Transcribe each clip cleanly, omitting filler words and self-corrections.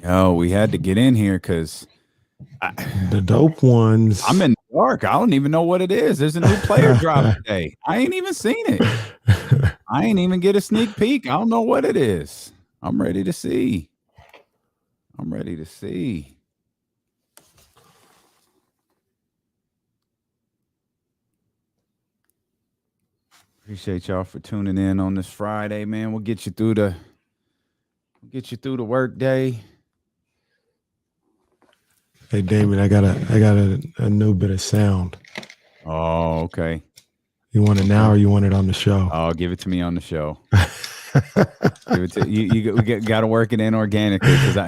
Oh, we had to get in here because the dope ones. I'm in the dark. I don't even know what it is. There's a new player drop today. I ain't even seen it. I ain't even get a sneak peek. I don't know what it is. I'm ready to see. Appreciate y'all for tuning in on this Friday, man. We'll get you through the work day. Hey Damon, I got a new bit of sound. Oh, okay. You want it now or you want it on the show? Oh, give it to me on the show. Give it to you. We got to work it in organically because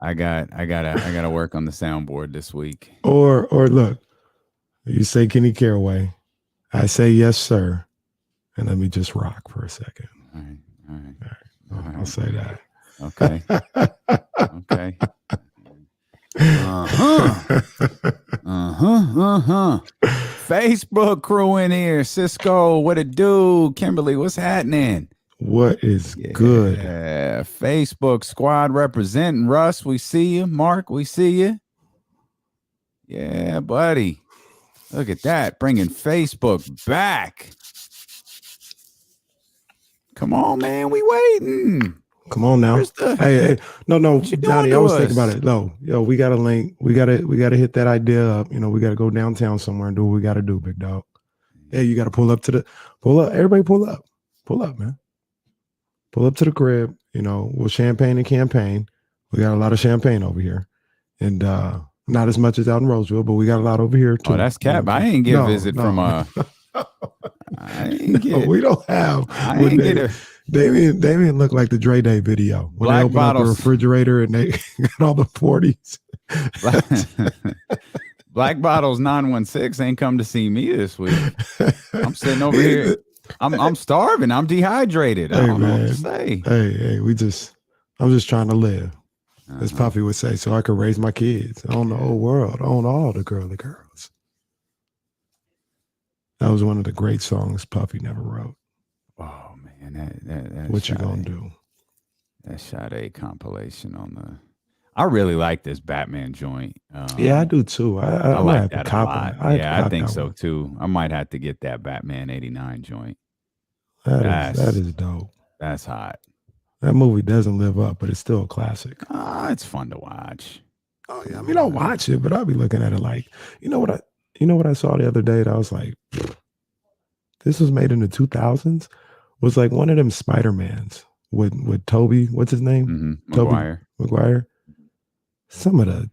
I gotta work on the soundboard this week. Or look, you say Kenny Caraway, I say yes, sir, and let me just rock for a second. All right. I'll say that. Okay. Okay. Facebook crew in here. Cisco, what it do? Kimberly, what's happening? What is good? Yeah, Facebook squad representing. Russ, we see you. Mark, we see you. Yeah, buddy. Look at that. Bringing Facebook back. Come on, man. We waiting. Come on now. Hey, no, Johnny, I was thinking about it. No, we got a link. We gotta hit that idea up. We gotta go downtown somewhere and do what we gotta do, big dog. Hey, you gotta pull up. Everybody pull up, man. Pull up to the crib. We'll champagne and campaign. We got a lot of champagne over here, and not as much as out in Roseville, but we got a lot over here too. Oh, that's cap. I ain't get a visit from we don't have. I ain't get a. Damien looked like the Dre Day video when they opened up the refrigerator and they got all the 40s. Black Bottles 916 ain't come to see me this week. I'm sitting over here. I'm starving. I'm dehydrated. I don't know what to say. Hey, I'm just trying to live, as Puffy would say, so I could raise my kids. I own the whole world. I own all the girly girls. That was one of the great songs Puffy never wrote. Oh man, that what you gonna do? That Sade compilation on the. I really like this Batman joint. Yeah, I do too. I like that a lot. I think so too. I might have to get that Batman '89 joint. That is dope. That's hot. That movie doesn't live up, but it's still a classic. It's fun to watch. Oh yeah, I mean, I'll watch it, but I'll be looking at it like, you know what I saw the other day that I was like, this was made in the 2000s. Was like one of them Spider-Mans with Toby. What's his name? Toby Maguire. Some of the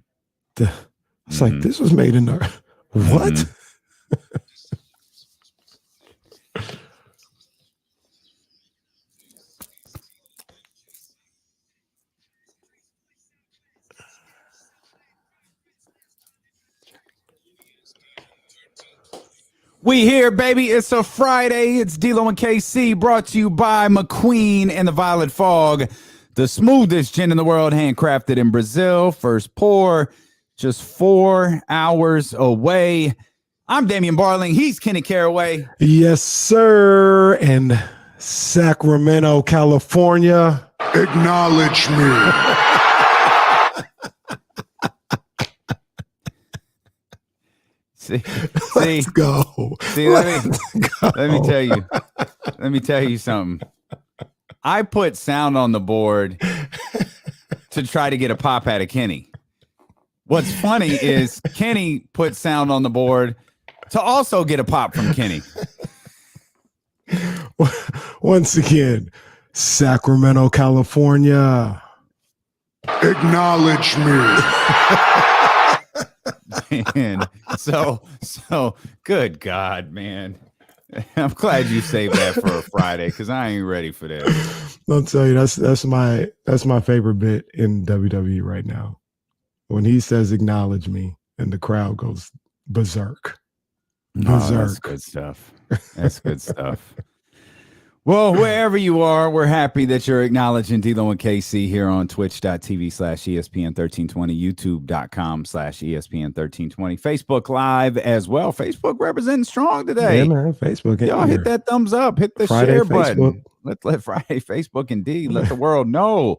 it's like this was made in the what? Mm-hmm. We here, baby. It's a Friday. It's D-Lo and KC, brought to you by McQueen and the Violet Fog, the smoothest gin in the world, handcrafted in Brazil. First pour, just 4 hours away. I'm Damian Barling. He's Kenny Caraway. Yes, sir. And Sacramento, California. Acknowledge me. Let's go. Let me tell you something. I put sound on the board to try to get a pop out of Kenny. What's funny is Kenny put sound on the board to also get a pop from Kenny. Once again, Sacramento, California. Acknowledge me. Man, so good God, man. I'm glad you saved that for a Friday because I ain't ready for that. I'll tell you, that's my favorite bit in WWE right now. When he says acknowledge me and the crowd goes berserk. Oh, that's good stuff. That's good stuff. Well, wherever you are, we're happy that you're acknowledging D-Lo and KC here on twitch.tv/ESPN1320, youtube.com/ESPN1320, Facebook Live as well. Facebook representing strong today. Yeah, man, Facebook. Y'all hit that thumbs up. Hit the Friday share Facebook. button. Let Friday Facebook indeed. Let the world know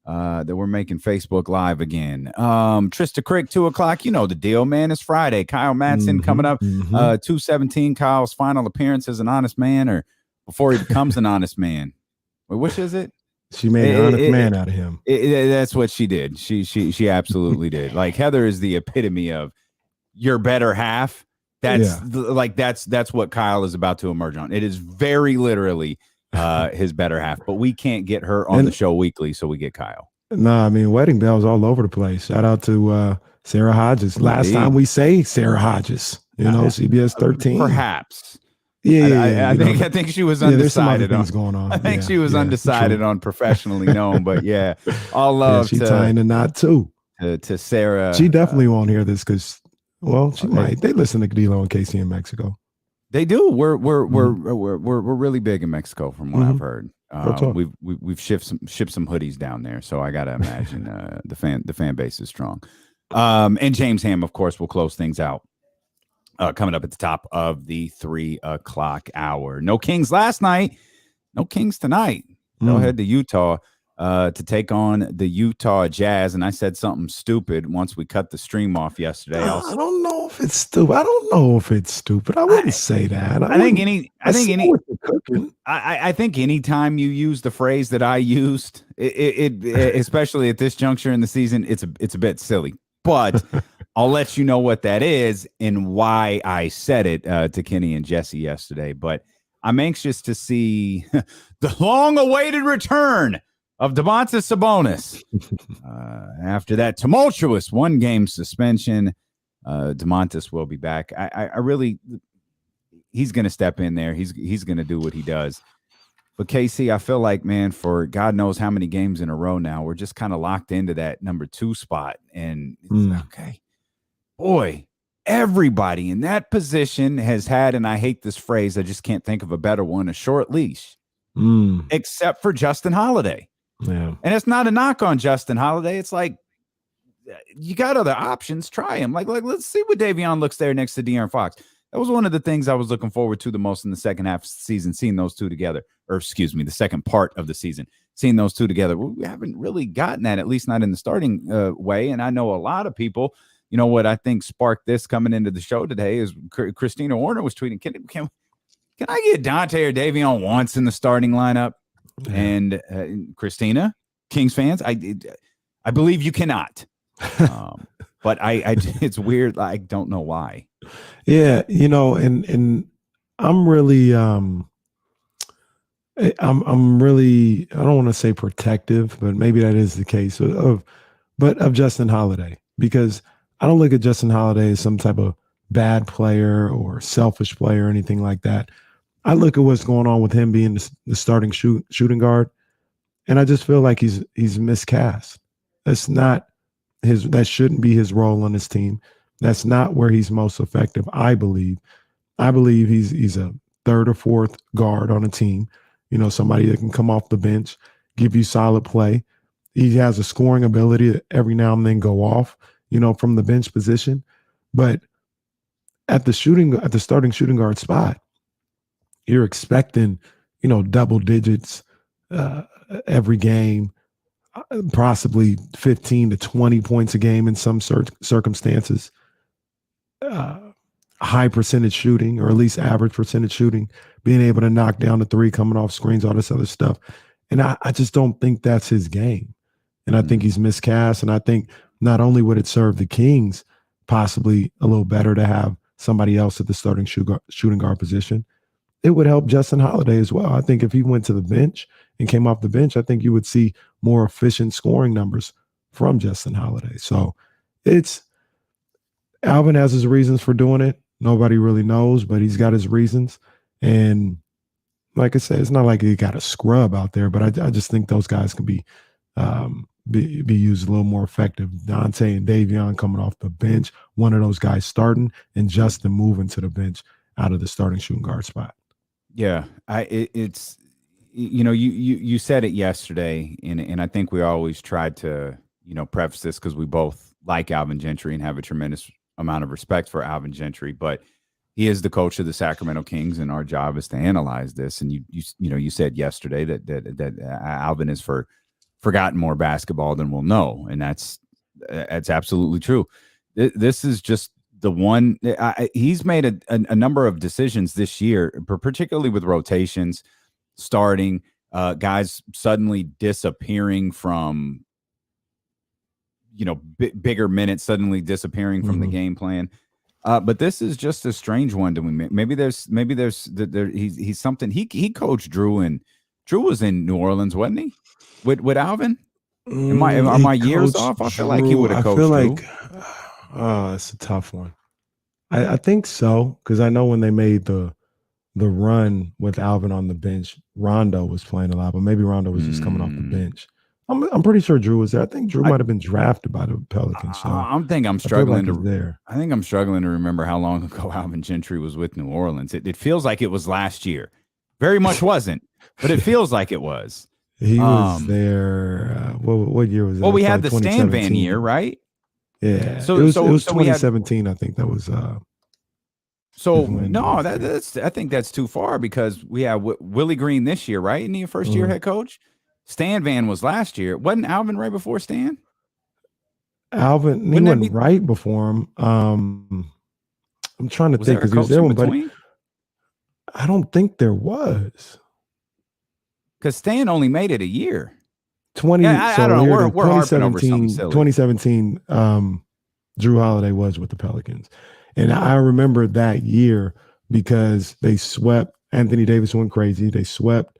that we're making Facebook Live again. Trysta Krick, 2:00. You know the deal, man. It's Friday. Kyle Madson coming up. 2:17. Kyle's final appearance as an honest man, or before he becomes an honest man. Wait, which is it? She made an honest man out of him. That's what she did. She absolutely did. Like, Heather is the epitome of your better half. That's what Kyle is about to emerge on. It is very literally his better half, but we can't get her on the show weekly, so we get Kyle. No, I mean, wedding bells all over the place. Shout out to Sarah Hodges. Last time we say Sarah Hodges, CBS 13. Perhaps. Yeah. I think she was undecided on. Going on. I think she was undecided on professionally known, but all love she's tying the knot too. To Sarah. She definitely won't hear this because, she might. They listen to D'Lo and Casey in Mexico. They do. We're really big in Mexico, from what I've heard. We've shipped some hoodies down there, so I gotta imagine the fan base is strong. And James Ham, of course, will close things out. Coming up at the top of the 3:00 hour. No Kings last night. No Kings tonight. Go ahead to Utah to take on the Utah Jazz. And I said something stupid once we cut the stream off yesterday. I don't know if it's stupid. I wouldn't say that. I think anytime you use the phrase that I used, it especially at this juncture in the season, it's a bit silly. But I'll let you know what that is and why I said it to Kenny and Jesse yesterday. But I'm anxious to see the long-awaited return of Domantas Sabonis. After that tumultuous one-game suspension, Domantas will be back. I really, he's going to step in there. He's going to do what he does. But KC, I feel like, man, for God knows how many games in a row now, we're just kind of locked into that number 2 spot. And it's okay. Boy, everybody in that position has had, and I hate this phrase, I just can't think of a better one, a short leash, except for Justin Holiday. Yeah. And it's not a knock on Justin Holiday. It's like, you got other options. Try him. Like let's see what Davion looks there next to De'Aaron Fox. That was one of the things I was looking forward to the most in the second half of the season, seeing those two together, or excuse me, the second part of the season, seeing those two together. We haven't really gotten that, at least not in the starting way. And I know a lot of people, what I think sparked this coming into the show today is Christina Warner was tweeting, can I get Dante or Davion once in the starting lineup? Yeah. And Christina, Kings fans, I believe you cannot. But it's weird. I don't know why. Yeah, and I'm really, I'm really, I don't want to say protective, but maybe that is the case of Justin Holiday, because I don't look at Justin Holiday as some type of bad player or selfish player or anything like that. I look at what's going on with him being the starting shooting guard, and I just feel like he's miscast. That's not that shouldn't be his role on this team. That's not where he's most effective, I believe. I believe he's a third or fourth guard on a team, somebody that can come off the bench, give you solid play. He has a scoring ability to every now and then go off, from the bench position. But at the starting shooting guard spot, you're expecting, double digits every game, possibly 15 to 20 points a game in some circumstances. High percentage shooting, or at least average percentage shooting, being able to knock down the three, coming off screens, all this other stuff. And I just don't think that's his game. And I think he's miscast. And I think not only would it serve the Kings possibly a little better to have somebody else at the starting shooting guard position, it would help Justin Holiday as well. I think if he went to the bench and came off the bench, I think you would see more efficient scoring numbers from Justin Holiday. So Alvin has his reasons for doing it. Nobody really knows, but he's got his reasons. And like I said, it's not like he got a scrub out there, but I just think those guys can be used a little more effective. Dante and Davion coming off the bench, one of those guys starting, and Justin moving to the bench out of the starting shooting guard spot. Yeah, it's you said it yesterday, and I think we always tried to preface this because we both like Alvin Gentry and have a tremendous amount of respect for Alvin Gentry, but he is the coach of the Sacramento Kings, and our job is to analyze this. And you said yesterday that Alvin is for forgotten more basketball than we'll know, and that's absolutely true. This is just the one. He's made a number of decisions this year, particularly with rotations, starting guys suddenly disappearing from, bigger minutes, suddenly disappearing from the game plan. But this is just a strange one to me. Maybe he's something. He coached Drew, and Drew was in New Orleans, wasn't he? With Alvin? Are my years off? I feel like he would have coached Drew. I feel like it's a tough one. I think so, because I know when they made the run with Alvin on the bench, Rondo was playing a lot, but maybe Rondo was just coming off the bench. I'm pretty sure Drew was there. I think Drew might have been drafted by the Pelicans. So I'm struggling to remember how long ago Alvin Gentry was with New Orleans. It feels like it was last year. Very much wasn't, but it feels like it was. He was there. What year was that? Well, we had the Stan Van year, right? Yeah. So it was 2017. I think that was. I think that's too far, because we have Willie Green this year, right? Isn't he a first year head coach? Stan Van was last year. Wasn't Alvin right before Stan? Alvin, he went right before him. I'm trying to think, because he was there one, but I don't think there was. Because Stan only made it a year. I don't know. We're harping over something silly. 2017, Drew Holiday was with the Pelicans. And I remember that year because they swept. Anthony Davis went crazy. They swept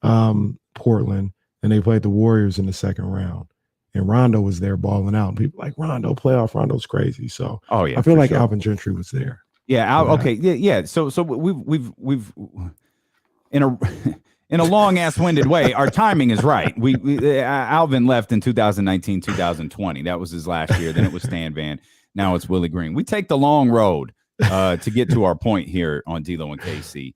Portland, and they played the Warriors in the second round. And Rondo was there balling out. And people like, Rondo's crazy. So I feel like Alvin Gentry was there. Yeah. Okay. Yeah. So we've in a long ass winded way, our timing is right. Alvin left in 2019, 2020. That was his last year. Then it was Stan Van. Now it's Willie Green. We take the long road to get to our point here on D-Lo and KC.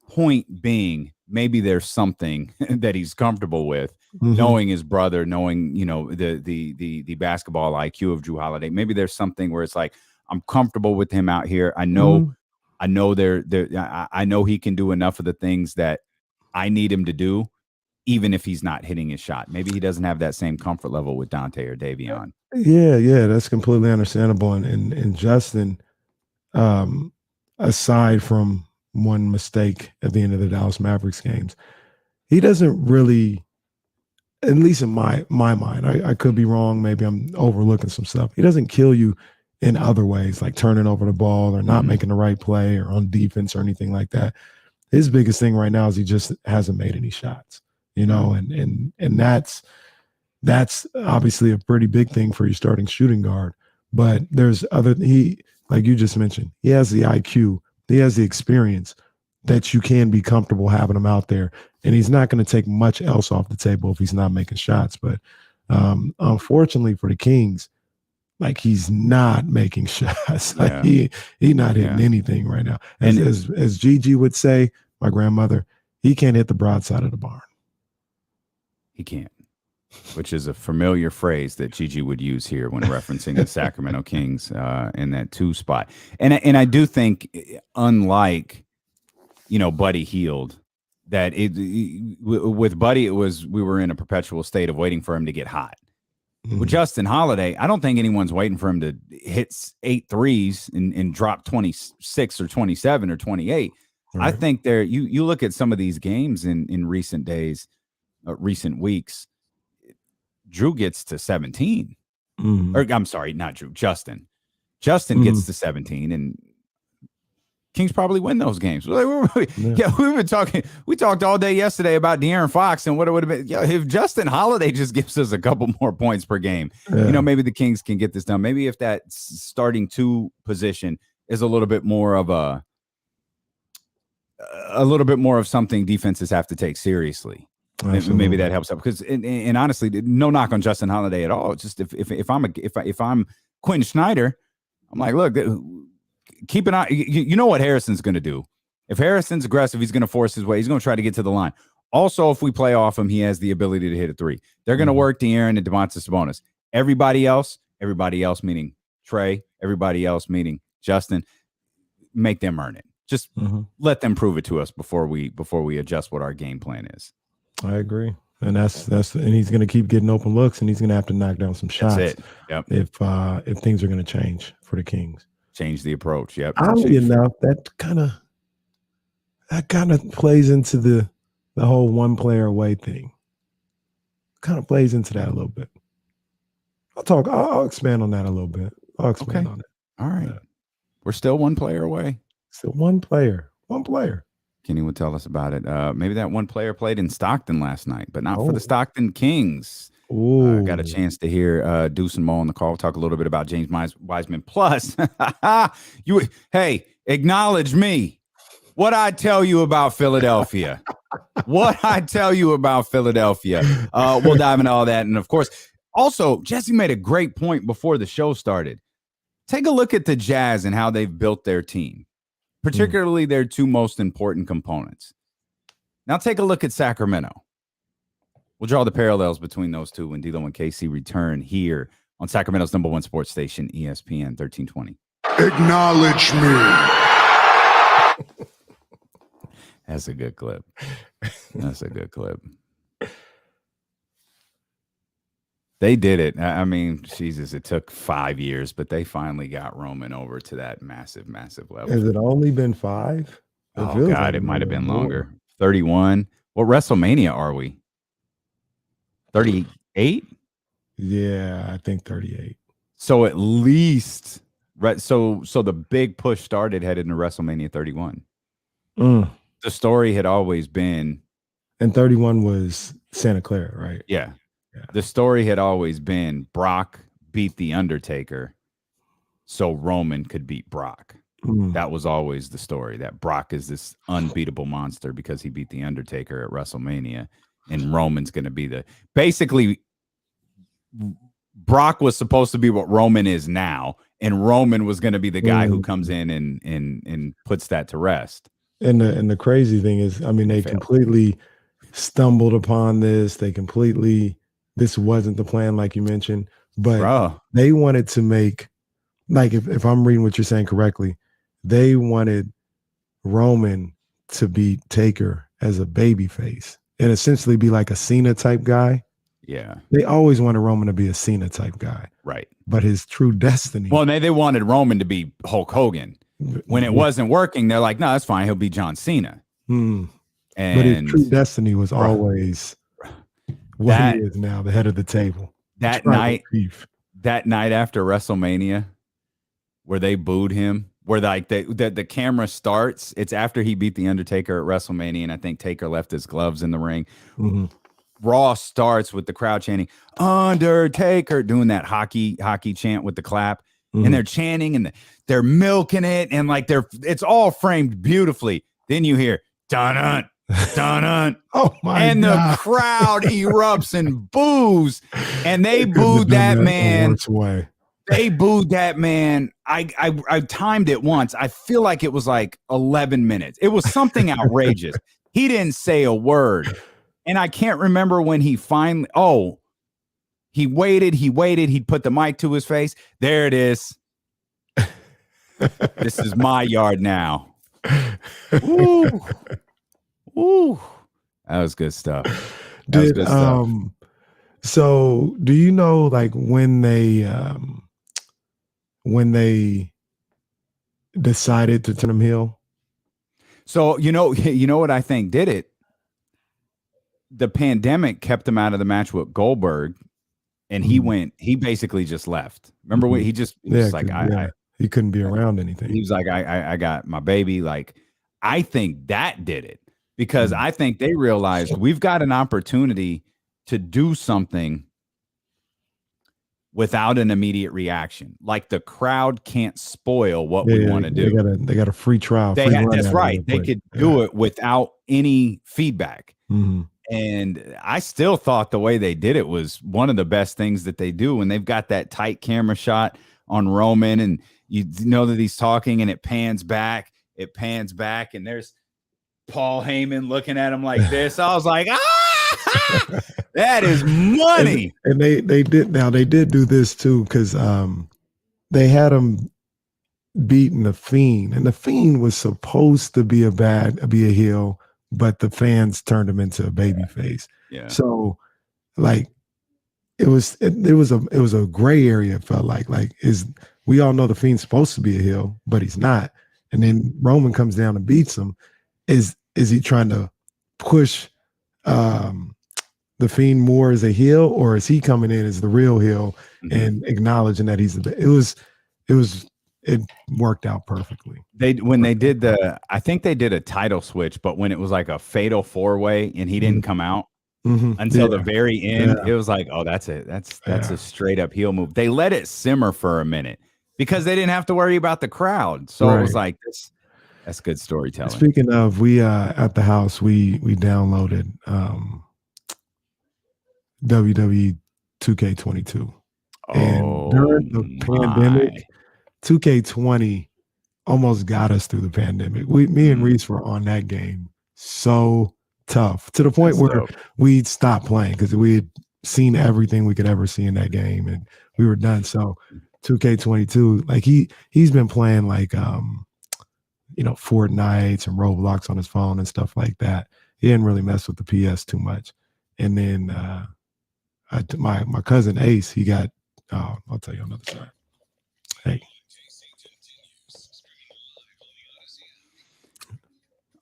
Point being, maybe there's something that he's comfortable with, knowing his brother, knowing the basketball IQ of Drew Holiday. Maybe there's something where it's like, I'm comfortable with him out here. I know I know he can do enough of the things that I need him to do, even if he's not hitting his shot. Maybe he doesn't have that same comfort level with Dante or Davion. Yeah, that's completely understandable. And Justin, aside from one mistake at the end of the Dallas Mavericks games, he doesn't really, at least in my mind, I could be wrong. Maybe I'm overlooking some stuff. He doesn't kill you in other ways, like turning over the ball or not making the right play or on defense or anything like that. His biggest thing right now is he just hasn't made any shots, and that's obviously a pretty big thing for your starting shooting guard. But there's like you just mentioned, he has the IQ, he has the experience that you can be comfortable having him out there. And he's not going to take much else off the table if he's not making shots. But unfortunately for the Kings, like, he's not making shots. Like, he's not hitting anything right now. As Gigi would say, my grandmother, he can't hit the broadside of the barn. He can't. Which is a familiar phrase that Gigi would use here when referencing the Sacramento Kings in that 2 spot. And I do think, unlike, Buddy Hield, that with Buddy, we were in a perpetual state of waiting for him to get hot. With Justin Holiday, I don't think anyone's waiting for him to hit 8 threes and drop 26 or 27 or 28. Right. I think you look at some of these games in recent days, recent weeks, Drew gets to 17. Or I'm sorry, not Drew, Justin. Justin gets to 17, and Kings probably win those games. We've been talking. We talked all day yesterday about De'Aaron Fox and what it would have been. If Justin Holiday just gives us a couple more points per game, maybe the Kings can get this done. Maybe if that starting 2 position is a little bit more of something defenses have to take seriously. Maybe that helps out, because and honestly, no knock on Justin Holiday at all. It's just if I'm Quinn Snyder, I'm like, look, keep an eye. You know what Harrison's going to do. If Harrison's aggressive, he's going to force his way. He's going to try to get to the line. Also, if we play off him, he has the ability to hit a 3. They're going to work De'Aaron and Domantas Sabonis. Everybody else meaning Trey, everybody else meaning Justin, make them earn it. Just let them prove it to us before we adjust what our game plan is. I agree. And and he's going to keep getting open looks, and he's going to have to knock down some shots. That's it. Yep. If things are going to change for the Kings. Change the approach. Yep. Oddly enough, that kind of plays into the whole one player away thing. Kind of plays into that a little bit. I'll expand on that a little bit. I'll expand on it. All right. Yeah. We're still one player away. Still one player. Kenny would tell us about it. Maybe that one player played in Stockton last night, but not for the Stockton Kings. Got a chance to hear Deuce and Mo on the call. We'll talk a little bit about James Wiseman. Plus, acknowledge me. What I tell you about Philadelphia. We'll dive into all that. And of course, also, Jesse made a great point before the show started. Take a look at the Jazz and how they've built their team, particularly their two most important components. Now take a look at Sacramento. We'll draw the parallels between those two when D'Lo and KC return here on Sacramento's #1 sports station, ESPN 1320. Acknowledge me. That's a good clip. They did it. I mean, Jesus, it took 5 years, but they finally got Roman over to that massive, massive level. Has it only been 5? Oh, God, it might have been longer. 31. What WrestleMania are we? 38? Yeah, I think 38. So at least, so the big push started headed into WrestleMania 31. The story had always been. And 31 was Santa Clara, right? Yeah. The story had always been Brock beat The Undertaker so Roman could beat Brock. That was always the story, that Brock is this unbeatable monster because he beat The Undertaker at WrestleMania, and Roman's going to be basically Brock was supposed to be what Roman is now, and Roman was going to be the guy who comes in and puts that to rest. And the crazy thing is, I mean, they completely stumbled upon this. This wasn't the plan, like you mentioned, but they wanted to make, like, if I'm reading what you're saying correctly, they wanted Roman to beat Taker as a baby face and essentially be like a Cena type guy. Yeah. They always wanted Roman to be a Cena type guy. Right. But his true destiny. Well, they wanted Roman to be Hulk Hogan. When it wasn't working, they're like, no, that's fine. He'll be John Cena. But his true destiny was always what he is now, the head of the table. That night after WrestleMania, where they booed him, where like the camera starts, it's after he beat The Undertaker at WrestleMania, and I think Taker left his gloves in the ring. Raw starts with the crowd chanting Undertaker, doing that hockey chant with the clap, and they're chanting and they're milking it, and like it's all framed beautifully. Then you hear dun dun. Oh my! And God. the crowd erupts and boos, and they booed that man. They booed that man. I timed it once. I feel like it was like 11 minutes. It was something outrageous. He didn't say a word, and I can't remember when he finally. Oh, he waited. He'd put the mic to his face. There it is. This is my yard now. Woo. Woo. That was good stuff. So do you know, like, when they decided to turn him heel? So you know what I think did it? The pandemic kept him out of the match with Goldberg, and he basically just left. Remember when he couldn't be around anything. He was like, I got my baby. Like, I think that did it, because I think they realized we've got an opportunity to do something without an immediate reaction. Like, the crowd can't spoil what we want to do. They got a free trial. That's right. They could do it without any feedback. And I still thought the way they did it was one of the best things that they do. When they've got that tight camera shot on Roman, and you know that he's talking, and it pans back, and there's Paul Heyman looking at him like this. I was like, that is money. And they did do this too, because they had him beating the Fiend, and the Fiend was supposed to be a heel, but the fans turned him into a baby face. Yeah. So like it was a gray area. It felt like we all know the Fiend's supposed to be a heel, but he's not. And then Roman comes down and beats him. Is he trying to push the Fiend more as a heel, or is he coming in as the real heel and acknowledging that he's it worked out perfectly. I think they did a title switch, but when it was like a fatal 4-way and he didn't come out until the very end, it was like, oh, that's it. That's a straight up heel move. They let it simmer for a minute because they didn't have to worry about the crowd. So it was like that's good storytelling. Speaking of, we at the house we downloaded WWE 2K22. And during the pandemic, 2K20 almost got us through the pandemic. Me and Reese were on that game so tough to the point where we stopped playing because we had seen everything we could ever see in that game and we were done. So 2K22, like he's been playing like Fortnite and Roblox on his phone and stuff like that. He didn't really mess with the PS too much. And then my cousin Ace, he got I'll tell you another time. Hey.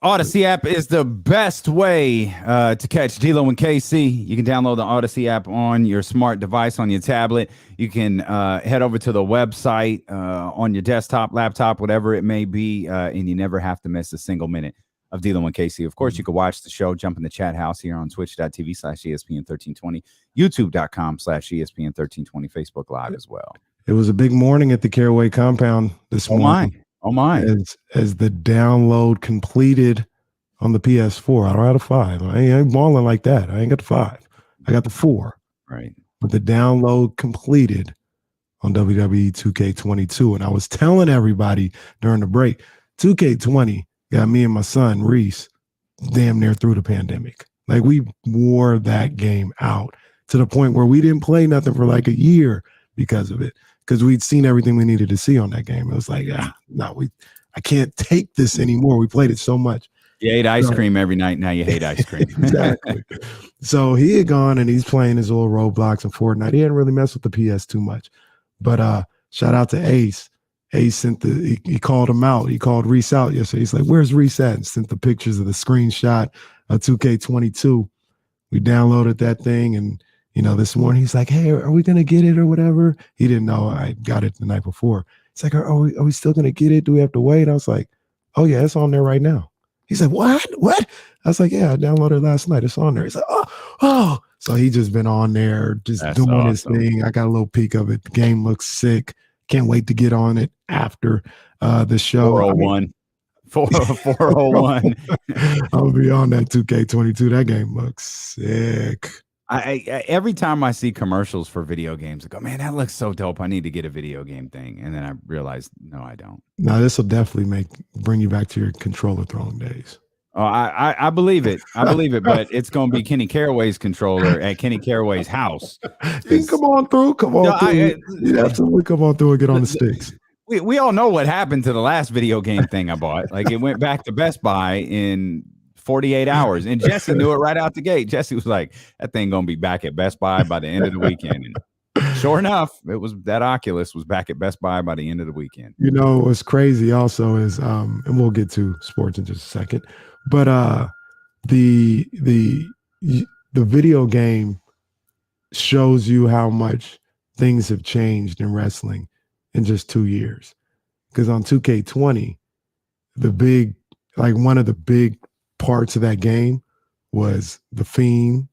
Odyssey app is the best way to catch D-Lo and KC. You can download the Odyssey app on your smart device, on your tablet. You can head over to the website on your desktop, laptop, whatever it may be, and you never have to miss a single minute of D-Lo and KC. Of course, you can watch the show, jump in the chat house here on twitch.tv/ESPN1320, youtube.com/ESPN1320, Facebook Live as well. It was a big morning at the Caraway compound this morning. Oh my! As the download completed on the PS4, I don't have a 5. I ain't balling like that. I ain't got the 5. I got the 4. Right. But the download completed on WWE 2K22, and I was telling everybody during the break, 2K20 got me and my son Reese damn near through the pandemic. Like we wore that game out to the point where we didn't play nothing for like a year because of it. Because we'd seen everything we needed to see on that game. It was like, I can't take this anymore. We played it so much. You ate ice cream every night. Now you hate ice cream. Exactly. So he had gone and he's playing his little Roblox and Fortnite. He didn't really mess with the PS too much. But shout out to Ace. Ace he called him out. He called Reese out yesterday. He's like, where's Reese at? And sent the pictures of the screenshot of 2K22. We downloaded that thing and this morning he's like, hey, are we going to get it or whatever? He didn't know I got it the night before. It's like, are we still going to get it? Do we have to wait? I was like, oh yeah, it's on there right now. He's like, what? I was like, yeah, I downloaded it last night. It's on there. He's like, oh. So he just been on there just doing his thing. I got a little peek of it. The game looks sick. Can't wait to get on it after the show. 401. 401. I'll be on that 2K22. That game looks sick. I every time I see commercials for video games, I go, man, that looks so dope. I need to get a video game thing. And then I realized, no, I don't. No, this will definitely bring you back to your controller throwing days. Oh, I believe it. I believe it, but it's going to be Kenny Caraway's controller at Kenny Caraway's house. You can come on through. You absolutely come on through and get on the sticks. We all know what happened to the last video game thing I bought. Like it went back to Best Buy in 48 hours. And Jesse knew it right out the gate. Jesse was like, that thing going to be back at Best Buy by the end of the weekend. And sure enough, that Oculus was back at Best Buy by the end of the weekend. What's crazy also is, and we'll get to sports in just a second, but the video game shows you how much things have changed in wrestling in just 2 years. Because on 2K20, one of the big parts of that game was the Fiend,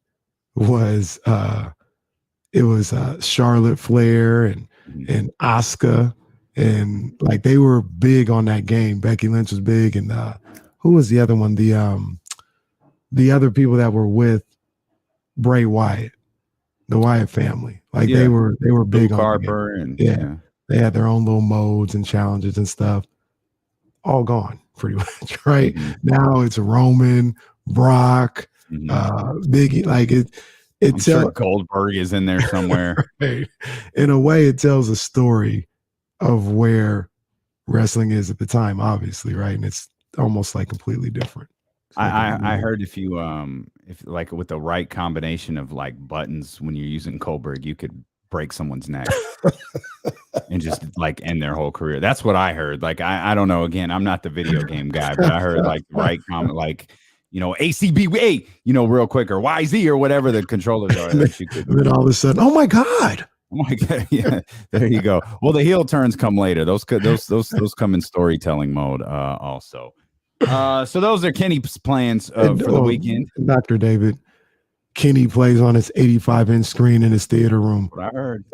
was Charlotte Flair and Asuka, and like they were big on that game. Becky Lynch was big, and who was the other one? The other people that were with Bray Wyatt, the Wyatt family, like they were big on Harper, and they had their own little modes and challenges and stuff. All gone pretty much, right? Now it's Roman, Brock, Biggie. Like I'm sure Goldberg is in there somewhere. Right. In a way, it tells a story of where wrestling is at the time, obviously, right? And it's almost like completely different. I heard if like with the right combination of like buttons when you're using Kohlberg, you could break someone's neck and just like end their whole career. That's what I heard. Like I don't know. Again, I'm not the video game guy, but I heard like the right comment, like ACB8, real quick, or YZ or whatever the controllers are. That you could. And then all of a sudden, oh my God. Oh my God! Yeah, there you go. Well, the heel turns come later. Those come in storytelling mode. Also, so those are Kenny's plans for the weekend. Dr. David, Kenny plays on his 85-inch screen in his theater room. What I heard.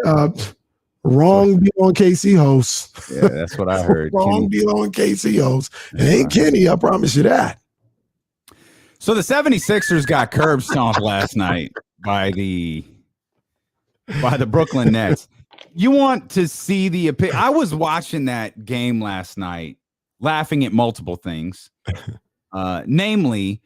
Wrong deal on KC hosts. Yeah, that's what I heard. Wrong deal on KC hosts. It ain't Kenny. I promise you that. So the 76ers got curb stomped last night by the Brooklyn Nets. You want to see I was watching that game last night, laughing at multiple things, namely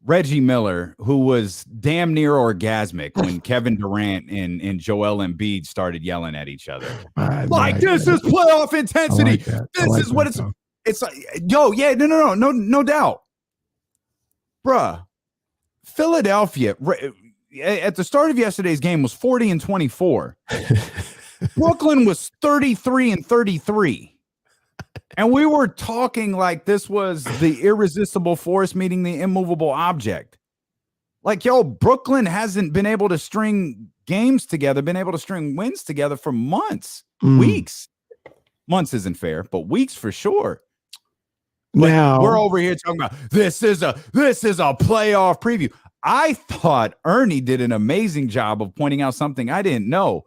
Reggie Miller, who was damn near orgasmic when Kevin Durant and Joel Embiid started yelling at each other. This is playoff intensity. This is what it's like. Yo, yeah, no doubt. Bruh, Philadelphia at the start of yesterday's game was 40-24. Brooklyn was 33-33. And we were talking like this was the irresistible force meeting the immovable object. Like, Brooklyn hasn't been able to string games together, been able to string wins together for months, weeks. Months isn't fair, but weeks for sure. Now we're over here talking about this is a playoff preview. I thought Ernie did an amazing job of pointing out something I didn't know.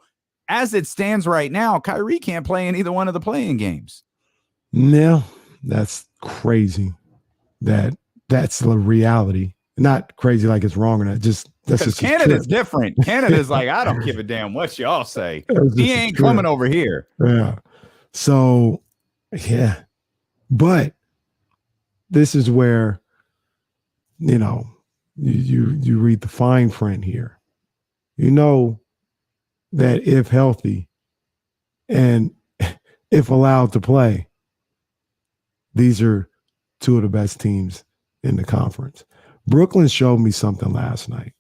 As it stands right now, Kyrie can't play in either one of the playing games. No, that's crazy. That's the reality. Not crazy like it's wrong or not. That's just Canada's different. Canada's like, I don't give a damn what y'all say. He ain't coming over here. Yeah. So, yeah. But this is where, you read the fine print here. That if healthy and if allowed to play, these are two of the best teams in the conference. Brooklyn showed me something last night.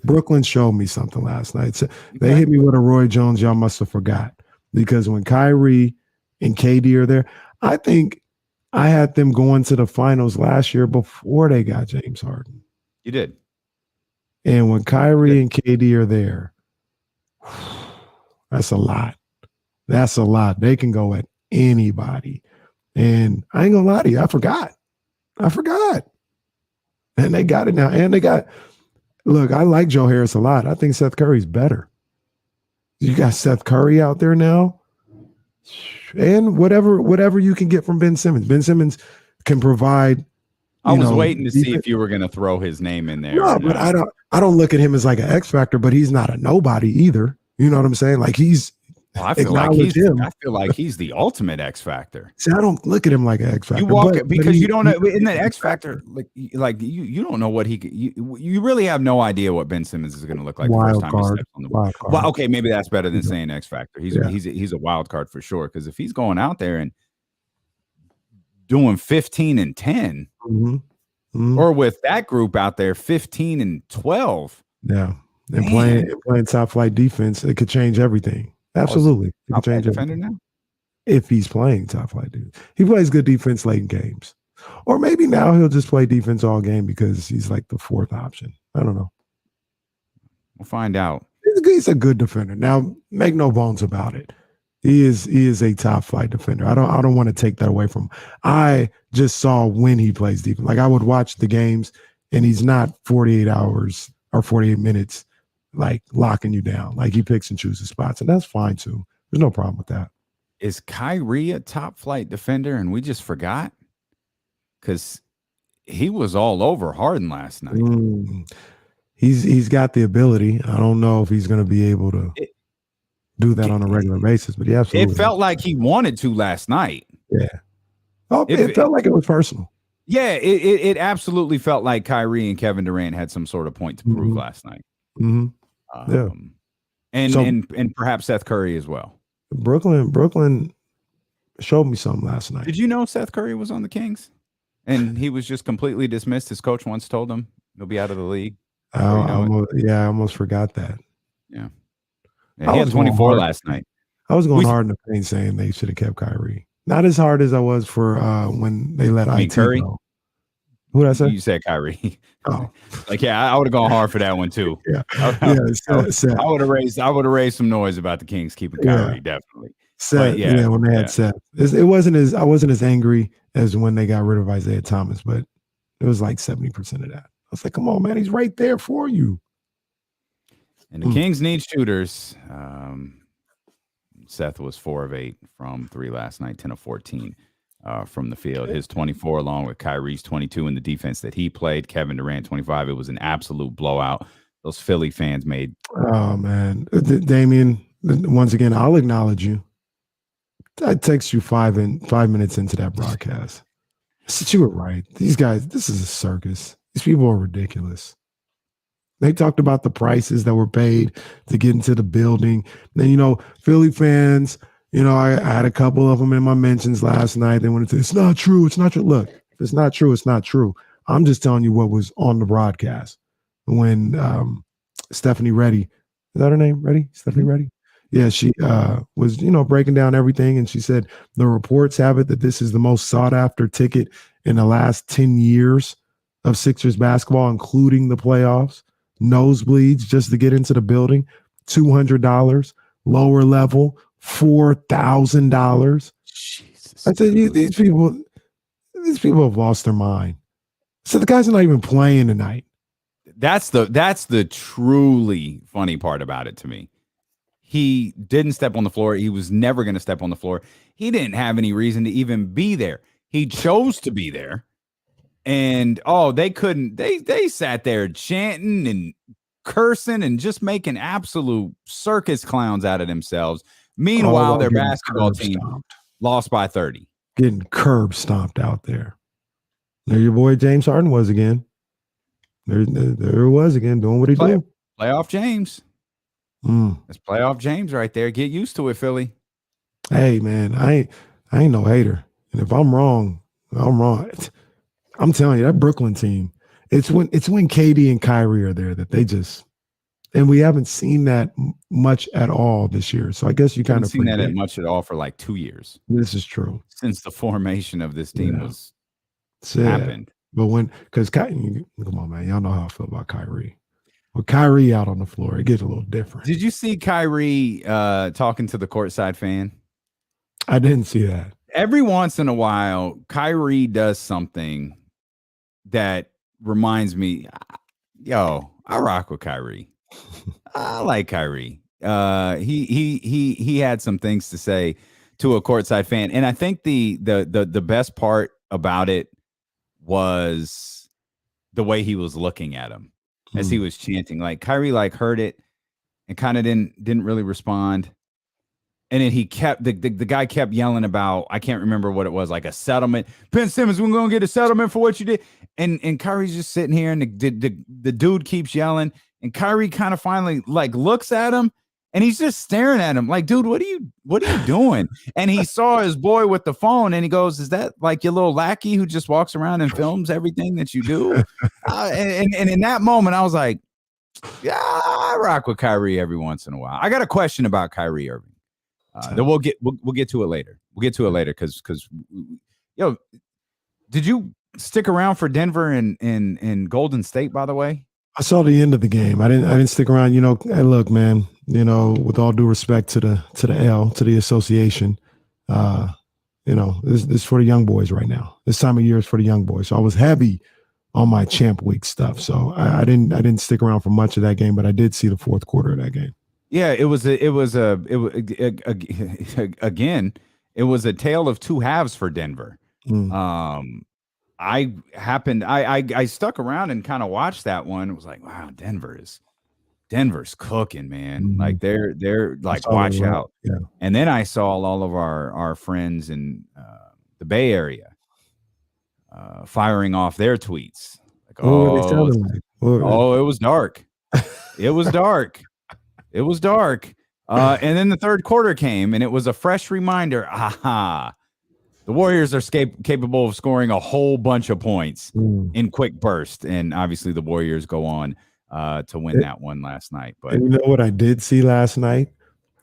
Brooklyn showed me something last night. So they hit me with a Roy Jones y'all must have forgot. Because when Kyrie and KD are there, I think I had them going to the finals last year before they got James Harden. You did. And when Kyrie and KD are there, that's a lot. That's a lot. They can go at anybody. And I ain't gonna lie to you, I forgot. And they got it now. And look, I like Joe Harris a lot. I think Seth Curry's better. You got Seth Curry out there now. And whatever you can get from Ben Simmons. Ben Simmons can provide. I was waiting to see if you were going to throw his name in there. No, but I don't look at him as like an X factor, but he's not a nobody either. You know what I'm saying? Like I feel like he's the ultimate X factor. See, I don't look at him like an X factor. You walk because you don't know in that X factor. Like you don't know what you really have no idea what Ben Simmons is going to look like the first time he steps on the ball. Well, okay, maybe that's better than saying X factor. He's a wild card for sure. Because if he's going out there and doing 15 and 10, or with that group out there 15 and 12, yeah, and playing top flight defense, it could change everything. Absolutely. He can change defender now. If he's playing top flight defense. He plays good defense late in games. Or maybe now he'll just play defense all game because he's like the fourth option. I don't know. We'll find out. He's a good defender. Now, make no bones about it. He is a top flight defender. I don't want to take that away from him. I just saw when he plays defense. Like I would watch the games and he's not 48 hours or 48 minutes like locking you down. Like he picks and chooses spots, and that's fine too. There's no problem with that. Is Kyrie a top flight defender and we just forgot? Because he was all over Harden last night. He's got the ability. I don't know if he's going to be able to do that on a regular basis, but yeah, absolutely. It felt like he wanted to last night. Yeah. Oh, it felt like it was personal. Yeah, it absolutely felt like Kyrie and Kevin Durant had some sort of point to prove last night. Yeah, and perhaps Seth Curry as well. Brooklyn showed me something last night. Did you know Seth Curry was on the Kings? And he was just completely dismissed. His coach once told him he'll be out of the league. I almost forgot that. Yeah, he had 24 last night. I was going hard in the paint saying they should have kept Kyrie. Not as hard as I was for when they let IT Curry go. Who did I say? You said Kyrie. Oh, I would have gone hard for that one too. I would have raised some noise about the Kings keeping Kyrie, definitely. Seth, when they had Seth, I wasn't as angry as when they got rid of Isaiah Thomas, but it was like 70% of that. I was like, come on, man, he's right there for you. And the Kings need shooters. Seth was 4 of 8 from 3 last night, 10 of 14 from the field. His 24 along with Kyrie's 22 in the defense that he played. Kevin Durant 25. It was an absolute blowout. Those Philly fans made. Oh man, Damian. Once again, I'll acknowledge you. I text you 5 minutes into that broadcast. I said you were right. These guys, this is a circus. These people are ridiculous. They talked about the prices that were paid to get into the building. Then, Philly fans, I had a couple of them in my mentions last night. They wanted to say, it's not true. It's not true. Look, if it's not true, it's not true. I'm just telling you what was on the broadcast. When Stephanie Reddy, is that her name? Reddy? Stephanie Reddy? Yeah, she was, breaking down everything. And she said the reports have it that this is the most sought after ticket in the last 10 years of Sixers basketball, including the playoffs. Nosebleeds just to get into the building, $200, lower level, $4,000. Jesus. I said, these people have lost their mind. So the guys are not even playing tonight. That's the truly funny part about it to me. He didn't step on the floor. He was never going to step on the floor. He didn't have any reason to even be there. He chose to be there. And they couldn't. They sat there chanting and cursing and just making absolute circus clowns out of themselves. Meanwhile, their basketball team lost by 30. Getting curb stomped out there. There your boy James Harden was again. There it was again, doing what he did. Playoff James. That's playoff James right there. Get used to it, Philly. Hey man, I ain't no hater. And if I'm wrong, I'm wrong. I'm telling you, that Brooklyn team, it's when KD and Kyrie are there that they just, and we haven't seen that much at all this year. So I guess you kind of seen that much at all for like 2 years. This is true. Since the formation of this team happened. But because come on, man, y'all know how I feel about Kyrie. With Kyrie out on the floor, it gets a little different. Did you see Kyrie talking to the courtside fan? I didn't see that. Every once in a while, Kyrie does something that reminds me, I rock with Kyrie. I like Kyrie. He had some things to say to a courtside fan, and I think the best part about it was the way he was looking at him as he was chanting. Like Kyrie heard it and kind of didn't really respond. And then he kept the guy kept yelling about, I can't remember what it was, like a settlement. Ben Simmons, we're gonna get a settlement for what you did. And Kyrie's just sitting here, and the dude keeps yelling, and Kyrie kind of finally looks at him, and he's just staring at him like, dude, what are you doing? And he saw his boy with the phone, and he goes, is that like your little lackey who just walks around and films everything that you do? And in that moment, I was like, yeah, I rock with Kyrie every once in a while. I got a question about Kyrie Irving. Then we'll get to it later. We'll get to it later because did you stick around for Denver and Golden State, by the way? I saw the end of the game. I didn't stick around. Hey, look, man. With all due respect to the association, this is for the young boys right now. This time of year is for the young boys. So I was heavy on my champ week stuff. So I didn't stick around for much of that game, but I did see the fourth quarter of that game. Yeah, it was a tale of two halves for Denver. I stuck around and kind of watched that one. It was like, wow, Denver's cooking, man. Like they're like, watch out. Yeah. And then I saw all of our friends in the Bay Area firing off their tweets. Like, it was dark. It was dark. It was dark. And then the third quarter came, and it was a fresh reminder. The Warriors are capable of scoring a whole bunch of points in quick bursts, and obviously the Warriors go on to win that one last night. But you know what I did see last night?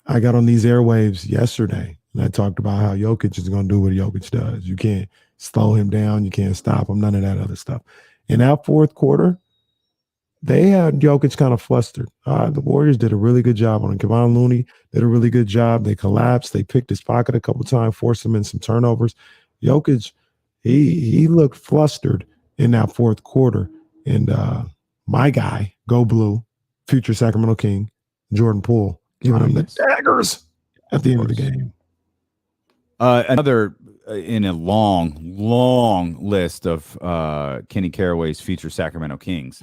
I got on these airwaves yesterday, and I talked about how Jokic is going to do what Jokic does. You can't slow him down. You can't stop him. None of that other stuff. In that fourth quarter, they had Jokic kind of flustered. The Warriors did a really good job on him. Kevon Looney did a really good job. They collapsed. They picked his pocket a couple times, forced him in some turnovers. Jokic, he looked flustered in that fourth quarter. And my guy, Go Blue, future Sacramento King, Jordan Poole, giving him the daggers at the end of the game. Another in a long list of Kenny Caraway's future Sacramento Kings.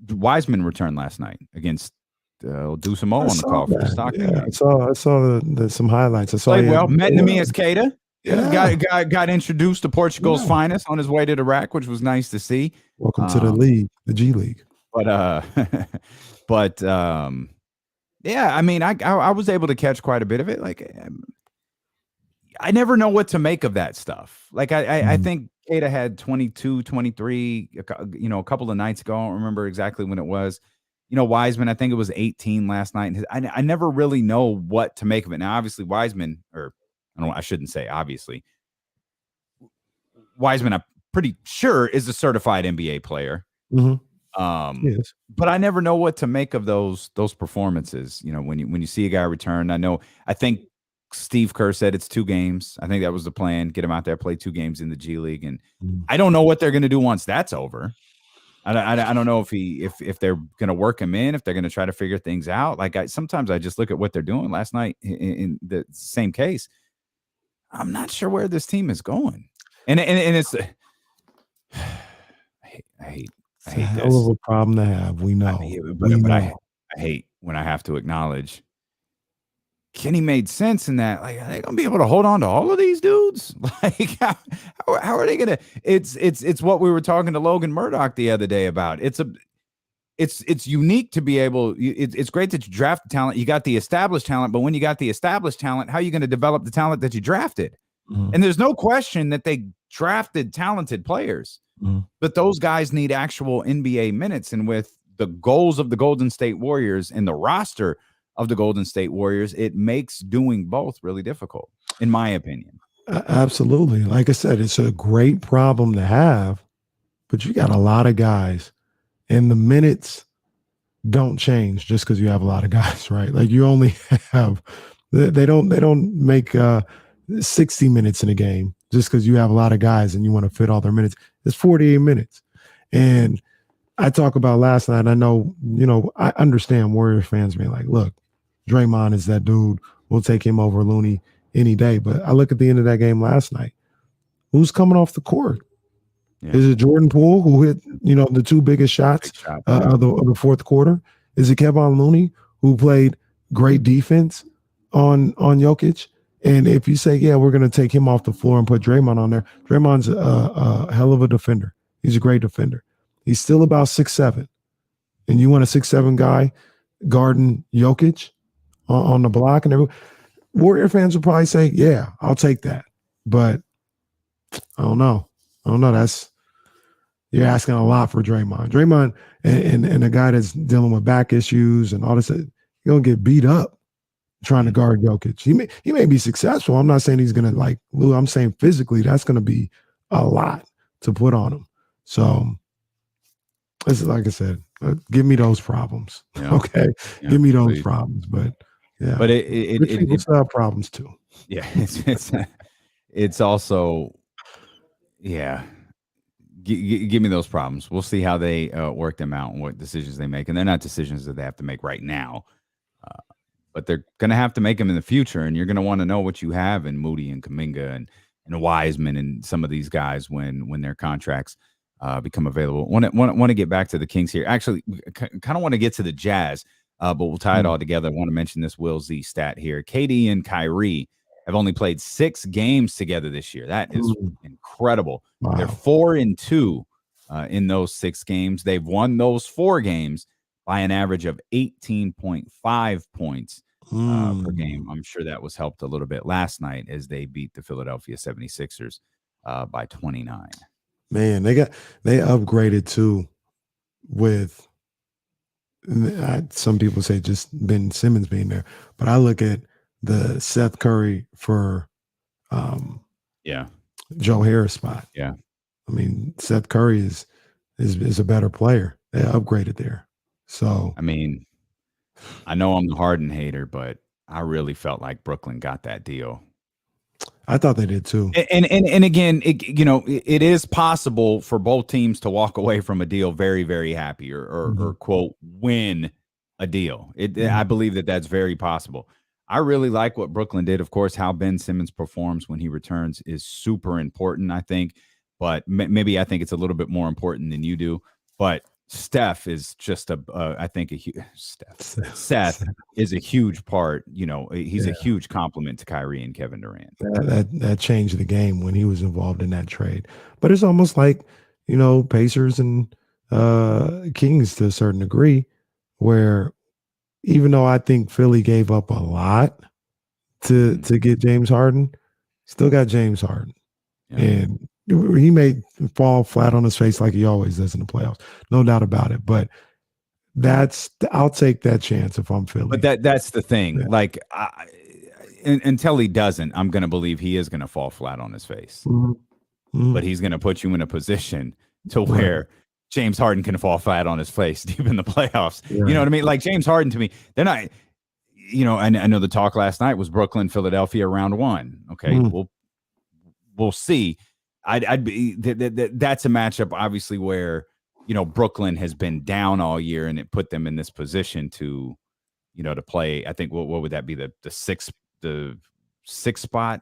Wiseman returned last night against Deuce Mo on the call for the Stockton. Yeah, I saw some highlights. I saw met Nemias Keita. Yeah. Got introduced to Portugal's finest on his way to the rack, which was nice to see. Welcome to the league, the G League. But yeah, I mean, I was able to catch quite a bit of it. Like, I never know what to make of that stuff. Like, I think Keita had 22, 23, a couple of nights ago. I don't remember exactly when it was. Wiseman, I think it was 18 last night. I never really know what to make of it. Now, obviously, Wiseman, or I shouldn't say obviously. Wiseman, I'm pretty sure, is a certified NBA player. Mm-hmm. Yes. But I never know what to make of those performances. When you see a guy return, I think Steve Kerr said it's 2 games. I think that was the plan. Get him out there, play 2 games in the G League, and I don't know what they're going to do once that's over. I don't know if they're going to work him in, if they're going to try to figure things out. Like, sometimes I just look at what they're doing. Last night in the same case, I'm not sure where this team is going, and it's I hate a hell of a problem to have. We know, I hate when I have to acknowledge Kenny made sense in that. Like, are they gonna be able to hold on to all of these dudes? Like, how are they gonna? It's what we were talking to Logan Murdoch the other day about. It's unique to be able. It's great that you draft the talent. You got the established talent, but when you got the established talent, how are you going to develop the talent that you drafted? And there's no question that they drafted talented players, but those guys need actual NBA minutes. And with the goals of the Golden State Warriors and the roster of the Golden State Warriors, it makes doing both really difficult, in my opinion. Absolutely. Like I said, it's a great problem to have, but you got a lot of guys. And the minutes don't change just because you have a lot of guys, right? Like, you only have they don't make 60 minutes in a game just because you have a lot of guys and you want to fit all their minutes. It's 48 minutes. And I talk about last night. I know, I understand Warrior fans being like, look, Draymond is that dude. We'll take him over Looney any day. But I look at the end of that game last night. Who's coming off the court? Yeah. Is it Jordan Poole who hit, the 2 biggest shots of the fourth quarter? Is it Kevon Looney who played great defense on Jokic? And if you say, yeah, we're going to take him off the floor and put Draymond on there, Draymond's a hell of a defender. He's a great defender. He's still about 6'7". And you want a 6'7" guy guarding Jokic on the block and everything. Warrior fans would probably say, yeah, I'll take that. But I don't know. You're asking a lot for Draymond. Draymond and a guy that's dealing with back issues and all this, you're going to get beat up trying to guard Jokic. He may be successful. I'm not saying he's going to, like Lou, I'm saying physically that's going to be a lot to put on him. So, it's like I said, give me those problems. Yeah. Okay. Yeah, give me those problems. But yeah. But it's problems too. Yeah. It's also, yeah. Give me those problems. We'll see how they work them out and what decisions they make. And they're not decisions that they have to make right now. But they're going to have to make them in the future. And you're going to want to know what you have in Moody and Kuminga and Wiseman and some of these guys when their contracts become available. Want to get back to the Kings here. Actually, kind of want to get to the Jazz, but we'll tie it all together. I want to mention this Will Z stat here. KD and Kyrie have only played 6 games together this year. That is incredible. Wow. They're 4-2 in those 6 games. They've won those 4 games by an average of 18.5 points per game. I'm sure that was helped a little bit last night as they beat the Philadelphia 76ers by 29. Man, they upgraded too with some people say just Ben Simmons being there, but I look at the Seth Curry for Joe Harris spot. Yeah. I mean, Seth Curry is a better player. They upgraded there. So I mean, I know I'm the Harden hater, but I really felt like Brooklyn got that deal. I thought they did too. And again, it is possible for both teams to walk away from a deal very, very happy or quote, win a deal. I believe that that's very possible. I really like what Brooklyn did. Of course, how Ben Simmons performs when he returns is super important, I think. But maybe I think it's a little bit more important than you do. But Steph is just Seth is a huge part. He's a huge compliment to Kyrie and Kevin Durant. That changed the game when he was involved in that trade. But it's almost like, Pacers and Kings to a certain degree, where even though I think Philly gave up a lot to get James Harden, still got James Harden. Yeah. And he may fall flat on his face like he always does in the playoffs. No doubt about it. But I'll take that chance if I'm Philly. But that's the thing. Yeah. Like, until he doesn't, I'm going to believe he is going to fall flat on his face. But he's going to put you in a position to where James Harden can fall flat on his face deep in the playoffs. Yeah. You know what I mean? Like, James Harden, to me, they're not, I know the talk last night was Brooklyn, Philadelphia round 1. Okay, we'll see. I'd be that's a matchup obviously where Brooklyn has been down all year and it put them in this position to to play. I think what would that be, the sixth spot?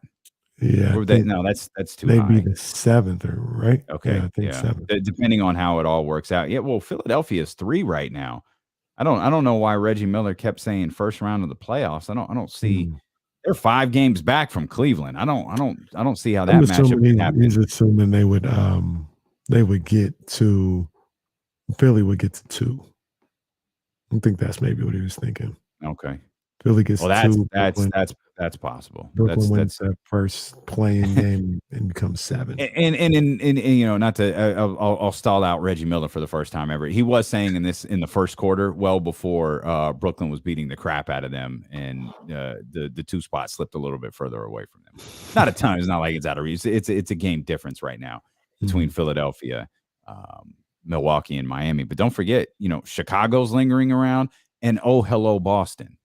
Yeah, no, that's too high. They'd be the 7th, right? Okay, yeah, I think 7th. Depending on how it all works out. Yeah, well, Philadelphia is 3 right now. I don't know why Reggie Miller kept saying first round of the playoffs. I don't see. They're 5 games back from Cleveland. I don't see how that matchup can happen. He's assuming they would get to Philly would get to 2. I think that's maybe what he was thinking. Okay. Philly gets 2. That's possible. Brooklyn wins that first playing game and becomes 7. And not to I'll stall out Reggie Miller for the first time ever. He was saying in the first quarter, well before Brooklyn was beating the crap out of them, and the 2 spots slipped a little bit further away from them. Not a ton. It's not like it's out of reach. It's a game difference right now between Philadelphia, Milwaukee, and Miami. But don't forget, Chicago's lingering around, and oh hello Boston.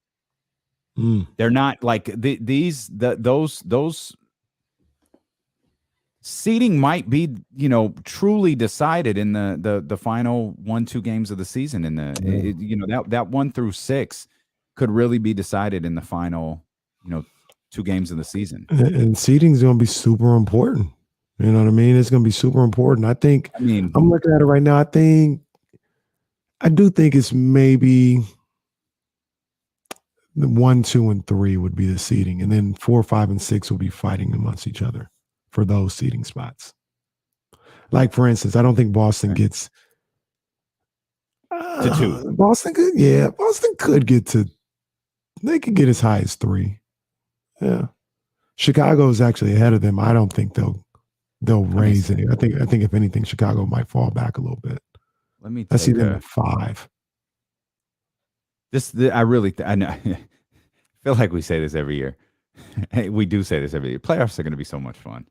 They're not like those seeding might be truly decided in the final 1-2 games of the season. In that 1 through 6 could really be decided in the final 2 games of the season. And seeding is going to be super important. You know what I mean? It's going to be super important. I'm looking at it right now. I do think it's maybe. The 1, 2, and 3 would be the seeding, and then 4, 5, and 6 will be fighting amongst each other for those seeding spots. Like, for instance, I don't think Boston gets to 2. Boston could get to. They could get as high as 3. Yeah, Chicago is actually ahead of them. I don't think they'll raise any. I think if anything, Chicago might fall back a little bit. I see them at 5. I know. I feel like we say this every year. Hey, we do say this every year. Playoffs are going to be so much fun.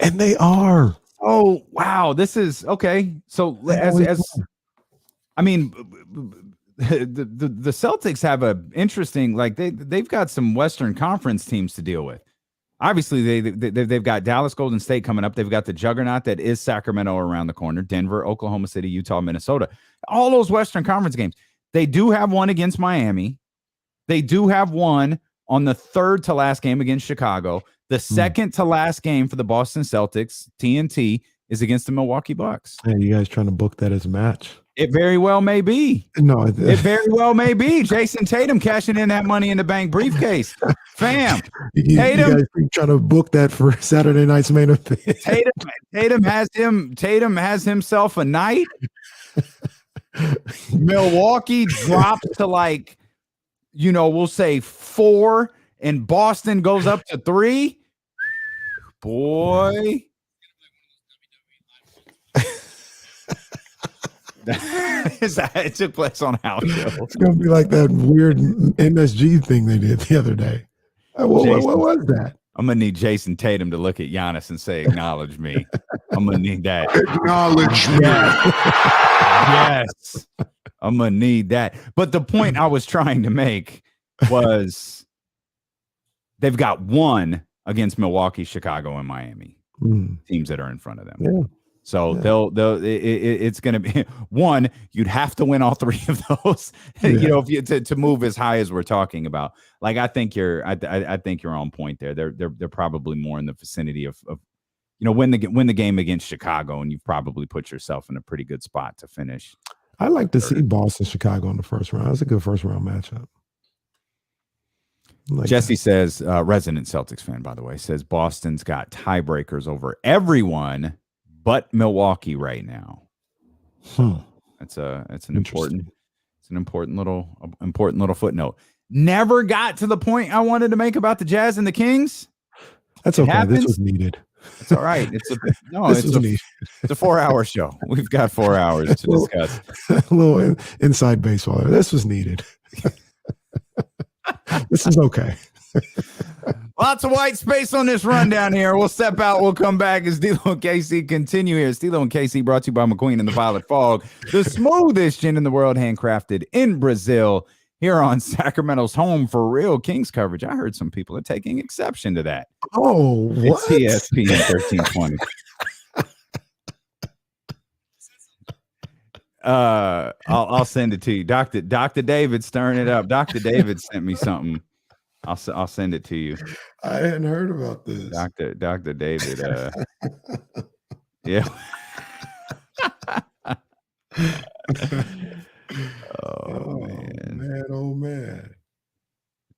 And they are. Oh, wow. This is okay. So the Celtics have a interesting, like they've got some Western Conference teams to deal with. Obviously, they've got Dallas Golden State coming up. They've got the juggernaut that is Sacramento around the corner, Denver, Oklahoma City, Utah, Minnesota. All those Western Conference games. They do have one against Miami. They do have one on the 3rd to last game against Chicago. The 2nd to last game for the Boston Celtics, TNT, is against the Milwaukee Bucks. Hey, you guys trying to book that as a match? It very well may be. No, it very well may be. Jason Tatum cashing in that Money in the Bank briefcase. Fam. You guys trying to book that for Saturday night's main event. Tatum has himself a night. Milwaukee dropped to like we'll say 4 and Boston goes up to 3, boy. It took place on house show. It's gonna be like that weird MSG thing they did the other day. What was that? I'm gonna need Jason Tatum to look at Giannis and say, "Acknowledge me." I'm gonna need that. Acknowledge me. Yes. I'm gonna need that. But the point I was trying to make was they've got 1 against Milwaukee, Chicago, and Miami. Teams that are in front of them. Yeah. So it's going to be 1. You'd have to win all 3 of those, if to move as high as we're talking about. Like I think you're on point there. They're probably more in the vicinity of win the game against Chicago, and you've probably put yourself in a pretty good spot to finish. I like to see Boston, Chicago in the first round. That's a good first round matchup. Jesse says, resident Celtics fan, by the way, says Boston's got tiebreakers over everyone but Milwaukee right now. It's an important little footnote. Never got to the point I wanted to make about the Jazz and the Kings. That's okay. This was needed. It's all right. It's a 4-hour show. We've got 4 hours to discuss. A little inside baseball. This was needed. This is okay. Lots of white space on this rundown here. We'll step out. We'll come back as D'Lo and KC continue here. D'Lo and KC brought to you by McQueen and the Violet Fog, the smoothest gin in the world, handcrafted in Brazil, here on Sacramento's home for real Kings coverage. I heard some people are taking exception to that. Oh, what? It's ESPN 1320. I'll send it to you. Dr. David stirring it up. Dr. David sent me something. I'll send it to you. I hadn't heard about this. Dr. David. Yeah. Oh man.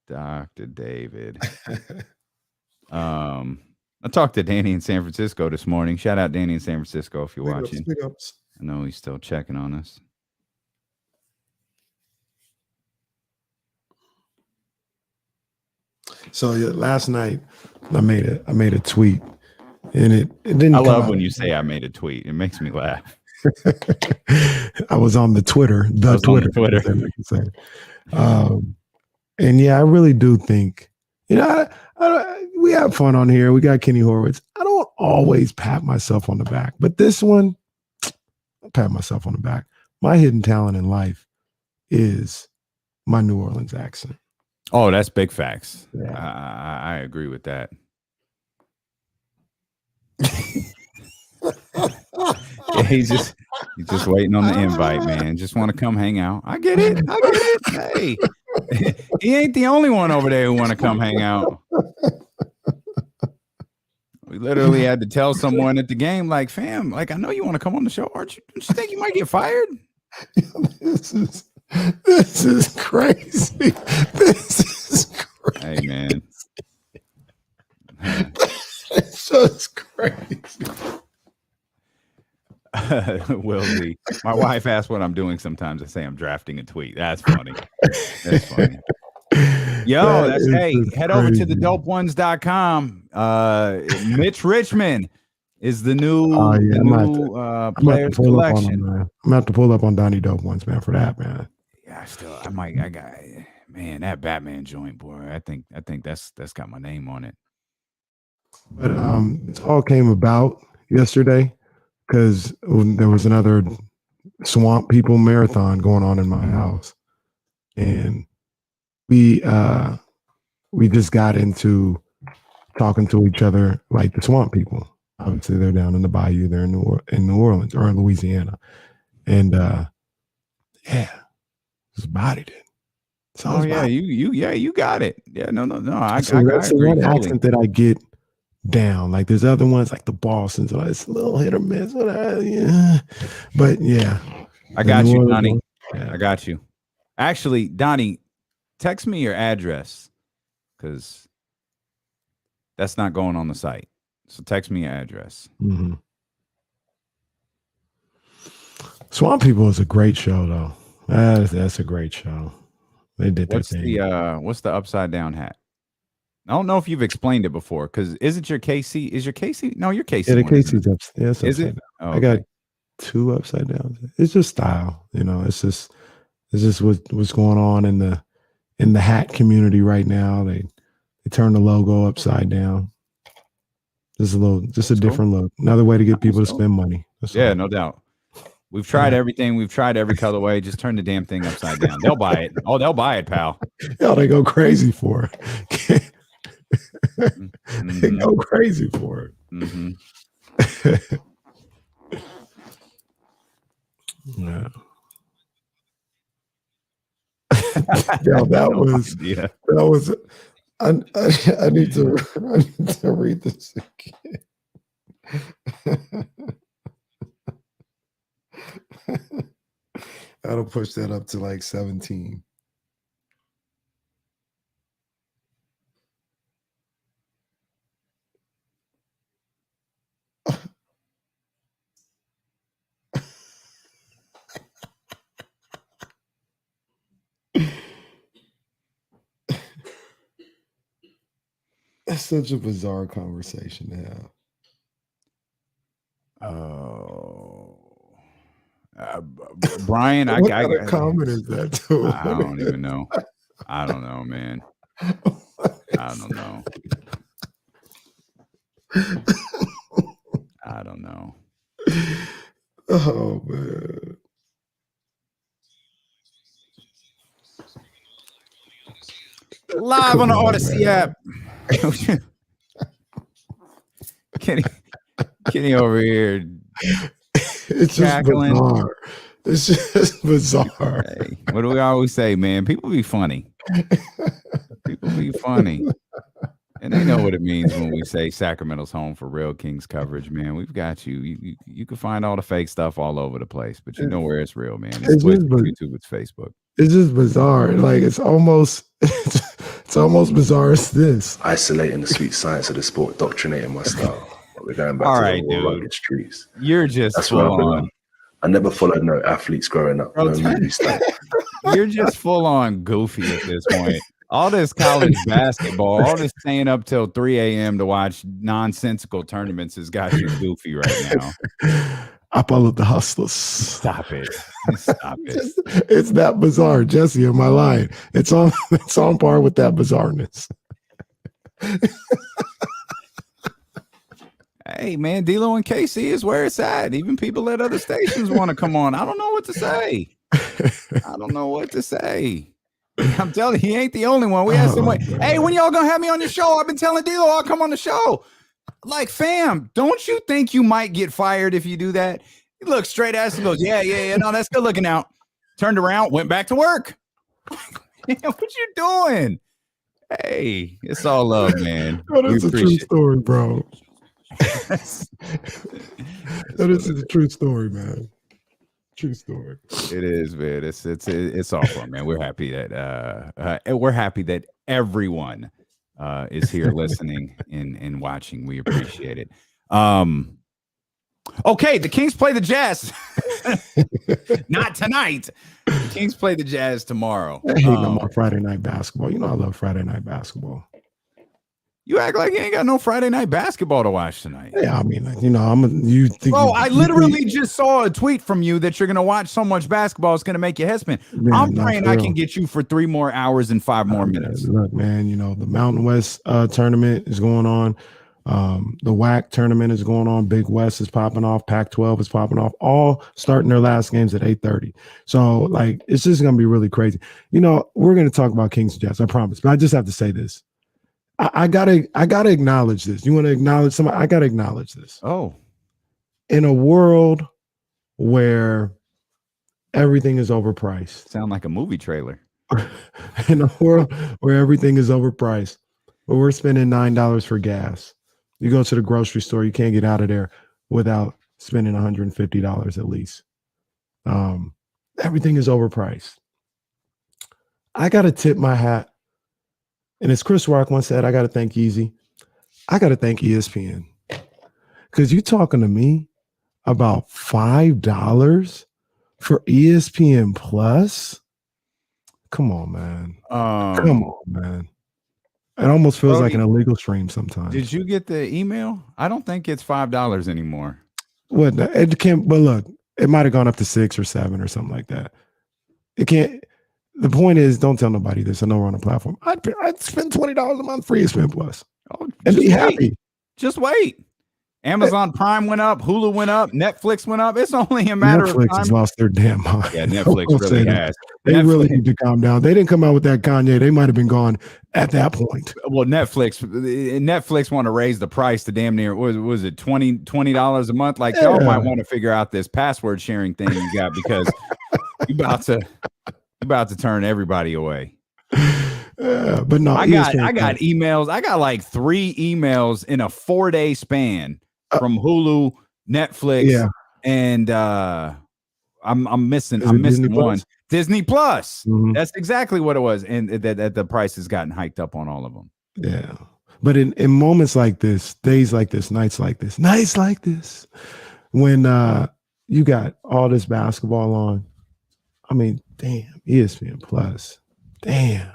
Dr. David. I talked to Danny in San Francisco this morning. Shout out Danny in San Francisco if you're watching. Big ups. I know he's still checking on us. So last night I made a tweet, and it didn't. I love when you say I made a tweet. It makes me laugh. I was on the Twitter, Twitter. And yeah, I really do think, we have fun on here. We got Kenny Horowitz. I don't always pat myself on the back, but this one, I pat myself on the back. My hidden talent in life is my New Orleans accent. Oh, that's big facts. Yeah. I agree with that. Yeah, he's just waiting on the invite, man. Just want to come hang out. I get it. Hey, he ain't the only one over there who want to come hang out. We literally had to tell someone at the game, like, fam, like, I know you want to come on the show, aren't you? Don't you think you might get fired? This is crazy. This is crazy. Hey, man. It's just crazy. Will be. My wife asks what I'm doing sometimes. I say I'm drafting a tweet. That's funny. That's funny. Yo, head over to thedopeones.com. Mitch Richmond is the new, player selection. I'm gonna have to pull up on Donnie Dope Ones, man, for that, man. Yeah, man, that Batman joint, boy. I think that's got my name on it. But it all came about yesterday because there was another Swamp People marathon going on in my house, and we just got into talking to each other like the Swamp People. Obviously, they're down in the bayou. They're in New Orleans or in Louisiana, and just bodied it. So you got it. Yeah, no. That's the one accent that I get down. Like there's other ones like the Bostons. It's a little hit or miss. But yeah, I got you, Donnie. Yeah. I got you. Actually, Donnie, text me your address because that's not going on the site. So text me your address. Mm-hmm. Swamp People is a great show, though. That's a great show. They did their thing. What's the upside down hat? I don't know if you've explained it before because isn't your KC? Is your KC? No, your KC. Yeah, the KC's up. Yeah, it's is upside it? down. Oh, I got 2 upside downs. It's just style, you know. It's just what's going on in the hat community right now. They turn the logo upside down. Just a different look. Another way to get people to spend money. Yeah, no doubt. We've tried everything. We've tried every colorway. Just turn the damn thing upside down. They'll buy it. Oh, they'll buy it, pal. Yeah, they go crazy for it. They go crazy for it. Mm-hmm. Yeah. Yeah, that was. I need to read this again. That'll push that up to like 17. That's such a bizarre conversation to have. Oh, Brian, what kind of comment is that too? I don't even know. I don't know, man. I don't know. I don't know. Oh man. Live on the Odyssey app. Kenny over here. It's just bizarre. It's just bizarre. Hey, what do we always say, man? People be funny. People be funny. And they know what it means when we say Sacramento's home for real Kings coverage, man. We've got you. You can find all the fake stuff all over the place, but you know where it's real, man. It's Twitter, YouTube, it's Facebook. It's just bizarre. Like it's almost bizarre as this. Isolating the sweet science of the sport, doctrinating my style. We're going back to the rugged streets. You're just That's full on. I never followed no athletes growing up. Bro, you're just full on goofy at this point. All this college basketball, all this staying up till 3 a.m. to watch nonsensical tournaments has got you goofy right now. I followed the hustlers. Stop it. Stop it. It's that bizarre. Jesse, am I lying? It's on par with that bizarreness. Hey, man, D-Lo and KC is where it's at. Even people at other stations want to come on. I don't know what to say. I'm telling you, he ain't the only one. We had some way. Hey, when y'all gonna have me on your show? I've been telling D-Lo I'll come on the show. Like, fam, don't you think you might get fired if you do that? He looks straight at us and goes, yeah. No, that's good looking out. Turned around, went back to work. What you doing? Hey, it's all love, man. That is a true story, bro. That is a true story, man. True story. It is, man. It's awful, man. We're happy that everyone is here listening and watching. We appreciate it. Okay, the Kings play the Jazz. Not tonight. The Kings play the Jazz tomorrow. I hate no more Friday night basketball. You know I love Friday night basketball. You act like you ain't got no Friday night basketball to watch tonight. Yeah, I mean, you know, you think. Bro, I literally just saw a tweet from you that you're going to watch so much basketball it's going to make you head spin. Man, I'm praying I can get you for 3 more hours and 5 more minutes. Look, man, you know, the Mountain West tournament is going on. The WAC tournament is going on. Big West is popping off. Pac-12 is popping off. All starting their last games at 8:30. So, like, it's just going to be really crazy. You know, we're going to talk about Kings and Jazz, I promise. But I just have to say this. I gotta acknowledge this. You want to acknowledge somebody? I gotta acknowledge this. Oh, in a world where everything is overpriced, sound like a movie trailer. In a world where everything is overpriced, where we're spending $9 for gas, you go to the grocery store, you can't get out of there without spending $150 at least. Everything is overpriced. I gotta tip my hat. And as Chris Rock once said, I got to thank Yeezy. I got to thank ESPN. Because you talking to me about $5 for ESPN Plus? Come on, man. Come on, man. It almost feels like an illegal stream sometimes. Did you get the email? I don't think it's $5 anymore. What? It can't. But look, it might have gone up to 6 or 7 or something like that. It can't. The point is, don't tell nobody this. I know we're on a platform. I'd spend $20 a month for ESPN Plus and be happy. Just wait. Amazon Prime went up, Hulu went up, Netflix went up. It's only a matter of time. Netflix has lost their damn mind. Yeah, Netflix really has. They really need to calm down. They didn't come out with that Kanye. They might have been gone at that point. Well, Netflix want to raise the price to damn near, was it $20 a month? Like, y'all might want to figure out this password sharing thing you got, because you about to turn everybody away. But no, I got emails. I got like 3 emails in a 4-day span from Hulu, Netflix, and I'm missing Disney one. Plus? Disney Plus. Mhm. That's exactly what it was, and that the price has gotten hiked up on all of them. Yeah, but in moments like this, days like this, nights like this, when you got all this basketball on, I mean, damn, ESPN Plus, damn.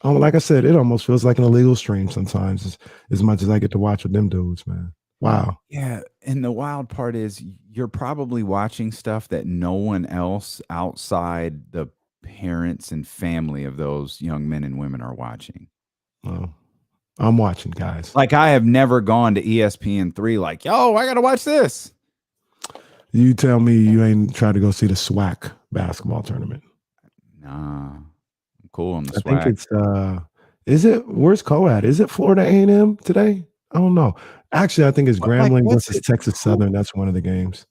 Like I said, it almost feels like an illegal stream sometimes, as much as I get to watch with them dudes, man. Wow. Yeah, and the wild part is you're probably watching stuff that no one else outside the parents and family of those young men and women are watching. Well, I'm watching, guys. Like, I have never gone to ESPN3 like, yo, I got to watch this. You tell me you ain't tried to go see the SWAC basketball tournament. Nah. Cool on the SWAC. I think it's where's Co at? Is it Florida A&M today? I don't know. Actually, I think it's Grambling versus Texas Southern. That's one of the games.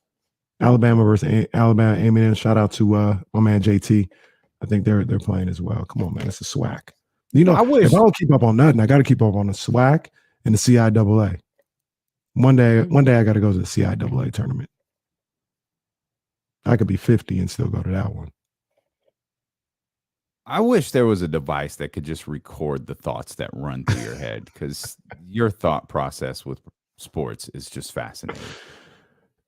Alabama versus Alabama A&M. Shout out to my man JT. I think they're playing as well. Come on, man. It's a SWAC. You know, if I don't keep up on nothing, I got to keep up on the SWAC and the CIAA. One day I got to go to the CIAA tournament. I could be 50 and still go to that one. I wish there was a device that could just record the thoughts that run through your head, because your thought process with sports is just fascinating.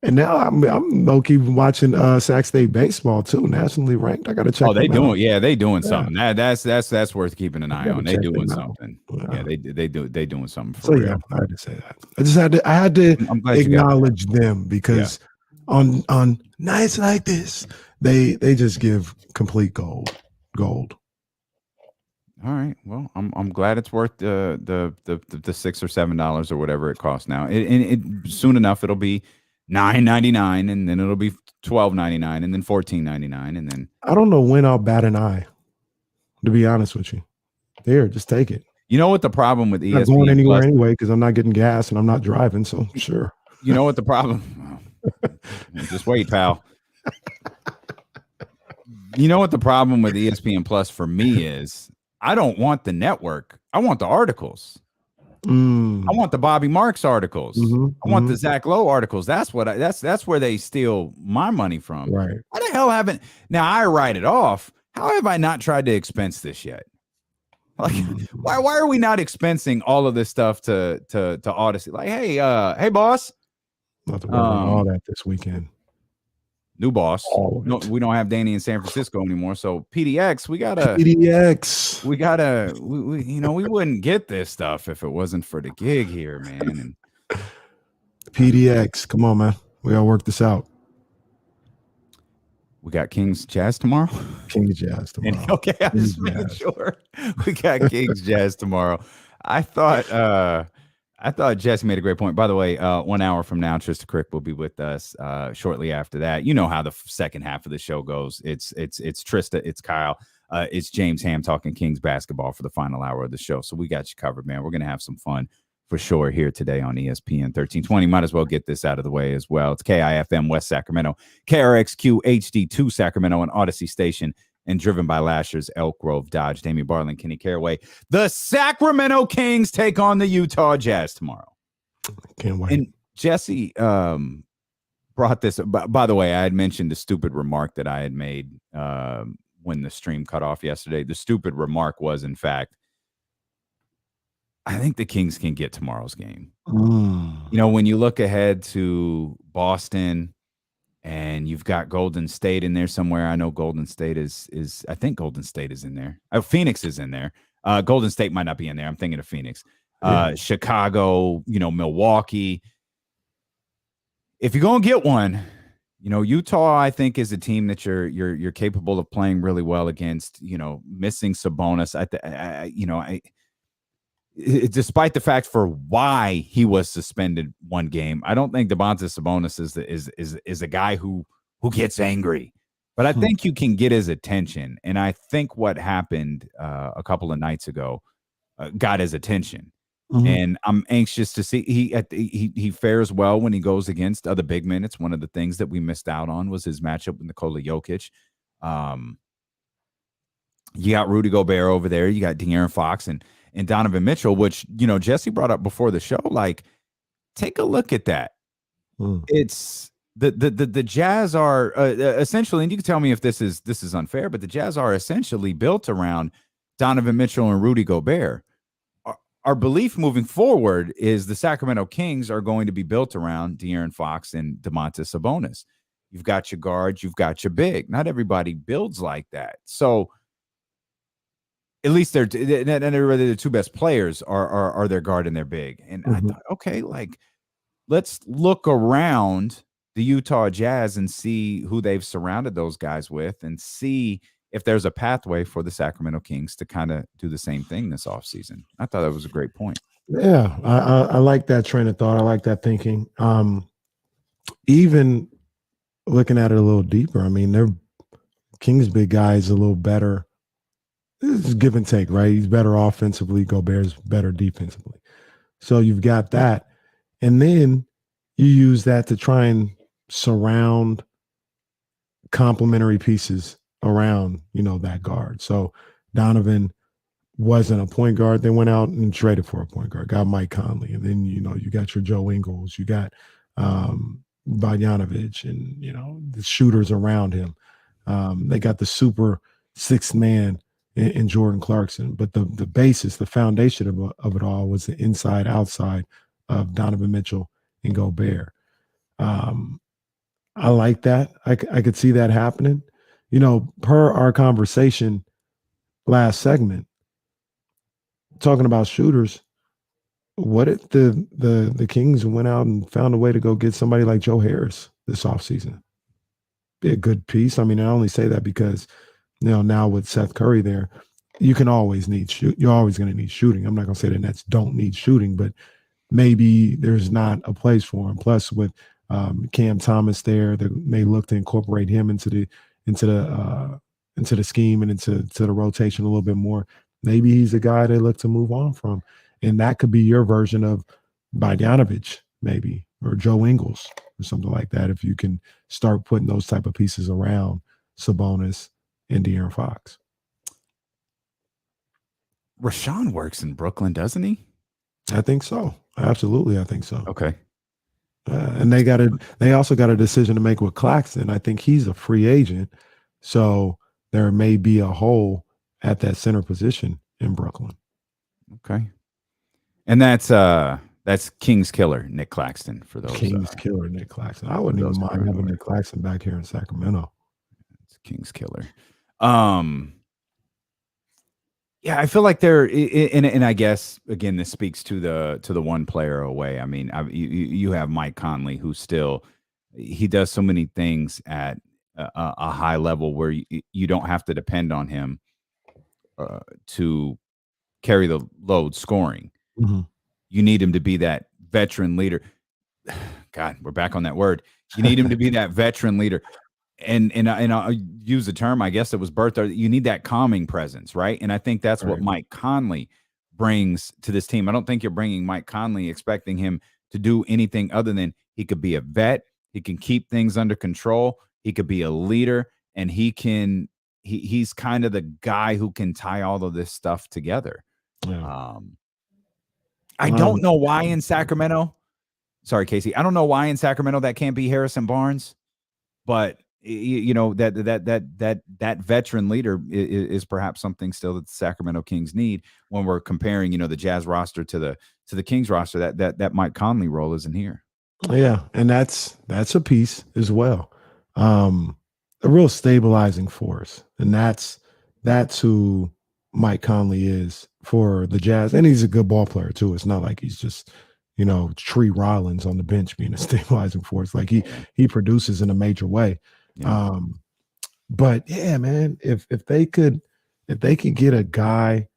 And now I'm low-key watching Sac State baseball too, nationally ranked. I got to check. Oh, they doing something. That's worth keeping an eye on. They doing something. Yeah, they doing something for real. I had to say that. I had to acknowledge them, because on nights like this, they just give complete gold. All right. Well, I'm glad it's worth the $6 or $7 or whatever it costs now. It soon enough it'll be $9.99, and then it'll be $12.99, and then $14.99, and then I don't know when I'll bat an eye. To be honest with you, here, just take it. You know what the problem with ESPN? I'm not going anywhere anyway, because I'm not getting gas and I'm not driving. So sure. You know what the problem? Just wait, pal. You know what the problem with ESPN Plus for me is? I don't want the network. I want the articles. I want the Bobby Marks articles. I want the Zach Lowe articles. That's what that's where they steal my money from. Right. Why the hell haven't? Now I write it off. How have I not tried to expense this yet? Like, why are we not expensing all of this stuff to Odyssey? Like, hey boss. Not to worry about all that this weekend. New boss. No, we don't have Danny in San Francisco anymore. So PDX, we wouldn't get this stuff if it wasn't for the gig here, man. And PDX, come on, man. We gotta work this out. We got Kings Jazz tomorrow. Kings Jazz tomorrow. And, okay, I'm just making sure we got Kings Jazz tomorrow. I thought Jesse made a great point. By the way, 1 hour from now, Trysta Krick will be with us shortly after that. You know how the second half of the show goes. It's Trysta, it's Kyle, it's James Ham talking Kings basketball for the final hour of the show. So we got you covered, man. We're going to have some fun for sure here today on ESPN 1320. Might as well get this out of the way as well. It's KIFM West Sacramento, KRXQ HD2 Sacramento, and Odyssey Station, and driven by Lashers, Elk Grove, Dodge, Damien Barlin, Kenny Caraway. The Sacramento Kings take on the Utah Jazz tomorrow. Can't wait. And Jesse brought this. By the way, I had mentioned the stupid remark that I had made when the stream cut off yesterday. The stupid remark was, in fact, I think the Kings can get tomorrow's game. You know, when you look ahead to Boston And you've got Golden State in there somewhere. I know Golden State is I think Golden State is in there. Oh, Phoenix is in there. Golden State might not be in there. I'm thinking of Phoenix. Chicago, Milwaukee. If you're going to get one, Utah, I think, is a team that you're capable of playing really well against. Missing Sabonis, despite the fact for why he was suspended one game, I don't think Domantas Sabonis is a guy who gets angry, but I think you can get his attention. And I think what happened a couple of nights ago got his attention. Mm-hmm. And I'm anxious to see he fares well when he goes against other big men. It's one of the things that we missed out on was his matchup with Nikola Jokic. You got Rudy Gobert over there. You got De'Aaron Fox and Donovan Mitchell, which, Jesse brought up before the show. Like, take a look at that. It's the Jazz are essentially, and you can tell me if this is unfair, but the Jazz are essentially built around Donovan Mitchell and Rudy Gobert. Our belief moving forward is the Sacramento Kings are going to be built around De'Aaron Fox and Domantas Sabonis. You've got your guards, you've got your big. Not everybody builds like that. So at least they're the two best players are their guard and their big. And I thought, okay, like, let's look around the Utah Jazz and see who they've surrounded those guys with and see if there's a pathway for the Sacramento Kings to kind of do the same thing this offseason. I thought that was a great point. Yeah, I like that train of thought. I like that thinking. Even looking at it a little deeper, I mean, their Kings' big guy is a little better. This is give and take, right? He's better offensively. Gobert's better defensively. So you've got that. And then you use that to try and surround complementary pieces around, that guard. So Donovan wasn't a point guard. They went out and traded for a point guard, got Mike Conley. And then, you got your Joe Ingles, you got Bogdanovic and, the shooters around him. They got the super sixth man in Jordan Clarkson. But the basis, the foundation of it all was the inside, outside of Donovan Mitchell and Gobert. I like that. I could see that happening. Per our conversation last segment, talking about shooters, what if the Kings went out and found a way to go get somebody like Joe Harris this offseason? Be a good piece. I mean, I only say that because, now with Seth Curry there, you can always you're always going to need shooting. I'm not going to say the Nets don't need shooting, but maybe there's not a place for him. Plus with Cam Thomas there, they may look to incorporate him into the scheme and into the rotation a little bit more. Maybe he's a guy they look to move on from. And that could be your version of Bogdanovic, maybe, or Joe Ingles or something like that. If you can start putting those type of pieces around Sabonis and De'Aaron Fox. Rashawn works in Brooklyn, doesn't he? I think so. Absolutely. I think so. Okay. And they also got a decision to make with Claxton. I think he's a free agent. So there may be a hole at that center position in Brooklyn. Okay. And that's King's killer, Nick Claxton, for those. King's killer, Nick Claxton. I wouldn't even mind having Nick Claxton back here in Sacramento. It's King's killer. Yeah, I feel like they're, and I guess again, this speaks to the one player away. I mean, you have Mike Conley, who he does so many things at a high level where you don't have to depend on him to carry the load scoring. Mm-hmm. You need him to be that veteran leader. God, we're back on that word. You need him to be that veteran leader. And I'll use the term, I guess it was Bertha, you need that calming presence, right? And I think that's what Mike Conley brings to this team. I don't think you're bringing Mike Conley expecting him to do anything other than he could be a vet, he can keep things under control, he could be a leader, and he's kind of the guy who can tie all of this stuff together. Yeah. I don't know why in Sacramento. Sorry, Casey. I don't know why in Sacramento that can't be Harrison Barnes, but that veteran leader is perhaps something still that the Sacramento Kings need when we're comparing, the Jazz roster to the Kings roster. That Mike Conley role isn't here. Yeah, and that's a piece as well. a real stabilizing force. And that's who Mike Conley is for the Jazz. And he's a good ball player too. It's not like he's just, Tree Rollins on the bench being a stabilizing force. Like he produces in a major way. Yeah. But yeah, man, if they could get a guy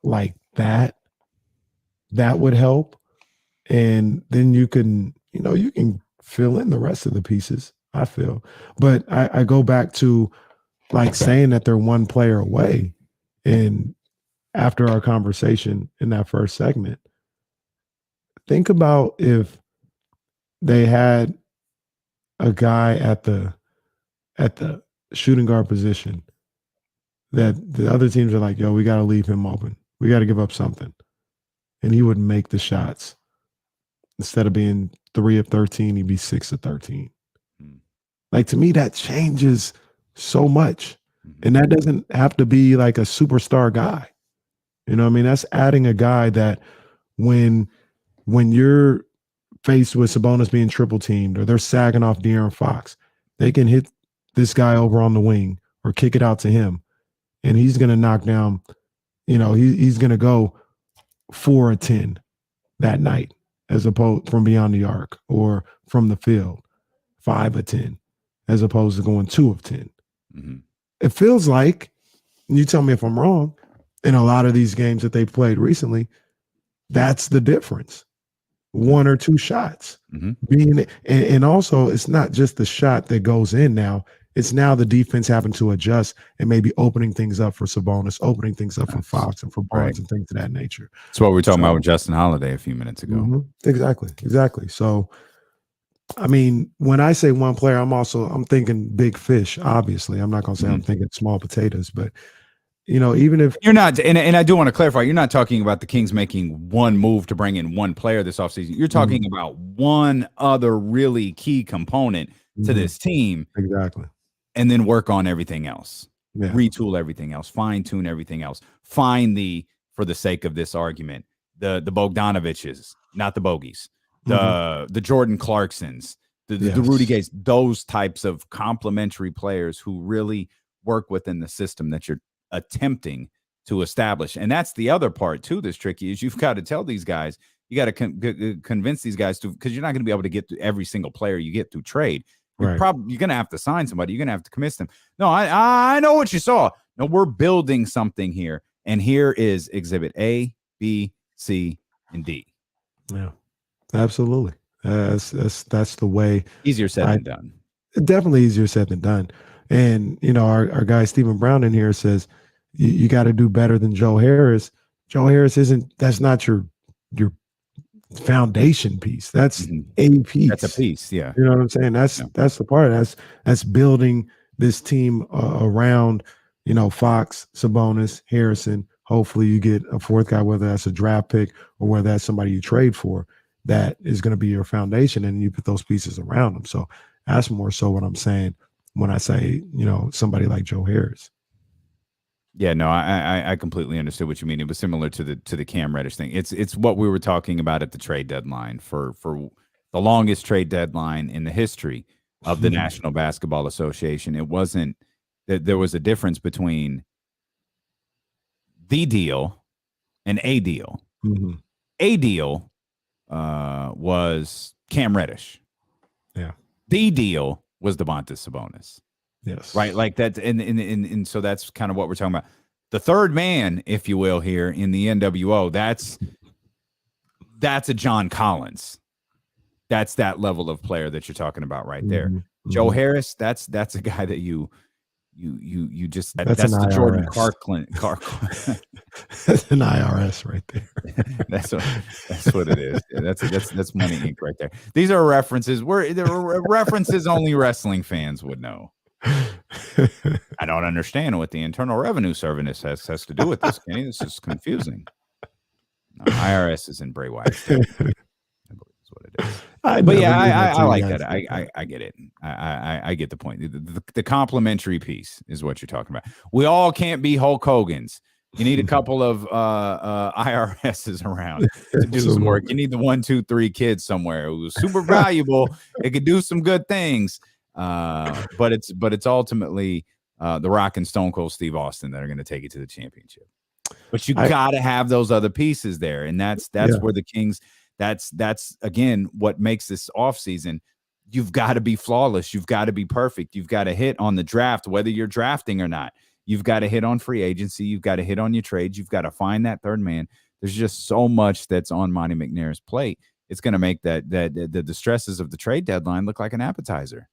like that would help. And then you can fill in the rest of the pieces, I feel. But I go back to like saying that they're one player away. And after our conversation in that first segment, think about if they had a guy at the shooting guard position that the other teams are like, yo, we got to leave him open. We got to give up something. And he would make the shots. Instead of being 3 of 13, he'd be 6 of 13. Like, to me, that changes so much. And that doesn't have to be like a superstar guy. You know what I mean? That's adding a guy that when you're faced with Sabonis being triple teamed or they're sagging off De'Aaron Fox, they can hit this guy over on the wing or kick it out to him. And he's going to knock down, he's going to go 4 of 10 that night, as opposed from beyond the arc or from the field, 5 of 10, as opposed to going 2 of 10. Mm-hmm. It feels like, and you tell me if I'm wrong, in a lot of these games that they've played recently, that's the difference. 1 or 2 shots. Mm-hmm. And also, it's not just the shot that goes in now. It's now the defense having to adjust and maybe opening things up for Sabonis, opening things up for Fox and for Barnes and things of that nature. That's what we were talking about with Justin Holiday a few minutes ago. Mm-hmm. Exactly. So, I mean, when I say one player, I'm thinking big fish, obviously. I'm not going to say I'm thinking small potatoes, but, even if you're not, and I do want to clarify, you're not talking about the Kings making one move to bring in one player this offseason. You're talking about one other really key component to this team. Exactly. And then work on everything else, retool everything else, fine tune everything else. Find for the sake of this argument, the Bogdanoviches, not the Bogies, the Jordan Clarksons, the Rudy Gays, those types of complementary players who really work within the system that you're attempting to establish. And that's the other part too that's tricky, is you've got to tell these guys, you got to convince these guys to, because you're not going to be able to get to every single player you get through trade. You're going to have to sign somebody. You're going to have to commit them. No, I know what you saw. No, we're building something here. And here is exhibit A, B, C, and D. Yeah, absolutely. That's the way. Easier said than done. Definitely easier said than done. And, our guy, Stephen Brown in here says, you got to do better than Joe Harris. Joe Harris that's not your foundation piece. That's a piece. That's a piece. Yeah. You know what I'm saying? That's the part. That's building this team around, Fox, Sabonis, Harrison. Hopefully you get a fourth guy, whether that's a draft pick or whether that's somebody you trade for, that is going to be your foundation, and you put those pieces around them. So that's more so what I'm saying when I say, somebody like Joe Harris. Yeah, no, I completely understood what you mean. It was similar to the Cam Reddish thing. It's what we were talking about at the trade deadline for the longest trade deadline in the history of the National Basketball Association. It wasn't that there was a difference between the deal and a deal. Mm-hmm. A deal was Cam Reddish. Yeah. The deal was Domantas Sabonis. Yes. Right. Like that. And so that's kind of what we're talking about. The third man, if you will, here in the NWO, that's a John Collins. That's that level of player that you're talking about right there. Mm-hmm. Joe Harris, that's a guy that you just that's the IRS. Jordan Clarkland. That's an IRS right there. that's what it is. That's Money Inc. right there. These are references. References only wrestling fans would know. I don't understand what the Internal Revenue Service has to do with this, Kenny. This is confusing. No, IRS is in Bray Wyatt. I believe is what it is. But yeah, I like that. I get it. I get the point. The complementary piece is what you're talking about. We all can't be Hulk Hogan's. You need a couple of IRSs around to do some work. You need the 1, 2, 3 kids somewhere who's super valuable. It could do some good things. But it's ultimately The Rock and Stone Cold Steve Austin that are going to take it to the championship. But you got to have those other pieces there, and that's where the Kings. That's again what makes this offseason. You've got to be flawless. You've got to be perfect. You've got to hit on the draft, whether you're drafting or not. You've got to hit on free agency. You've got to hit on your trades. You've got to find that third man. There's just so much that's on Monty McNair's plate. It's going to make the stresses of the trade deadline look like an appetizer.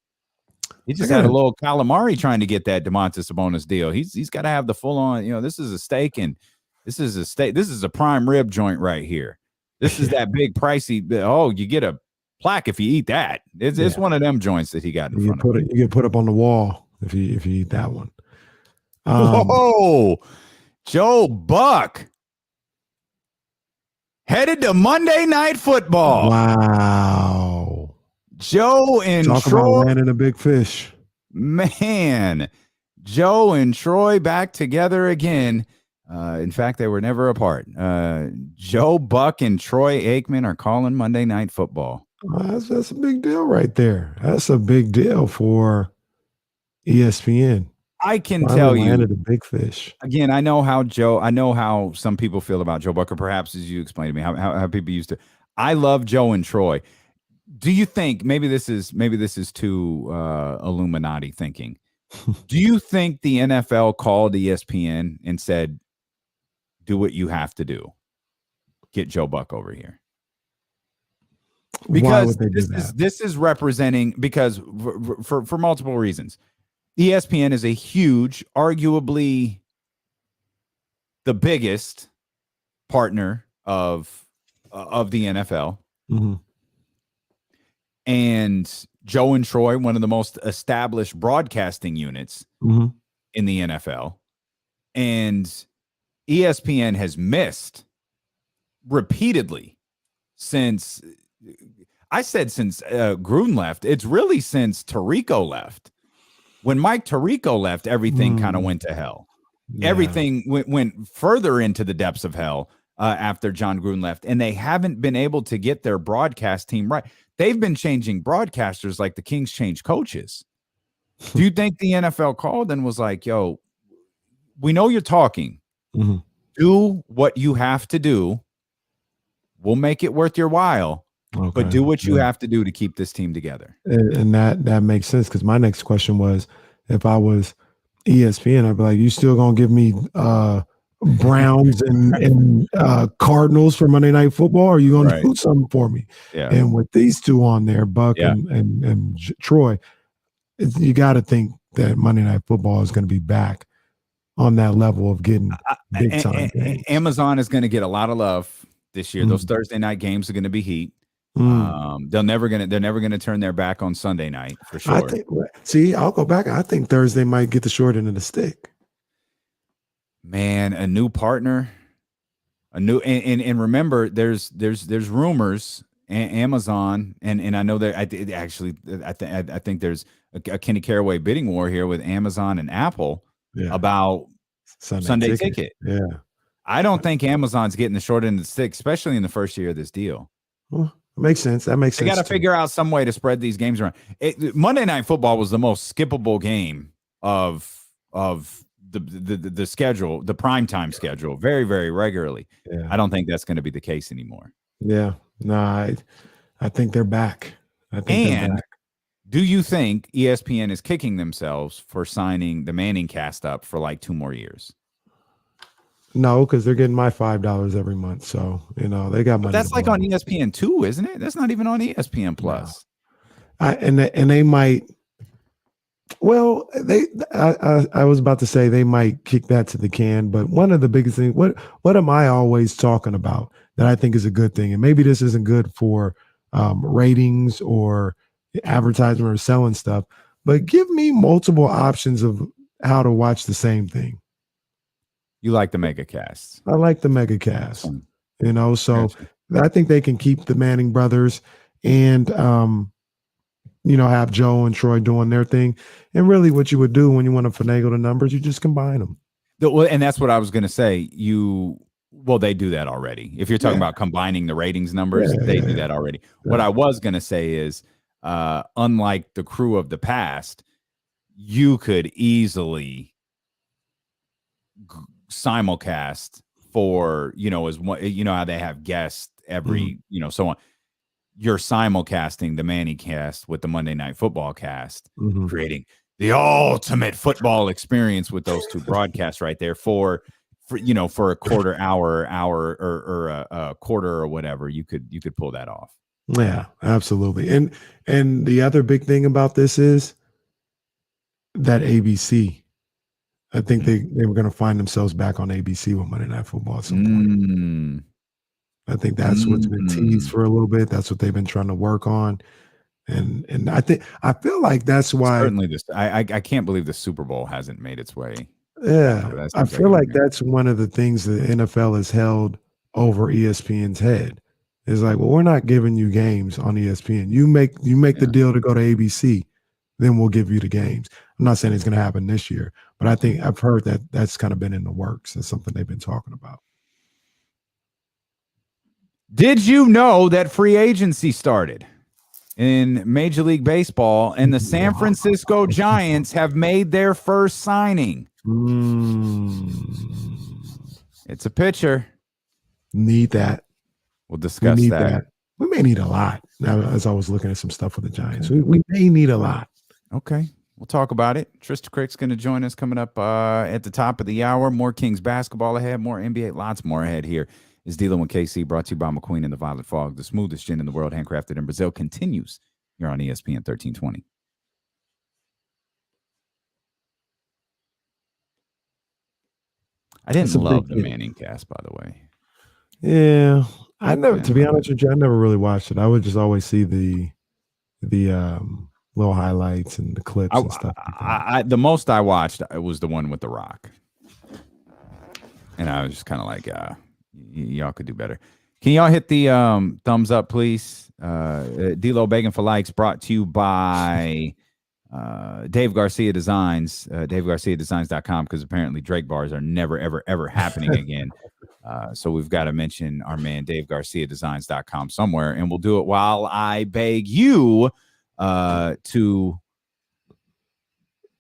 He just had a little calamari trying to get that Domantas Sabonis deal. He's got to have the full on. This is a steak, and this is a steak. This is a prime rib joint right here. This is that big pricey. Oh, you get a plaque if you eat that. It's one of them joints that he got in front of. You get put up on the wall if you eat that one. Whoa, Joe Buck headed to Monday Night Football. Wow, Joe and talk Troy about landing a big fish. Man, Joe and Troy back together again. In fact, they were never apart. Joe Buck and Troy Aikman are calling Monday Night Football. That's a big deal right there. That's a big deal for ESPN. I can tell you, landed a big fish. Again, I know how some people feel about Joe Buck, or perhaps as you explained to me, how people used to. I love Joe and Troy. Do you think maybe this is too Illuminati thinking? Do you think the NFL called ESPN and said, "Do what you have to do, get Joe Buck over here"? Because this is representing, because for multiple reasons. ESPN is a huge, arguably the biggest partner of the NFL. Mm-hmm. And Joe and Troy, one of the most established broadcasting units in the NFL. And ESPN has missed repeatedly since Gruden left. It's really since Tirico left. When Mike Tirico left, everything kind of went to hell. Yeah. Everything went further into the depths of hell after John Gruden left. And they haven't been able to get their broadcast team right. They've been changing broadcasters like the Kings change coaches. Do you think the NFL called and was like, yo, we know you're talking. Mm-hmm. Do what you have to do. We'll make it worth your while. Okay. But do what you have to do to keep this team together. And that makes sense, because my next question was, if I was ESPN, I'd be like, you still going to give me Browns and Cardinals for Monday Night Football? Or are you going to do something for me? Yeah. And with these two on there, Buck and Troy, you got to think that Monday Night Football is going to be back on that level of getting big time games. Amazon is going to get a lot of love this year. Those Thursday night games are going to be heat. They're never gonna turn their back on Sunday night for sure. I'll go back. I think Thursday might get the short end of the stick. Man, a new partner, and remember, there's rumors. Amazon and I know that I think there's a Kenny Caraway bidding war here with Amazon and Apple about Sunday ticket. Yeah, I don't think Amazon's getting the short end of the stick, especially in the first year of this deal. Well, makes sense. That makes sense. They got to figure out some way to spread these games around. Monday Night Football was the most skippable game of the schedule, the primetime schedule, very, very regularly. Yeah. I don't think that's going to be the case anymore. Yeah, no, I think they're back. They're back. Do you think ESPN is kicking themselves for signing the Manning cast up for like 2 more years? No, because they're getting my $5 every month. So, they got money. But that's like on ESPN 2, isn't it? That's not even on ESPN Plus. No. And they might. Well, I was about to say they might kick that to the can. But one of the biggest things, what am I always talking about that I think is a good thing? And maybe this isn't good for ratings or advertisement or selling stuff, but give me multiple options of how to watch the same thing. You like the mega casts. I like the mega cast, so I think they can keep the Manning brothers and, have Joe and Troy doing their thing. And really what you would do when you want to finagle the numbers, you just combine them. And that's what I was going to say. They do that already. If you're talking about combining the ratings numbers, they do that already. Yeah. What I was going to say is unlike the crew of the past, you could easily simulcast for, as one, how they have guests every, so on. You're simulcasting the Manny cast with the Monday Night Football cast, creating the ultimate football experience with those two broadcasts right there for a quarter hour or a quarter or whatever. You could pull that off. Yeah, absolutely. And the other big thing about this is that ABC. I think they were going to find themselves back on ABC with Monday Night Football at some point. I think that's what's been teased for a little bit. That's what they've been trying to work on. And I feel like that's why certainly this. I can't believe the Super Bowl hasn't made its way. Yeah, I feel like that's one of the things the NFL has held over ESPN's head. Is like, well, we're not giving you games on ESPN. You make the deal to go to ABC, then we'll give you the games. I'm not saying it's going to happen this year, but I think I've heard that that's kind of been in the works. It's something they've been talking about. Did you know that free agency started in Major League Baseball and the San Francisco Giants have made their first signing? It's a pitcher. Need that. We'll discuss that. We may need a lot. Now, as I was looking at some stuff with the Giants, we may need a lot. Okay. We'll talk about it. Trysta Krick's going to join us coming up at the top of the hour. More Kings basketball ahead, more NBA, lots more ahead here. Is Dealing with KC, brought to you by McQueen and the Violet Fog. The smoothest gin in the world, handcrafted in Brazil, continues here on ESPN 1320. I didn't love the Manning cast, by the way. Yeah. To be honest with you, I never really watched it. I would just always see the little highlights and the clips and stuff. The most I watched was the one with The Rock. And I was just kind of like, y'all could do better. Can y'all hit the thumbs up, please? D-Lo begging for likes, brought to you by Dave Garcia Designs, DaveGarciaDesigns.com, because apparently Drake bars are never, ever, ever happening again. So we've got to mention our man DaveGarciaDesigns.com somewhere, and we'll do it while I beg you to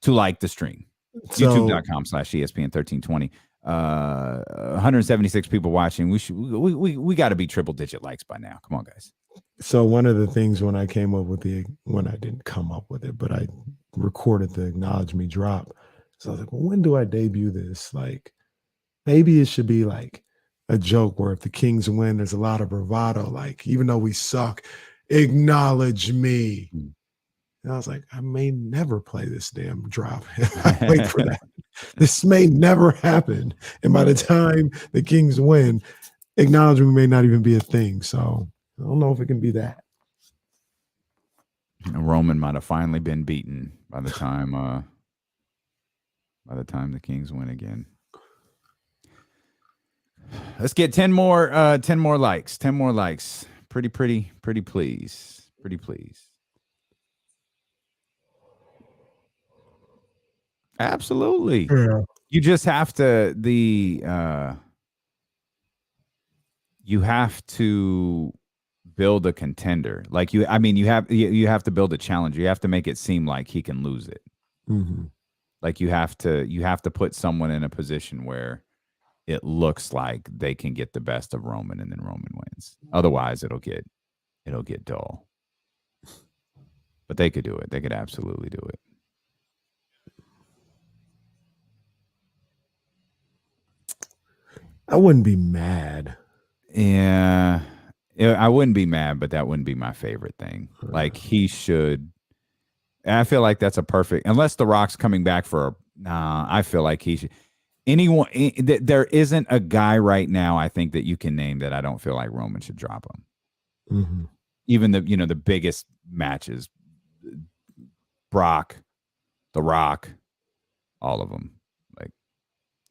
like the stream. YouTube.com/ESPN1320. 176 people watching. We got to be triple digit likes by now. Come on, guys. So one of the things when I came up with when I didn't come up with it, but I recorded the Acknowledge Me drop. So I was like, well, when do I debut this? Like, maybe it should be like a joke where if the Kings win, there's a lot of bravado. Like, even though we suck, acknowledge me. And I was like, I may never play this damn drop. I wait for that. This may never happen. And by the time the Kings win, acknowledge me may not even be a thing. So I don't know if it can be that. Roman might have finally been beaten by the time the Kings win again. Let's get 10 more likes. 10 more likes. Pretty please. Pretty please. Absolutely. Yeah. You just have to you have to build a contender. Like you have to build a challenge. You have to make it seem like he can lose it. Mm-hmm. Like you have to put someone in a position where it looks like they can get the best of Roman and then Roman wins. Otherwise it'll get dull. But they could do it. They could absolutely do it. I wouldn't be mad. Yeah, I wouldn't be mad, but that wouldn't be my favorite thing. Like he should. I feel like that's a perfect. Unless The Rock's coming back I feel like he should. Anyone, there isn't a guy right now I think that you can name that I don't feel like Roman should drop him. Mm-hmm. Even the biggest matches, Brock, The Rock, all of them.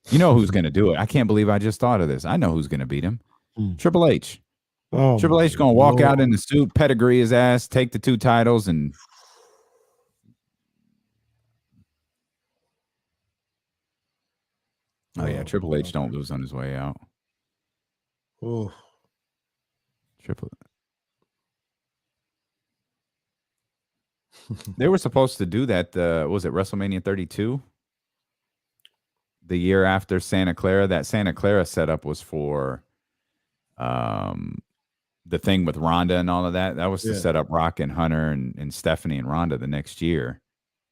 You know who's going to do it. I can't believe I just thought of this. I know who's going to beat him. Triple H. Triple H is going to walk out in the suit, pedigree his ass, take the 2 titles, and Triple H don't lose on his way out. Triple. They were supposed to do that. Was it WrestleMania 32? The year after Santa Clara. That Santa Clara setup was for the thing with Ronda and all of that. That was to set up Rock and Hunter and Stephanie and Ronda the next year.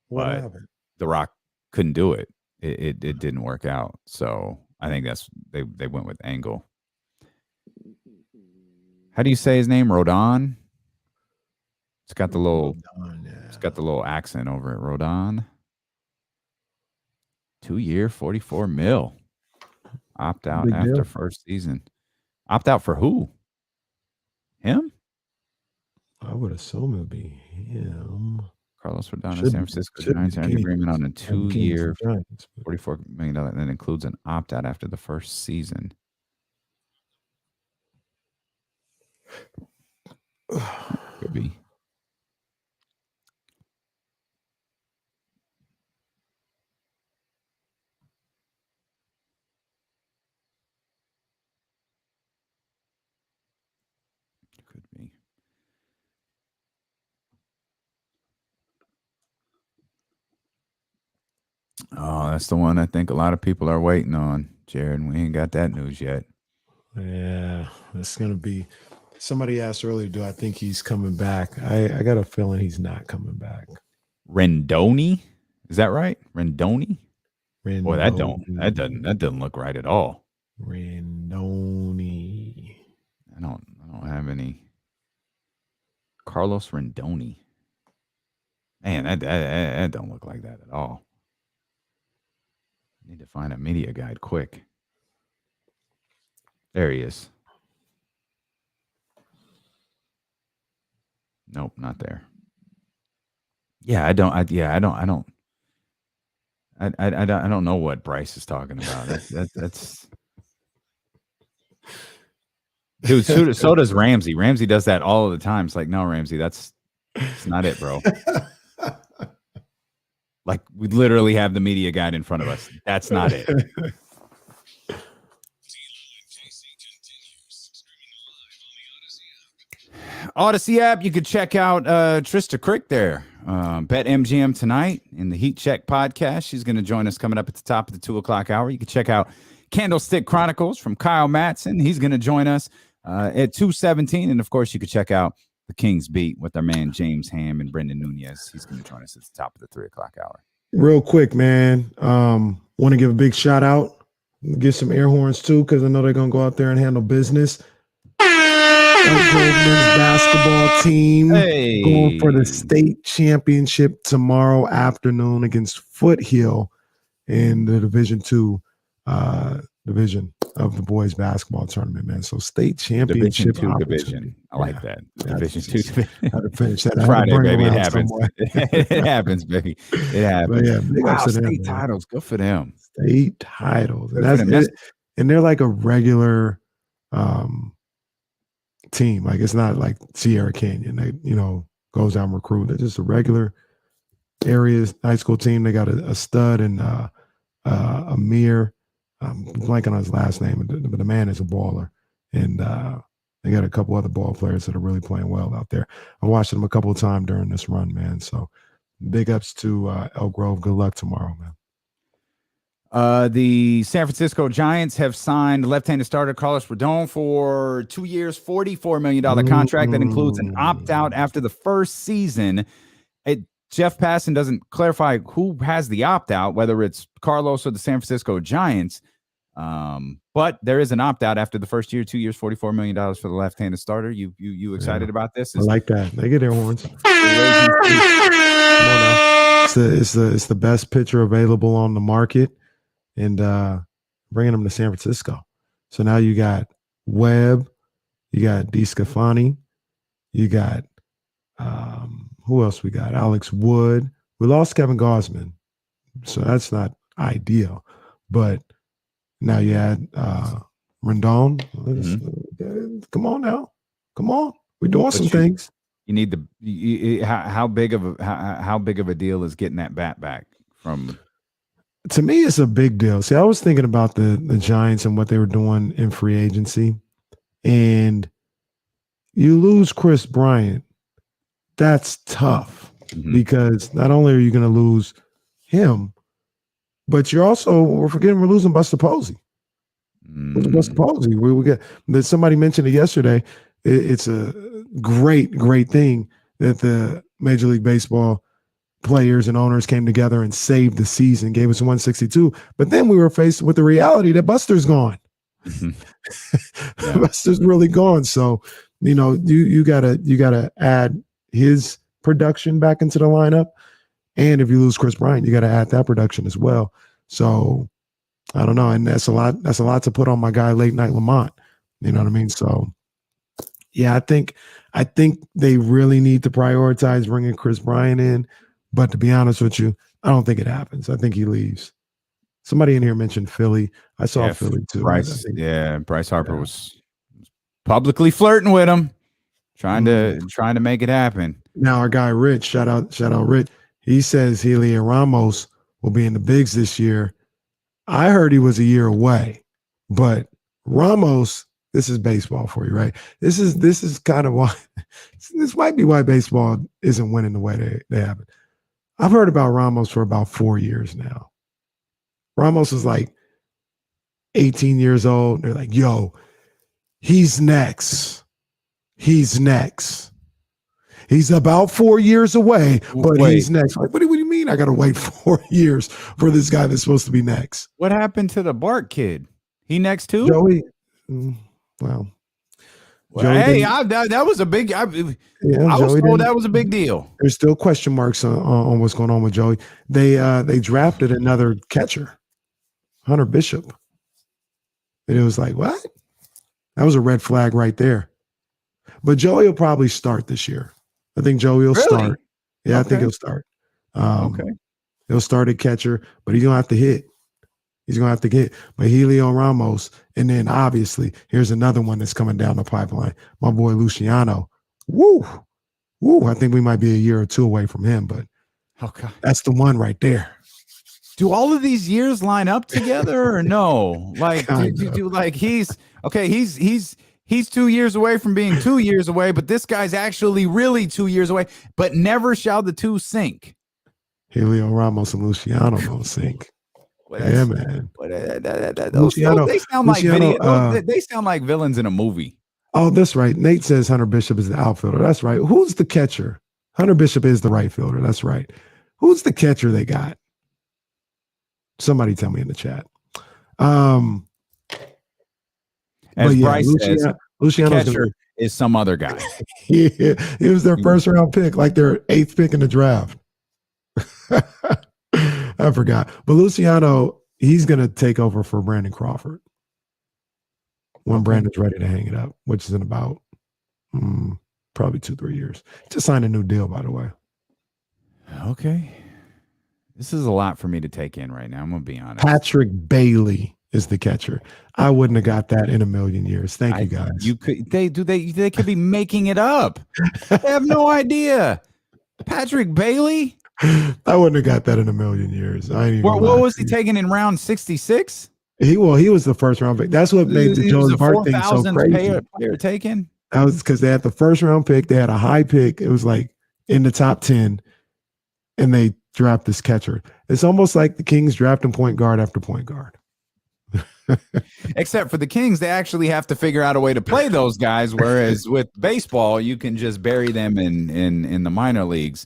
What happened? The Rock couldn't do it. It didn't work out. So I think they went with Angle. How do you say his name? Rodon? It's got the little It's got the little accent over it. Rodon. 2-year, $44 million. Opt out Big after deal. first season. Opt out for who? Him? I would assume it'd be him. Carlos Rodon, San Francisco Giants signed an agreement on a 2-year, $44 million, and that includes an opt out after the first season. Could be. Could be. Oh, that's the one I think a lot of people are waiting on, Jared. We ain't got that news yet. Yeah, it's gonna be. Somebody asked earlier, do I think he's coming back? I got a feeling he's not coming back. Rendoni, is that right? Rendoni? Rendoni. Boy, that doesn't look right at all. Rendoni. I don't have any. Carlos Rendoni. Man, that don't look like that at all. Need to find a media guide quick. There he is. Nope, not there. Yeah, I don't know what Bryce is talking about. That's dude. So does Ramsey. Ramsey does that all the time. It's like, no, Ramsey, that's not it, bro. Like, we literally have the media guide in front of us. That's not it. Odyssey app, you could check out Trysta Krick there. Bet MGM tonight in the Heat Check podcast. She's going to join us coming up at the top of the 2:00 hour. You can check out Candlestick Chronicles from Kyle Madson. He's going to join us at 2:17. And, of course, you could check out the King's Beat with our man James Ham and Brendan Nunez. He's going to join us at the top of the 3:00 hour. Real quick, man. Want to give a big shout out. Get some air horns, too, because I know they're going to go out there and handle business. Men's basketball team going for the state championship tomorrow afternoon against Foothill in the Division II division of the boys basketball tournament, man. So state championship division. I like that. Division II division. How to finish that. Friday, baby. It happens. It happens, baby. It happens. Yeah, wow, state titles. Good for them. State titles. And they're like a regular team. Like, it's not like Sierra Canyon. They, goes down recruit. They're just a regular area high school team. They got a stud and Amir. I'm blanking on his last name, but the man is a baller. And they got a couple other ball players that are really playing well out there. I watched them a couple of times during this run, man. So big ups to Elk Grove. Good luck tomorrow, man. The San Francisco Giants have signed left-handed starter Carlos Rodon for 2 years, $44 million contract that includes an opt-out after the first season. Jeff Passan doesn't clarify who has the opt-out, whether it's Carlos or the San Francisco Giants. But there is an opt-out after the first year, 2 years, $44 million for the left-handed starter. You excited about this? I like that. They get their horns. It's the best pitcher available on the market. And bringing them to San Francisco. So now you got Webb, you got DeScafani, you got who else we got? Alex Wood. We lost Kevin Gosman, so that's not ideal. But now you had Rendon. Come on now, come on. We're doing some things. You need how big of a deal is getting that bat back from? To me, it's a big deal. See, I was thinking about the Giants and what they were doing in free agency, and you lose Chris Bryant. That's tough. because not only are you going to lose him, but we're losing Buster Posey. Buster Posey. We get that. Somebody mentioned it yesterday. It's a great thing that the Major League Baseball players and owners came together and saved the season, gave us 162. But then we were faced with the reality that Buster's gone. Buster's really gone. So, you gotta add his production back into the lineup. And if you lose Chris Bryant, you gotta add that production as well. So I don't know. And that's a lot to put on my guy Late Night Lamont. You know what I mean? So yeah, I think they really need to prioritize bringing Chris Bryant in. But to be honest with you, I don't think it happens. I think he leaves. Somebody in here mentioned Philly. I saw Philly too. Bryce Harper was publicly flirting with him, trying to make it happen. Now our guy Rich, shout out Rich. He says Heliot Ramos will be in the bigs this year. I heard he was a year away, but Ramos, this is baseball for you, right? This is kind of why this might be why baseball isn't winning the way they have it. I've heard about Ramos for about 4 years now. Ramos is like 18 years old. They're like, yo, he's next. He's next. He's about 4 years away, but he's next. Like, what do you mean I got to wait 4 years for this guy that's supposed to be next? What happened to the Bart kid? He next too? Joey? Hey, that was a big. I was told that was a big deal. There's still question marks on what's going on with Joey. They drafted another catcher, Hunter Bishop, and it was like, what? That was a red flag right there. But Joey will probably start this year. I think Joey will start. Yeah, okay. I think he'll start. He'll start at catcher, but he's gonna have to hit. He's going to have to get, but Heliot Ramos, and then obviously here's another one that's coming down the pipeline. My boy Luciano. Woo! I think we might be a year or two away from him, but that's the one right there. Do all of these years line up together or no? Like, he's 2 years away from being 2 years away, but this guy's actually really 2 years away, but never shall the two sync. Heliot Ramos and Luciano don't sync. Yeah, man. They sound like villains in a movie. Oh, that's right. Nate says Hunter Bishop is the outfielder. That's right. Who's the catcher? Hunter Bishop is the right fielder. That's right. Who's the catcher they got? Somebody tell me in the chat. As Bryce says, Luciano's catcher is some other guy. Yeah, he was their first round pick, like their 8th pick in the draft. I forgot. But Luciano, he's going to take over for Brandon Crawford when Brandon's ready to hang it up, which is in about probably 2-3 years. Just signed a new deal, by the way. Okay. This is a lot for me to take in right now. I'm going to be honest. Patrick Bailey is the catcher. I wouldn't have got that in a million years. Thank you, guys. They could be making it up. They have no idea. Patrick Bailey? I wouldn't have got that in a million years. What was he taking in round 66? He was the first round pick. That's what made the Joey Bart thing so crazy. Player taken? That was because they had the first round pick. They had a high pick. It was like in the top 10, and they draft this catcher. It's almost like the Kings drafting point guard after point guard. Except for the Kings, they actually have to figure out a way to play those guys. Whereas with baseball, you can just bury them in the minor leagues.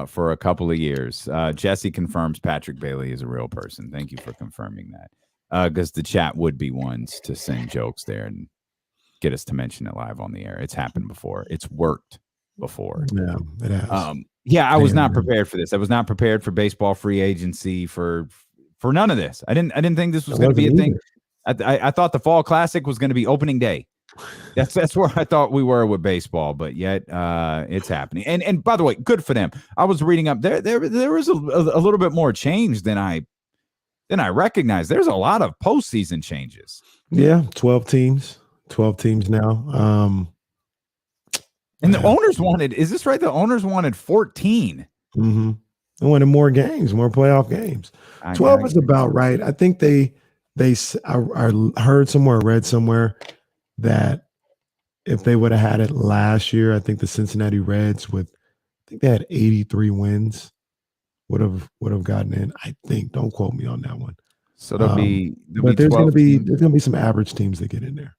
For a couple of years. Jesse confirms Patrick Bailey is a real person. Thank you for confirming that. Because the chat would be ones to send jokes there and get us to mention it live on the air. It's happened before. It's worked before. Yeah, it has. I was not prepared for this. I was not prepared for baseball free agency for none of this. I didn't think this was going to be a thing. I thought the Fall Classic was going to be opening day. That's where I thought we were with baseball, but yet it's happening. And by the way, good for them. I was reading up there was a little bit more change than I recognized. There's a lot of postseason changes. Yeah, 12 teams now. And the owners wanted, is this right? The owners wanted 14. Mm-hmm. They wanted more games, more playoff games. 12 is about right. I think I heard somewhere, read somewhere that if they would have had it last year, I think the Cincinnati Reds with think they had 83 wins. Would have gotten in. I think. Don't quote me on that one. So there'll be there's 12 gonna be some average teams that get in there.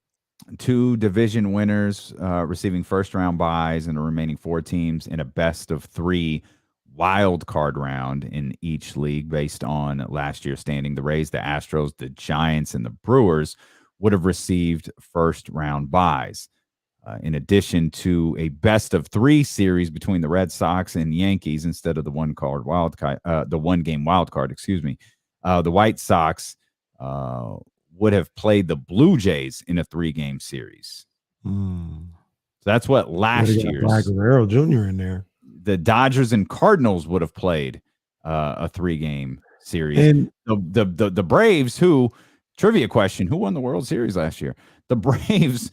2 division winners receiving first round buys, and the remaining 4 teams in a best of 3 wild card round in each league based on last year's standing. The Rays, the Astros, the Giants, and the Brewers would have received first round buys. In addition to a best of 3 series between the Red Sox and Yankees instead of the one game wild card, excuse me. The White Sox would have played the Blue Jays in a 3-game series. So that's what last year's Guerrero Jr. in there. The Dodgers and Cardinals would have played a 3-game series. And the Braves, who, trivia question, who won the World Series last year? The Braves,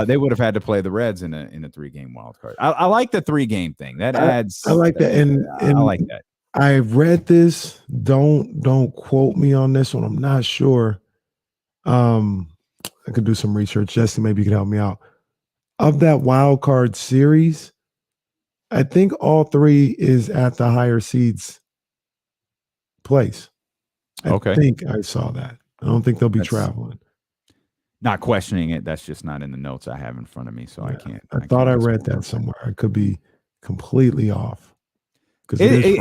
they would have had to play the Reds in a 3-game wild card. I like the 3-game thing. That adds. I like that, and I like that. I've read this. Don't quote me on this one. I'm not sure. I could do some research. Jesse, maybe you could help me out. Of that wild card series, I think all 3 is at the higher seeds place. I think I saw that. I don't think they'll be traveling. Not questioning it. That's just not in the notes I have in front of me, so I can't. I thought I read that somewhere. I could be completely off. And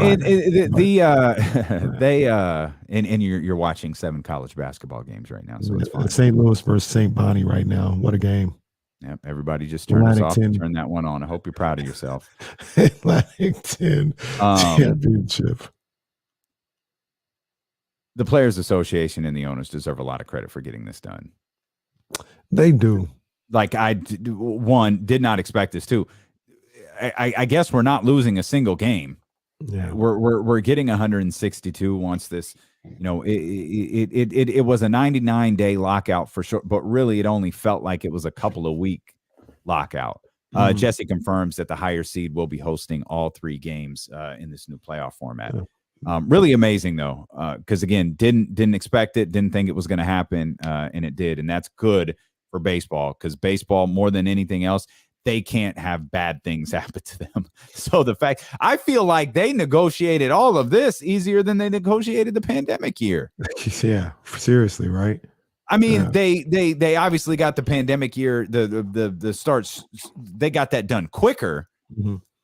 you're watching 7 college basketball games right now, so it's fine. St. Louis versus St. Bonnie right now. What a game! Yep, everybody just turn us off and turn that one on. I hope you're proud of yourself. Atlantic 10 championship. The Players Association and the owners deserve a lot of credit for getting this done. They do. Like did not expect this too. I guess we're not losing a single game. Yeah, we're getting 162 once this. It was a 99-day lockout for sure, but really it only felt like it was a couple of week lockout. Jesse confirms that the higher seed will be hosting all 3 games in this new playoff format. Really amazing though, because again, didn't expect it, didn't think it was going to happen, and it did, and that's good for baseball, because baseball, more than anything else, they can't have bad things happen to them. So the fact, I feel like they negotiated all of this easier than they negotiated the pandemic year. Yeah, seriously, right? I mean, they obviously got the pandemic year, the starts, they got that done quicker.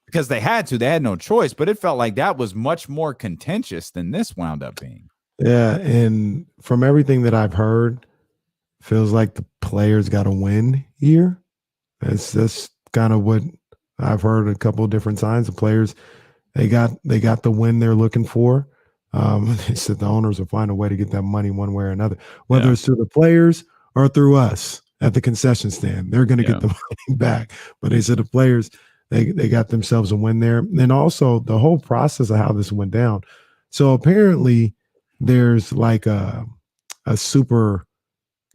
Because they had no choice, but it felt like that was much more contentious than this wound up being. Yeah, and from everything that I've heard, feels like the players got a win here. That's kind of what I've heard. A couple of different signs. The players, they got the win they're looking for. They said the owners will find a way to get that money one way or another, whether it's through the players or through us at the concession stand. They're going to get the money back. But they said the players, they got themselves a win there. And also the whole process of how this went down. So apparently there's like a super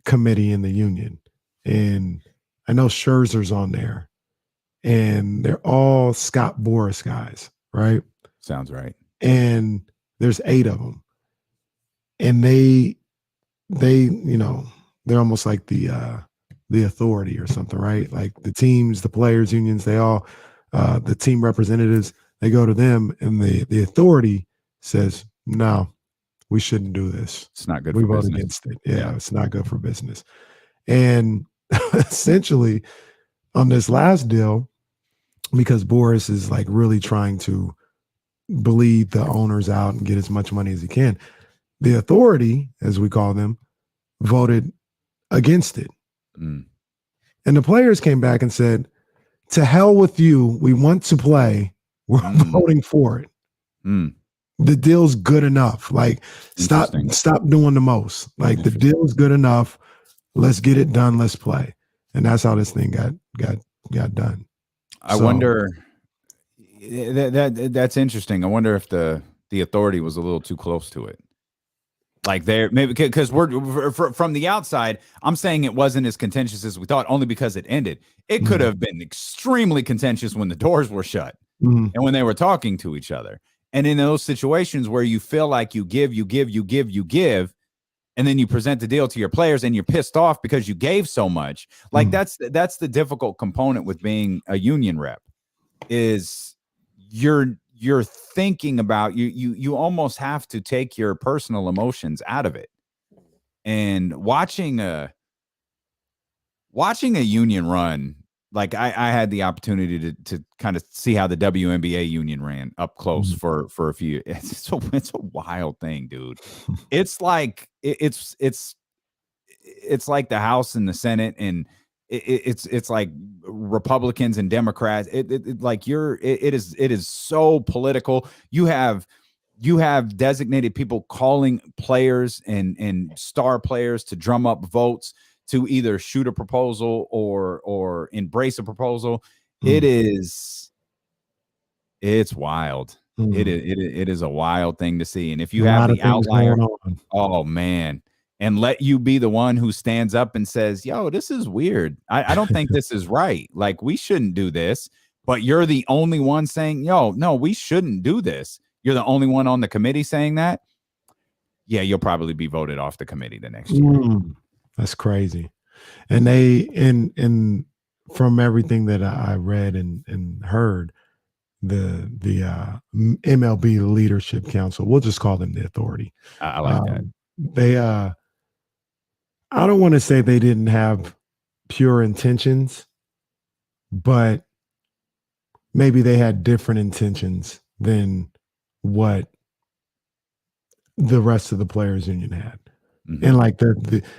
committee in the union, and I know Scherzer's on there, and they're all Scott Boras guys, right? Sounds right. And there's 8 of them, and they they're almost like the authority or something, right? Like the teams, the players unions, they all the team representatives, they go to them, and the authority says, no, we shouldn't do this. It's not good. We for vote business. against it. Yeah, it's not good for business. And essentially on this last deal, because Boras is like really trying to bleed the owners out and get as much money as he can, the authority, as we call them, voted against it. And the players came back and said, to hell with you. We want to play. We're voting for it. The deal's good enough. Like, stop doing the most. Like, the deal's good enough. Let's get it done. Let's play. And that's how this thing got done. I wonder. That's interesting. I wonder if the authority was a little too close to it. Like, there, maybe because we're from the outside, I'm saying it wasn't as contentious as we thought, only because it ended. It could have been extremely contentious when the doors were shut and when they were talking to each other. And in those situations where you feel like you give, and then you present the deal to your players and you're pissed off because you gave so much. Like that's the difficult component with being a union rep, is you're thinking about you almost have to take your personal emotions out of it. And watching a union run, like I had the opportunity to kind of see how the WNBA union ran up close for a few. It's a wild thing, dude. It's like it's like the House and the Senate, and it's like Republicans and Democrats. It is so political. You have designated people calling players and star players to drum up votes to either shoot a proposal or embrace a proposal. It's wild. It is a wild thing to see. And if you have the outlier, oh man, and let you be the one who stands up and says, yo, this is weird. I don't think this is right. Like, we shouldn't do this. But you're the only one saying, yo, no, we shouldn't do this. You're the only one on the committee saying that. Yeah, you'll probably be voted off the committee the next year. That's crazy. And they from everything that I read and heard, the MLB Leadership Council, we'll just call them the authority. I like that. They I don't want to say they didn't have pure intentions, but maybe they had different intentions than what the rest of the players union had. And like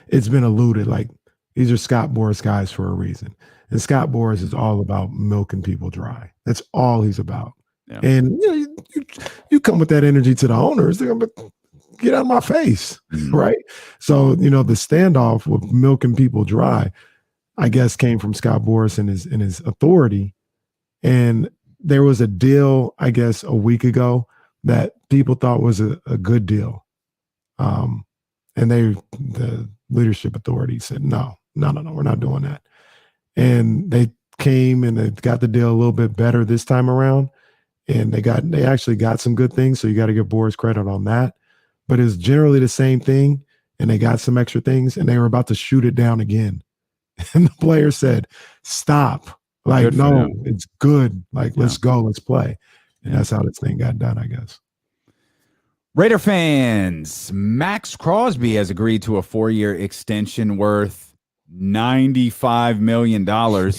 it's been alluded, like these are Scott Boras guys for a reason. And Scott Boras is all about milking people dry. That's all he's about. Yeah. And you come with that energy to the owners, they're gonna get out of my face, right? So, the standoff with milking people dry, I guess, came from Scott Boras and his authority. And there was a deal, I guess, a week ago that people thought was a good deal. And the leadership authority said, no, we're not doing that. And they came and they got the deal a little bit better this time around. And they actually got some good things. So you got to give Boras credit on that. But it's generally the same thing, and they got some extra things, and they were about to shoot it down again. And the player said, stop. Like, good, no, it's good. Like, let's go, let's play. And that's how this thing got done, I guess. Raider fans, Maxx Crosby has agreed to a 4-year extension worth $95 million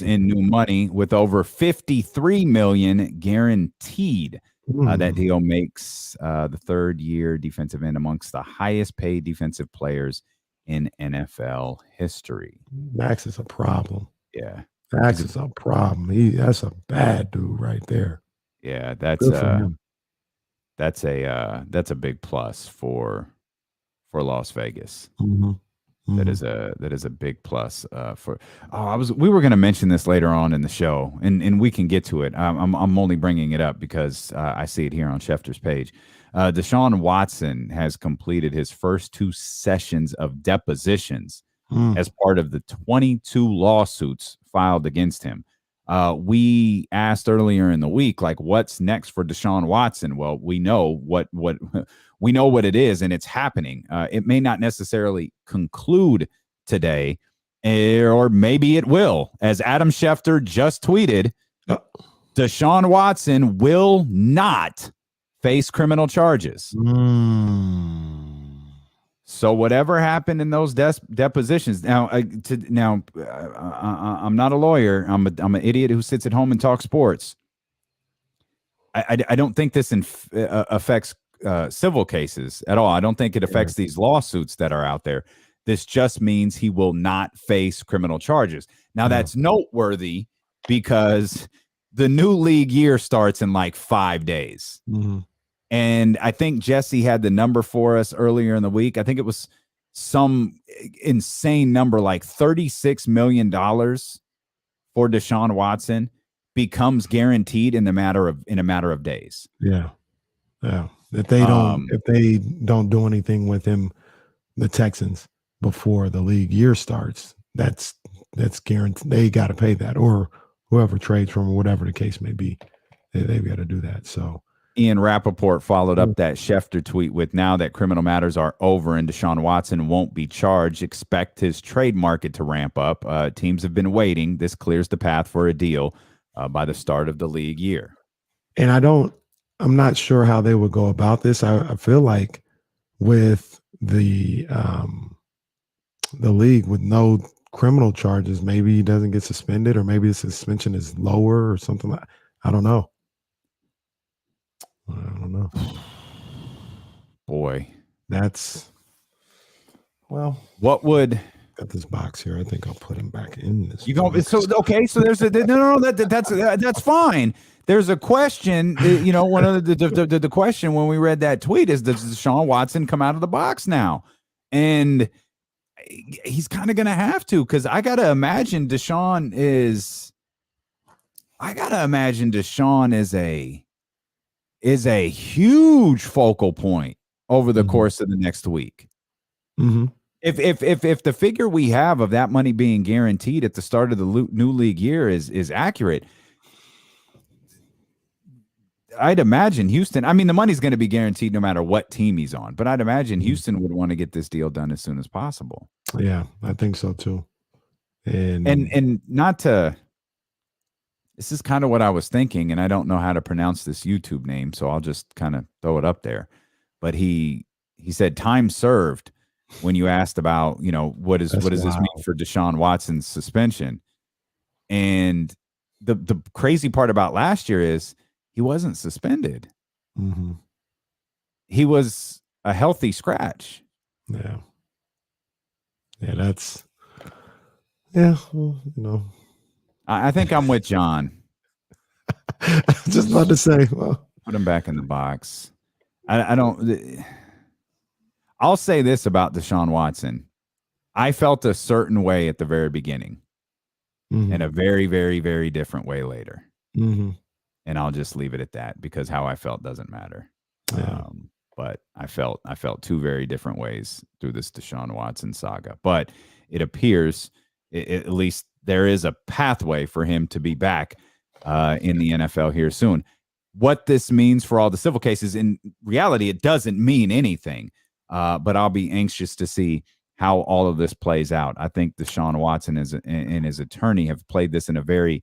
in new money, with over $53 million guaranteed. That deal makes the third-year defensive end amongst the highest-paid defensive players in NFL history. Max is a problem. Yeah, Max is a problem. That's a bad dude right there. Yeah, that's a big plus for Las Vegas. That is a big plus for. We were going to mention this later on in the show, and we can get to it. I'm only bringing it up because I see it here on Schefter's page. Deshaun Watson has completed his first 2 sessions of depositions as part of the 22 lawsuits filed against him. We asked earlier in the week, like, what's next for Deshaun Watson? Well, we know what we know what it is, and it's happening. It may not necessarily conclude today, or maybe it will. As Adam Schefter just tweeted, Deshaun Watson will not face criminal charges. So whatever happened in those depositions. Now, I'm not a lawyer. I'm an idiot who sits at home and talks sports. I don't think this affects civil cases at all. I don't think it affects these lawsuits that are out there. This just means he will not face criminal charges. Now, that's noteworthy because the new league year starts in like 5 days. And I think Jesse had the number for us earlier in the week. I think it was some insane number, like $36 million for Deshaun Watson becomes guaranteed in a matter of days. Yeah. If they don't do anything with him, the Texans, before the league year starts, that's guaranteed. They got to pay that, or whoever trades from, or whatever the case may be, they've got to do that. So Ian Rappaport followed up that Schefter tweet with, now that criminal matters are over and Deshaun Watson won't be charged, expect his trade market to ramp up. Teams have been waiting. This clears the path for a deal by the start of the league year. And I'm not sure how they would go about this. I feel like with the league with no criminal charges, maybe he doesn't get suspended, or maybe the suspension is lower or something like. I don't know. Boy, that's what would got this box here? I think I'll put him back in this. You go so okay. So there's that's fine. There's a question. One of the question when we read that tweet is, does Deshaun Watson come out of the box now? And he's kind of going to have to, because I got to imagine Deshaun is a huge focal point over the course of the next week. Mm-hmm. If the figure we have of that money being guaranteed at the start of the new league year is accurate, I'd imagine Houston. I mean, the money's going to be guaranteed no matter what team he's on, but I'd imagine Houston would want to get this deal done as soon as possible. Yeah, I think so too. And not to. This is kind of what I was thinking, and I don't know how to pronounce this YouTube name, so I'll just kind of throw it up there. But he said time served when you asked about, what does this mean for Deshaun Watson's suspension? And the crazy part about last year is he wasn't suspended. Mm-hmm. He was a healthy scratch. Yeah. Yeah, that's well, I think I'm with John. I was just about to say, put him back in the box. I don't. I'll say this about Deshaun Watson. I felt a certain way at the very beginning, and a very, very, very different way later. Mm-hmm. And I'll just leave it at that, because how I felt doesn't matter. Yeah. But I felt two very different ways through this Deshaun Watson saga. But it appears, at least, there is a pathway for him to be back in the NFL here soon. What this means for all the civil cases, in reality, it doesn't mean anything. But I'll be anxious to see how all of this plays out. I think Deshaun Watson and his attorney have played this in a very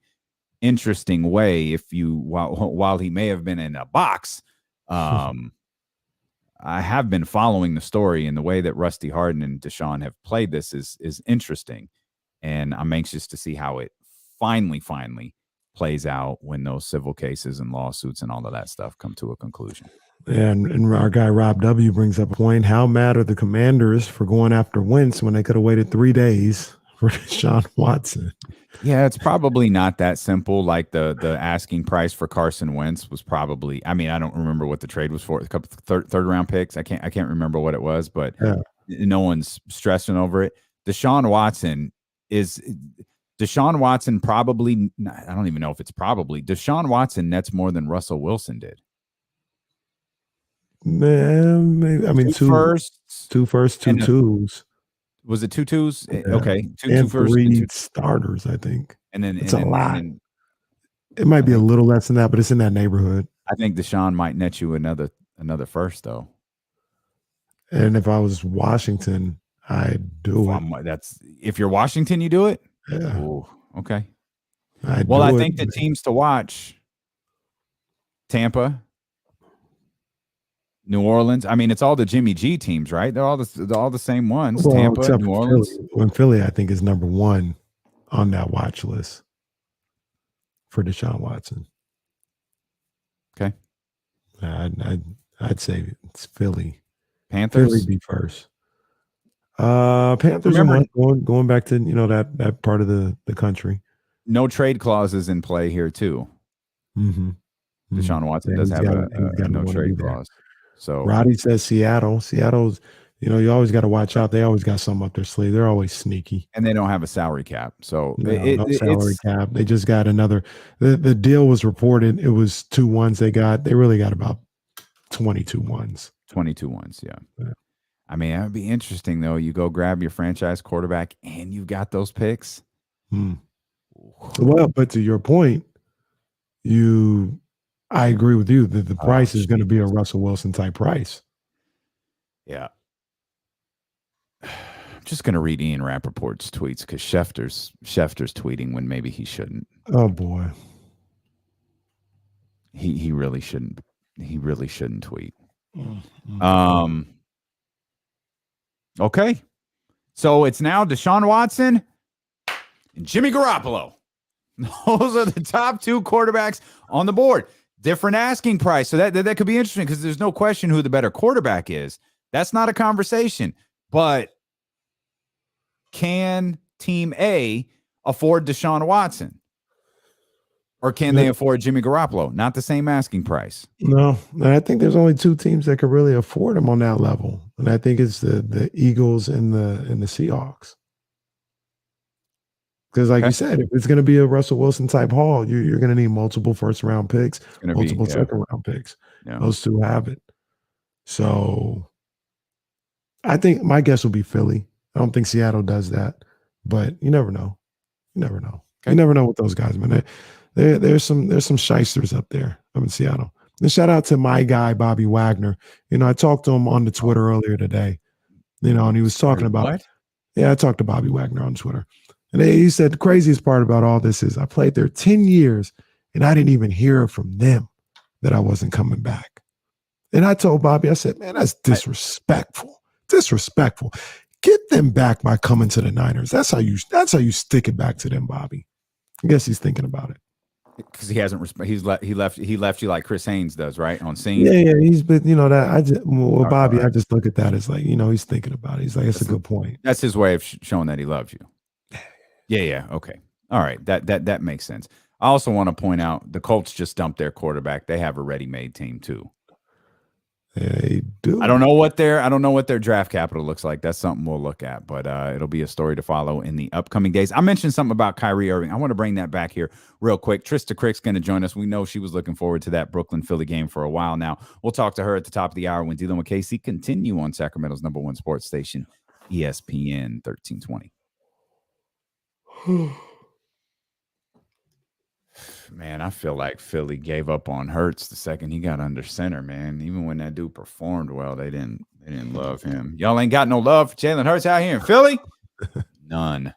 interesting way. While he may have been in a box, I have been following the story, and the way that Rusty Hardin and Deshaun have played this is interesting. And I'm anxious to see how it finally plays out when those civil cases and lawsuits and all of that stuff come to a conclusion. And our guy Rob W brings up a point. How mad are the Commanders for going after Wentz when they could have waited 3 days for Deshaun Watson? Yeah, it's probably not that simple. Like the asking price for Carson Wentz was probably, I mean, I don't remember what the trade was for. A couple third round picks. I can't remember what it was, but no one's stressing over it. Deshaun Watson probably, I don't even know if it's probably, Deshaun Watson nets more than Russell Wilson did. Man, maybe, I mean, two firsts, two twos. Was it 2 twos? Yeah. Okay. Two firsts, 3 starters, I think. And then it's a lot. It might be a little less than that, but it's in that neighborhood. I think Deshaun might net you another first, though. And if I was Washington, I'd do it. If you're Washington, you do it? Yeah. Ooh, okay. I think the teams to watch: Tampa, New Orleans. I mean, it's all the Jimmy G teams, right? They're all the same ones. Well, Tampa, New Orleans. Philly, I think, is number 1 on that watch list for Deshaun Watson. Okay. I'd say it's Philly. Panthers. Philly be first. Panthers are going back to that part of the country. No trade clauses in play here too. Mm-hmm. Deshaun Watson does have a no trade clause. So Roddy says Seattle's. You always got to watch out. They always got something up their sleeve. They're always sneaky, and they don't have a salary cap. So no salary cap. They just got another. The deal was reported. It was 2 ones they got. They really got about 22 ones. 22 ones, yeah. I mean, that would be interesting, though. You go grab your franchise quarterback, and you've got those picks. Well, but to your point, I agree with you that the price is going to be a Russell Wilson type price. Yeah. I'm just going to read Ian Rappaport's tweets, because Schefter's tweeting when maybe he shouldn't. Oh, boy. He really shouldn't. He really shouldn't tweet. Okay. So it's now Deshaun Watson and Jimmy Garoppolo. Those are the top two quarterbacks on the board. Different asking price. So that could be interesting because there's no question who the better quarterback is. That's not a conversation. But can Team A afford Deshaun Watson? Or can they afford Jimmy Garoppolo? Not the same asking price. No, I think there's only two teams that could really afford him on that level. And I think it's the Eagles and the Seahawks. Because like you said, if it's going to be a Russell Wilson type haul, you're going to need multiple first round picks, multiple second round picks. Yeah. Those two have it. So I think my guess will be Philly. I don't think Seattle does that, but you never know. You never know. Okay. You never know with those guys, man. There's some shysters up there in Seattle. And shout out to my guy, Bobby Wagner. I talked to him on the Twitter earlier today, and he was talking about what? Yeah, I talked to Bobby Wagner on Twitter. And he said the craziest part about all this is I played there 10 years and I didn't even hear from them that I wasn't coming back. And I told Bobby, I said, man, that's disrespectful. Disrespectful. Get them back by coming to the Niners. That's how you stick it back to them, Bobby. I guess he's thinking about it. Because he hasn't. He left you like Chris Haynes does, right? On scene. Yeah. He's been, that. Bobby, I just look at that as like, he's thinking about it. He's like, it's a good point. That's his way of showing that he loves you. Yeah. Okay. All right. That makes sense. I also want to point out the Colts just dumped their quarterback. They have a ready-made team too. They do. I don't know what their draft capital looks like. That's something we'll look at, but it'll be a story to follow in the upcoming days. I mentioned something about Kyrie Irving. I want to bring that back here real quick. Trysta Krick's going to join us. We know she was looking forward to that Brooklyn-Philly game for a while now. We'll talk to her at the top of the hour when Dealing with KC continue on Sacramento's #1 sports station, ESPN 1320. Man, I feel like Philly gave up on Hurts the second he got under center, man. Even when that dude performed well, they didn't love him. Y'all ain't got no love for Jalen Hurts out here in Philly? None.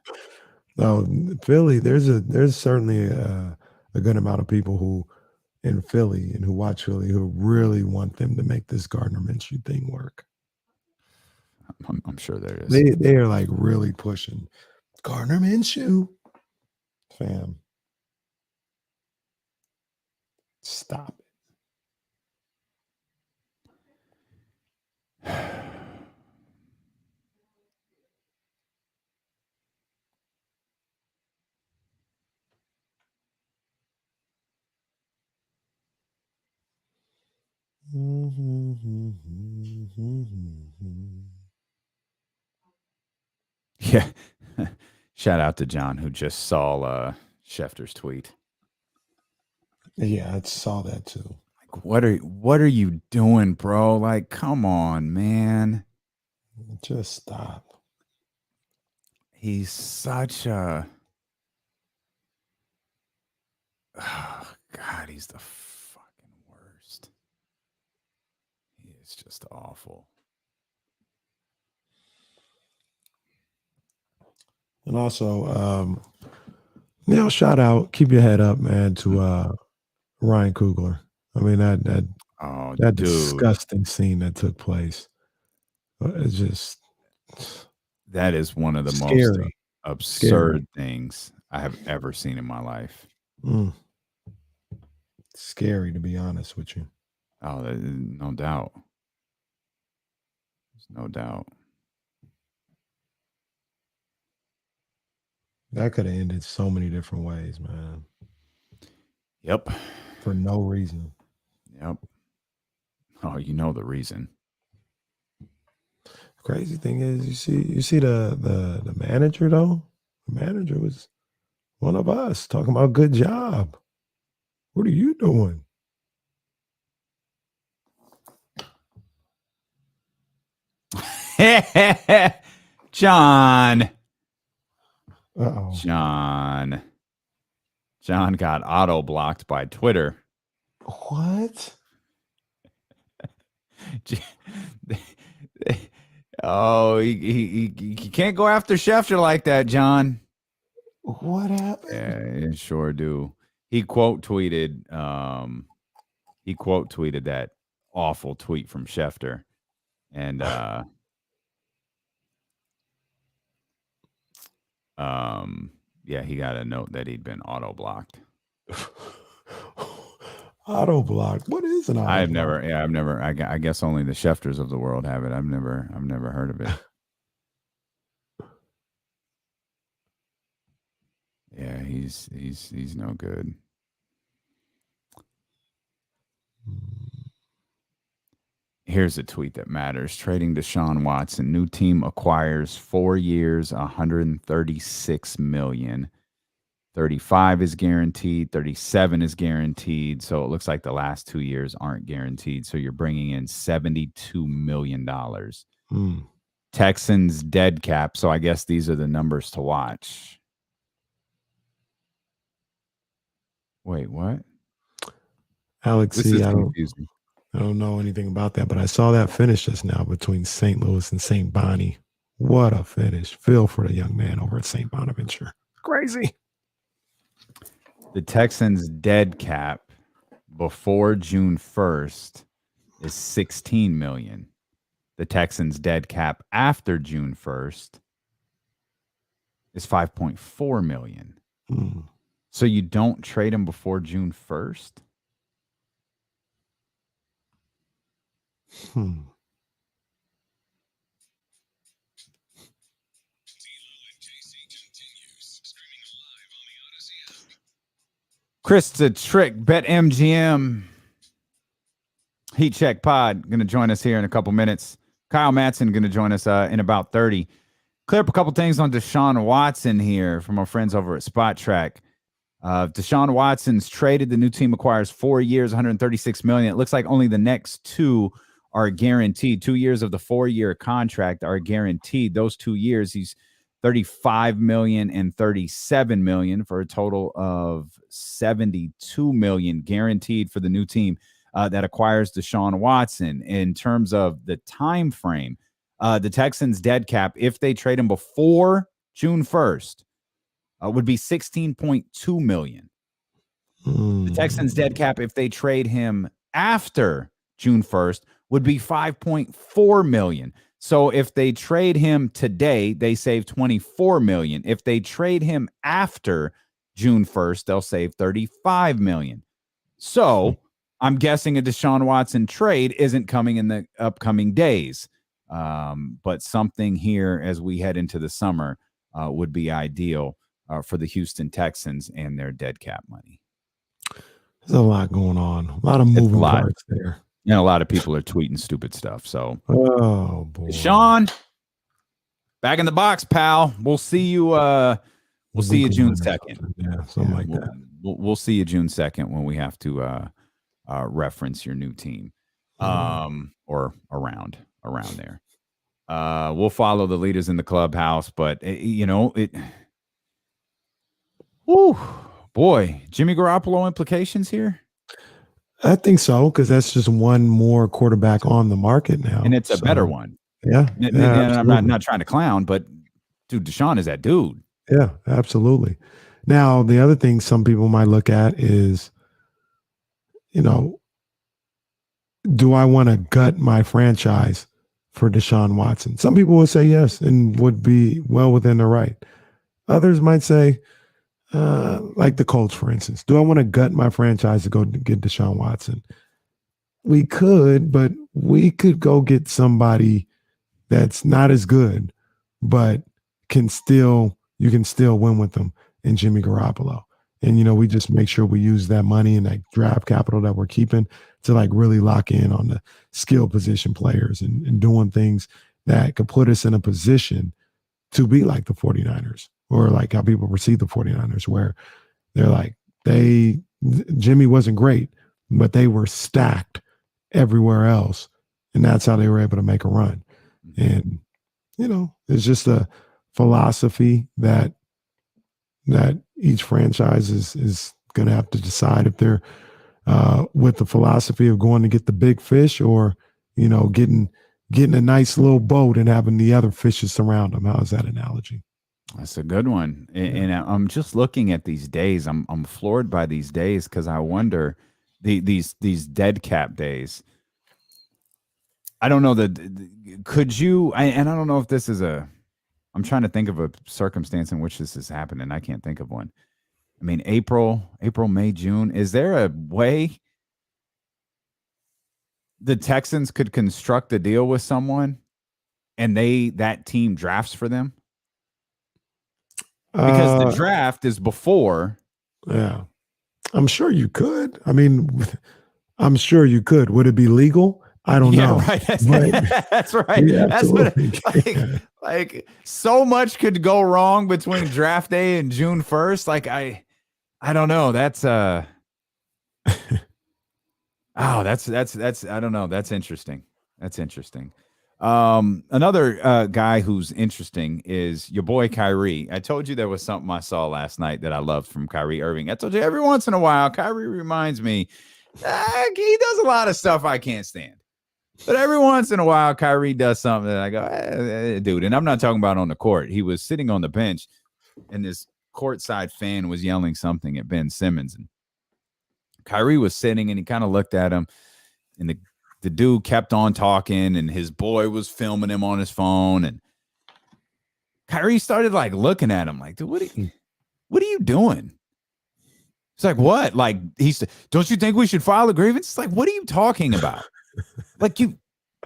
No, Philly, there's certainly a good amount of people who in Philly and who watch Philly who really want them to make this Gardner Minshew thing work. I'm sure there is. They are like really pushing Gardner Minshew. Fam. Stop it. Yeah. Shout out to John who just saw Schefter's tweet. Yeah, I saw that too. Like, what are you doing, bro? Like, come on, man. Just stop. He's such a God, he's the fucking worst. He is just awful. And also, shout out, keep your head up, man, to Ryan Coogler. I mean, that disgusting scene that took place. It's just that is one of the scary. Most absurd things I have ever seen in my life. Scary, to be honest with you. Oh, no doubt. There's no doubt. That could have ended so many different ways, man. Yep. For no reason. Yep. Oh, you know the reason. Crazy thing is, you see the manager though. The manager was one of us talking about good job. What are you doing? John. Uh-oh. John got auto blocked by Twitter. What? Oh, he can't go after Schefter like that, John. What happened? Yeah, sure do. He quote tweeted he quote tweeted that awful tweet from Schefter. And yeah, he got a note that he'd been auto blocked. Auto block. What is an auto block? I've never. I guess only the Schefters of the world have it. I've never heard of it. Yeah, he's no good. Here's a tweet that matters. Trading Deshaun Watson. New team acquires 4 years, $136 million. 35 is guaranteed. 37 is guaranteed. So it looks like the last 2 years aren't guaranteed. So you're bringing in $72 million. Texans dead cap. So I guess these are the numbers to watch. Wait, what? Alex, This is confusing. I don't know anything about that, but I saw that finish just now between St. Louis and St. Bonnie. What a finish. Feel for the young man over at St. Bonaventure. Crazy. The Texans' dead cap before June 1st is $16 million. The Texans' dead cap after June 1st is $5.4 million. So you don't trade him before June 1st? Trysta Krick, BetMGM, Heat Check Pod, going to join us here in a couple minutes. Kyle Madson going to join us in about 30. Clear up a couple things on Deshaun Watson here from our friends over at Spot Track. Deshaun Watson's traded. The new team acquires 4 years, $136 million. It looks like only the next 2 are guaranteed. 2 years of the 4-year contract are guaranteed. Those 2 years, he's $35 million and $37 million for a total of $72 million guaranteed for the new team that acquires Deshaun Watson. In terms of the time frame, the Texans' dead cap, if they trade him before June 1st, would be $16.2 million. The Texans' dead cap, if they trade him after June 1st, would be $5.4 million. So if they trade him today, they save $24 million. If they trade him after June 1st, they'll save $35 million. So I'm guessing a Deshaun Watson trade isn't coming in the upcoming days. But something here as we head into the summer would be ideal for the Houston Texans and their dead cap money. There's a lot going on. A lot of moving parts there. And a lot of people are tweeting stupid stuff. So, oh boy, Sean, back in the box, pal. We'll see you. We'll see you June 2nd. Yeah, something like that. We'll see you June 2nd when we have to reference your new team, or around there. We'll follow the leaders in the clubhouse, but Whew, boy, Jimmy Garoppolo implications here. I think so, because that's just one more quarterback on the market now, and it's a better one. Yeah, I'm not trying to clown, but dude, Deshaun is that dude. Yeah, absolutely. Now, the other thing some people might look at is, do I want to gut my franchise for Deshaun Watson? Some people will say yes and would be well within their right. Others might say, like the Colts, for instance, do I want to gut my franchise to go get Deshaun Watson? We could, but we could go get somebody that's not as good, but you can still win with them in Jimmy Garoppolo. And, we just make sure we use that money and that draft capital that we're keeping to really lock in on the skill position players and doing things that could put us in a position to be like the 49ers. Or like how people perceive the 49ers, where they're like, Jimmy wasn't great, but they were stacked everywhere else. And that's how they were able to make a run. And, it's just a philosophy that each franchise is going to have to decide if they're with the philosophy of going to get the big fish or, getting a nice little boat and having the other fishes surround them. How's that analogy? That's a good one. And I'm just looking at these days. I'm floored by these days because I wonder, these dead cap days. I don't know could you, and I don't know if this is I'm trying to think of a circumstance in which this has happened, and I can't think of one. I mean, April, May, June. Is there a way the Texans could construct a deal with someone and that team drafts for them? Because the draft is before. Yeah. I'm sure you could. I mean, I'm sure you could. Would it be legal? I don't know. Right. That's right. That's what like so much could go wrong between draft day and June 1st. Like I don't know. That's that's I don't know. That's interesting. Another guy who's interesting is your boy Kyrie. I told you there was something I saw last night that I loved from Kyrie Irving. I told you every once in a while, Kyrie reminds me he does a lot of stuff I can't stand. But every once in a while, Kyrie does something that I go, dude. And I'm not talking about on the court. He was sitting on the bench, and this courtside fan was yelling something at Ben Simmons. And Kyrie was sitting, and he kind of looked at him, and the dude kept on talking, and his boy was filming him on his phone. And Kyrie started like looking at him like, dude, what are you doing? It's like, what? Like, he said, don't you think we should file a grievance? It's like, what are you talking about? Like,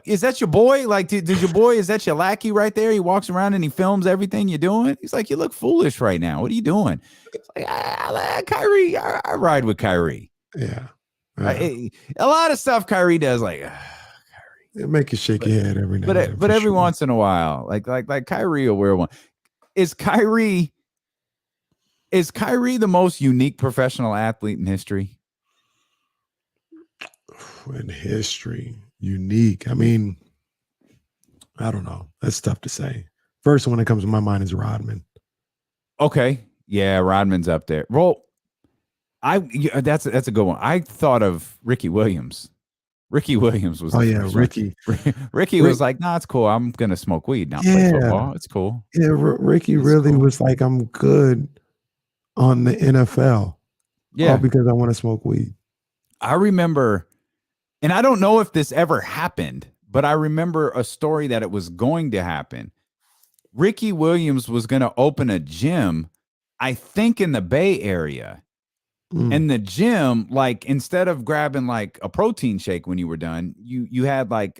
is that your boy? Like, did your boy, is that your lackey right there? He walks around and he films everything you're doing. He's like, you look foolish right now. What are you doing? It's like, Kyrie, I ride with Kyrie. Yeah. A lot of stuff Kyrie does, like, Kyrie. It make you shake your head every now and then. But every once in a while, like Kyrie will wear one. Is Kyrie the most unique professional athlete in history? In history, unique. I mean, I don't know. That's tough to say. First one that comes to my mind is Rodman. Okay, yeah, Rodman's up there. Well, that's a good one. I thought of Ricky Williams. Ricky Williams was. Oh yeah, Ricky. Ricky was like, "Nah, it's cool. I'm gonna smoke weed, not play football. It's cool." Yeah, Ricky really was like, "I'm good on the NFL." Yeah, all because I want to smoke weed. I remember. And I don't know if this ever happened, but I remember a story that it was going to happen. Ricky Williams was going to open a gym, I think in the Bay Area. And the gym, like, instead of grabbing like a protein shake when you were done, you had like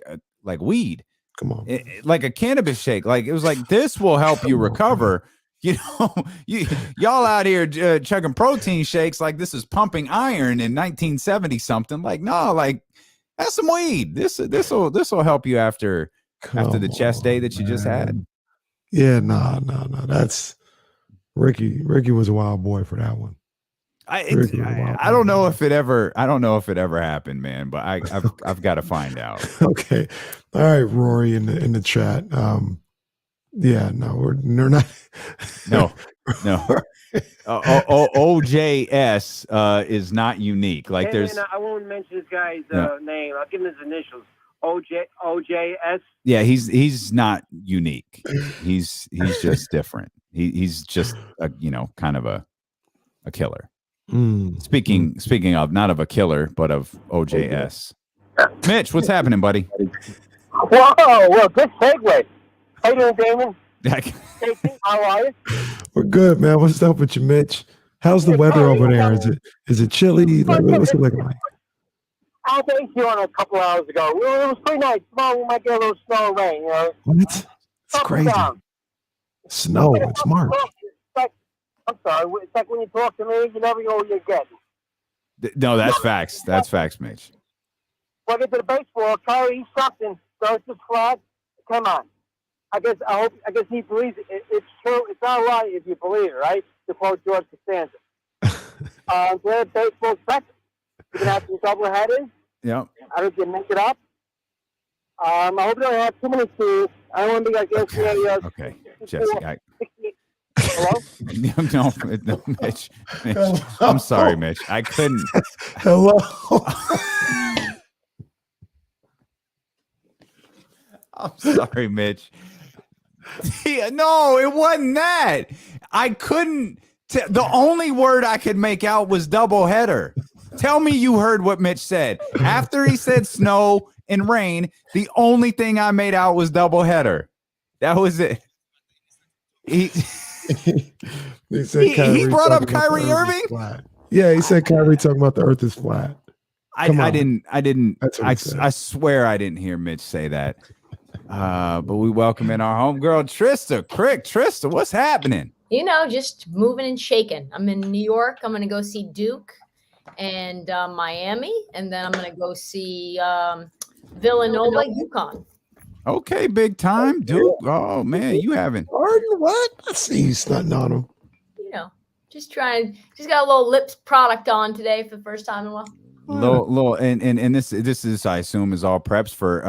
weed. Come on. Like a cannabis shake. Like, it was like, this will help you recover. You know, y'all out here chugging protein shakes like this is pumping iron in 1970 something. Like, no, like, have some weed. This will help you after the chest day that you just had. Yeah, no. That's Ricky. Ricky was a wild boy for that one. I don't know if it ever happened, man. But I've got to find out. Okay, all right, Rory in the chat. Yeah, no, we're not. No. OJS is not unique. Like, there's. I won't mention this guy's name. I'll give him his initials. OJS. Yeah, he's not unique. He's just different. He's just kind of a killer. Speaking of, not of a killer, but of OJS. Mitch, what's happening, buddy? Whoa, well, good segue. How you doing, Damon? How are you? We're good, man. What's up with you, Mitch? How's the weather over there? Is it chilly? Like, what's it looking like? I was here on a couple hours ago. It was pretty nice. Tomorrow we might get a little snow and rain, you know. What? It's crazy. Snow. It's March. I'm sorry. It's like when you talk to me, you never know what you're getting. No, that's facts. That's facts, Mitch. Well, get to the baseball. Kyrie something goes to flag. Come on. I guess he believes it. It's true. It's all right if you believe it, right? To quote George Costanza. Where baseball's practice. You're gonna have some double headers. Yeah. I don't think you make it up. I hope you don't have too many teams. I don't want to be like ESPN. Okay, Jesse. Hello? No, Mitch. I'm sorry, Mitch. I couldn't. Hello. I'm sorry, Mitch. No, it wasn't that. I couldn't. The only word I could make out was doubleheader. Tell me you heard what Mitch said. After he said snow and rain, the only thing I made out was doubleheader. That was it. He brought up Kyrie Irving. Yeah, he said Kyrie talking about the earth is flat. I didn't. I swear I didn't hear Mitch say that. But we welcome in our homegirl, Trysta Krick. Trysta, what's happening? Just moving and shaking. I'm in New York. I'm going to go see Duke and Miami, and then I'm going to go see Villanova, UConn. Okay, big time, Duke. Oh man, you haven't. Harden, what? I see you stunting on him. Just got a little lips product on today for the first time in a while. Little, and this is, I assume, is all preps for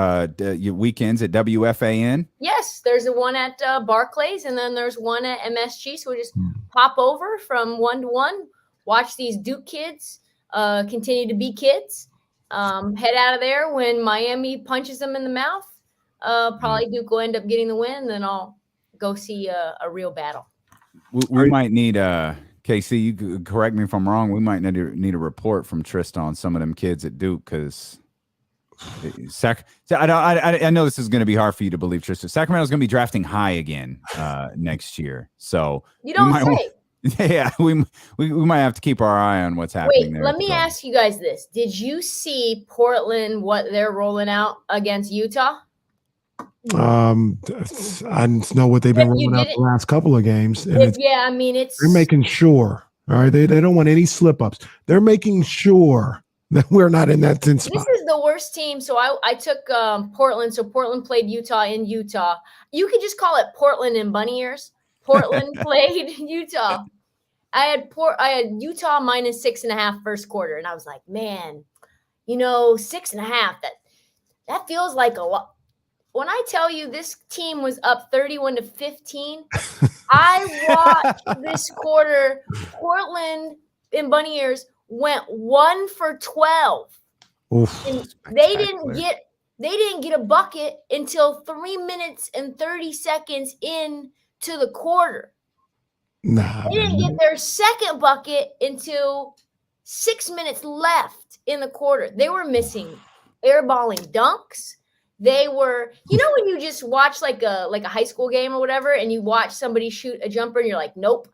weekends at WFAN. Yes, there's a one at Barclays, and then there's one at MSG. So we just pop over from 1 to 1, watch these Duke kids continue to be kids. Head out of there when Miami punches them in the mouth. Probably Duke will end up getting the win. Then I'll go see a real battle. We might need KC, you could correct me if I'm wrong. We might need a report from Trysta on some of them kids at Duke because I know this is going to be hard for you to believe, Trysta. Sacramento's going to be drafting high again next year, so you don't say. Yeah, we might have to keep our eye on what's happening. Wait, let me ask you guys this: did you see Portland? What they're rolling out against Utah? I know what they've been rolling out the last couple of games. And they're making sure. All right, they don't want any slip ups. They're making sure that we're not in that 10 spot. This is the worst team. So I took Portland. So Portland played Utah in Utah. You could just call it Portland in bunny ears. Portland played Utah. I had Utah minus 6.5 first quarter, and I was like, man, 6.5. That feels like a lot. When I tell you this team was up 31-15, I watched this quarter. Portland in bunny ears went 1 for 12. And they didn't get a bucket until 3 minutes and 30 seconds into the quarter. They didn't get their second bucket until 6 minutes left in the quarter. They were missing airballing dunks. They were, when you just watch like a high school game or whatever, and you watch somebody shoot a jumper and you're like, nope.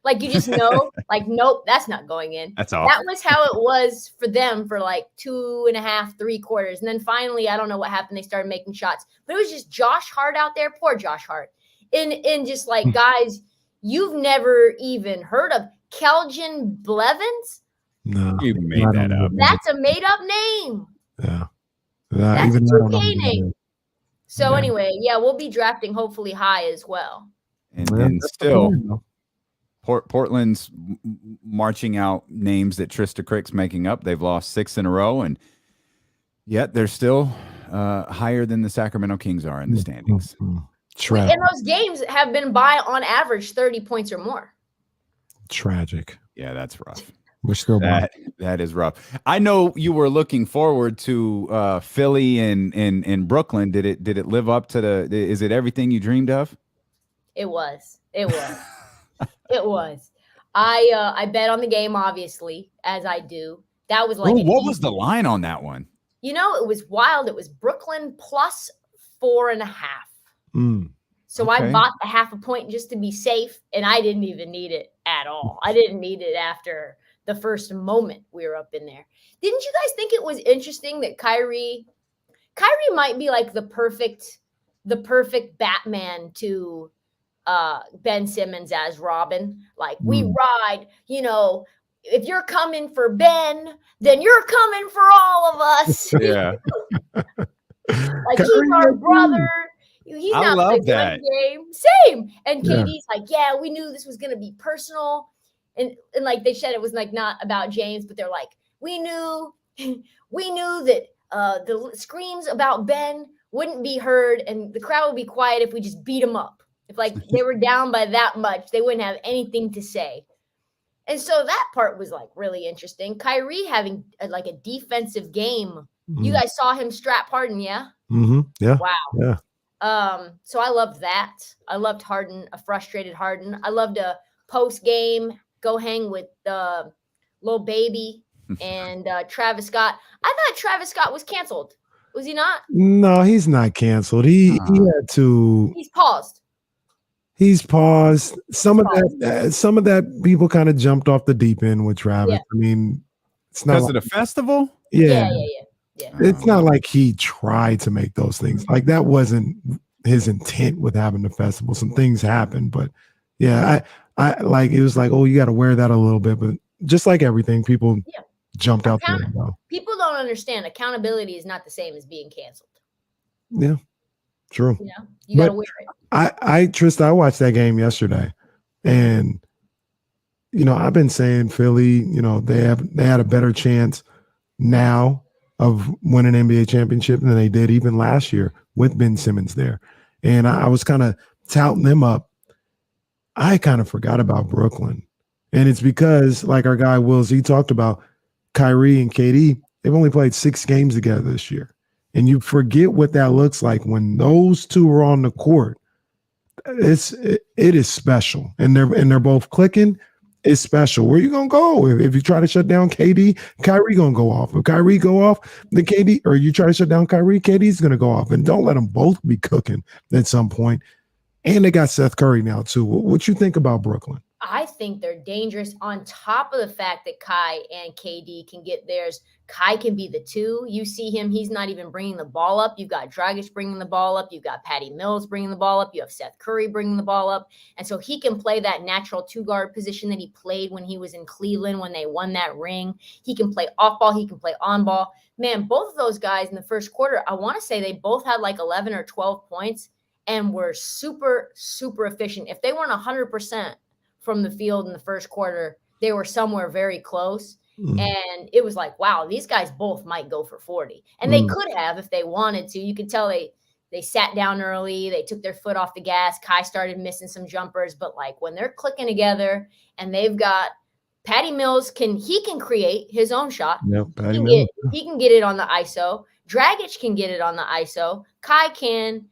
Like you just know, like, nope, that's not going in. That's all. That was how it was for them for like 2.5, 3 quarters. And then finally, I don't know what happened. They started making shots, but it was just Josh Hart out there. Poor Josh Hart. And just like guys, you've never even heard of Keljin Blevins. No, you made that up. That's a made up name. Yeah. That's a 2K name. So anyway, we'll be drafting hopefully high as well. And still, Portland's marching out names that Trysta Krick's making up. They've lost 6 in a row, and yet they're still higher than the Sacramento Kings are in the standings. And those games have been by, on average, 30 points or more. Tragic. Yeah, that's rough. We're still that is rough. I know you were looking forward to Philly and Brooklyn. Did it live up to is it everything you dreamed of? It was. It was. I bet on the game, obviously, as I do. That was like what was the line on that one? It was wild. It was Brooklyn plus 4.5. So I bought the 0.5 point just to be safe, and I didn't even need it at all. I didn't need it after the first moment we were up in there. Didn't you guys think it was interesting that Kyrie might be like the perfect Batman to Ben Simmons as Robin? Like, we ride, if you're coming for Ben, then you're coming for all of us. Yeah. Like, he's our brother. He's I not love the that. game. Same. And KD's like, yeah, we knew this was going to be personal. And like they said, it was like not about James, but they're like, we knew that the screams about Ben wouldn't be heard and the crowd would be quiet if we just beat them up. If like they were down by that much, they wouldn't have anything to say. And so that part was like really interesting. Kyrie having like a defensive game. You guys saw him strap Harden, yeah? Mm-hmm. Yeah. Wow. Yeah. So I loved that. I loved Harden, a frustrated Harden. I loved a post game, go hang with the little baby and Travis Scott. I thought Travis Scott was canceled. Was he not? No, he's not canceled. He had to. He's paused. He's paused. Some of that people kind of jumped off the deep end with Travis. Yeah. I mean, it's not because of the festival. Yeah. It's not like he tried to make those things. Like that wasn't his intent with having the festival. Some things happened, but yeah, I like it was like, oh, you got to wear that a little bit, but just like everything, people jumped out there. People don't understand accountability is not the same as being canceled. Yeah, true. You know, you got to wear it. Trysta, I watched that game yesterday, and I've been saying Philly, they had a better chance now of winning an NBA championship than they did even last year with Ben Simmons there. And I was kind of touting them up. I kind of forgot about Brooklyn. And it's because, like our guy Will Z talked about, Kyrie and KD, they've only played 6 games together this year. And you forget what that looks like when those two are on the court. It is special. And they're both clicking. It's special. Where you gonna go? If you try to shut down KD, Kyrie gonna go off. If Kyrie go off, then KD, or you try to shut down Kyrie, KD's gonna go off. And don't let them both be cooking at some point. And they got Seth Curry now too. What you think about Brooklyn? I think they're dangerous on top of the fact that Kai and KD can get theirs. Kai can be the 2. You see him. He's not even bringing the ball up. You've got Dragic bringing the ball up. You've got Patty Mills bringing the ball up. You have Seth Curry bringing the ball up. And so he can play that natural 2-guard position that he played when he was in Cleveland, when they won that ring. He can play off ball. He can play on ball. Man, both of those guys in the first quarter, I want to say they both had like 11 or 12 points and were super, super efficient. If they weren't 100% from the field in the first quarter, they were somewhere very close. And it was like, wow, these guys both might go for 40. And they could have if they wanted to. You could tell they sat down early. They took their foot off the gas. Kai started missing some jumpers. But like when they're clicking together and they've got Patty Mills, he can create his own shot. Yep, he can get it on the ISO. Dragic can get it on the ISO. Kai can.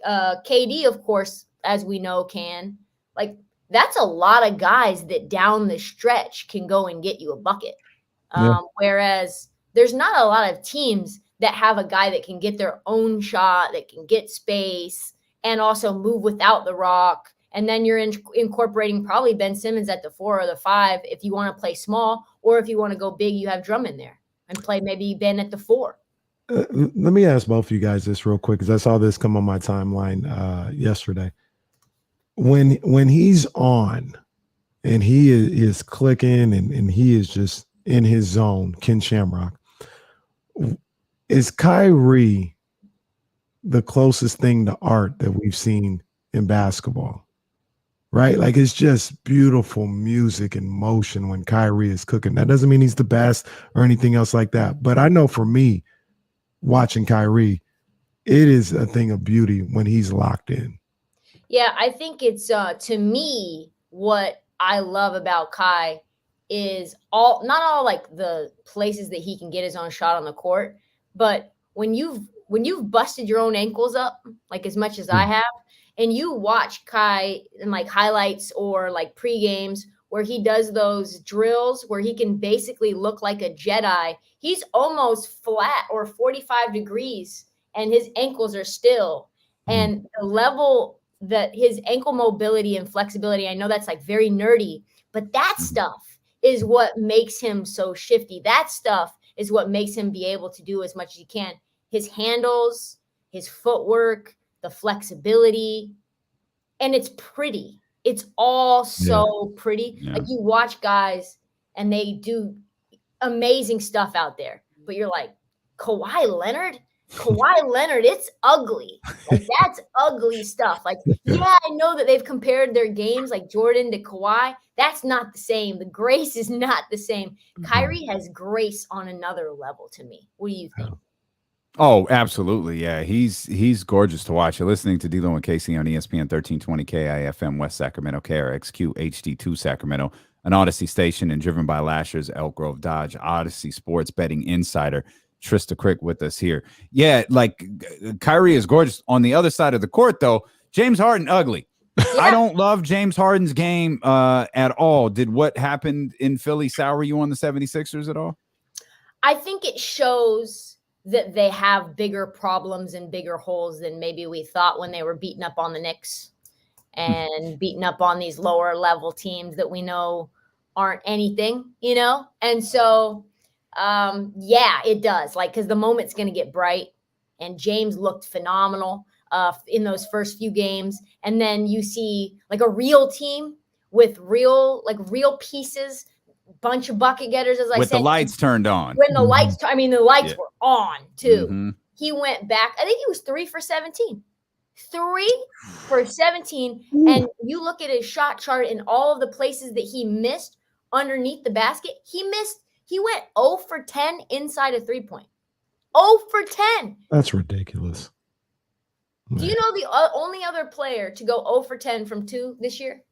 KD, of course, as we know, can. Like, that's a lot of guys that down the stretch can go and get you a bucket. Whereas there's not a lot of teams that have a guy that can get their own shot, that can get space, and also move without the rock. And then you're incorporating probably Ben Simmons at the 4 or the 5 if you want to play small, or if you want to go big, you have Drummond there and play maybe Ben at the 4. Let me ask both of you guys this real quick, because I saw this come on my timeline yesterday. When he's on and he is clicking and he is just in his zone, Ken Shamrock, is Kyrie the closest thing to art that we've seen in basketball? Right? Like, it's just beautiful music and motion when Kyrie is cooking. That doesn't mean he's the best or anything else like that. But I know for me, watching Kyrie, it is a thing of beauty when he's locked in. Yeah, I think it's to me, what I love about Kai is not all like the places that he can get his own shot on the court, but when you've busted your own ankles up, like as much as I have, and you watch Kai in like highlights or like pre-games where he does those drills where he can basically look like a Jedi. He's almost flat or 45 degrees and his ankles are still. And the level that his ankle mobility and flexibility, I know that's like very nerdy, but that stuff is what makes him so shifty. That stuff is what makes him be able to do as much as he can. His handles, his footwork, the flexibility, and it's pretty. It's all so pretty. Yeah. Like you watch guys and they do amazing stuff out there, but you're like, Kawhi Leonard, it's ugly. Like that's ugly stuff. Like, yeah, I know that they've compared their games like Jordan to Kawhi. That's not the same. The grace is not the same. Kyrie has grace on another level to me. What do you think? Oh, absolutely. Yeah, he's gorgeous to watch. You're listening to D-Lo and Casey on ESPN 1320 KIFM West Sacramento, KRXQ HD2 Sacramento, an Odyssey station and driven by Lasher's Elk Grove Dodge, Odyssey Sports Betting Insider. Trysta Krick with us here. Yeah, like Kyrie is gorgeous. On the other side of the court, though, James Harden, ugly. Yeah. I don't love James Harden's game at all. Did what happened in Philly sour you on the 76ers at all? I think it shows that they have bigger problems and bigger holes than maybe we thought when they were beating up on the Knicks and beating up on these lower level teams that we know aren't anything, you know? And so, yeah, it does. Like, because the moment's going to get bright, and James looked phenomenal in those first few games. And then you see like a real team with real pieces, bunch of bucket getters, as I said. With the lights turned on. When the lights, the lights were on too. Mm-hmm. He went back. I think he was 3 for 17. 3 for 17. And you look at his shot chart and all of the places that he missed underneath the basket. He went 0 for 10 inside a 3-point. 0 for 10. That's ridiculous. Do you know the only other player to go 0 for 10 from 2 this year?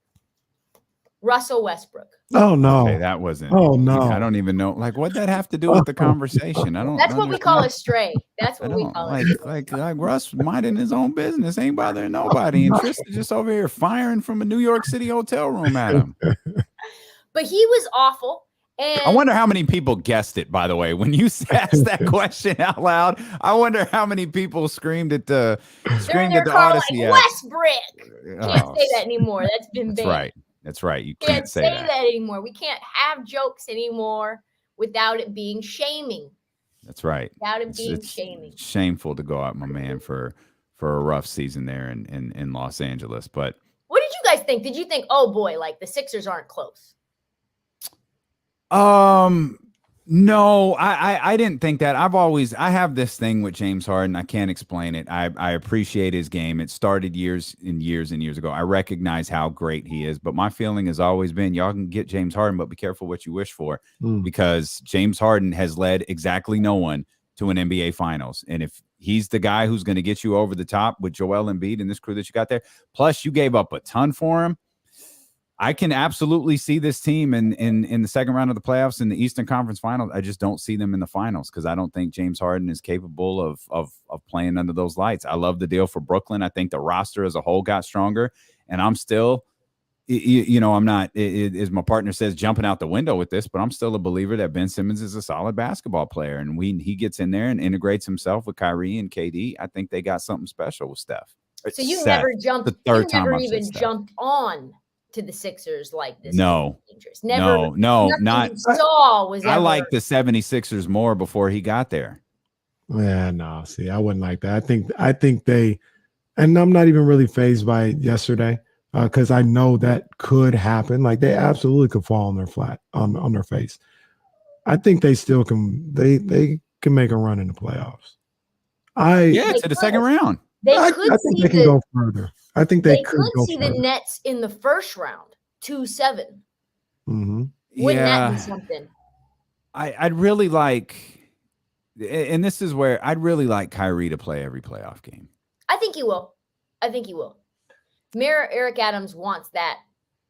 Russell Westbrook. Oh no, okay, that wasn't. Oh no, I don't even know. Like, what'd that have to do with the conversation? I don't. That's what we call a stray. That's what we call it. Like Russ minding his own business, ain't bothering nobody, and Trysta just over here firing from a New York City hotel room at him. But he was awful. And I wonder how many people guessed it, by the way, when you asked that question out loud. I wonder how many people screamed at the Odyssey. Like, Westbrook. Can't say that anymore. That's been banned. That's right. You can't say that anymore. We can't have jokes anymore without it being shaming. That's right. Without it being shaming. Shameful to go out, my man, for a rough season there in Los Angeles. But what did you guys think? Did you think, oh boy, like the Sixers aren't close? No, I didn't think that. I have this thing with James Harden. I can't explain it. I appreciate his game. It started years and years and years ago. I recognize how great he is, but my feeling has always been, y'all can get James Harden, but be careful what you wish for, because James Harden has led exactly no one to an NBA Finals. And if he's the guy who's going to get you over the top with Joel Embiid and this crew that you got there, plus you gave up a ton for him, I can absolutely see this team in the second round of the playoffs in the Eastern Conference Finals. I just don't see them in the finals because I don't think James Harden is capable of playing under those lights. I love the deal for Brooklyn. I think the roster as a whole got stronger, and I'm still, I'm not, as my partner says, jumping out the window with this, but I'm still a believer that Ben Simmons is a solid basketball player, and he gets in there and integrates himself with Kyrie and KD. I think they got something special with Steph. So you never jumped. The third you never time even jumped on to the Sixers like this. No, never. No, not. Saw was. I like the 76ers more before he got there. Yeah, no. See, I wouldn't like that. I think they, and I'm not even really fazed by it yesterday because I know that could happen. Like they absolutely could fall on their flat on their face. I think they still can. They can make a run in the playoffs. To the second round. I think they can go further. I think they could see the Nets in the first round, 2-7. Mm-hmm. Wouldn't that be something? I'd really like, and this is where I'd really like Kyrie to play every playoff game. I think he will. Mayor Eric Adams wants that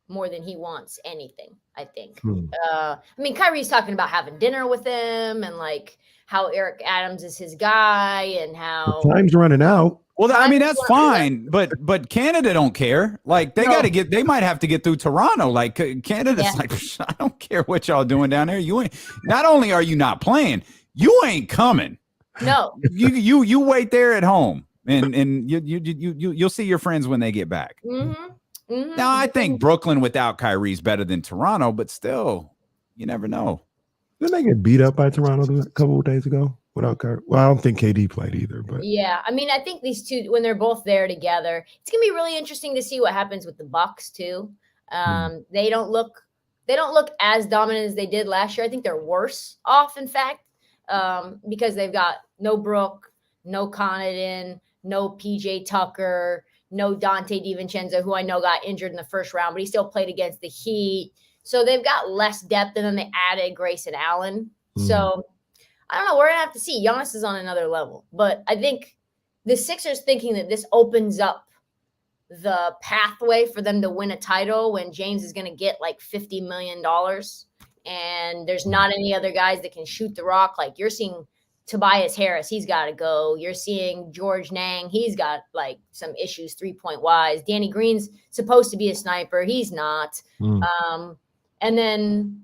more than he wants anything, I think. Kyrie's talking about having dinner with him and like how Eric Adams is his guy and how time's running out. Well, that's fine, but Canada don't care. Like they might have to get through Toronto. Like Canada's like, I don't care what y'all doing down there. You ain't. Not only are you not playing, you ain't coming. No, you wait there at home, and you'll see your friends when they get back. Mm-hmm. Mm-hmm. Now I think Brooklyn without Kyrie is better than Toronto, but still, you never know. Didn't they get beat up by Toronto a couple of days ago? Without Kyrie. Well, I don't think KD played either, but yeah, I think these two, when they're both there together, it's gonna be really interesting to see what happens with the Bucks too. They don't look as dominant as they did last year. I think they're worse off, in fact, because they've got no Brook, no Connaughton, no PJ Tucker, no Dante DiVincenzo, who I know got injured in the first round, but he still played against the Heat. So they've got less depth, and then they added Grayson Allen. So I don't know. We're going to have to see. Giannis is on another level. But I think the Sixers thinking that this opens up the pathway for them to win a title when James is going to get like $50 million and there's not any other guys that can shoot the rock. Like you're seeing Tobias Harris, he's got to go. You're seeing George Nang, he's got like some issues 3-point wise. Danny Green's supposed to be a sniper. He's not. And then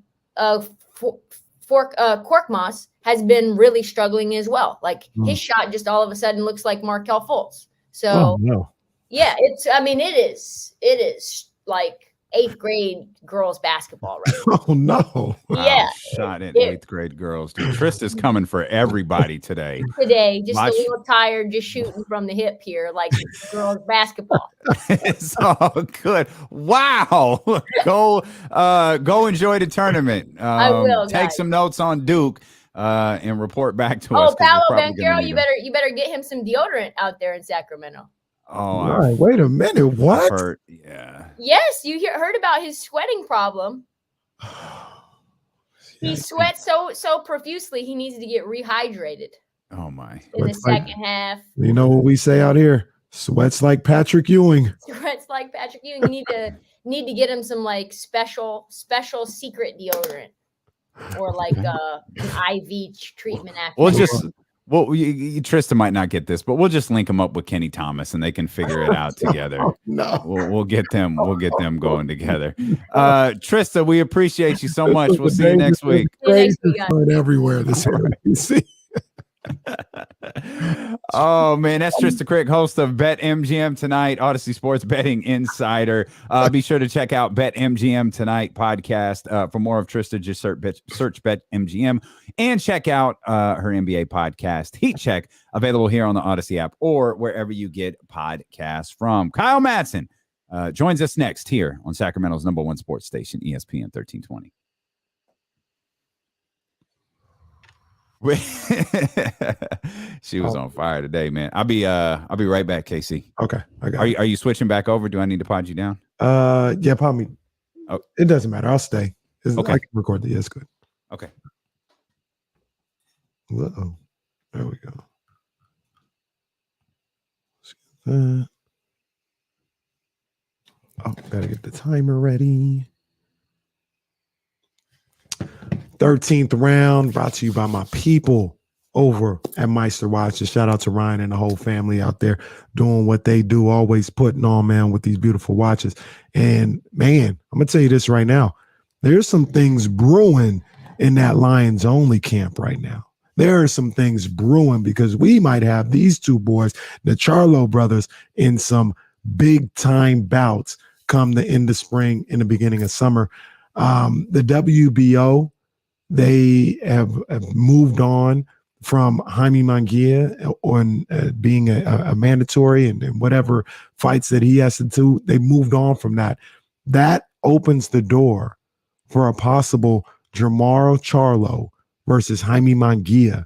Korkmaz has been really struggling as well. Like his shot just all of a sudden looks like Markelle Fultz. So yeah, it is like 8th grade girls basketball right now. Oh no. Wow, Yeah. shot at 8th grade girls. Dude, Trista's coming for everybody today. Just a little tired, just shooting from the hip here, like girls basketball. It's all good. Wow. Go enjoy the tournament. I will, take guys. some notes on Duke and report back to us. Oh, Paolo Banchero, you better get him some deodorant out there in Sacramento. Oh, right. Wait a minute. What? Yeah. Yes, you heard about his sweating problem. He sweats so profusely, he needs to get rehydrated. Oh my! In the second half. You know what we say out here? Sweats like Patrick Ewing. Sweats like Patrick Ewing. You need to get him some like special secret deodorant, or like an IV treatment after. Trista might not get this, but we'll just link them up with Kenny Thomas, and they can figure it out together. No, we'll get them. We'll get them going together. Trista, we appreciate you so much. We'll see you next week. Everywhere this year. Oh man, that's Trysta Krick, host of BetMGM Tonight, Odyssey Sports Betting Insider. Be sure to check out BetMGM Tonight podcast. For more of Trysta, just search BetMGM and check out her NBA podcast, Heat Check, available here on the Odyssey app or wherever you get podcasts from. Kyle Madson joins us next here on Sacramento's #1 sports station, ESPN 1320. She was on fire today, man. I'll be right back, KC. Okay, I got. Are you switching back over? Do I need to pod you down? Yeah, probably. Oh, it doesn't matter. I'll stay. Okay, I can record the. Yes, good. Okay. Uh-oh. There we go. Gotta get the timer ready. 13th round brought to you by my people over at Meister Watches. Shout out to Ryan and the whole family out there doing what they do, always putting on, man, with these beautiful watches. And man, I'm gonna tell you this right now. There's some things brewing in that Lions only camp right now. There are some things brewing because we might have these two boys, the Charlo brothers, in some big time bouts come the end of spring and the beginning of summer. The WBO, they have moved on from Jaime Munguia on being a mandatory and whatever fights that he has to do. They moved on from that. That opens the door for a possible Jermall Charlo versus Jaime Munguia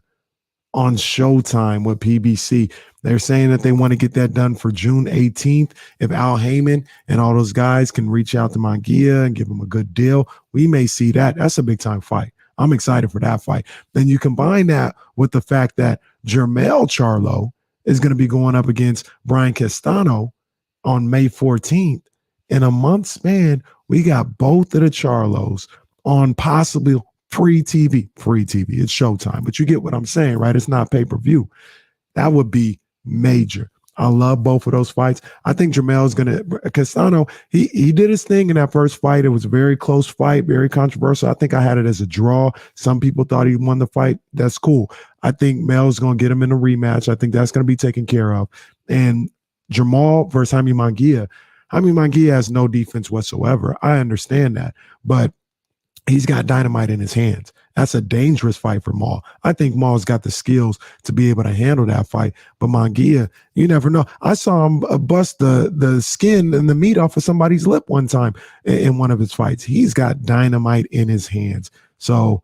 on Showtime with PBC. They're saying that they want to get that done for June 18th. If Al Heyman and all those guys can reach out to Munguia and give him a good deal, we may see that. That's a big-time fight. I'm excited for that fight. Then you combine that with the fact that Jermall Charlo is going to be going up against Brian Castano on May 14th. In a month's span, we got both of the Charlos on possibly free TV. It's Showtime. But you get what I'm saying, right? It's not pay-per-view. That would be major. I love both of those fights. I think Jermall is going to – Castano, he did his thing in that first fight. It was a very close fight, very controversial. I think I had it as a draw. Some people thought he won the fight. That's cool. I think Mel's going to get him in a rematch. I think that's going to be taken care of. And Jermall versus Jaime Munguia. Jaime Munguia has no defense whatsoever. I understand that. But he's got dynamite in his hands. That's a dangerous fight for Maul. I think Maul's got the skills to be able to handle that fight. But Munguia, you never know. I saw him bust the skin and the meat off of somebody's lip one time in one of his fights. He's got dynamite in his hands. So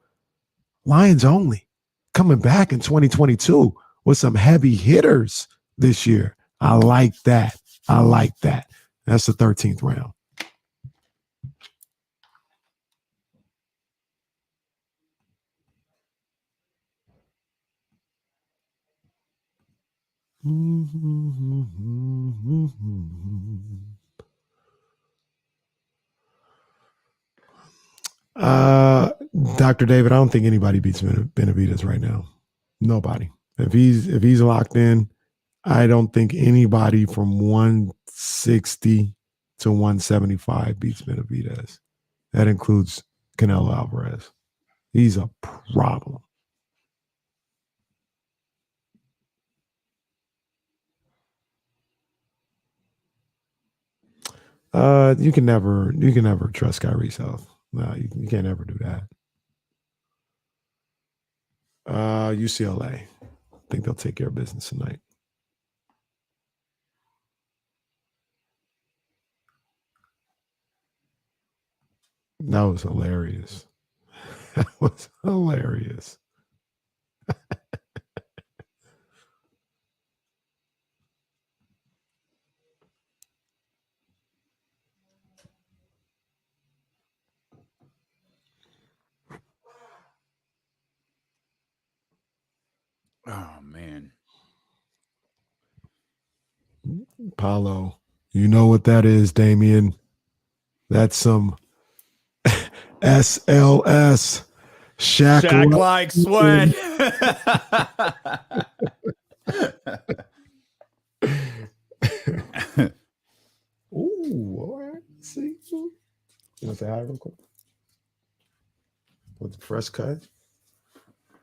Lions only coming back in 2022 with some heavy hitters this year. I like that. That's the 13th round. Dr. David, I don't think anybody beats Benavidez right now. Nobody. If he's locked in, I don't think anybody from 160 to 175 beats Benavidez. That includes Canelo Alvarez. He's a problem. You can never trust Kyrie's health. No, you can't ever do that. UCLA. I think they'll take care of business tonight. That was hilarious. That was hilarious. Oh, man. Paulo, you know what that is, Damian. That's some SLS. Shaq like sweat. Ooh, all right. See. You want to say hi real quick? With the fresh cut.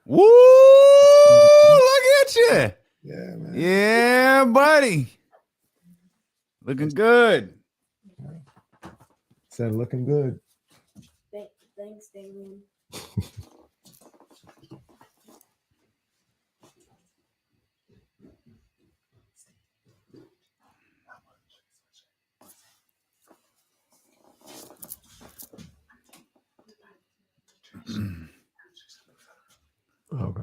Woo! Look at you. Yeah, man. Yeah, buddy. Looking good. Said looking good. Thanks, Damien. Okay.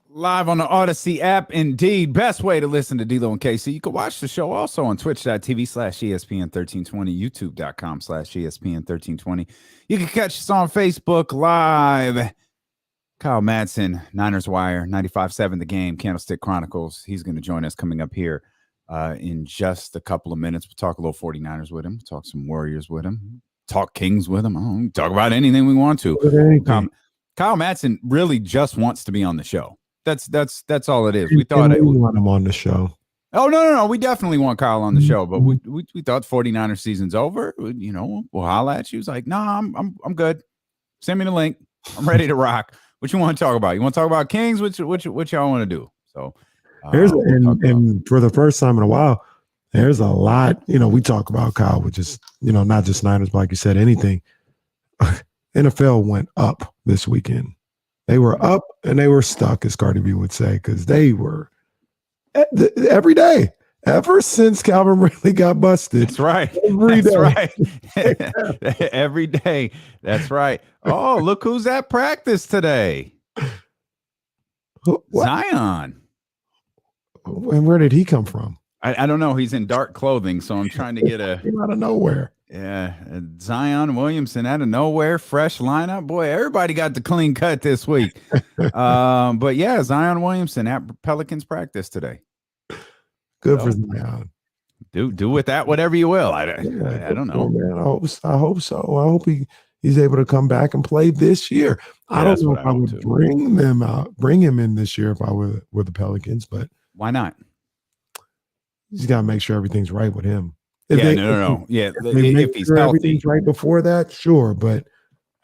Live on the Odyssey app, indeed. Best way to listen to D-Lo and KC. You can watch the show also on twitch.tv/ESPN1320, youtube.com/ESPN1320. You can catch us on Facebook Live. Kyle Madson, Niners Wire, 95.7 The Game, Candlestick Chronicles. He's going to join us coming up here in just a couple of minutes. We'll talk a little 49ers with him, talk some Warriors with him, talk Kings with him. I don't know, talk about anything we want to. Kyle Madson really just wants to be on the show. That's all it is. We thought we want him on the show. Oh, no. We definitely want Kyle on the show, but we thought 49ers season's over. You know, we'll holla at you. He's like, no, I'm good. Send me the link. I'm ready to rock. What you want to talk about? You want to talk about Kings? What y'all want to do? So and for the first time in a while, there's a lot, we talk about Kyle, which is, not just Niners, but like you said, anything. NFL went up this weekend. They were up and they were stuck, as Cardi B would say, because they were every day ever since Calvin Ridley got busted. That's right. Every day. Right. Every day. That's right. Oh, look who's at practice today. What? Zion. And where did he come from? I don't know. He's in dark clothing, so I'm trying to get out of nowhere. Yeah, Zion Williamson out of nowhere, fresh lineup. Boy, everybody got the clean cut this week. But yeah, Zion Williamson at Pelicans practice today. Good for Zion. Do with that whatever you will. I don't know. Man, I hope so. I hope he's able to come back and play this year. I don't know if I would bring him in this year if I were with the Pelicans, but why not? He's got to make sure everything's right with him. No. Yeah, if he's sure healthy, everything's right before that, sure. But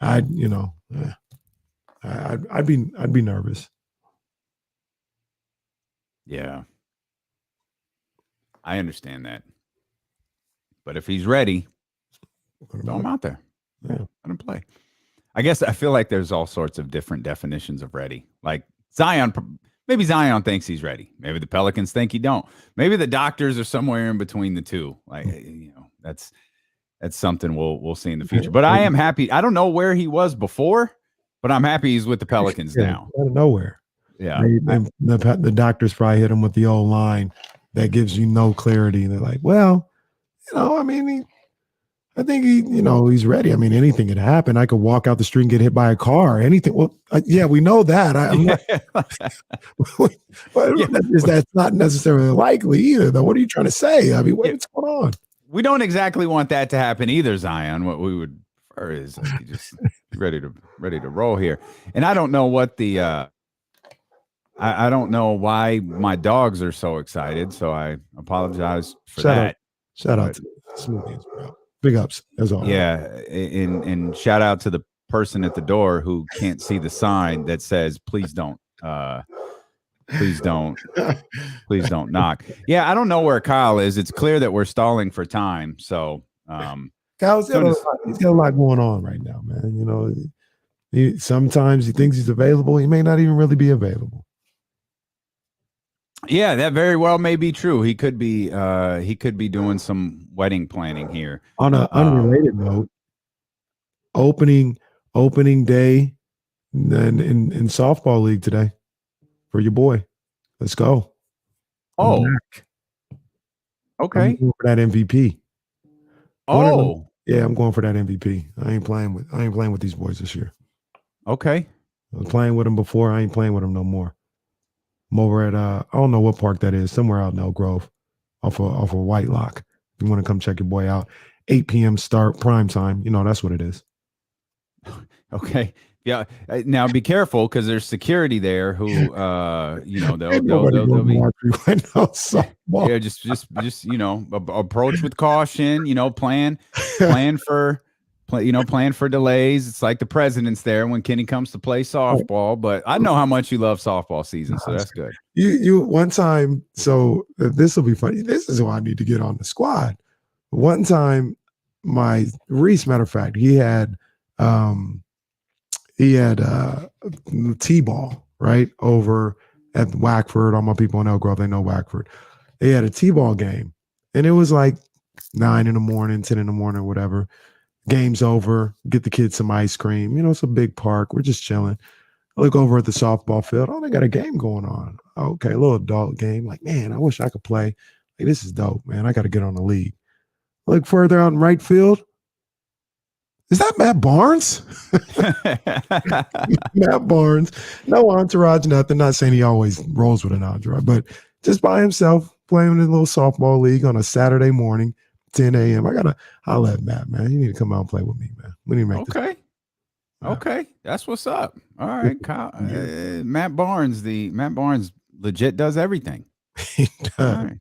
I'd be nervous. Yeah, I understand that. But if he's ready, throw him out there. Yeah, let him play. I guess I feel like there's all sorts of different definitions of ready. Like Zion. Maybe Zion thinks he's ready. Maybe the Pelicans think he don't. Maybe the doctors are somewhere in between the two. Like, that's something we'll see in the future. But I am happy. I don't know where he was before, but I'm happy he's with the Pelicans now. Out of nowhere. Yeah. The doctors probably hit him with the old line that gives you no clarity. And they're like, well, I think he's ready. I mean, anything could happen. I could walk out the street and get hit by a car. Anything. Well, yeah, we know that. That's not necessarily likely either, though. What are you trying to say? I mean, what's going on? We don't exactly want that to happen either, Zion. What we would prefer is you just ready to roll here. And I don't know what the I don't know why my dogs are so excited. So I apologize for that. Shout out to Smooth Hands, bro. Big ups as always. Yeah, and shout out to the person at the door who can't see the sign that says "Please don't, please don't, please don't knock." Yeah, I don't know where Kyle is. It's clear that we're stalling for time. So, Kyle's he's got a lot going on right now, man. You know, sometimes he thinks he's available. He may not even really be available. Yeah, that very well may be true. He could be doing some wedding planning here. On an unrelated note, opening day in softball league today for your boy. Let's go. Oh, okay. I'm going for that MVP. Oh, yeah, I'm going for that MVP. I ain't playing with these boys this year. Okay. I was playing with them before. I ain't playing with them no more. I'm over at I don't know what park that is, somewhere out in Elk Grove, off of Whitelock. If you want to come check your boy out, 8 p.m. start, prime time. You know, that's what it is. Okay. Yeah. Now be careful because there's security there who they'll be yeah, just approach with caution, plan for delays. It's like the president's there when Kenny comes to play softball, but I know how much you love softball season, so that's good. You one time, so this will be funny. This is why I need to get on the squad. One time, Reese, matter of fact, he had T-ball right over at Wackford. All my people in Elk Grove, they know Wackford. They had a T-ball game, and it was like 9 a.m, 10 a.m, whatever. Game's over. Get the kids some ice cream. It's a big park. We're just chilling. I look over at the softball field. Oh, they got a game going on. Okay, a little adult game. Like, man, I wish I could play. Like, this is dope, man. I got to get on the league. Look further out in right field. Is that Matt Barnes? Matt Barnes. No entourage, nothing. Not saying he always rolls with an entourage, but just by himself playing in a little softball league on a Saturday morning, 10 a.m. I got to holler at Matt, man. You need to come out and play with me, man. We need to make this. Okay. That's what's up. All right, Kyle. Matt Barnes legit does everything. He does. All right.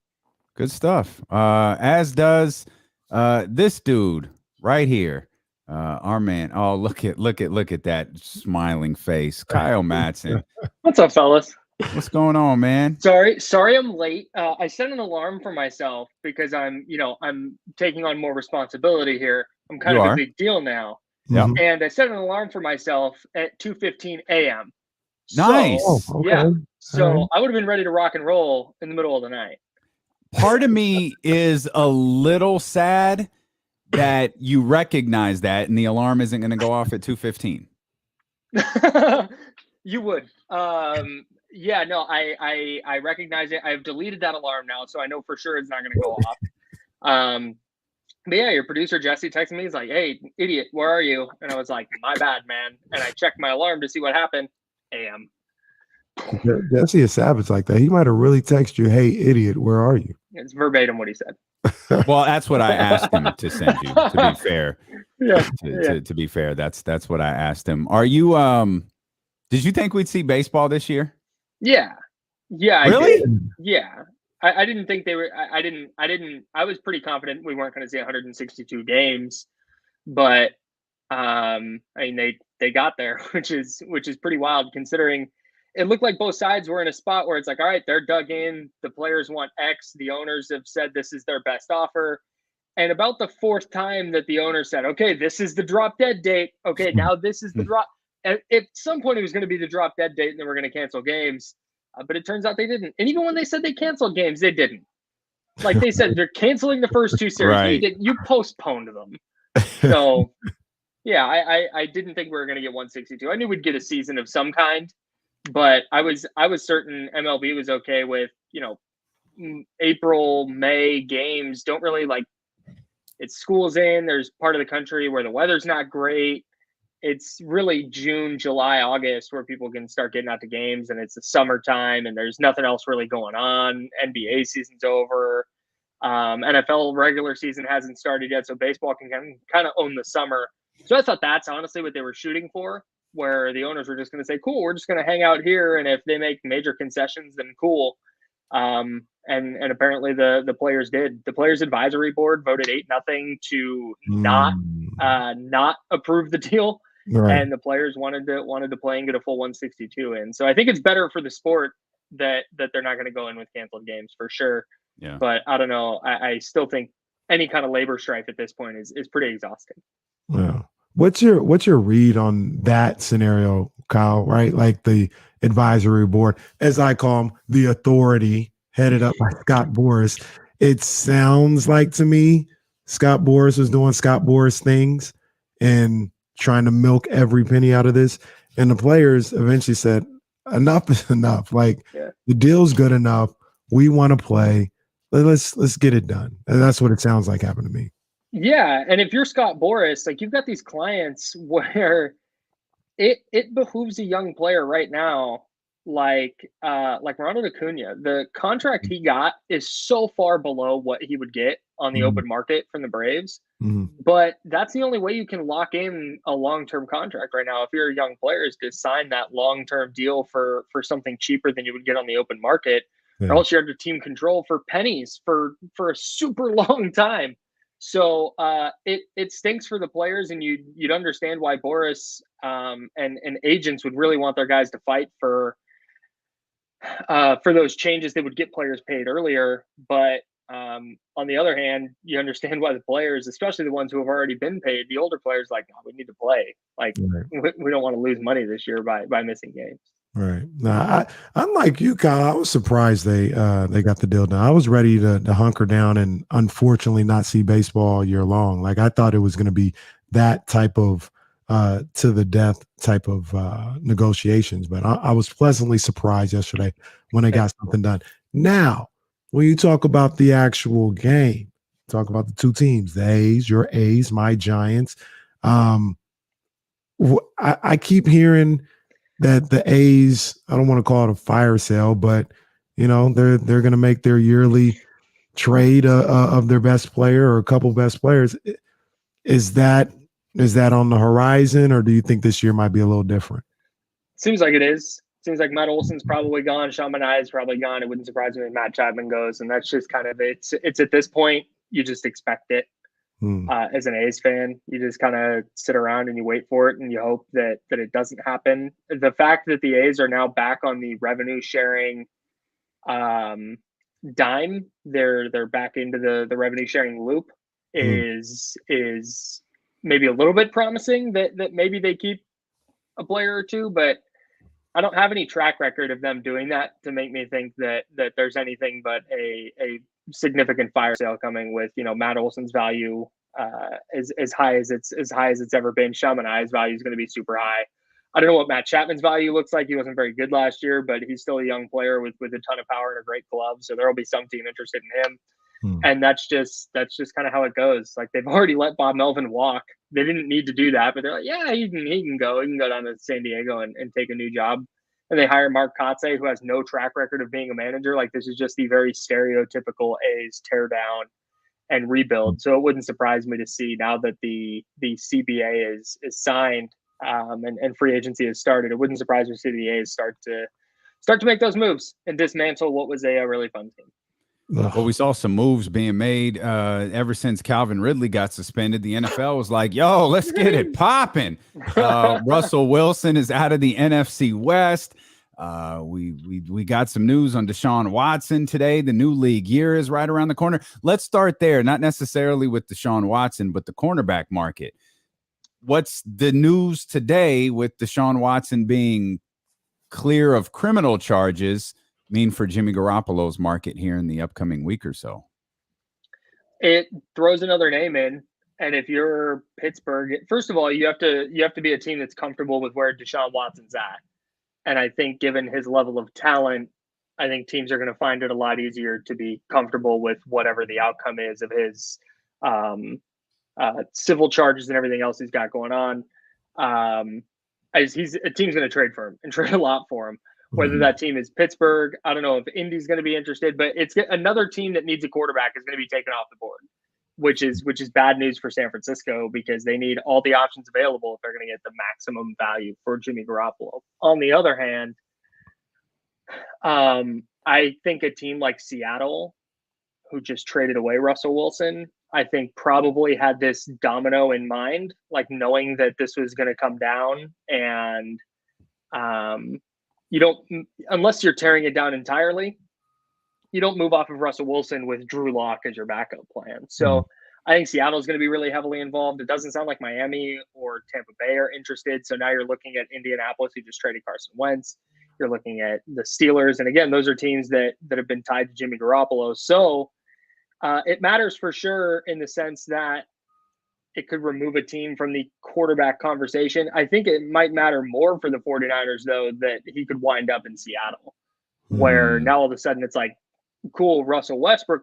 Good stuff. As does this dude right here. Our man. Oh, look at that smiling face. Kyle Madson. What's up, fellas? What's going on, man? Sorry I'm late. I set an alarm for myself because I'm taking on more responsibility here. I'm kind of a big deal now. Yeah. And I set an alarm for myself at 2:15 a.m. Nice. Yeah. So I would have been ready to rock and roll in the middle of the night. Part of me is a little sad that you recognize that and the alarm isn't going to go off at 2:15. You would. Yeah, no, I recognize it. I've deleted that alarm now, so I know for sure it's not going to go off. But yeah, your producer Jesse texted me. He's like, "Hey, idiot, where are you?" And I was like, "My bad, man." And I checked my alarm to see what happened. AM. Jesse is savage like that. He might have really texted you, "Hey, idiot, where are you?" It's verbatim what he said. Well, that's what I asked him to send you. To be fair, to be fair, that's what I asked him. Are you? Did you think we'd see baseball this year? Yeah. Really? Yeah. I didn't think they were. I didn't. I was pretty confident we weren't going to see 162 games, but I mean they got there, which is pretty wild considering it looked like both sides were in a spot where it's like, all right, they're dug in. The players want X. The owners have said this is their best offer. And about the fourth time that the owner said, okay, this is the drop dead date. Okay, now this is the drop. At some point, it was going to be the drop dead date, and then we're going to cancel games. But it turns out they didn't. And even when they said they canceled games, they didn't. Like they said, they're canceling the first two series. Right. You postponed them. So, yeah, I didn't think we were going to get 162. I knew we'd get a season of some kind, but I was certain MLB was okay with, April, May games. Don't really it's school's in. There's part of the country where the weather's not great. It's really June, July, August where people can start getting out to games, and it's the summertime and there's nothing else really going on. NBA season's over. NFL regular season hasn't started yet, so baseball can kind of own the summer. So I thought that's honestly what they were shooting for, where the owners were just going to say, cool, we're just going to hang out here, and if they make major concessions, then cool. And apparently the players did. The players advisory board voted 8-0 to not approve the deal. Right. And the players wanted to play and get a full 162 in. So I think it's better for the sport that they're not going to go in with canceled games for sure. Yeah. But I don't know. I still think any kind of labor strife at this point is pretty exhausting. Yeah. What's your read on that scenario, Kyle? Right, like the advisory board, as I call them, the authority headed up by Scott Boras. It sounds like to me Scott Boras was doing Scott Boras things and trying to milk every penny out of this. And the players eventually said, enough is enough. Like the deal's good enough. We want to play. Let's get it done. And that's what it sounds like happened to me. Yeah. And if you're Scott Boras, like you've got these clients where it behooves a young player right now, like Ronald Acuna. The contract he got is so far below what he would get on the open market from the Braves. But that's the only way you can lock in a long-term contract right now. If you're a young player, is to sign that long-term deal for something cheaper than you would get on the open market, or else you're under team control for pennies for a super long time. So it stinks for the players, and you'd understand why Boras and agents would really want their guys to fight for those changes that would get players paid earlier. But on the other hand, you understand why the players, especially the ones who have already been paid, the older players, like, no, we need to play. Like, we don't want to lose money this year by missing games. Right. Now, I'm like you, Kyle. I was surprised they got the deal done. I was ready to hunker down and unfortunately not see baseball all year long. Like I thought it was going to be that type of to the death type of negotiations. But I was pleasantly surprised yesterday when they got something done. Now, when you talk about the actual game, talk about the two teams, the A's, your A's, my Giants. I keep hearing that the A's, I don't want to call it a fire sale, but you know, they're going to make their yearly trade of their best player or a couple best players. Is that on the horizon, or do you think this year might be a little different? Seems like it is. Seems like Matt Olson's probably gone. Sean Manaea is probably gone. It wouldn't surprise me if Matt Chapman goes, and that's just kind of it's at this point you just expect it. As an A's fan, you just kind of sit around and you wait for it and you hope that it doesn't happen. The fact that the A's are now back on the revenue sharing dime, they're back into the revenue sharing loop is maybe a little bit promising that maybe they keep a player or two, but I don't have any track record of them doing that to make me think that there's anything but a significant fire sale coming with, you know, Matt Olson's value as high as it's ever been. Sean Manaea's value is going to be super high. I don't know what Matt Chapman's value looks like. He wasn't very good last year, but he's still a young player with a ton of power and a great glove. So there will be some team interested in him. And that's just kind of how it goes. Like they've already let Bob Melvin walk. They didn't need to do that, but they're like, yeah, he can go. He can go down to San Diego and take a new job. And they hire Mark Kotsay, who has no track record of being a manager. Like this is just the very stereotypical A's tear down and rebuild. So it wouldn't surprise me to see now that the CBA is signed and free agency has started. It wouldn't surprise me to see the A's start to make those moves and dismantle what was a really fun team. Well, we saw some moves being made ever since Calvin Ridley got suspended. The NFL was like, yo, let's get it popping. Russell Wilson is out of the NFC West. We got some news on Deshaun Watson today. The new league year is right around the corner. Let's start there, not necessarily with Deshaun Watson, but the cornerback market. What's the news today with Deshaun Watson being clear of criminal charges mean for Jimmy Garoppolo's market here in the upcoming week or so? It throws another name in. And if you're Pittsburgh, first of all, you have to be a team that's comfortable with where Deshaun Watson's at. And I think given his level of talent, I think teams are going to find it a lot easier to be comfortable with whatever the outcome is of his civil charges and everything else he's got going on. A team's going to trade for him and trade a lot for him. Whether that team is Pittsburgh, I don't know if Indy's going to be interested, but it's another team that needs a quarterback is going to be taken off the board, which is bad news for San Francisco because they need all the options available if they're going to get the maximum value for Jimmy Garoppolo. On the other hand, I I think a team like Seattle, who just traded away Russell Wilson, I think probably had this domino in mind, like knowing that this was going to come down. And you don't, unless you're tearing it down entirely, you don't move off of Russell Wilson with Drew Lock as your backup plan. So I think Seattle's going to be really heavily involved. It doesn't sound like Miami or Tampa Bay are interested. So now you're looking at Indianapolis, who just traded Carson Wentz. You're looking at the Steelers. And again, those are teams that have been tied to Jimmy Garoppolo. So it matters for sure in the sense that it could remove a team from the quarterback conversation. I think it might matter more for the 49ers, though, that he could wind up in Seattle, where now all of a sudden it's like, cool, Russell Wilson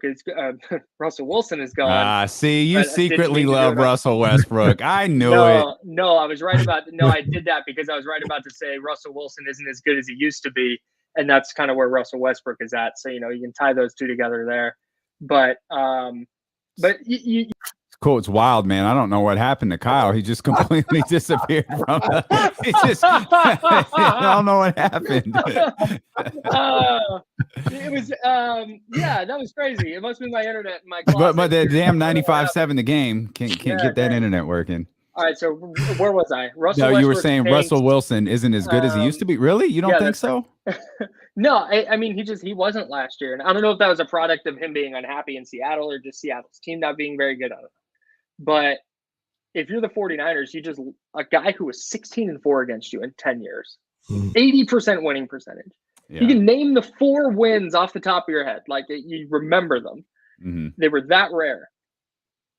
is gone. See, you secretly love Russell Westbrook. I knew it. No, I was right about I did that because I was right about to say Russell Wilson isn't as good as he used to be, and that's kind of where Russell Westbrook is at. So you can tie those two together there. But you cool. It's wild, man. I don't know what happened to Kyle. He just completely disappeared from I don't know what happened. It was that was crazy. It must be my internet in my closet. But the damn 95.7 the game can't get that internet working. All right, so where was I? You were saying Russell Wilson isn't as good as he used to be. Really? You don't think so? No, I mean he wasn't last year, and I don't know if that was a product of him being unhappy in Seattle or just Seattle's team not being very good on it. But if you're the 49ers, a guy who was 16-4 against you in 10 years, 80% winning percentage. Yeah. You can name the 4 wins off the top of your head. Like you remember them. Mm-hmm. They were that rare.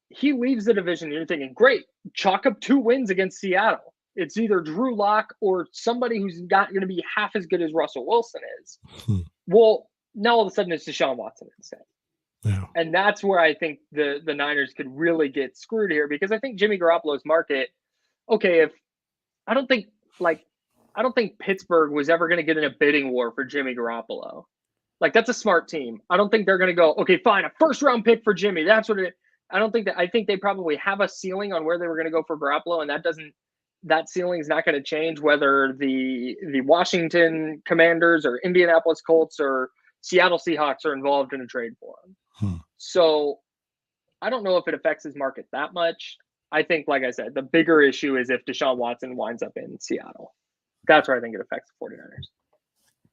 He leaves the division and you're thinking, great, chalk up 2 wins against Seattle. It's either Drew Lock or somebody who's not going to be half as good as Russell Wilson is. Well, now all of a sudden it's Deshaun Watson instead. Yeah. And that's where I think the Niners could really get screwed here, because I think Jimmy Garoppolo's market, I don't think Pittsburgh was ever going to get in a bidding war for Jimmy Garoppolo. Like, that's a smart team. I don't think they're going to go, okay, fine, a first round pick for Jimmy. That's what I think they probably have a ceiling on where they were going to go for Garoppolo, and that ceiling is not going to change whether the Washington Commanders or Indianapolis Colts or Seattle Seahawks are involved in a trade for him. So I don't know if it affects his market that much. I think, like I said, the bigger issue is if Deshaun Watson winds up in Seattle. That's where I think it affects the 49ers.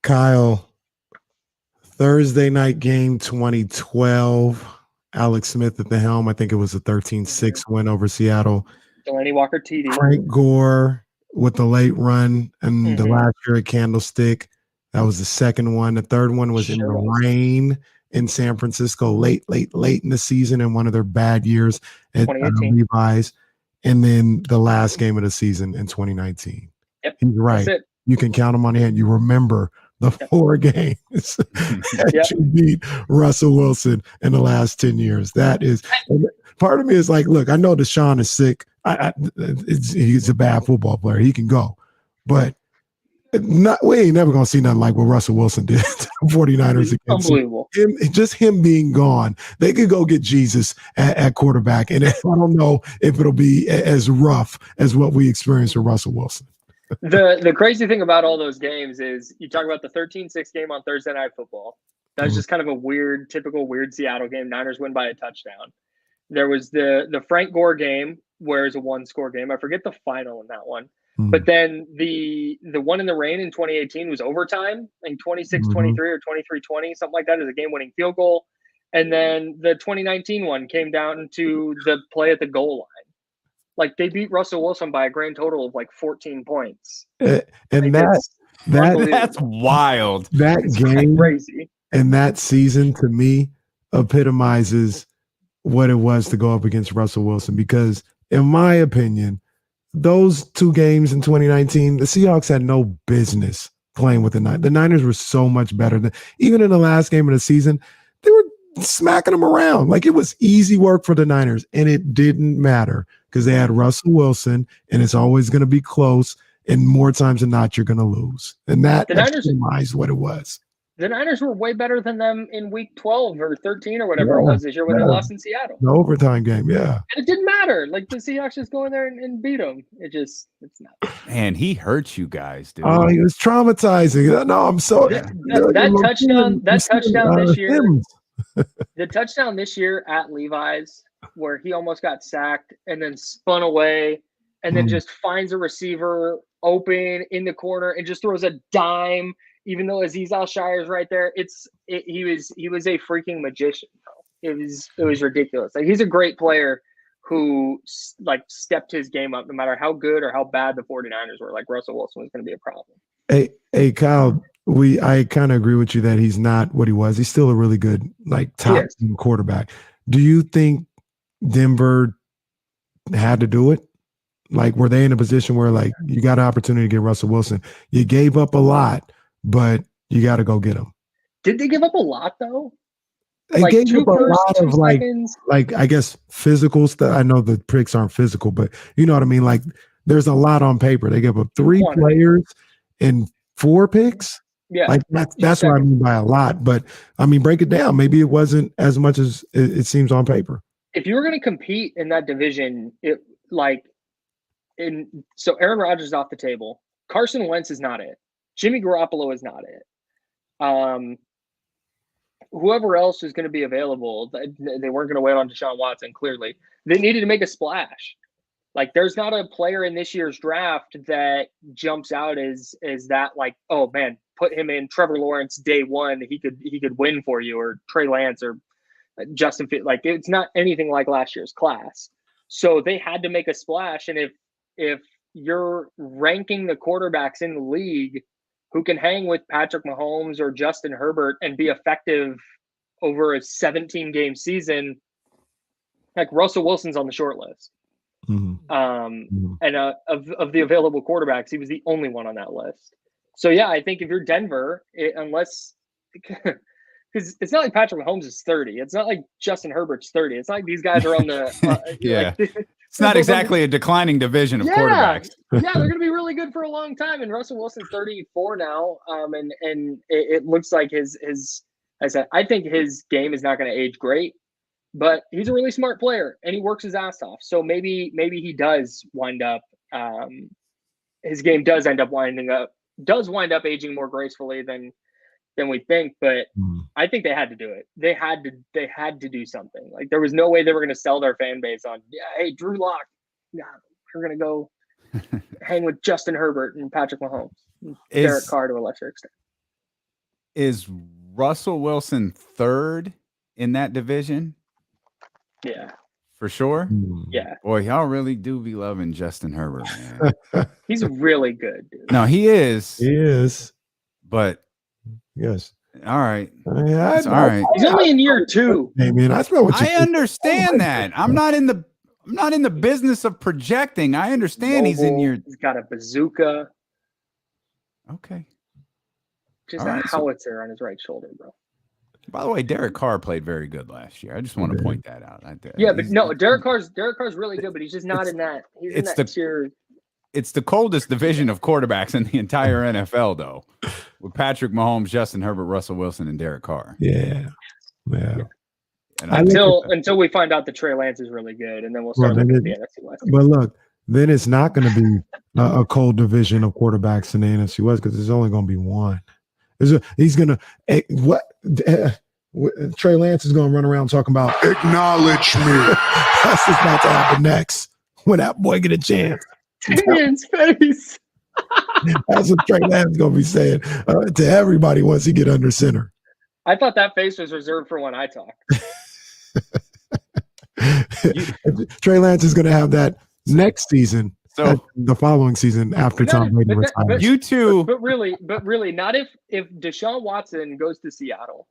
Kyle, Thursday night game 2012, Alex Smith at the helm. I think it was a 13-6 win over Seattle. Delaney Walker TD. Frank Gore with the late run and the last year at Candlestick. That was the second one. The third one was in the rain in San Francisco late in the season in one of their bad years at Levi's. And then the last game of the season in 2019. Yep. He's right. You can count them on the hand. You remember the 4 games that you beat Russell Wilson in the last 10 years. That is part of me is like, look, I know Deshaun is sick. He's a bad football player. He can go. But we ain't never gonna see nothing like what Russell Wilson did to the 49ers against unbelievable. Just him being gone. They could go get Jesus at quarterback, and I don't know if it'll be as rough as what we experienced with Russell Wilson. The crazy thing about all those games is you talk about the 13-6 game on Thursday Night Football. That was just kind of a typical weird Seattle game. Niners win by a touchdown. There was the Frank Gore game, where it's a 1-score game. I forget the final in that one. But then the one in the rain in 2018 was overtime, like 26-23 or 23-20, something like that, as a game-winning field goal. And then the 2019 one came down to the play at the goal line. Like, they beat Russell Wilson by a grand total of like 14 points. And that's wild. That game crazy. And that season, to me, epitomizes what it was to go up against Russell Wilson, because in my opinion, those 2 games in 2019, the Seahawks had no business playing with the Niners. The Niners were so much better than, even in the last game of the season, they were smacking them around. Like, it was easy work for the Niners, and it didn't matter because they had Russell Wilson, and it's always going to be close, and more times than not, you're going to lose. And that epitomized what it was. The Niners were way better than them in week 12 or 13 or whatever it was this year when they lost in Seattle. The overtime game, yeah. And it didn't matter. Like the Seahawks just go in there and beat them. It's not. Man, he hurt you guys, dude. Oh, he was traumatizing. No, I'm so that touchdown this year. The touchdown this year at Levi's, where he almost got sacked and then spun away and then just finds a receiver open in the corner and just throws a dime. Even though Azeez Al-Shire's right there, he was a freaking magician. It was ridiculous. Like, he's a great player who like stepped his game up no matter how good or how bad the 49ers were. Like, Russell Wilson was going to be a problem. Hey, Kyle, I kind of agree with you that he's not what he was. He's still a really good, like, top quarterback. Do you think Denver had to do it? Like, were they in a position where, like, you got an opportunity to get Russell Wilson? You gave up a lot, but you got to go get him. Did they give up a lot, though? They like gave up a lot of seconds? like I guess physical stuff. I know the pricks aren't physical, but you know what I mean? Like, there's a lot on paper. They gave up 3 players and 4 picks. Yeah. Like, that's what I mean by a lot. But I mean, break it down. Maybe it wasn't as much as it seems on paper. If you were going to compete in that division, so Aaron Rodgers is off the table. Carson Wentz is not it. Jimmy Garoppolo is not it. Whoever else was going to be available, they weren't going to wait on Deshaun Watson, clearly. They needed to make a splash. Like, there's not a player in this year's draft that jumps out as that, like, oh, man, put him in Trevor Lawrence day one. He could win for you, or Trey Lance or Justin Fields. Like, it's not anything like last year's class. So they had to make a splash. And if you're ranking the quarterbacks in the league who can hang with Patrick Mahomes or Justin Herbert and be effective over a 17-game season, like, Russell Wilson's on the short list. And of the available quarterbacks, he was the only one on that list. So, yeah, I think if you're Denver, because it's not like Patrick Mahomes is 30. It's not like Justin Herbert's 30. It's not like these guys are on the it's not exactly a declining division of quarterbacks. Yeah, they're going to be really good for a long time. And Russell Wilson's 34 now, and it looks like I think his game is not going to age great, but he's a really smart player and he works his ass off. So maybe he does wind up. His game does wind up aging more gracefully than we think, but I think they had to do it. They had to do something. Like, there was no way they were going to sell their fan base on, hey, Drew Lock, we're going to go hang with Justin Herbert and Patrick Mahomes, Derek Carr to a lesser extent. Is Russell Wilson third in that division? Yeah. For sure? Yeah. Boy, y'all really do be loving Justin Herbert, man. He's really good, dude. No, he is. He is. But yes. All right. All right. He's only in year 2. Hey, man, I understand that. I'm not in the business of projecting. I understand he's in year. He's got a bazooka. Okay. Just a howitzer on his right shoulder, bro. By the way, Derek Carr played very good last year. I just want to point that out. Derek Carr's really good, but he's just not in that. He's in that tier. It's the coldest division of quarterbacks in the entire NFL, though, with Patrick Mahomes, Justin Herbert, Russell Wilson, and Derek Carr. Yeah. Until we find out that Trey Lance is really good, and then we'll start looking at the NFC West. But look, then it's not going to be a cold division of quarterbacks in the NFC West, because there's only going to be one. He's going to Trey Lance is going to run around talking about acknowledge me. That's just about to happen next when that boy get a chance. Dan's face. That's what Trey Lance is going to be saying to everybody once he get under center. I thought that face was reserved for when I talk. Trey Lance is going to have that next season. So the following season after Tom Brady retires. You two, but really, not if Deshaun Watson goes to Seattle.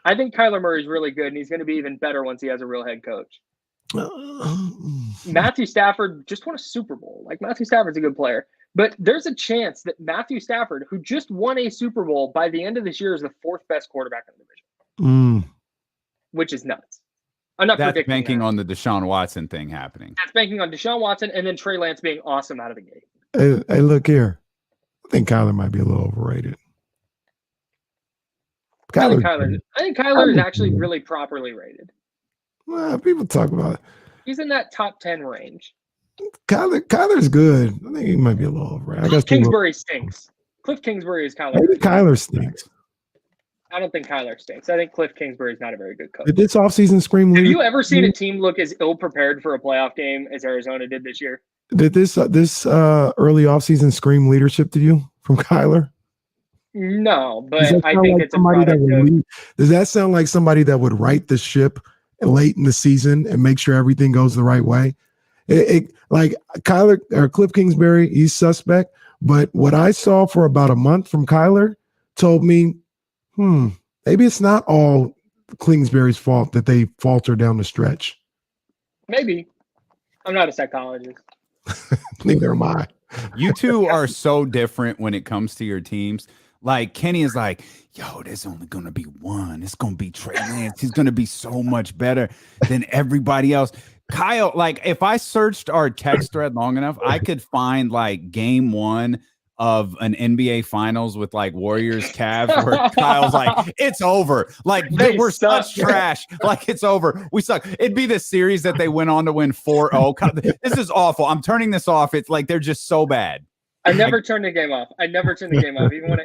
I think Kyler Murray's really good, and he's going to be even better once he has a real head coach. Matthew Stafford just won a Super Bowl. Like, Matthew Stafford's a good player, but there's a chance that Matthew Stafford, who just won a Super Bowl, by the end of this year is the 4th best quarterback in the division, which is nuts. I'm not predicting banking on the Deshaun Watson thing happening. That's banking on Deshaun Watson and then Trey Lance being awesome out of the gate. Hey, look here. I think Kyler might be a little overrated. I think Kyler is actually really properly rated. Well, people talk about it. He's in that top 10 range. Kyler's good. I think he might be a little over. I guess Kingsbury stinks. Cliff Kingsbury is Kyler. Maybe Kyler stinks. I don't think Kyler stinks. I think Cliff Kingsbury is not a very good coach. Did this offseason scream? Have you ever seen a team look as ill prepared for a playoff game as Arizona did this year? Did this early offseason scream leadership to you from Kyler? No, but I think it's a product Does that sound like somebody that would right the ship late in the season and make sure everything goes the right way? Like Kyler or Cliff Kingsbury, he's suspect. But what I saw for about a month from Kyler told me, maybe it's not all Kingsbury's fault that they falter down the stretch. Maybe. I'm not a psychologist. Neither am I. You two are so different when it comes to your teams. Like Kenny is like, yo, there's only going to be one. It's going to be Trey Lance. He's going to be so much better than everybody else. Kyle, like if I searched our text thread long enough, I could find like game one of an NBA finals with like Warriors Cavs where Kyle's like, it's over. Like we're such trash. Like it's over. We suck. It'd be the series that they went on to win 4-0. This is awful. I'm turning this off. It's like they're just so bad. I never turned the game off. Even when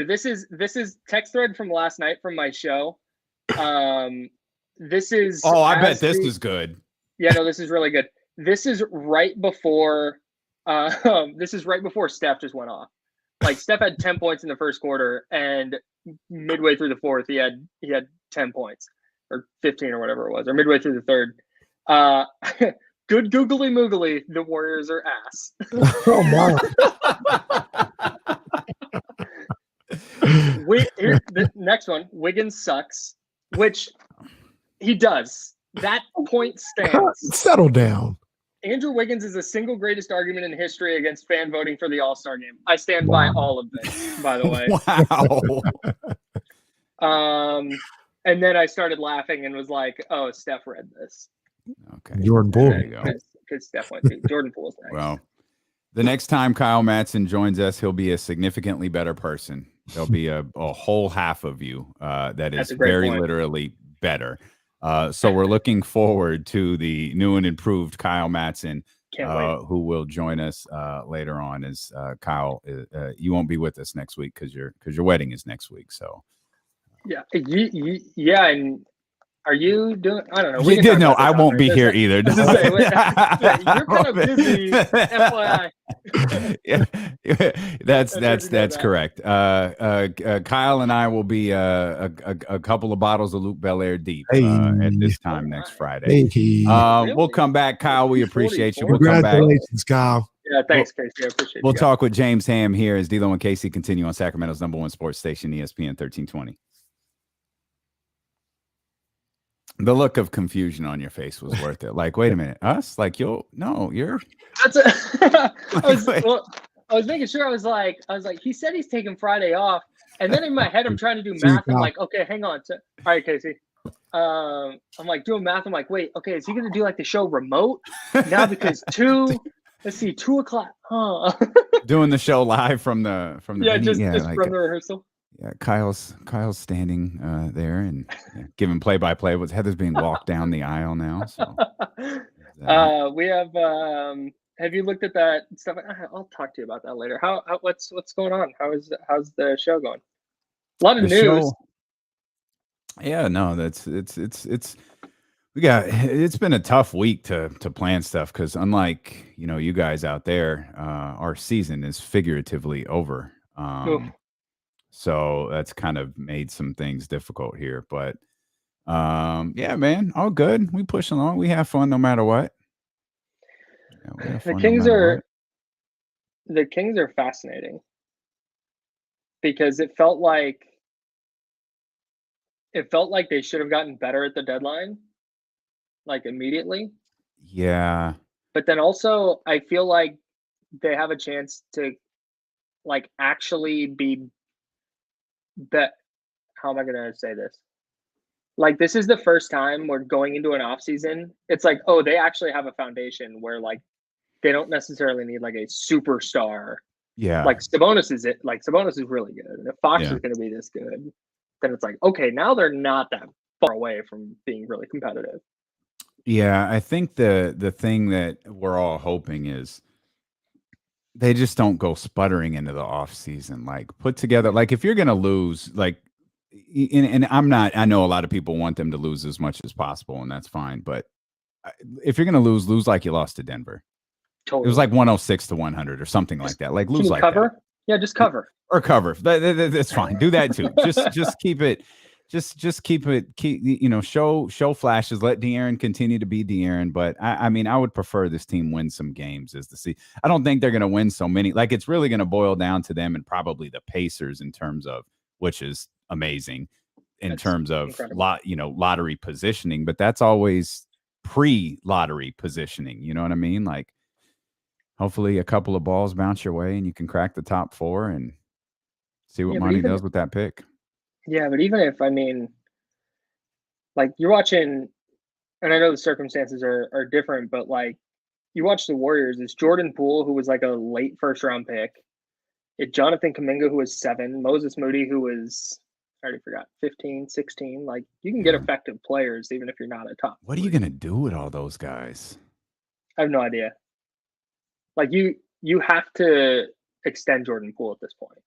this is text thread from last night from my show. This is I bet this is good. Yeah, no, this is really good. This is right before Steph just went off. Like Steph had 10 points in the first quarter, and midway through the fourth, he had 10 points or 15 or whatever it was, or midway through the third. Good googly moogly, the Warriors are ass. Oh my! The next one, Wiggins sucks, which he does. That point stands. Settle down. Andrew Wiggins is the single greatest argument in history against fan voting for the All-Star game. I stand by all of this, by the way. Wow. And then I started laughing and was like, oh, Steph read this. Okay. Jordan Poole. There you go. Because Steph went to Jordan Poole is next. Well, the next time Kyle Madson joins us, he'll be a significantly better person. There'll be a whole half of you that is very literally better. So we're looking forward to the new and improved Kyle Madson, who will join us later on. As Kyle, you won't be with us next week because your wedding is next week. So yeah, and are you doing? I don't know. No, I won't be here either. You're kind of busy, FYI. Yeah, that's correct. Kyle and I will be a couple of bottles of Luke Belaire deep at this time next Friday. We'll come back, Kyle. We appreciate you. We'll come back. Congratulations, Kyle. Yeah, thanks, Casey. I appreciate it. We'll talk with James Ham here as D-Lo and Casey continue on Sacramento's #1 sports station, ESPN 1320. The look of confusion on your face was worth it. Like, wait a minute, us? Like, you're. I was making sure. I was like, he said he's taking Friday off, and then in my head, I'm trying to do math. I'm like, okay, hang on. All right, Casey. I'm like doing math. I'm like, wait, okay, is he gonna do like the show remote now? Because 2 o'clock. Huh? Doing the show live from the just like, from the rehearsal. Yeah, Kyle's standing there and giving play-by-play. Heather's being walked down the aisle now. So we have. Have you looked at that stuff? I'll talk to you about that later. What's going on? How's the show going? A lot of news. Show, yeah, no, it's been a tough week to plan stuff because unlike you guys out there, our season is figuratively over. So that's kind of made some things difficult here, but yeah, man, all good. We push along. We have fun no matter what. Yeah, the Kings are fascinating because it felt like they should have gotten better at the deadline, like immediately. Yeah. But then also I feel like they have a chance to like actually be how am I going to say this? Like, this is the first time we're going into an off season. It's like, oh, they actually have a foundation where like they don't necessarily need like a superstar. Yeah. Like Sabonis is really good. And if Fox is going to be this good, then it's like, okay, now they're not that far away from being really competitive. Yeah, I think the thing that we're all hoping is they just don't go sputtering into the off season. Like put together, like if you're going to lose, like, and I know a lot of people want them to lose as much as possible, and that's fine. But if you're going to lose like you lost to Denver. Totally. It was like 106 to 100 or something like that. Like lose like cover? That. Yeah, just cover. Or cover. That's fine. Do that too. Just keep it. Just keep it. Show flashes. Let De'Aaron continue to be De'Aaron. But I mean, I would prefer this team win some games as to see. I don't think they're going to win so many. Like it's really going to boil down to them and probably the Pacers in terms of, which is amazing in terms of lottery positioning. But that's always pre-lottery positioning. You know what I mean? Like hopefully a couple of balls bounce your way and you can crack the top 4 and see what Monty does with that pick. Yeah, but even if, I mean, like you're watching, and I know the circumstances are different, but like you watch the Warriors, it's Jordan Poole, who was like a late first round pick. It's Jonathan Kuminga, who was 7, Moses Moody, who was, I already forgot, 15, 16. Like you can get effective players even if you're not a top. What are you going to do with all those guys? I have no idea. Like you have to extend Jordan Poole at this point.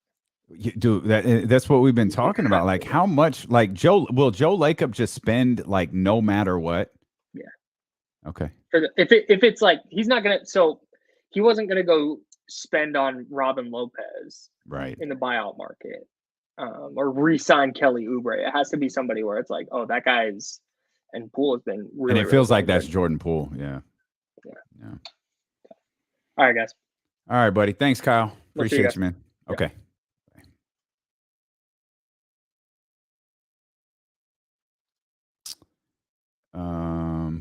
Dude, that's what we've been talking about. Like how much, like Joe Lacob just spend like no matter what? Yeah. Okay. If it's like he's not gonna, so he wasn't gonna go spend on Robin Lopez right in the buyout market, or re-sign Kelly Oubre. It has to be somebody where it's like, oh, that guy's, and Poole has been really. And it feels really like that's Jordan Poole. Yeah. All right, guys. All right, buddy. Thanks, Kyle. Appreciate you, man. Yeah. Okay.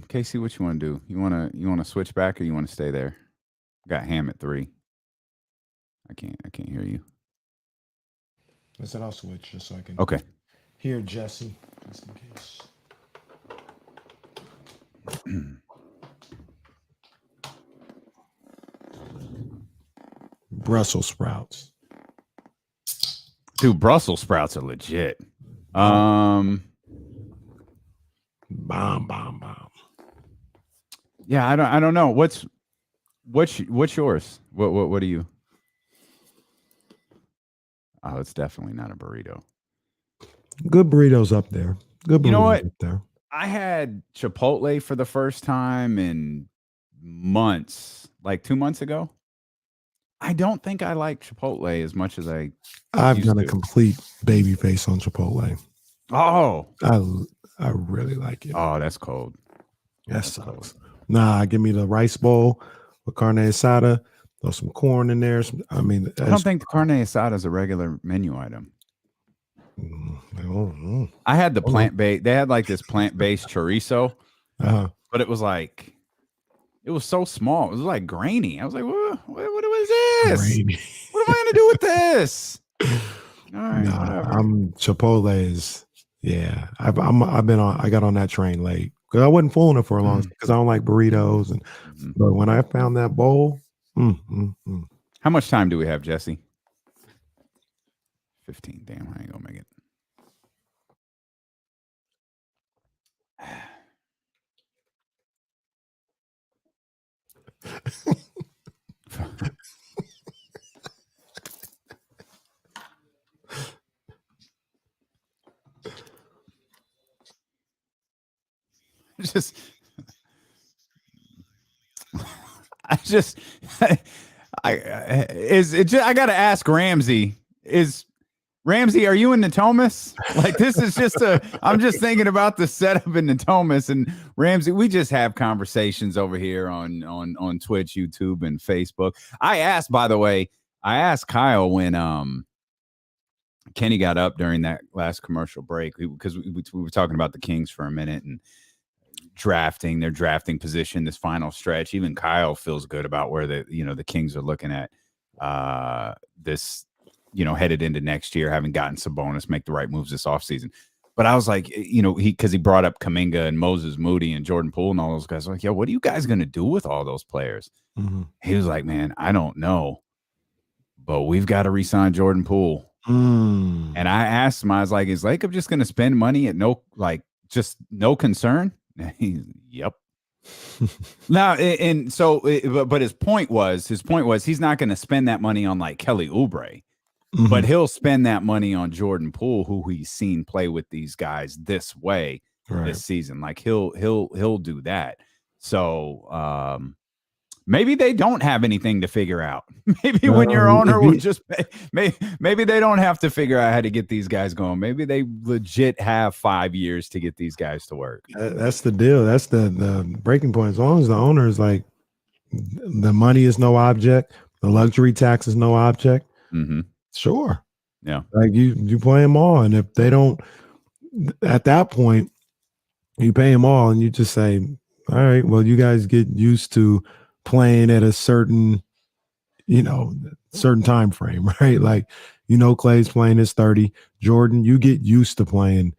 Casey, what you want to do? You want to switch back or you want to stay there? Got Ham at 3. I can't hear you. I said I'll switch just so I can hear Jesse just in case. Brussels sprouts. Dude, Brussels sprouts are legit. Bomb. Yeah, I don't know. What's yours? What do you? Oh, it's definitely not a burrito. Good burritos up there. Good burritos you know what? Up there. I had Chipotle for the first time in months, like 2 months ago. I don't think I like Chipotle as much as I've done a complete baby face on Chipotle. Oh, I really like it. Oh, that's cold. That sucks. Nah, give me the rice bowl with carne asada. Throw some corn in there. I don't think the carne asada is a regular menu item. I had the plant-based. They had like this plant-based chorizo, but it was like, it was so small. It was like grainy. I was like, what is this? Grainy. What am I going to do with this? All right, Chipotle is, yeah. I got on that train late because I wasn't fooling it for a long time because I don't like burritos. But when I found that bowl, How much time do we have, Jesse? 15. Damn, I ain't gonna make it. I gotta ask Ramsey. Ramsey, are you in Natomas? Like, this is I'm just thinking about the setup in Natomas, and Ramsey, we just have conversations over here on Twitch, YouTube, and Facebook. I asked Kyle when Kenny got up during that last commercial break, because we were talking about the Kings for a minute and their drafting position this final stretch. Even Kyle feels good about where the Kings are looking at this, headed into next year, having gotten Sabonis, make the right moves this offseason. But I was like, because he brought up Kuminga and Moses Moody and Jordan Poole and all those guys. I was like, yo, what are you guys going to do with all those players? Mm-hmm. He was like, man, I don't know, but we've got to re-sign Jordan Poole. And I asked him, I was like, is Lacob just going to spend money at no concern? Yep. Now, and so, but his point was he's not going to spend that money on like Kelly Oubre, but he'll spend that money on Jordan Poole, who he's seen play with these guys this way this season. Like he'll do that. So, maybe they don't have anything to figure out. Maybe when your owner will just maybe they don't have to figure out how to get these guys going. Maybe they legit have 5 years to get these guys to work. That's the deal. That's the breaking point. As long as the owner is like, the money is no object, the luxury tax is no object. Sure. Yeah. Like you play them all. And if they don't, at that point, you pay them all and you just say, all right, well, you guys get used to playing at a certain time frame, right? Like, Clay's playing his 30. Jordan, you get used to playing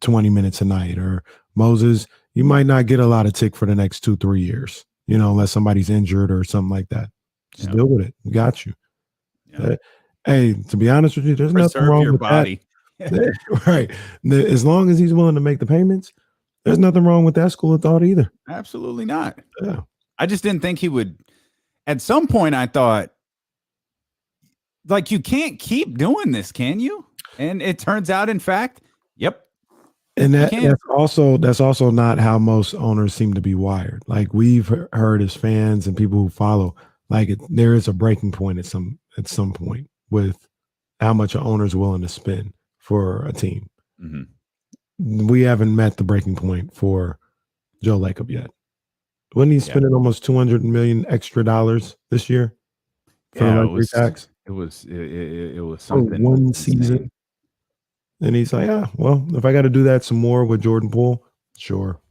20 minutes a night. Or Moses, you might not get a lot of tick for the next 2-3 years, unless somebody's injured or something like that. Just deal with it. We got you. Yeah. Hey, to be honest with you, there's nothing wrong with body. That. Right. As long as he's willing to make the payments, there's nothing wrong with that school of thought either. Absolutely not. Yeah. I just didn't think he would. At some point, I thought, like, you can't keep doing this, can you? And it turns out, in fact, yep. And that's also not how most owners seem to be wired. Like, we've heard as fans and people who follow, like, there is a breaking point at some point with how much an owner is willing to spend for a team. We haven't met the breaking point for Joe Lacob yet. Wasn't he spending almost $200 million extra this year for luxury tax? It was something. One season. And he's like, well, if I got to do that some more with Jordan Poole, sure.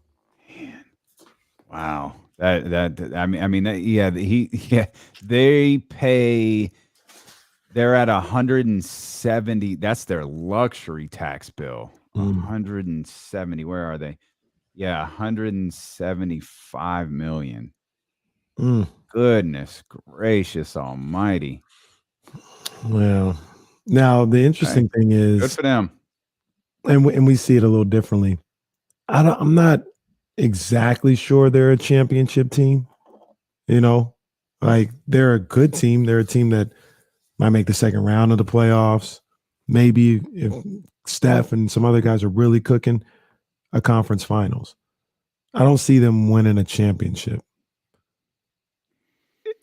Man. Wow. They pay. They're at 170. That's their luxury tax bill. 170. Where are they? Yeah, 175 million. Goodness gracious almighty. Well, now the interesting thing is, good for them. And we see it a little differently. I'm not exactly sure they're a championship team. Like, they're a good team. They're a team that might make the second round of the playoffs. Maybe if Steph and some other guys are really cooking, a conference finals. I don't see them winning a championship.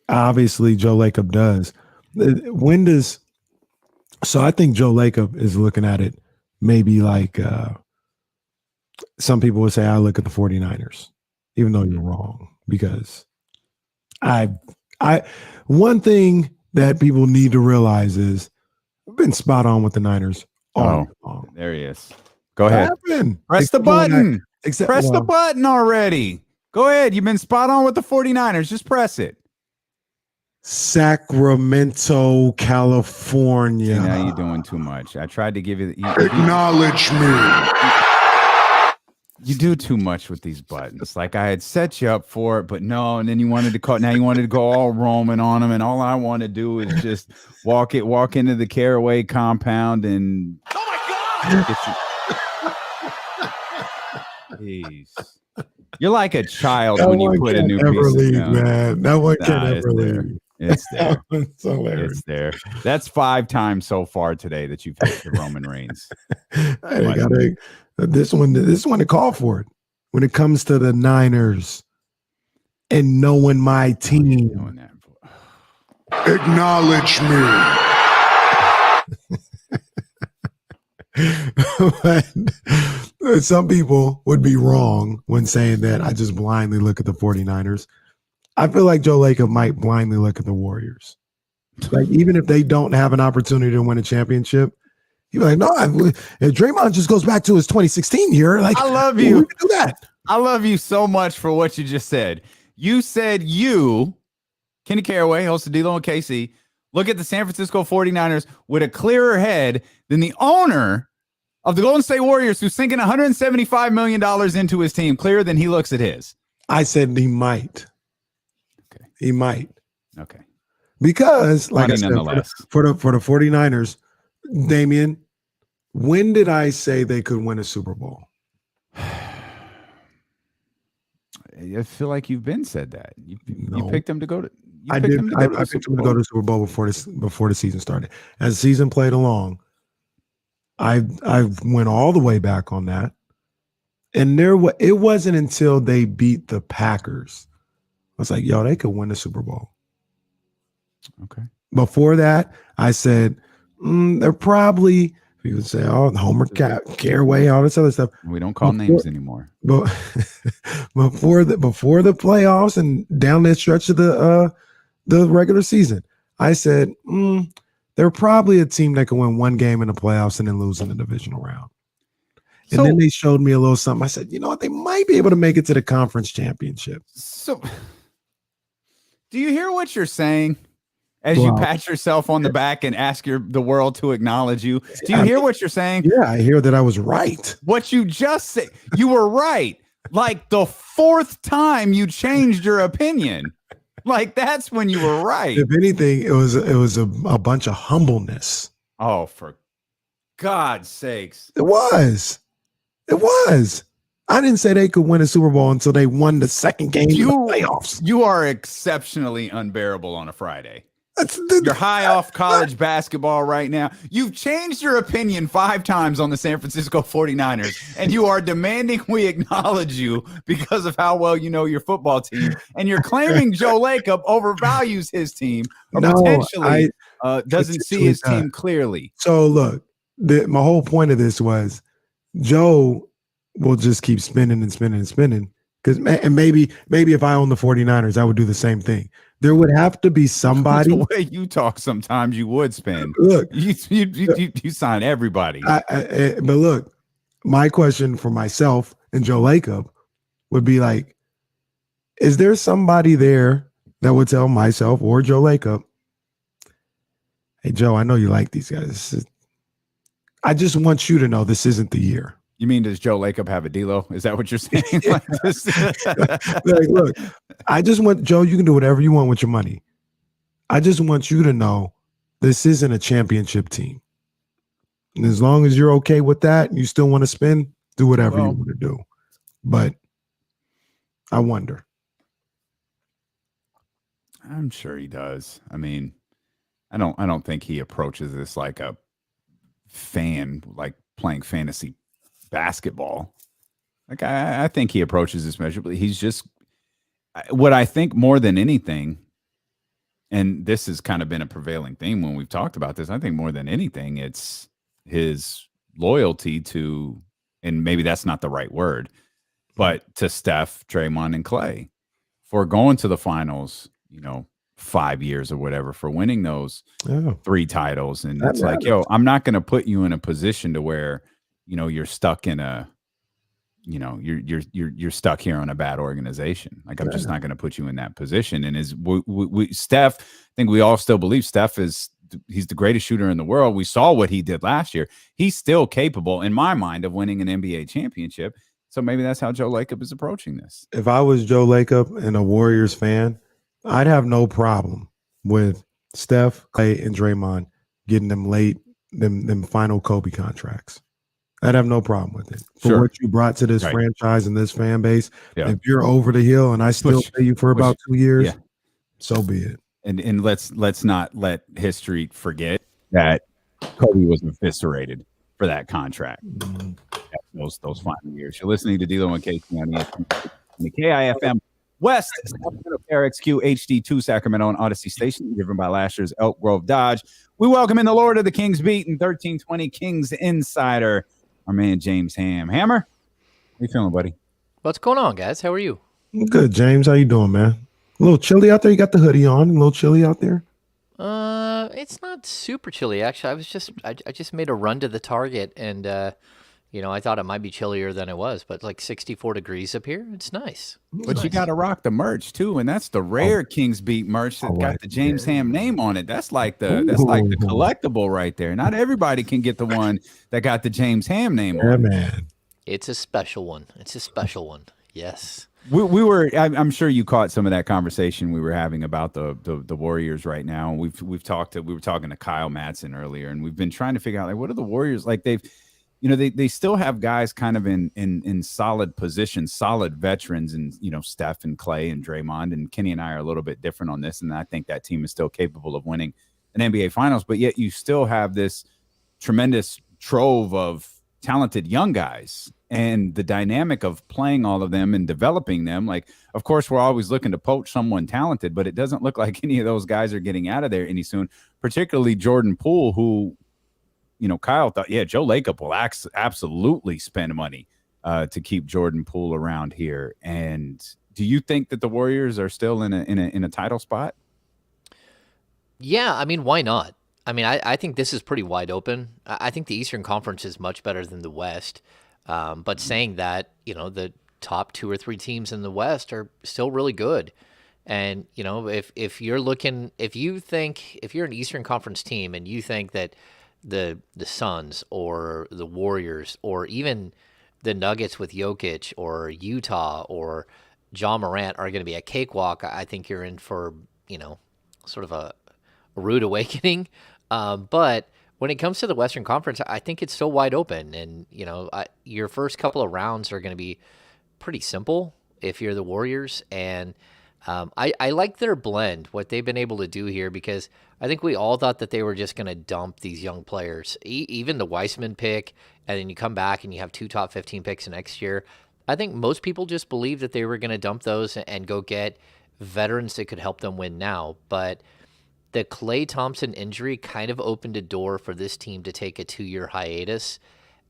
Obviously, Joe Lacob does. So I think Joe Lacob is looking at it maybe like some people would say I look at the 49ers, even though you're wrong, because one thing that people need to realize is I've been spot on with the Niners all along. There he is. Go ahead. Press the button. Press the button already. Go ahead. You've been spot on with the 49ers. Just press it. Sacramento, California. See, now you're doing too much. I tried to give you acknowledge me. You do too much with these buttons. Like, I had set you up for it, but no. And then you wanted to call. Now you wanted to go all Roman on them, and all I want to do is just walk into the Caraway compound and. Oh my God! Jeez. You're like a child when you put a new piece down. Man. That one can't ever leave. It's there. It's hilarious. It's there. That's 5 times so far today that you've hit the Roman Reigns. This one to call for it when it comes to the Niners and knowing my team. Acknowledge me. But some people would be wrong when saying that I just blindly look at the 49ers. I feel like Joe Lacob might blindly look at the Warriors. Like, even if they don't have an opportunity to win a championship, he'd be like, no, if Draymond just goes back to his 2016 year, like, I love you. We can do that. I love you so much for what you just said. You said Kenny Caraway, host of D-Lo and KC, look at the San Francisco 49ers with a clearer head than the owner of the Golden State Warriors, who's sinking $175 million into his team, clearer than he looks at his. I said he might. Okay. He might. Okay. Because, like I said, for the 49ers, Damian, when did I say they could win a Super Bowl? I feel like you've been said that. You picked them to go to. I did. I picked them to go to the Super Bowl before the season started. As the season played along, I went all the way back on that, and it wasn't until they beat the Packers, I was like, yo, they could win the Super Bowl. Okay. Before that, I said they're probably. You would say, oh, Homer Caraway, all this other stuff. We don't call names anymore. But before the playoffs and down that stretch of the regular season, I said they're probably a team that can win one game in the playoffs and then lose in the divisional round. And then they showed me a little something. I said, you know what? They might be able to make it to the conference championship. So, do you hear what you're saying? As you pat yourself on the back and ask the world to acknowledge you. Do you hear what you're saying? Yeah, I hear that I was right. What you just said, you were right. Like the fourth time you changed your opinion. Like that's when you were right. If anything, it was a bunch of humbleness. Oh, for God's sakes. It was. I didn't say they could win a Super Bowl until they won the second game of the playoffs. You are exceptionally unbearable on a Friday. You're high off college basketball right now. You've changed your opinion 5 times on the San Francisco 49ers, and you are demanding we acknowledge you because of how well you know your football team. And you're claiming Joe Lacob overvalues his team or potentially doesn't see his team clearly. So, look, my whole point of this was Joe will just keep spinning and spinning and spinning. And maybe if I own the 49ers, I would do the same thing. There would have to be somebody. The way you talk sometimes you would spin. Look, you sign everybody. But look, my question for myself and Joe Lacob would be like, is there somebody there that would tell myself or Joe Lacob, hey, Joe, I know you like these guys. I just want you to know this isn't the year. You mean, does Joe Lacob have a D-Lo? Is that what you're saying? Like, look, I just want, Joe, you can do whatever you want with your money. I just want you to know this isn't a championship team. And as long as you're okay with that, and you still want to spin, do whatever you want to do. But I wonder. I'm sure he does. I mean, I don't think he approaches this like a fan, like playing fantasy basketball. Like I think he approaches this measurably. He's just what I think more than anything, and this has kind of been a prevailing theme when we've talked about this. I think more than anything, it's his loyalty to, and maybe that's not the right word, but to Steph, Draymond, and Clay for going to the finals, 5 years or whatever, for winning those 3 titles. And it's like, yo, I'm not going to put you in a position to where you're stuck in a, you're stuck here on a bad organization. Like, I'm just not going to put you in that position. And Steph, I think we all still believe Steph he's the greatest shooter in the world. We saw what he did last year. He's still capable, in my mind, of winning an NBA championship. So maybe that's how Joe Lacob is approaching this. If I was Joe Lacob and a Warriors fan, I'd have no problem with Steph, Clay, and Draymond getting them final Kobe contracts. I'd have no problem with it. For what you brought to this franchise and this fan base, if you're over the hill and I still pay you for about 2 years, so be it. And let's not let history forget that Kobe was eviscerated for that contract. Those final years. You're listening to D'Lo and Casey on the KIFM West, Sacramento, RXQ HD2 Sacramento and Odyssey Station, driven by last year's Elk Grove Dodge. We welcome in the Lord of the Kings Beat and 1320 Kings Insider, our man James Ham. Hammer, how you feeling, buddy? What's going on, guys? How are you? Good, James. How you doing, man? A little chilly out there. You got the hoodie on. A little chilly out there. It's not super chilly actually. I just made a run to the Target and I thought it might be chillier than it was, but like 64 degrees up here. It's nice. But you got to rock the merch too, and that's the rare Kings Beat merch that got the James Ham name on it. That's like the collectible right there. Not everybody can get the one that got the James Ham name on it. Man. It's a special one. Yes. We were. I'm sure you caught some of that conversation we were having about the Warriors right now. We were talking to Kyle Madson earlier, and we've been trying to figure out like what are the Warriors like. They still have guys kind of in solid positions, solid veterans, and Steph and Clay and Draymond, and Kenny and I are a little bit different on this, and I think that team is still capable of winning an NBA Finals. But yet you still have this tremendous trove of talented young guys. And the dynamic of playing all of them and developing them, like, of course, we're always looking to poach someone talented, but it doesn't look like any of those guys are getting out of there any soon, particularly Jordan Poole, who, Kyle thought, Joe Lacob will absolutely spend money to keep Jordan Poole around here. And do you think that the Warriors are still in a title spot? Yeah, I mean, why not? I mean, I think this is pretty wide open. I think the Eastern Conference is much better than the West. But saying that, the top 2 or 3 teams in the West are still really good. And, if you're an Eastern Conference team and you think that the Suns or the Warriors or even the Nuggets with Jokic or Utah or Ja Morant are going to be a cakewalk, I think you're in for, sort of a rude awakening. But when it comes to the Western Conference, I think it's still wide open. And, your first couple of rounds are going to be pretty simple if you're the Warriors. And I like their blend, what they've been able to do here, because I think we all thought that they were just going to dump these young players, even the Wiseman pick, and then you come back and you have 2 top 15 picks next year. I think most people just believed that they were going to dump those and go get veterans that could help them win now. But the Klay Thompson injury kind of opened a door for this team to take a 2-year hiatus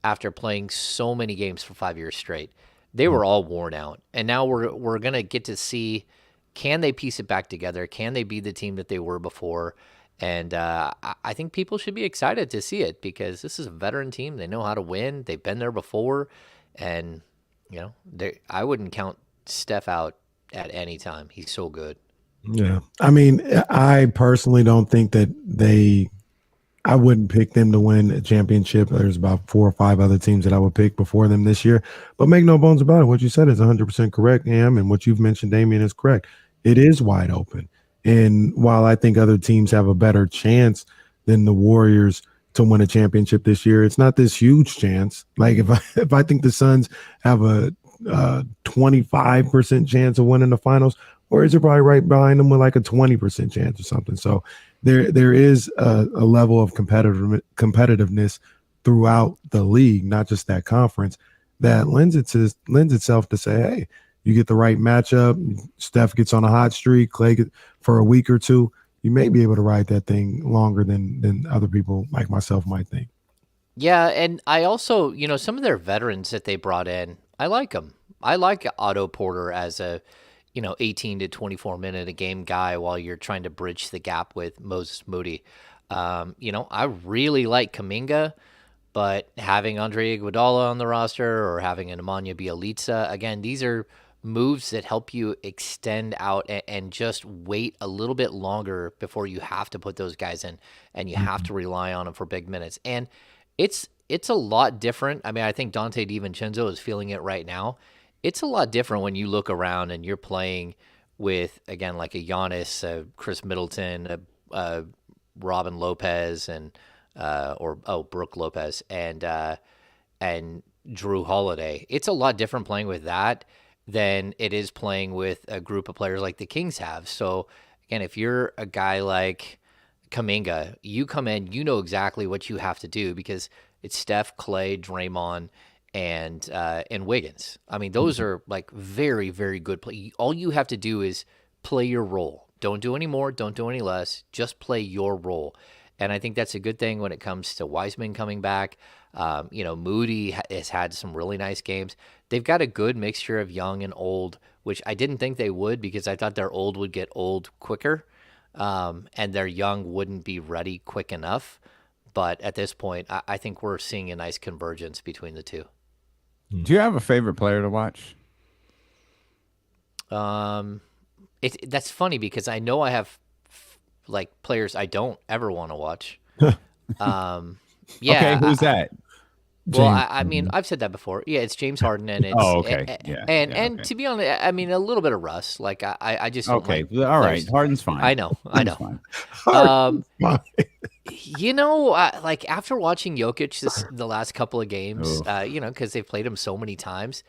after playing so many games for 5 years straight. They were all worn out. And now we're going to get to see, can they piece it back together? Can they be the team that they were before? And I think people should be excited to see it because this is a veteran team. They know how to win. They've been there before. And, I wouldn't count Steph out at any time. He's so good. Yeah. I mean, I personally don't think that I wouldn't pick them to win a championship. There's about 4 or 5 other teams that I would pick before them this year. But make no bones about it. What you said is 100% correct, Am, and what you've mentioned, Damian, is correct. It is wide open. And while I think other teams have a better chance than the Warriors to win a championship this year, it's not this huge chance. Like if I think the Suns have a 25% chance of winning the finals, Warriors are probably right behind them with like a 20% chance or something. So there is a level of competitiveness throughout the league, not just that conference, that lends itself to say, hey, you get the right matchup, Steph gets on a hot streak, Clay for a week or two, you may be able to ride that thing longer than other people like myself might think. Yeah, and I also, some of their veterans that they brought in, I like them. I like Otto Porter as a 18 to 24 minute a game guy while you're trying to bridge the gap with Moses Moody. I really like Kuminga, but having Andre Iguodala on the roster or having an Nemanja Bjelica, again, these are moves that help you extend out and just wait a little bit longer before you have to put those guys in and you have to rely on them for big minutes. And it's a lot different. I mean, I think Dante DiVincenzo is feeling it right now. It's a lot different when you look around and you're playing with, again, like a Giannis, Chris Middleton, Robin Lopez, and Brooke Lopez, and Drew Holiday. It's a lot different playing with that than it is playing with a group of players like the Kings have. So, again, if you're a guy like Kuminga, you come in, you know exactly what you have to do because it's Steph, Clay, Draymond, and Wiggins. I mean, those are like very, very good play. All you have to do is play your role. Don't do any more. Don't do any less. Just play your role. And I think that's a good thing when it comes to Wiseman coming back. Moody has had some really nice games. They've got a good mixture of young and old, which I didn't think they would because I thought their old would get old quicker, and their young wouldn't be ready quick enough. But at this point, I think we're seeing a nice convergence between the two. Do you have a favorite player to watch? That's funny because I know I have like players I don't ever want to watch. Yeah. Okay, who's that? Well, James I mean, I've said that before. Yeah, it's James Harden, and it's okay. Yeah. and Okay. to be honest, I mean, a little bit of Russ. Like I just don't Okay. like All right. players. Harden's fine. I know. Harden's fine. You know, like after watching Jokic the last couple of games, you know, because they've played him so many times.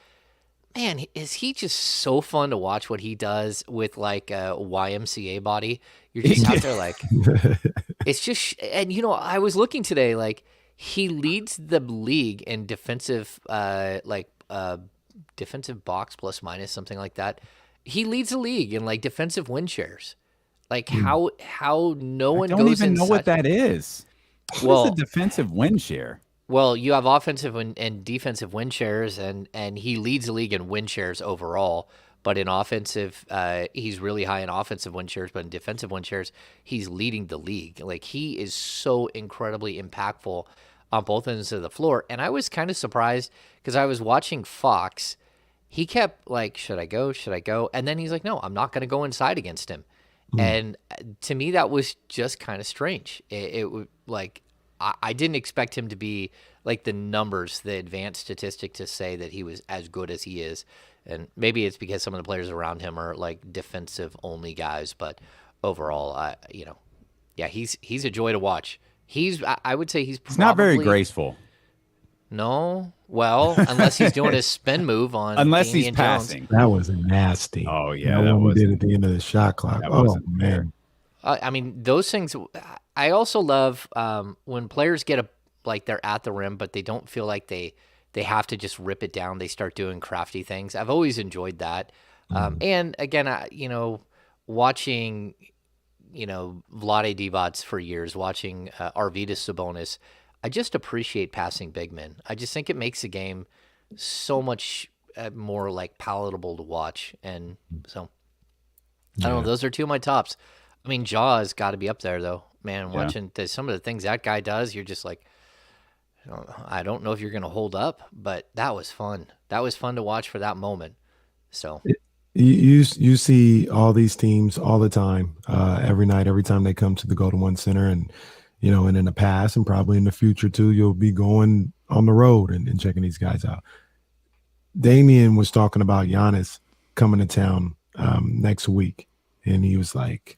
Man, is he just so fun to watch what he does with like a YMCA body? You're just out there like, it's just, and you know, I was looking today, like he leads the league in defensive, defensive box plus minus, something like that. He leads the league in like defensive win shares. Like how no one I don't goes even know inside. what that is. What's a defensive win share? Well, you have offensive and defensive win shares, and he leads the league in win shares overall. But in offensive, he's really high in offensive win shares. But in defensive win shares, he's leading the league. Like he is so incredibly impactful on both ends of the floor. And I was kind of surprised because I was watching Fox. He kept like, should I go? Should I go? And then he's like, no, I'm not going to go inside against him. And to me, that was just kind of strange. It like. I didn't expect him to be like the numbers, the advanced statistic to say that he was as good as he is. And maybe it's because some of the players around him are like defensive only guys, but overall, yeah, he's a joy to watch. I would say he's not very graceful. No, well, unless he's doing his spin move on, unless Damian he's passing. Jones. That was nasty. Oh yeah, that one we did at the end of the shot clock. Oh man. I mean, those things. I also love when players get they're at the rim, but they don't feel like they have to just rip it down. They start doing crafty things. I've always enjoyed that. And again, watching, Vlade Divac for years, watching Arvydas Sabonis, I just appreciate passing big men. I just think it makes the game so much more like palatable to watch. And so, I don't know. Those are two of my tops. I mean, Jaw's got to be up there, though. Man, watching some of the things that guy does, you're just like, I don't know if you're going to hold up, but that was fun. That was fun to watch for that moment. So you see all these teams all the time, every night, every time they come to the Golden One Center, and and in the past and probably in the future too, you'll be going on the road and checking these guys out. Damian was talking about Giannis coming to town next week, and he was like,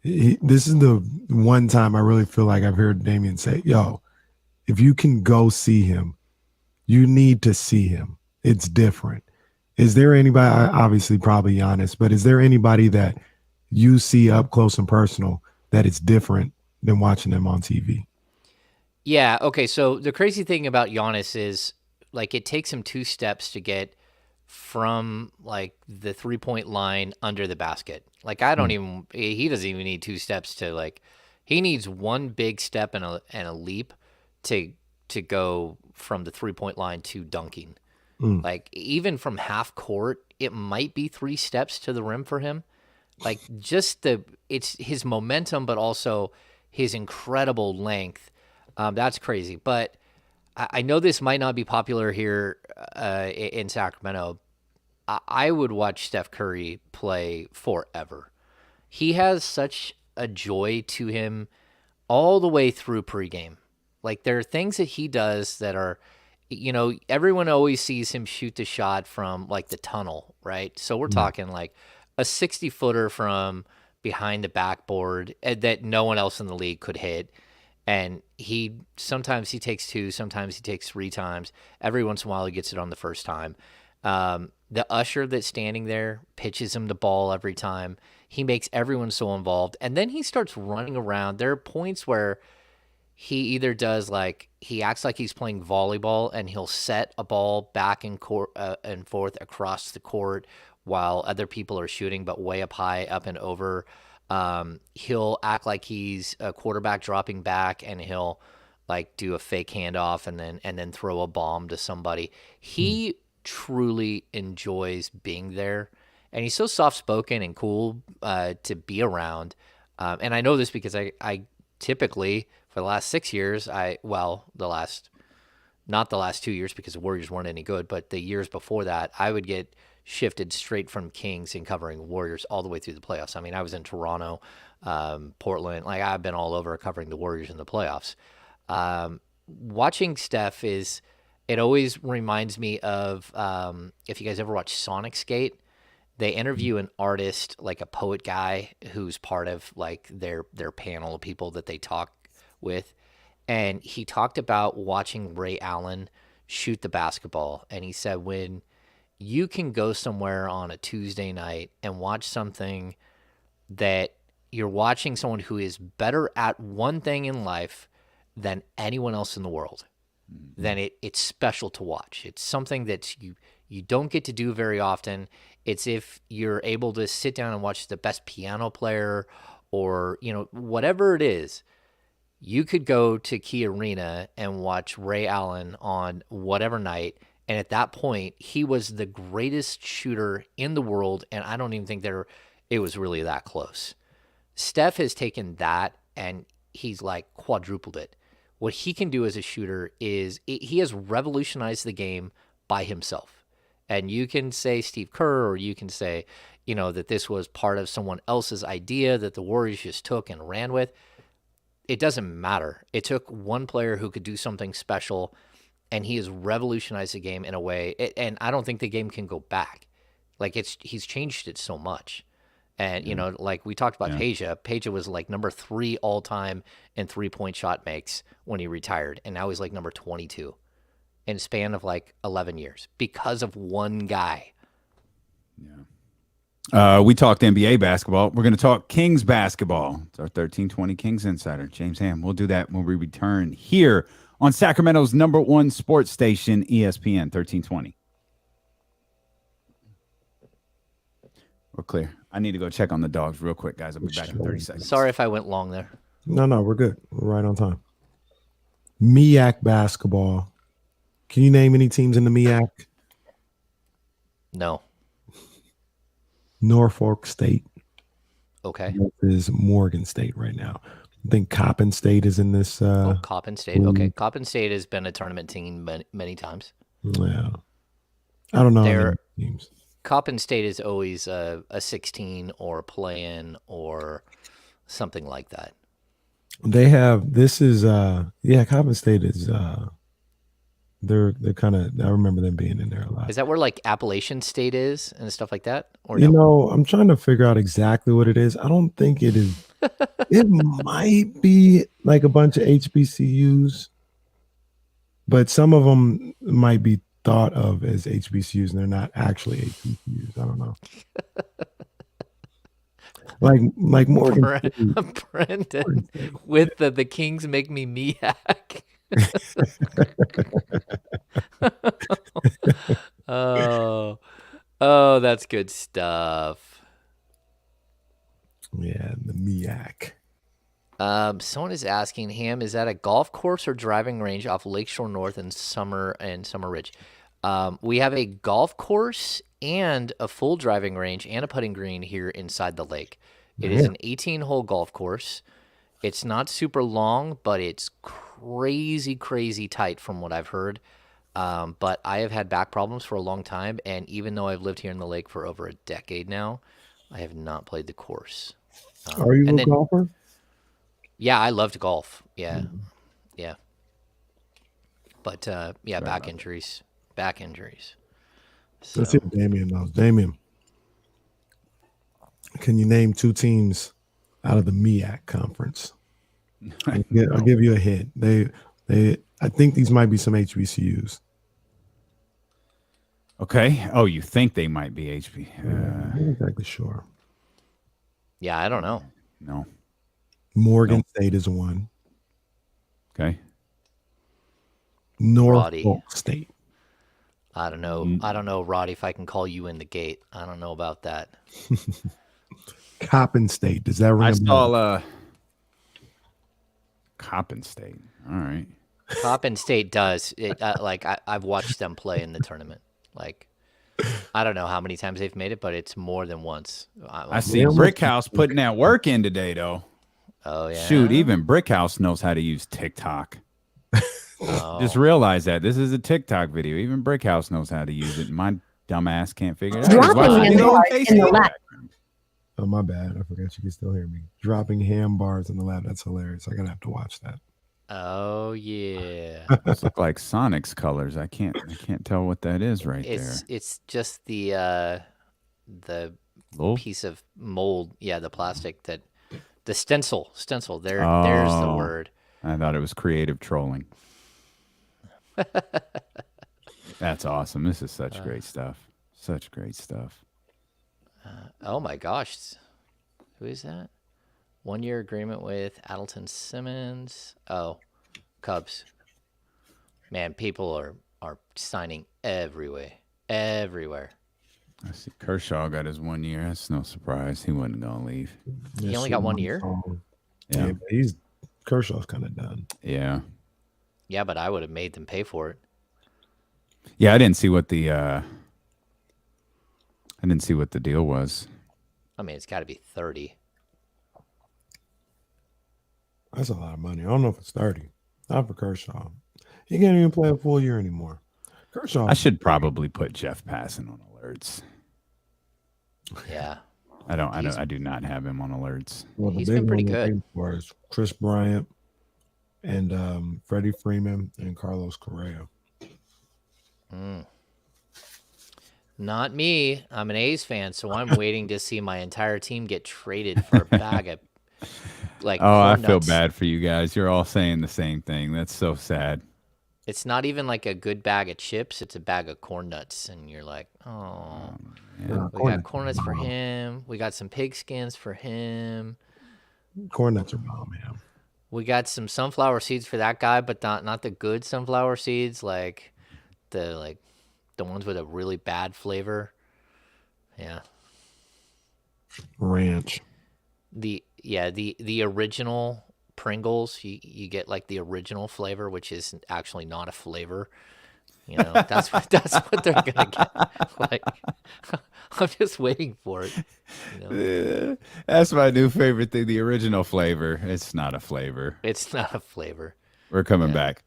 this is the one time I really feel like I've heard Damian say, yo, if you can go see him, you need to see him. It's different. Is there anybody, obviously probably Giannis, but is there anybody that you see up close and personal that it's different than watching them on TV? Yeah, okay, so the crazy thing about Giannis is like it takes him 2 steps to get from like the 3-point line under the basket. Like he doesn't even need 2 steps to like, he needs one big step and a leap to go from the 3-point line to dunking. Like even from half court, it might be 3 steps to the rim for him. Like it's his momentum, but also his incredible length. That's crazy. But I know this might not be popular here in Sacramento. I would watch Steph Curry play forever. He has such a joy to him all the way through pregame. Like there are things that he does that are, everyone always sees him shoot the shot from like the tunnel, right? So we're talking like a 60-footer from behind the backboard that no one else in the league could hit. And sometimes he takes 2, sometimes he takes 3 times. Every once in a while he gets it on the first time. The usher that's standing there pitches him the ball every time. He makes everyone so involved. And then he starts running around. There are points where he either does he acts like he's playing volleyball and he'll set a ball back and forth across the court while other people are shooting, but way up high, up and over. He'll act like he's a quarterback dropping back, and he'll do a fake handoff and then throw a bomb to somebody. He truly enjoys being there, and he's so soft-spoken and cool to be around. And I know this because I typically, for the last 6 years, not the last 2 years because the Warriors weren't any good, but the years before that, I would get shifted straight from Kings and covering Warriors all the way through the playoffs. I mean, I was in Toronto, Portland. I've been all over covering the Warriors in the playoffs. Watching Steph is, It always reminds me of if you guys ever watch Sonic Skate, they interview an artist, like a poet guy who's part of like their panel of people that they talk with. And he talked about watching Ray Allen shoot the basketball. And he said, when you can go somewhere on a Tuesday night and watch something that you're watching someone who is better at one thing in life than anyone else in the world, then it's special to watch. It's something that you don't get to do very often. It's if you're able to sit down and watch the best piano player or, whatever it is. You could go to Key Arena and watch Ray Allen on whatever night, and at that point, he was the greatest shooter in the world, and I don't even think it was really that close. Steph has taken that, and he's like quadrupled it. What he can do as a shooter is he has revolutionized the game by himself. And you can say Steve Kerr, or you can say, that this was part of someone else's idea that the Warriors just took and ran with. It doesn't matter. It took one player who could do something special, and he has revolutionized the game in a way. And I don't think the game can go back. Like he's changed it so much. And, like we talked about Peja. Peja was like number 3 all time in 3-point shot makes when he retired. And now he's like number 22 in a span of like 11 years because of one guy. Yeah. We talked NBA basketball. We're going to talk Kings basketball. It's our 1320 Kings Insider, James Ham. We'll do that when we return here on Sacramento's #1 sports station, ESPN 1320. We're clear. I need to go check on the dogs real quick, guys. I'll be back in 30 seconds. Sorry if I went long there. No, we're good. We're right on time. MEAC basketball. Can you name any teams in the MEAC? No. Norfolk State. Okay. This is Morgan State right now. I think Coppin State is in this. Coppin State. Okay. Coppin State has been a tournament team many times. Yeah. I don't know Their teams. Coppin State is always a 16 or a play-in or something like that. They have, this is, Coppin State is, they're kind of, I remember them being in there a lot. Is that where like Appalachian State is and stuff like that? Or I'm trying to figure out exactly what it is. I don't think it is. It might be like a bunch of HBCUs, but some of them might be thought of as HBCUs and they're not actually HBCUs. I don't know. like Morgan. Brendan with the Kings make me MEAC. Oh, that's good stuff. Yeah, the MEAC. Someone is asking, Ham, is that a golf course or driving range off Lakeshore North and Summer Ridge? We have a golf course and a full driving range and a putting green here inside the lake. It is an 18-hole golf course. It's not super long, but it's crazy tight from what I've heard. But I have had back problems for a long time, and even though I've lived here in the lake for over a decade now, I have not played the course. Are you a golfer? Yeah, I love to golf. Yeah. But back injuries. So. Let's see what Damien knows. Damien, can you name 2 teams out of the MEAC conference? I'll give you a hint. I think these might be some HBCUs. Okay. Oh, you think they might be HB? I'm not exactly sure. Yeah, I don't know. No. Morgan State is one. Okay. Norfolk State. I don't know, Roddy, if I can call you in the gate. I don't know about that. Coppin State. Does that ring a bell? I saw Coppin State. All right. Coppin State does. I've watched them play in the tournament. Like, I don't know how many times they've made it, but it's more than once. I see Brickhouse putting that work in today, though. Oh, yeah. Shoot, even Brickhouse knows how to use TikTok. Just realize that. This is a TikTok video. Even Brickhouse knows how to use it. My dumb ass can't figure it out. Oh, my bad. I forgot you can still hear me. Dropping ham bars in the lab. That's hilarious. I gotta have to watch that. Oh yeah. Those look like Sonic's colors. I can't tell what that is right there. It's just the Little? piece of mold. Yeah, the plastic that the stencil. There's the Oh. word. I thought it was creative trolling. That's awesome. This is such great stuff. Such great stuff. Oh my gosh. Who is that? 1-year agreement with Adelton Simmons. Oh, Cubs. Man, people are signing everywhere. Everywhere. I see Kershaw got his 1 year. That's no surprise. He wasn't going to leave. He only got 1 year? Yeah, but Kershaw's kind of done. Yeah. Yeah, but I would have made them pay for it. Yeah, I didn't see what the deal was. I mean, it's got to be 30. That's a lot of money. I don't know if it's 30. Not for Kershaw. He can't even play a full year anymore. Kershaw. I should probably put Jeff Passan on alerts. Yeah. I do not have him on alerts. Well, the He's big been pretty one good. For is Chris Bryant and Freddie Freeman and Carlos Correa. Not me. I'm an A's fan, so I'm waiting to see my entire team get traded for a bag of like. Oh, I corn feel nuts. bad for you guys. You're all saying the same thing. That's so sad. It's not even like a good bag of chips. It's a bag of corn nuts, and you're like, oh. Yeah. We got corn nuts for him. We got some pig skins for him. Corn nuts are bomb, man. We got some sunflower seeds for that guy, but not the good sunflower seeds, like the ones with a really bad flavor. Yeah. Ranch. The original Pringles, you get like the original flavor, which is actually not a flavor. You know, that's what they're gonna get. Like, I'm just waiting for it. You know? That's my new favorite thing. The original flavor. It's not a flavor. It's not a flavor. We're coming back.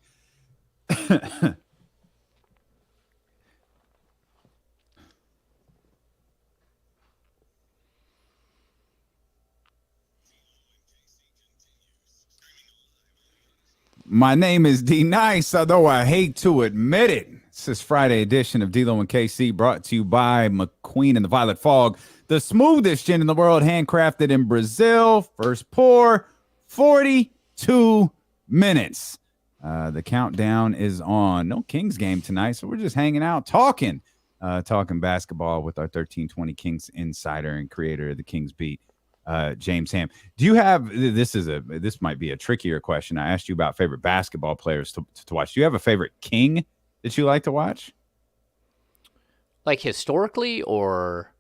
My name is D Nice, although I hate to admit it. This is Friday edition of D-Lo and KC, brought to you by McQueen and the Violet Fog, the smoothest gin in the world, handcrafted in Brazil. First pour, 42 minutes. The countdown is on. No Kings game tonight, so we're just hanging out, talking basketball with our 1320 Kings insider and creator of the Kings Beat, James Ham. Do you have this might be a trickier question. I asked you about favorite basketball players to watch. Do you have a favorite King that you like to watch? Like historically, or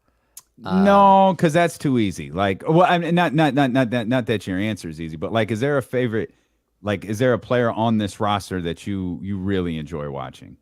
no, because that's too easy. Like, well, I mean, not that your answer is easy, but like, is there a favorite? Like, is there a player on this roster that you really enjoy watching?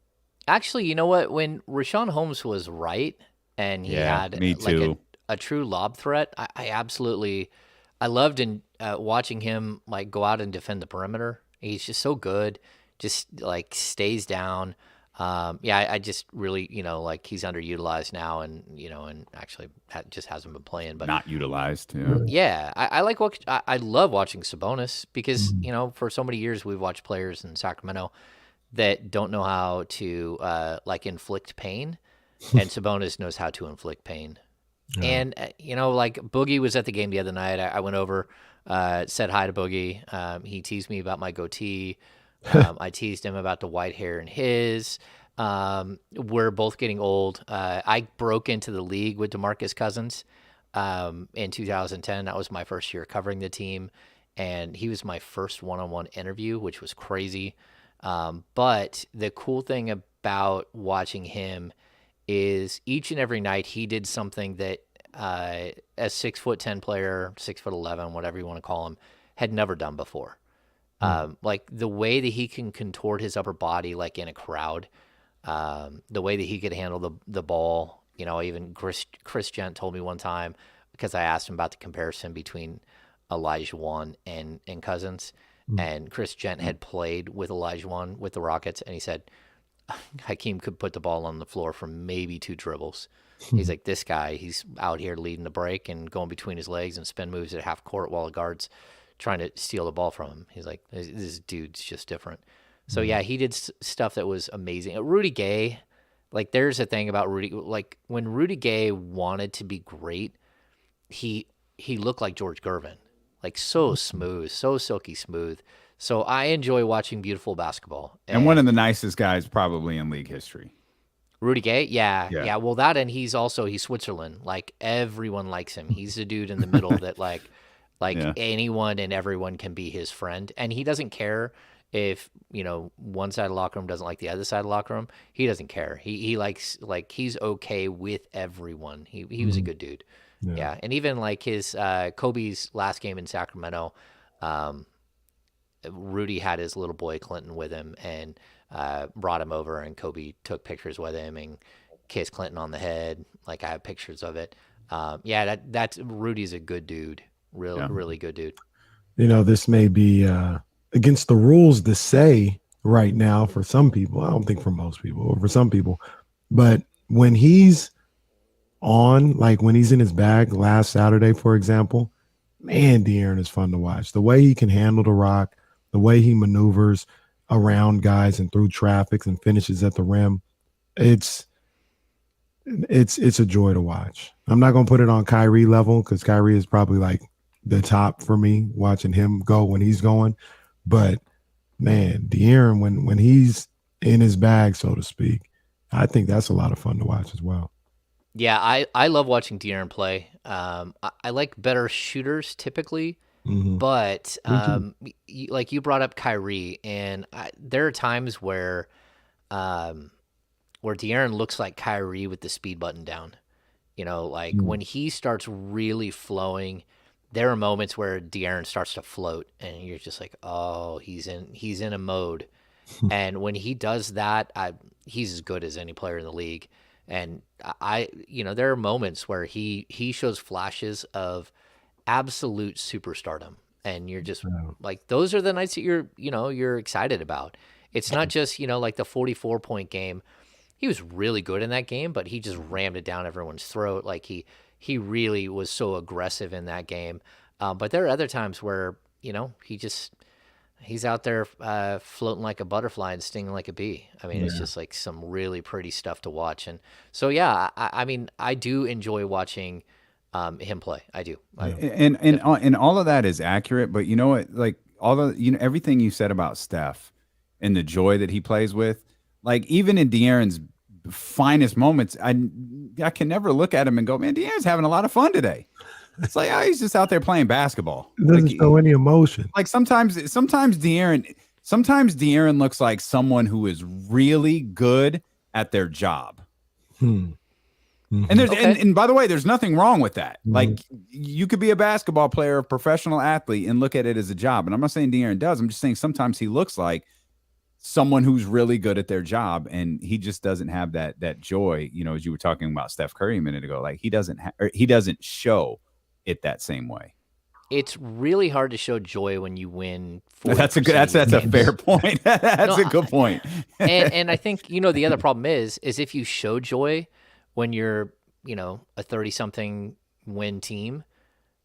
actually, you know what? When Rashawn Holmes was right, and he had me like too. a true lob threat, I absolutely, I loved watching him like go out and defend the perimeter. He's just so good. Just like stays down. I just really, like he's underutilized now, and and actually just hasn't been playing, but Not utilized. yeah, I like what I love watching Sabonis because for so many years we've watched players in Sacramento that don't know how to like inflict pain, and Sabonis knows how to inflict pain. And like Boogie was at the game the other night. I went over, said hi to Boogie. He teased me about my goatee. I teased him about the white hair in his. We're both getting old. I broke into the league with DeMarcus Cousins in 2010. That was my first year covering the team, and he was my first one-on-one interview, which was crazy. But the cool thing about watching him is each and every night he did something that a 6'10" player, 6'11", whatever you want to call him, had never done before. Like the way that he can contort his upper body, like in a crowd, the way that he could handle the ball. Even Chris Gent told me one time, because I asked him about the comparison between Olajuwon and Cousins, and Chris Gent had played with Olajuwon with the Rockets, and he said Hakeem could put the ball on the floor for maybe 2 dribbles. He's like, this guy, he's out here leading the break and going between his legs and spin moves at half court while the guards trying to steal the ball from him. He's like, this dude's just different. So yeah, he did stuff that was amazing. Rudy Gay, like there's a thing about Rudy, like when Rudy Gay wanted to be great, he looked like George Gervin, like so smooth, so silky smooth. So I enjoy watching beautiful basketball. And one of the nicest guys probably in league history. Rudy Gay, yeah. Well, that, and he's Switzerland. Like everyone likes him. He's the dude in the middle that like anyone and everyone can be his friend, and he doesn't care if one side of the locker room doesn't like the other side of the locker room. He doesn't care. He likes, like, he's okay with everyone. He was a good dude. Yeah. And even like his Kobe's last game in Sacramento, Rudy had his little boy Clinton with him and brought him over, and Kobe took pictures with him and kissed Clinton on the head. Like I have pictures of it. That's Rudy's a good dude. Really good dude. This may be against the rules to say right now for some people. I don't think for most people, or for some people, but when he's on, like when he's in his bag last Saturday, for example, man, De'Aaron is fun to watch. The way he can handle the rock, the way he maneuvers around guys and through traffic and finishes at the rim, it's a joy to watch. I'm not going to put it on Kyrie level, because Kyrie is probably like the top for me, watching him go when he's going. But man, De'Aaron, when he's in his bag, so to speak, I think that's a lot of fun to watch as well. Yeah, I love watching De'Aaron play. I like better shooters typically, but like you brought up Kyrie, and there are times where De'Aaron looks like Kyrie with the speed button down. When he starts really flowing, there are moments where De'Aaron starts to float, and you're just like, oh, he's in a mode. And when he does that, he's as good as any player in the league. And there are moments where he shows flashes of absolute superstardom, and you're just like, those are the nights that you're excited about. It's not just, like the 44-point game. He was really good in that game, but he just rammed it down everyone's throat. Like he really was so aggressive in that game. But there are other times where, he's out there floating like a butterfly and stinging like a bee. I mean, it's just like some really pretty stuff to watch. And so, yeah, I mean, I do enjoy watching him play. I do. And all of that is accurate. But you know what? Like everything you said about Steph and the joy that he plays with, like even in De'Aaron's finest moments, I can never look at him and go, man, De'Aaron's having a lot of fun today. It's like, he's just out there playing basketball. It doesn't show any emotion. Like sometimes De'Aaron looks like someone who is really good at their job. And there's and by the way, there's nothing wrong with that. Like you could be a basketball player, a professional athlete, and look at it as a job. And I'm not saying De'Aaron does. I'm just saying sometimes he looks like someone who's really good at their job, and he just doesn't have that joy. As you were talking about Steph Curry a minute ago, like he doesn't show it that same way. It's really hard to show joy when you win. That's a fair point. That's a good point. and I think the other problem is if you show joy when you're a 30-something win team,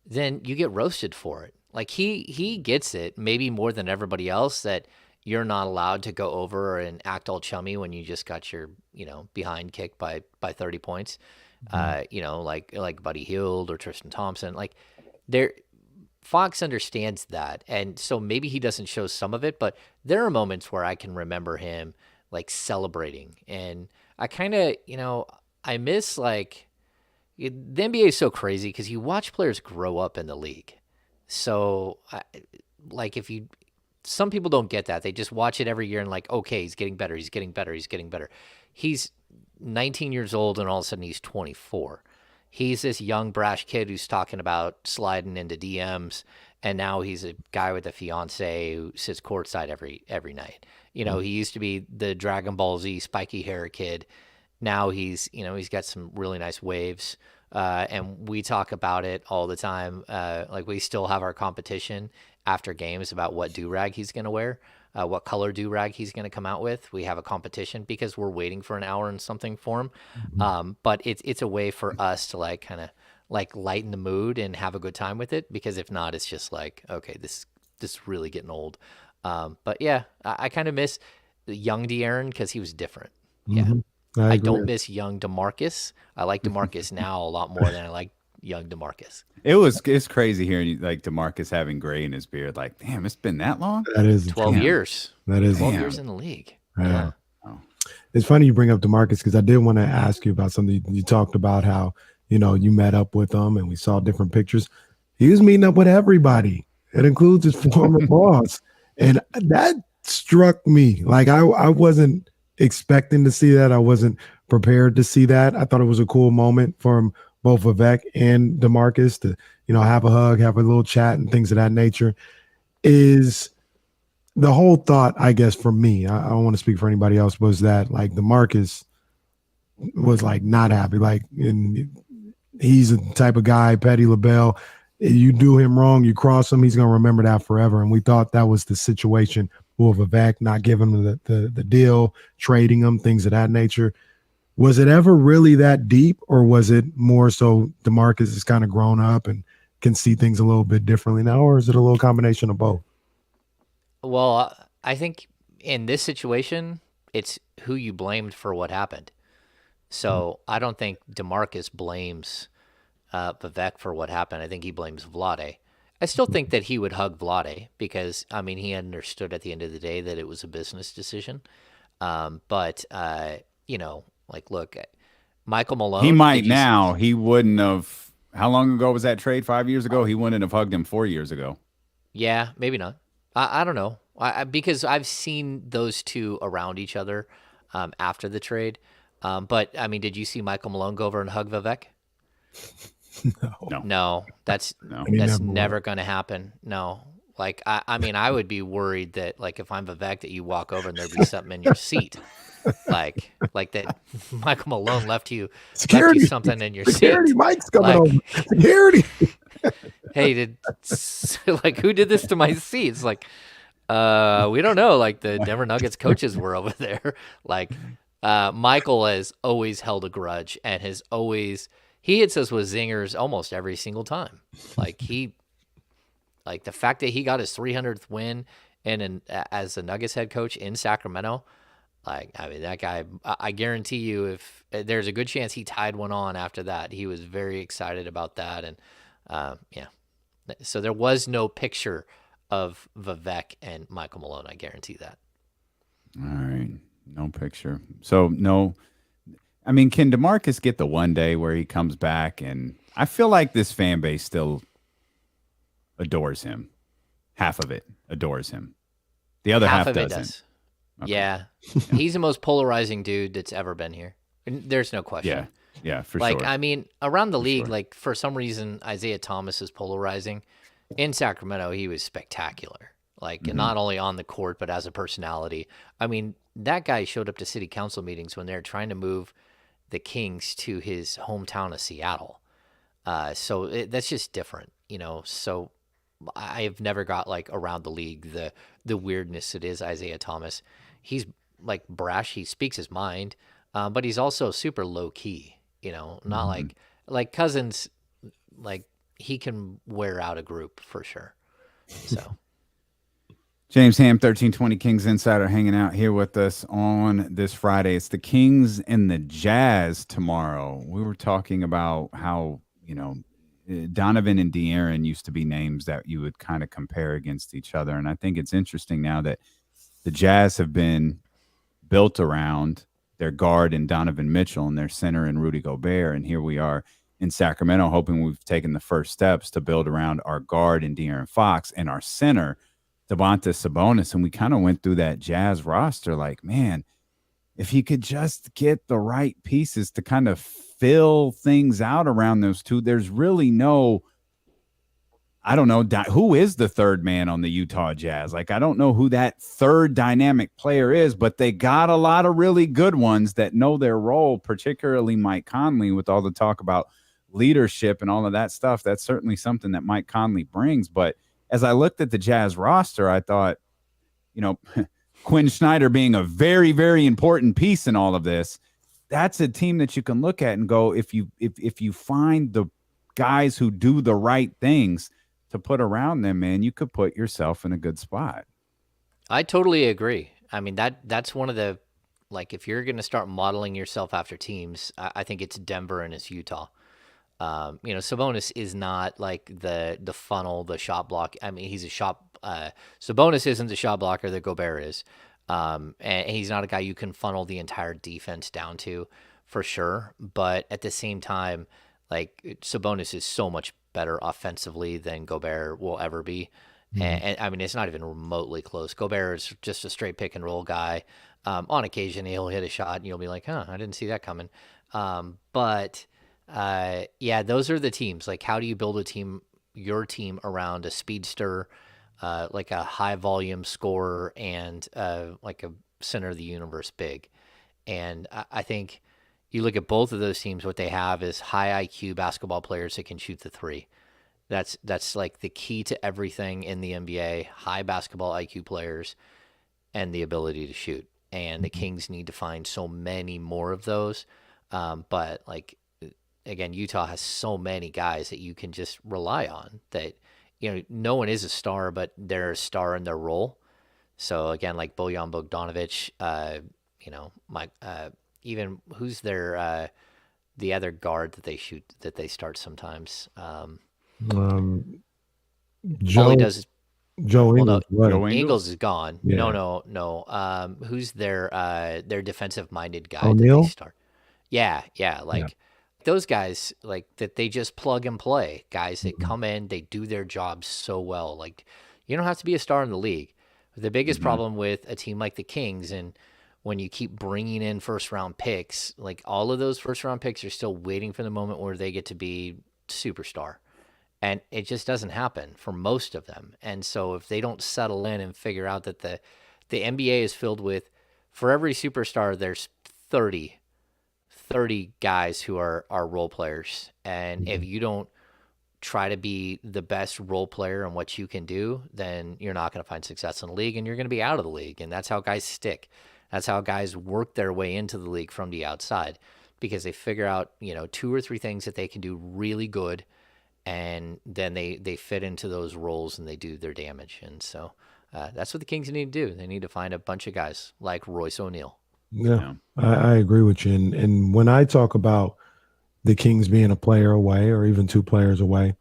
then you get roasted for it. Like he gets it maybe more than everybody else, that you're not allowed to go over and act all chummy when you just got your behind kicked by 30 points. Like Buddy Hield or Tristan Thompson, like Fox understands that. And so maybe he doesn't show some of it, but there are moments where I can remember him like celebrating. And I kind of, I miss the NBA is so crazy because you watch players grow up in the league. So some people don't get that. They just watch it every year and like, okay, he's getting better. He's getting better. He's getting better. He's 19 years old and all of a sudden he's 24. He's this young brash kid who's talking about sliding into DMs, and now he's a guy with a fiance who sits courtside every night. He used to be the Dragon Ball Z spiky hair kid. Now he's got some really nice waves, and we talk about it all the time. Like we still have our competition after games about what do-rag he's going to wear. What color do-rag he's going to come out with. We have a competition because we're waiting for an hour and something for him. But it's a way for us to like lighten the mood and have a good time with it, because if not, it's just like, okay, this is really getting old. But yeah, I kind of miss the young De'Aaron because he was different. Yeah. I don't miss young DeMarcus. I like DeMarcus now a lot more than I like young DeMarcus. It's crazy hearing like DeMarcus having gray in his beard. Like, damn, it's been that long. That is 12 years. That is 12 years in the league. Yeah. It's funny you bring up DeMarcus because I did want to ask you about something. You talked about how, you know, you met up with him and we saw different pictures. He was meeting up with everybody. It includes his former boss. And that struck me. Like I wasn't expecting to see that. I wasn't prepared to see that. I thought it was a cool moment for both Vivek and DeMarcus to, you know, have a hug, have a little chat and things of that nature. Is the whole thought, I guess, for me, I don't want to speak for anybody else, was that like DeMarcus was like not happy. Like, and he's the type of guy, Petty LaBelle, you do him wrong, you cross him, he's going to remember that forever. And we thought that was the situation with Vivek, not giving him the deal, trading him, things of that nature. Was it ever really that deep, or was it more so DeMarcus is kind of grown up and can see things a little bit differently now, or is it a little combination of both? Well, I think in this situation, it's who you blamed for what happened. So I don't think DeMarcus blames Vivek for what happened. I think he blames Vlade. I still think that he would hug Vlade because, I mean, he understood at the end of the day that it was a business decision. But you know, like, look, Michael Malone. He might now. He wouldn't have. How long ago was that trade? 5 years ago? He wouldn't have hugged him 4 years ago. Yeah, maybe not. I don't know. Because I've seen those two around each other after the trade. But, I mean, did you see Michael Malone go over and hug Vivek? No, that's never going to happen. No. Like, I mean, I would be worried that, like, if I'm Vivek, that you walk over and there'd be something in your seat. like that Michael Malone left you something in your Security, seat. Mike's coming over. Security. Hey, like, who did this to my seat? It's like, we don't know. Like, the Denver Nuggets coaches were over there. Like, Michael has always held a grudge and he hits us with zingers almost every single time. Like, like the fact that he got his 300th win as the Nuggets head coach in Sacramento, like, I mean, that guy, I guarantee you, if there's a good chance he tied one on after that. He was very excited about that. And yeah, so there was no picture of Vivek and Michael Malone. I guarantee that. All right. No picture. So no, I mean, can DeMarcus get the one day where he comes back? And I feel like this fan base still adores him. Half of it adores him. The other half doesn't. Does. Okay. Yeah. He's the most polarizing dude that's ever been here. There's no question. Yeah, for like, sure. I mean, around the league, like, for some reason, Isaiah Thomas is polarizing. In Sacramento, he was spectacular. Like, not only on the court, but as a personality. I mean, that guy showed up to city council meetings when they were trying to move the Kings to his hometown of Seattle. So that's just different, you know. So I have never got, like, around the league the weirdness that is Isaiah Thomas. He's, like, brash. He speaks his mind, but he's also super low key. You know, not like Cousins. Like, he can wear out a group for sure. So. James Ham, 1320 Kings Insider, hanging out here with us on this Friday. It's the Kings and the Jazz tomorrow. We were talking about how, you know, Donovan and De'Aaron used to be names that you would kind of compare against each other. And I think it's interesting now that the Jazz have been built around their guard in Donovan Mitchell and their center in Rudy Gobert. And here we are in Sacramento, hoping we've taken the first steps to build around our guard in De'Aaron Fox and our center, Domantas Sabonis. And we kind of went through that Jazz roster like, man, if he could just get the right pieces to kind of fill things out around those two, there's really no, I don't know, who is the third man on the Utah Jazz? Like, I don't know who that third dynamic player is, but they got a lot of really good ones that know their role, particularly Mike Conley, with all the talk about leadership and all of that stuff. That's certainly something that Mike Conley brings. But as I looked at the Jazz roster, I thought, you know, Quinn Snyder being a very, very important piece in all of this, that's a team that you can look at and go, if you find the guys who do the right things to put around them, man, you could put yourself in a good spot. I totally agree. I mean, that's one of the, like, if you're going to start modeling yourself after teams, I think it's Denver and it's Utah. Sabonis is not like the funnel, the shot block. I mean, he's a shot. Sabonis isn't the shot blocker that Gobert is, and he's not a guy you can funnel the entire defense down to, for sure. But at the same time, like, Sabonis is so much better offensively than Gobert will ever be. And I mean, it's not even remotely close. Gobert is just a straight pick and roll guy. On occasion, he'll hit a shot and you'll be like, I didn't see that coming. But those are the teams. Like, how do you build your team around a speedster, like a high volume scorer, and like a center of the universe big? And I think you look at both of those teams, what they have is high IQ basketball players that can shoot the three. That's like the key to everything in the NBA, high basketball IQ players and the ability to shoot. And the Kings need to find so many more of those. But like, again, Utah has so many guys that you can just rely on that, no one is a star, but they're a star in their role. So again, like Bojan Bogdanovic, even who's their, the other guard that they start sometimes. All he does is Joe Ingles. Ingles is gone. Yeah. No. Who's their defensive minded guy O'Neal? that they start? Yeah. Like those guys, like that they just plug and play. Guys that come in, they do their job so well. Like, you don't have to be a star in the league. The biggest problem with a team like the Kings, and when you keep bringing in first round picks, like all of those first round picks are still waiting for the moment where they get to be superstar. And it just doesn't happen for most of them. And so if they don't settle in and figure out that the NBA is filled with, for every superstar, there's 30 guys who are role players. And if you don't try to be the best role player in what you can do, then you're not going to find success in the league and you're going to be out of the league. And that's how guys stick. That's how guys work their way into the league from the outside, because they figure out, 2 or 3 things that they can do really good. And then they fit into those roles and they do their damage. And so that's what the Kings need to do. They need to find a bunch of guys like Royce O'Neal. Yeah, I agree with you. And when I talk about the Kings being a player away or even 2 players away,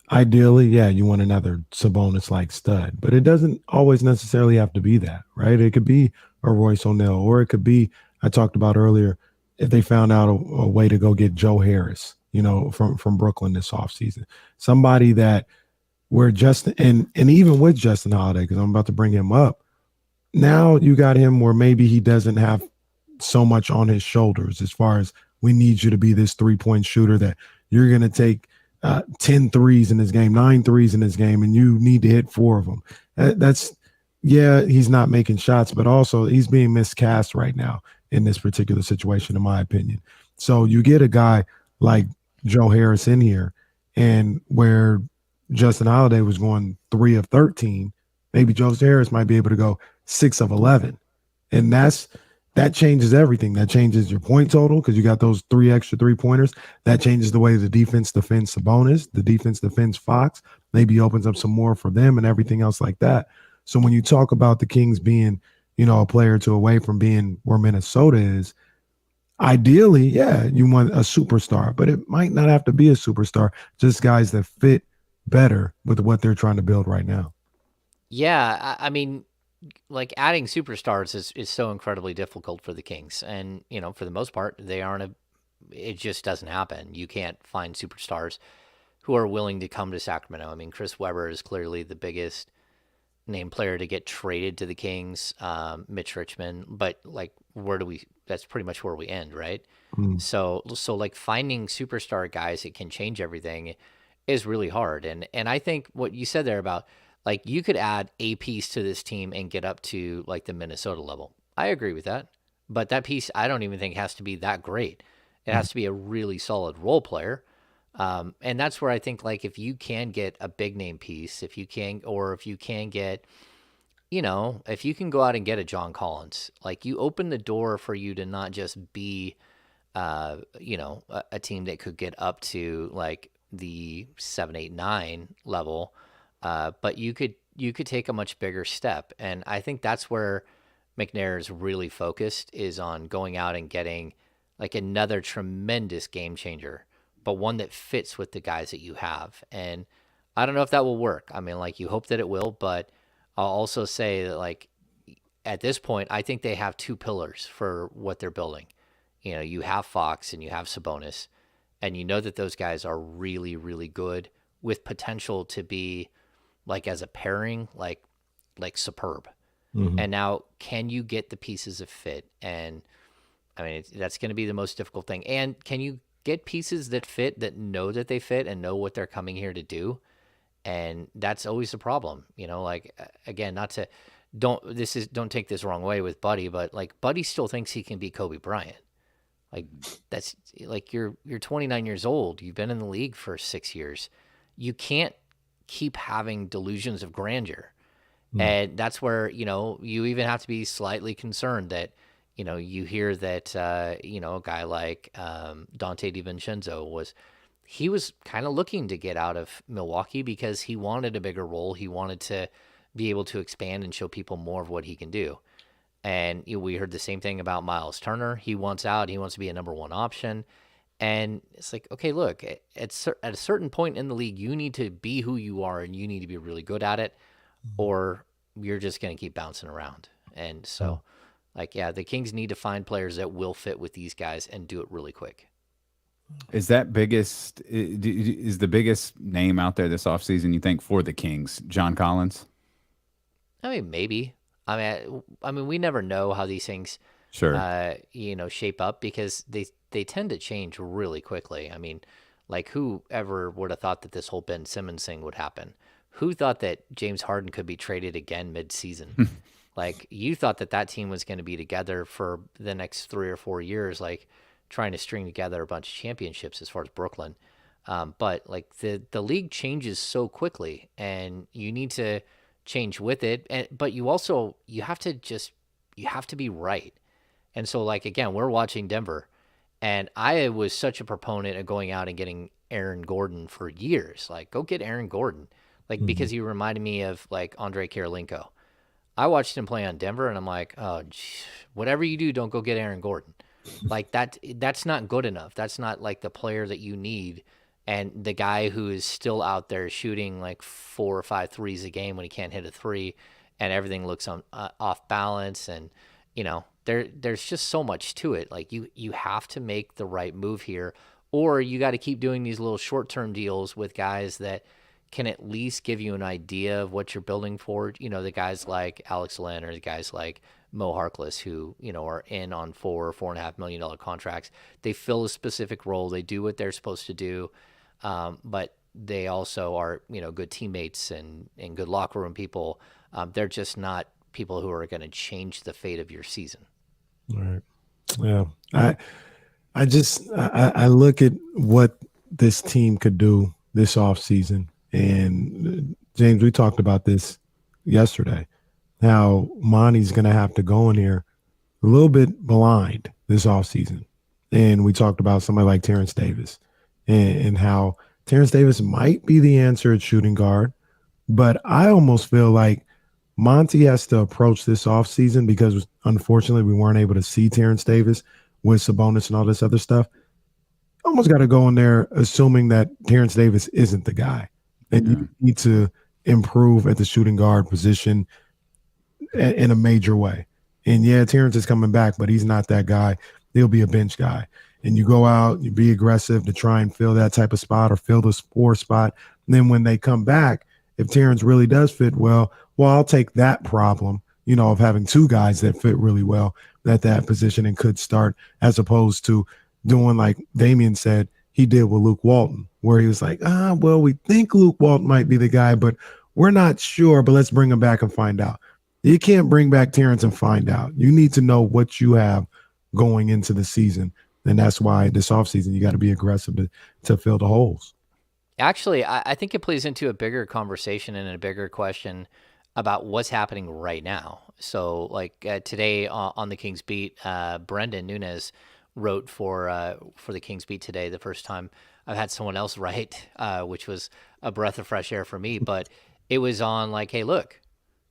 ideally, you want another Sabonis-like stud. But it doesn't always necessarily have to be that, right? It could be a Royce O'Neal, or it could be, I talked about earlier, if they found out a way to go get Joe Harris, from Brooklyn this offseason. Somebody that where Justin, and even with Justin Holiday, because I'm about to bring him up, now you got him where maybe he doesn't have so much on his shoulders as far as, we need you to be this 3-point shooter that you're going to take 10 threes in this game, 9 threes in this game, and you need to hit 4 of them. He's not making shots, but also he's being miscast right now in this particular situation, in my opinion. So you get a guy like Joe Harris in here, and where Justin Holiday was going 3 of 13, maybe Joe Harris might be able to go 6 of 11. And that changes everything. That changes your point total, because you got those 3 extra 3-pointers. That changes the way the defense defends Sabonis, the defense defends Fox, maybe opens up some more for them and everything else like that. So when you talk about the Kings being, a player or 2 away from being where Minnesota is, ideally, you want a superstar, but it might not have to be a superstar, just guys that fit better with what they're trying to build right now. Yeah, I mean, like, adding superstars is so incredibly difficult for the Kings. And, for the most part, it just doesn't happen. You can't find superstars who are willing to come to Sacramento. I mean, Chris Webber is clearly the biggest name player to get traded to the Kings, Mitch Richmond, but like, that's pretty much where we end, right? So like, finding superstar guys that can change everything is really hard. And I think what you said there about, like, you could add a piece to this team and get up to like the Minnesota level. I agree with that, but that piece, I don't even think has to be that great. It has to be a really solid role player. And that's where I think, like, if you can get a big name piece, if you can get, if you can go out and get a John Collins, like, you open the door for you to not just be, a team that could get up to like the 7, 8, 9 level, but you could take a much bigger step. And I think that's where McNair is really focused, is on going out and getting like another tremendous game changer, but one that fits with the guys that you have. And I don't know if that will work. I mean, like, you hope that it will, but I'll also say that, like, at this point, I think they have two pillars for what they're building. You know, you have Fox and you have Sabonis, and you know that those guys are really, really good with potential to be, like, as a pairing, like superb. Mm-hmm. And now, can you get the pieces that fit? And I mean, that's going to be the most difficult thing. And can you get pieces that fit, that know that they fit and know what they're coming here to do? And that's always the problem, you know, like, again, don't take this wrong way with Buddy, but like, Buddy still thinks he can be Kobe Bryant. Like, that's like, you're 29 years old. You've been in the league for 6 years. You can't keep having delusions of grandeur. And that's where, you know, you even have to be slightly concerned that, you know, you hear that, you know, a guy like Dante DiVincenzo was kind of looking to get out of Milwaukee because he wanted a bigger role. He wanted to be able to expand and show people more of what he can do. And we heard the same thing about Miles Turner. He wants out. He wants to be a number one option. And it's like, okay, look, at a certain point in the league, you need to be who you are and you need to be really good at it, or you're just going to keep bouncing around. And so, like, yeah, the Kings need to find players that will fit with these guys and do it really quick. Is the biggest name out there this offseason, you think, for the Kings, John Collins? I mean, maybe. I mean, we never know how these things, you know, shape up, because they tend to change really quickly. I mean, like, who ever would have thought that this whole Ben Simmons thing would happen? Who thought that James Harden could be traded again mid-season? Like, you thought that team was going to be together for the next 3 or 4 years, like, trying to string together a bunch of championships as far as Brooklyn. But like, the league changes so quickly, and you need to change with it. But you have to be right. And so, like, again, we're watching Denver, and I was such a proponent of going out and getting Aaron Gordon for years. Like, go get Aaron Gordon. Like, because he reminded me of, like, Andre Karolinko. I watched him play on Denver, and I'm like, oh, whatever you do, don't go get Aaron Gordon. Like, that's not good enough. That's not, like, the player that you need. And the guy who is still out there shooting, like, 4 or 5 threes a game when he can't hit a three, and everything looks off balance. And, you know, there's just so much to it. Like, you have to make the right move here, or you got to keep doing these little short-term deals with guys that can at least give you an idea of what you're building for. You know, the guys like Alex Len, or the guys like Mo Harkless, who, you know, are in on $4.5 million contracts. They fill a specific role. They do what they're supposed to do. But they also are, you know, good teammates and good locker room people. They're just not people who are going to change the fate of your season. All right. Yeah. I look at what this team could do this offseason. And James, we talked about this yesterday, how Monty's going to have to go in here a little bit blind this offseason. And we talked about somebody like Terrence Davis and how Terrence Davis might be the answer at shooting guard. But I almost feel like Monty has to approach this offseason, because unfortunately we weren't able to see Terrence Davis with Sabonis and all this other stuff. Almost got to go in there assuming that Terrence Davis isn't the guy. And you need to improve at the shooting guard position in a major way. And yeah, Terrence is coming back, but he's not that guy. He'll be a bench guy. And you go out, you be aggressive to try and fill that type of spot or fill the 4 spot. And then when they come back, if Terrence really does fit well, I'll take that problem, you know, of having 2 guys that fit really well at that position and could start, as opposed to doing like Damian said he did with Luke Walton, where he was like, well, we think Luke Walton might be the guy, but we're not sure, but let's bring him back and find out. You can't bring back Terrence and find out. You need to know what you have going into the season. And that's why this offseason you got to be aggressive to fill the holes. Actually, I think it plays into a bigger conversation and a bigger question about what's happening right now. So, like, today on the Kings beat, Brendan Nunes wrote for the Kings Beat today. The first time I've had someone else write, which was a breath of fresh air for me. But it was on like, hey, look,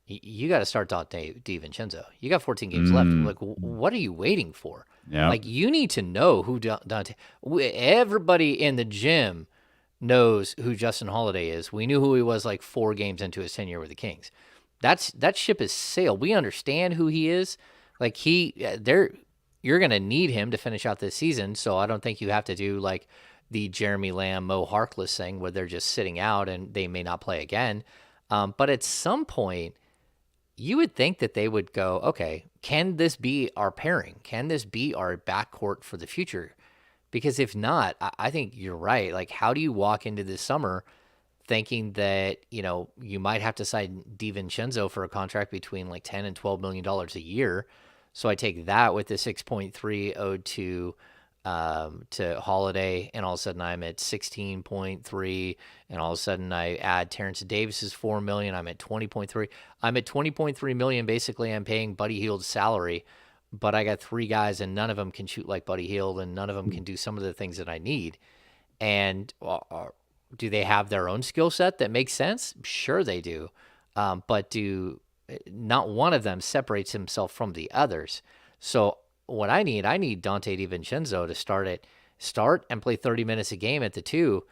you got to start Dante DiVincenzo. You got 14 games left. Like, what are you waiting for? Yeah. Like, you need to know who Dante. Everybody in the gym knows who Justin Holiday is. We knew who he was like 4 games into his tenure with the Kings. That ship has sailed. We understand who he is. Like you're going to need him to finish out this season. So I don't think you have to do like the Jeremy Lamb, Mo Harkless thing where they're just sitting out and they may not play again. But at some point, you would think that they would go, okay, can this be our pairing? Can this be our backcourt for the future? Because if not, I think you're right. Like, how do you walk into this summer thinking that, you might have to sign DiVincenzo for a contract between like $10 and $12 million a year? So I take that with the 6.3 owed to Holiday, and all of a sudden I'm at 16.3, and all of a sudden I add Terrence Davis's $4 million, I'm at 20.3. I'm at 20.3 million. Basically, I'm paying Buddy Hield's salary, but I got 3 guys, and none of them can shoot like Buddy Hield, and none of them can do some of the things that I need. And do they have their own skill set that makes sense? Sure they do. But not one of them separates himself from the others. So what I need Dante DiVincenzo to start and play 30 minutes a game at the 2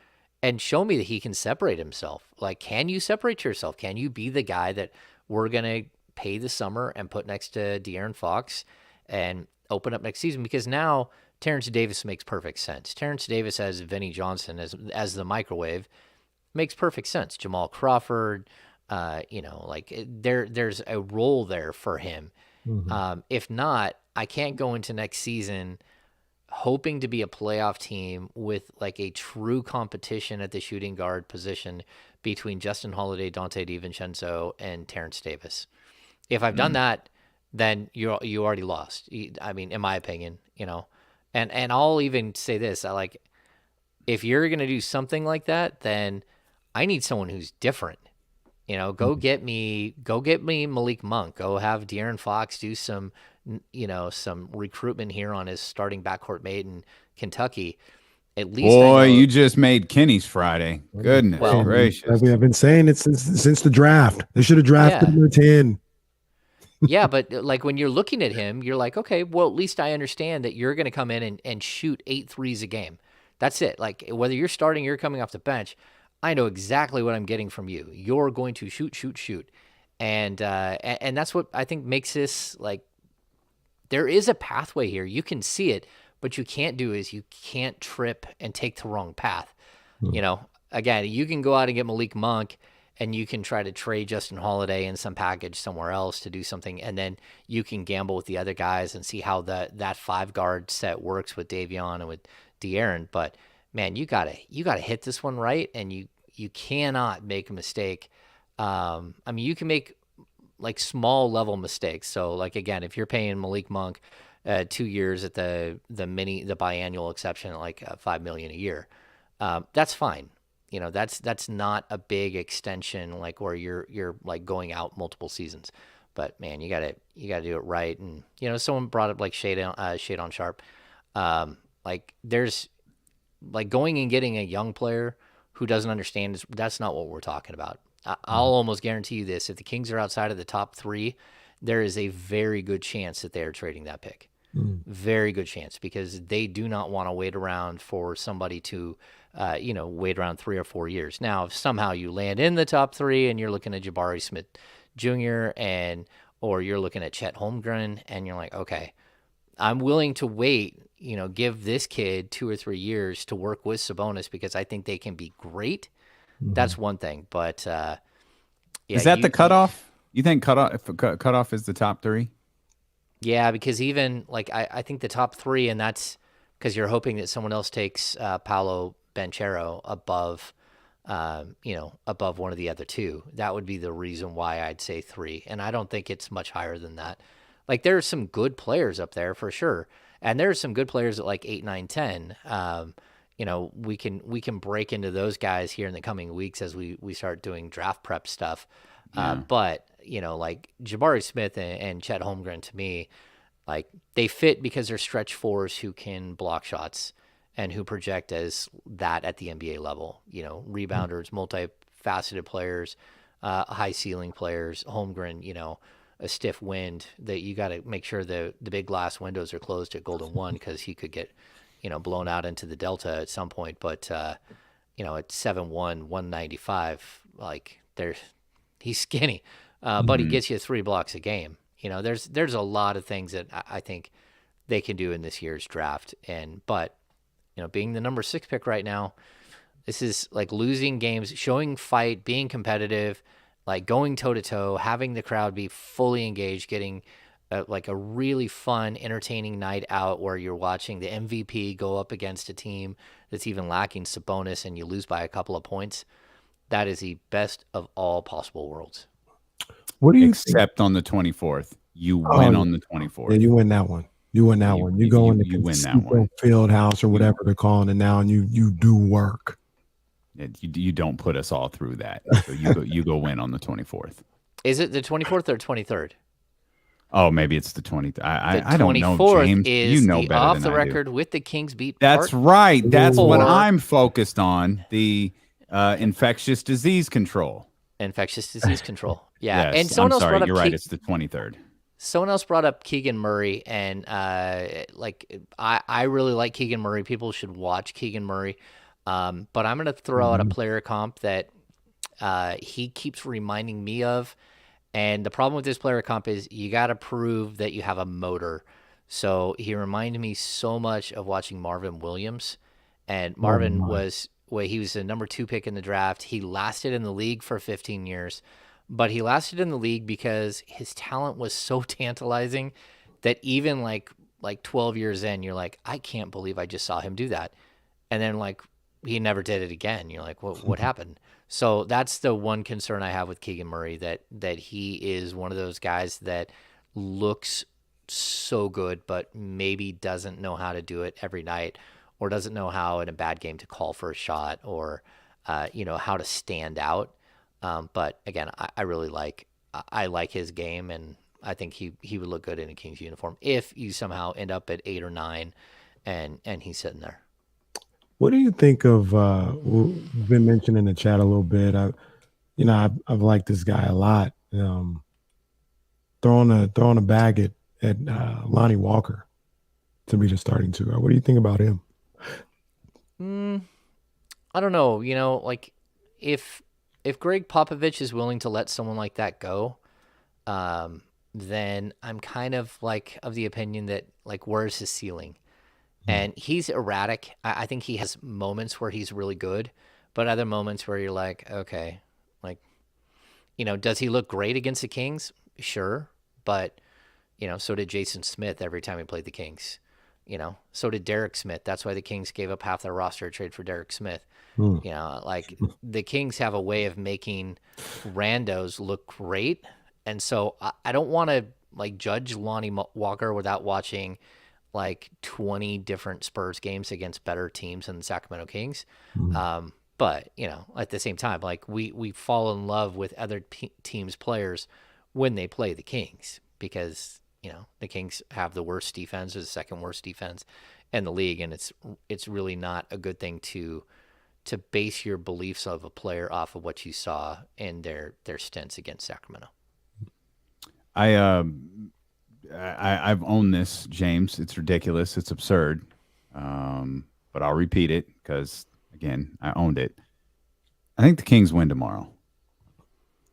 and show me that he can separate himself. Like, can you separate yourself? Can you be the guy that we're going to pay the summer and put next to De'Aaron Fox and open up next season? Because now Terrence Davis makes perfect sense. Terrence Davis as Vinnie Johnson as the microwave makes perfect sense. Jamal Crawford, there's a role there for him. Mm-hmm. If not, I can't go into next season hoping to be a playoff team with like a true competition at the shooting guard position between Justin Holiday, Dante DiVincenzo, and Terrence Davis. If I've done that, then you already lost. I mean, in my opinion, and I'll even say this, if you're going to do something like that, then I need someone who's different. Go get me Malik Monk. Go have De'Aaron Fox do some recruitment here on his starting backcourt mate in Kentucky. At least, boy, you just made Kenny's Friday. Goodness gracious! I've been saying it since the draft. They should have drafted number 10. Yeah, but like when you're looking at him, you're like, okay, well, at least I understand that you're going to come in and shoot 8 threes a game. That's it. Like whether you're starting, you're coming off the bench, I know exactly what I'm getting from you. You're going to shoot. And that's what I think makes this like, there is a pathway here. You can see it, but you can't do is you can't trip and take the wrong path. Again, you can go out and get Malik Monk and you can try to trade Justin Holiday in some package somewhere else to do something. And then you can gamble with the other guys and see how that 5-guard set works with Davion and with De'Aaron. But man, you gotta hit this one right. And you cannot make a mistake. You can make like small level mistakes. So like, again, if you're paying Malik Monk 2 years at the biannual exception, like $5 million a year, that's fine. That's not a big extension, like where you're like going out multiple seasons. But man, you gotta do it right. And someone brought up like shade on Sharp. Like there's like going and getting a young player who doesn't understand that's not what we're talking about. I'll almost guarantee you this: if the Kings are outside of the top 3, there is a very good chance that they are trading that pick. Very good chance, because they do not want to wait around for somebody to, wait around 3 or 4 years. Now, if somehow you land in the top 3 and you're looking at Jabari Smith Jr. or you're looking at Chet Holmgren and you're like, okay, I'm willing to wait, give this kid 2 or 3 years to work with Sabonis because I think they can be great. That's one thing. But is that the cutoff? You think cutoff is the top 3? Yeah, because even like I think the top 3, and that's because you're hoping that someone else takes Paolo Banchero above one of the other 2. That would be the reason why I'd say 3. And I don't think it's much higher than that. Like there are some good players up there for sure. And there are some good players at like 8, 9, 10. We can break into those guys here in the coming weeks as we start doing draft prep stuff. But like Jabari Smith and Chet Holmgren, to me, Like they fit because they're stretch fours who can block shots and who project as that at the NBA level. You know, rebounders, multifaceted players, high ceiling players, Holmgren, you know, a stiff wind that you got to make sure the big glass windows are closed at Golden One because he could get, you know, blown out into the Delta at some point. But, you know, at 7'1", 195, like he's skinny, but he gets you 3 blocks a game. You know, there's a lot of things that I think they can do in this year's draft. But, you know, being the number 6 pick right now, this is like losing games, showing fight, being competitive, like going toe to toe, having the crowd be fully engaged, getting like a really fun, entertaining night out where you're watching the MVP go up against a team that's even lacking Sabonis and you lose by a couple of points. That is the best of all possible worlds. What do you Except on the 24th. You win on the 24th. Yeah, you win that one. You win that one. You go in the win that one. field house or whatever they're calling it now, and you do work. You don't put us all through that. So you go win on the 24th. Is it the 24th or 23rd? Oh, maybe it's the 20th. I don't know, 24th James. is You know the better off than the I do. record with the Kings beat. That's right. That's what 4. I'm focused on. The infectious disease control. Infectious disease control. Yeah. Yes, And someone else brought up You're right. It's the 23rd. Someone else brought up Keegan Murray, and like I really like Keegan Murray. People should watch Keegan Murray. But I'm going to throw out a player comp that he keeps reminding me of. And the problem with this player comp is you got to prove that you have a motor. So he reminded me so much of watching Marvin Williams. And Marvin he was the number 2 pick in the draft. He lasted in the league for 15 years. But he lasted in the league because his talent was so tantalizing that even like 12 years in, you're like, I can't believe I just saw him do that. And then like he never did it again. You're like, what happened? So that's the one concern I have with Keegan Murray, that he is one of those guys that looks so good, but maybe doesn't know how to do it every night, or doesn't know how in a bad game to call for a shot, or how to stand out. But again, I really like his game, and I think he would look good in a Kings uniform if you somehow end up at 8 or 9 and he's sitting there. What do you think of we've been mentioning in the chat a little bit? I've liked this guy a lot. Throwing a bag at Lonnie Walker to be the starting 2. What do you think about him? I don't know. Like if Greg Popovich is willing to let someone like that go, then I'm kind of like of the opinion that like, where's his ceiling? And he's erratic. I think he has moments where he's really good, but other moments where you're like, okay, like, does he look great against the Kings? Sure. But, so did Jason Smith every time he played the Kings. So did Derek Smith. That's why the Kings gave up half their roster to trade for Derek Smith. Like the Kings have a way of making randos look great. And so I don't want to like judge Lonnie Walker without watching like 20 different Spurs games against better teams than the Sacramento Kings. But, at the same time, like we fall in love with other teams' players when they play the Kings, because, the Kings have the worst defense, or the second worst defense in the league. And it's really not a good thing to base your beliefs of a player off of what you saw in their stints against Sacramento. I've owned this, James. It's ridiculous. It's absurd. But I'll repeat it because, again, I owned it. I think the Kings win tomorrow.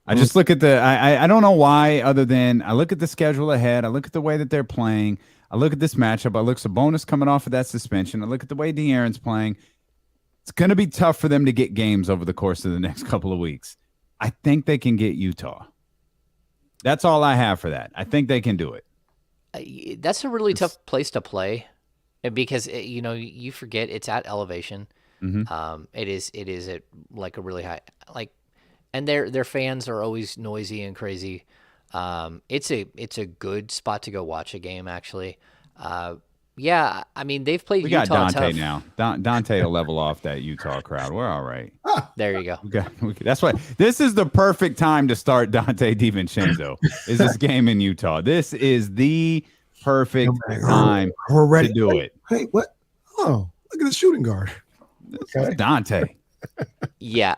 I just look at I don't know why, other than I look at the schedule ahead. I look at the way that they're playing. I look at this matchup. I look at Sabonis coming off of that suspension. I look at the way De'Aaron's playing. It's going to be tough for them to get games over the course of the next couple of weeks. I think they can get Utah. That's all I have for that. I think they can do it. That's a really tough place to play, because you forget it's at elevation. It is at like a really high, like, and their fans are always noisy and crazy. It's a good spot to go watch a game, actually. Yeah, I mean, they've played Utah Utah Dante tough. now. Dante will level off that Utah crowd. We're all right. There you go. That's why this is the perfect time to start Dante DiVincenzo. Is this game in Utah? This is the perfect time We're ready to do it. Hey, what? Oh, look at the shooting guard. Okay. Dante. Yeah,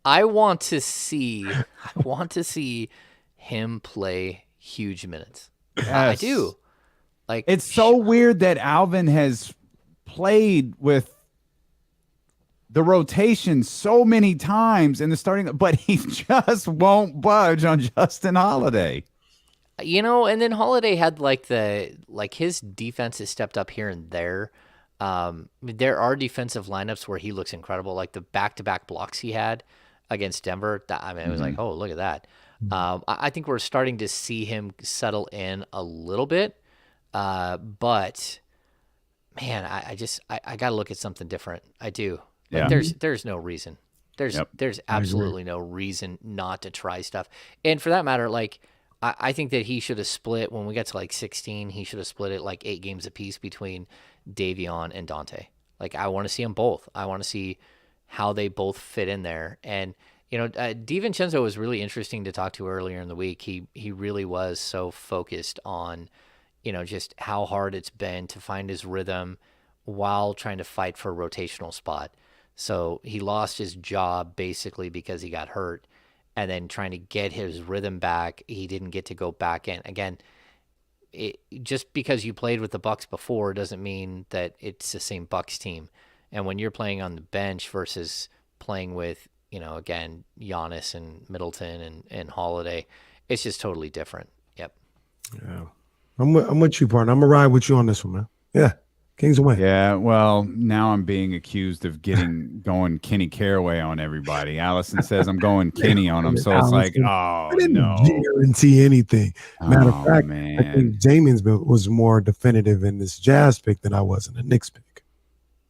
I want to see him play huge minutes. Yes. I do. Like, it's so weird that Alvin has played with the rotation so many times in the starting, but he just won't budge on Justin Holiday. And then Holiday had his defense has stepped up here and there. There are defensive lineups where he looks incredible, like the back-to-back blocks he had against Denver. It was like, oh, look at that. I think we're starting to see him settle in a little bit, but man, I got to look at something different. I do. Like, there's no reason. There's absolutely no reason not to try stuff. And for that matter, like, I think that he should have split when we got to like 16. He should have split it like 8 games apiece between Davion and Dante. Like, I want to see them both. I want to see how they both fit in there. And DiVincenzo was really interesting to talk to earlier in the week. He really was so focused on, just how hard it's been to find his rhythm while trying to fight for a rotational spot. So he lost his job basically because he got hurt, and then trying to get his rhythm back, he didn't get to go back in. Again, just because you played with the Bucks before doesn't mean that it's the same Bucks team. And when you're playing on the bench versus playing with, again, Giannis and Middleton and Holiday, it's just totally different. Yep. Yeah. I'm with you, partner. I'm going to ride with you on this one, man. Yeah. Kings away. Yeah, well, now I'm being accused of going Kenny Caraway on everybody. Allison says I'm going Kenny on him, so it's like, oh, I didn't no. guarantee anything. Matter of fact, man. I think Damian's was more definitive in this Jazz pick than I was in the Knicks pick.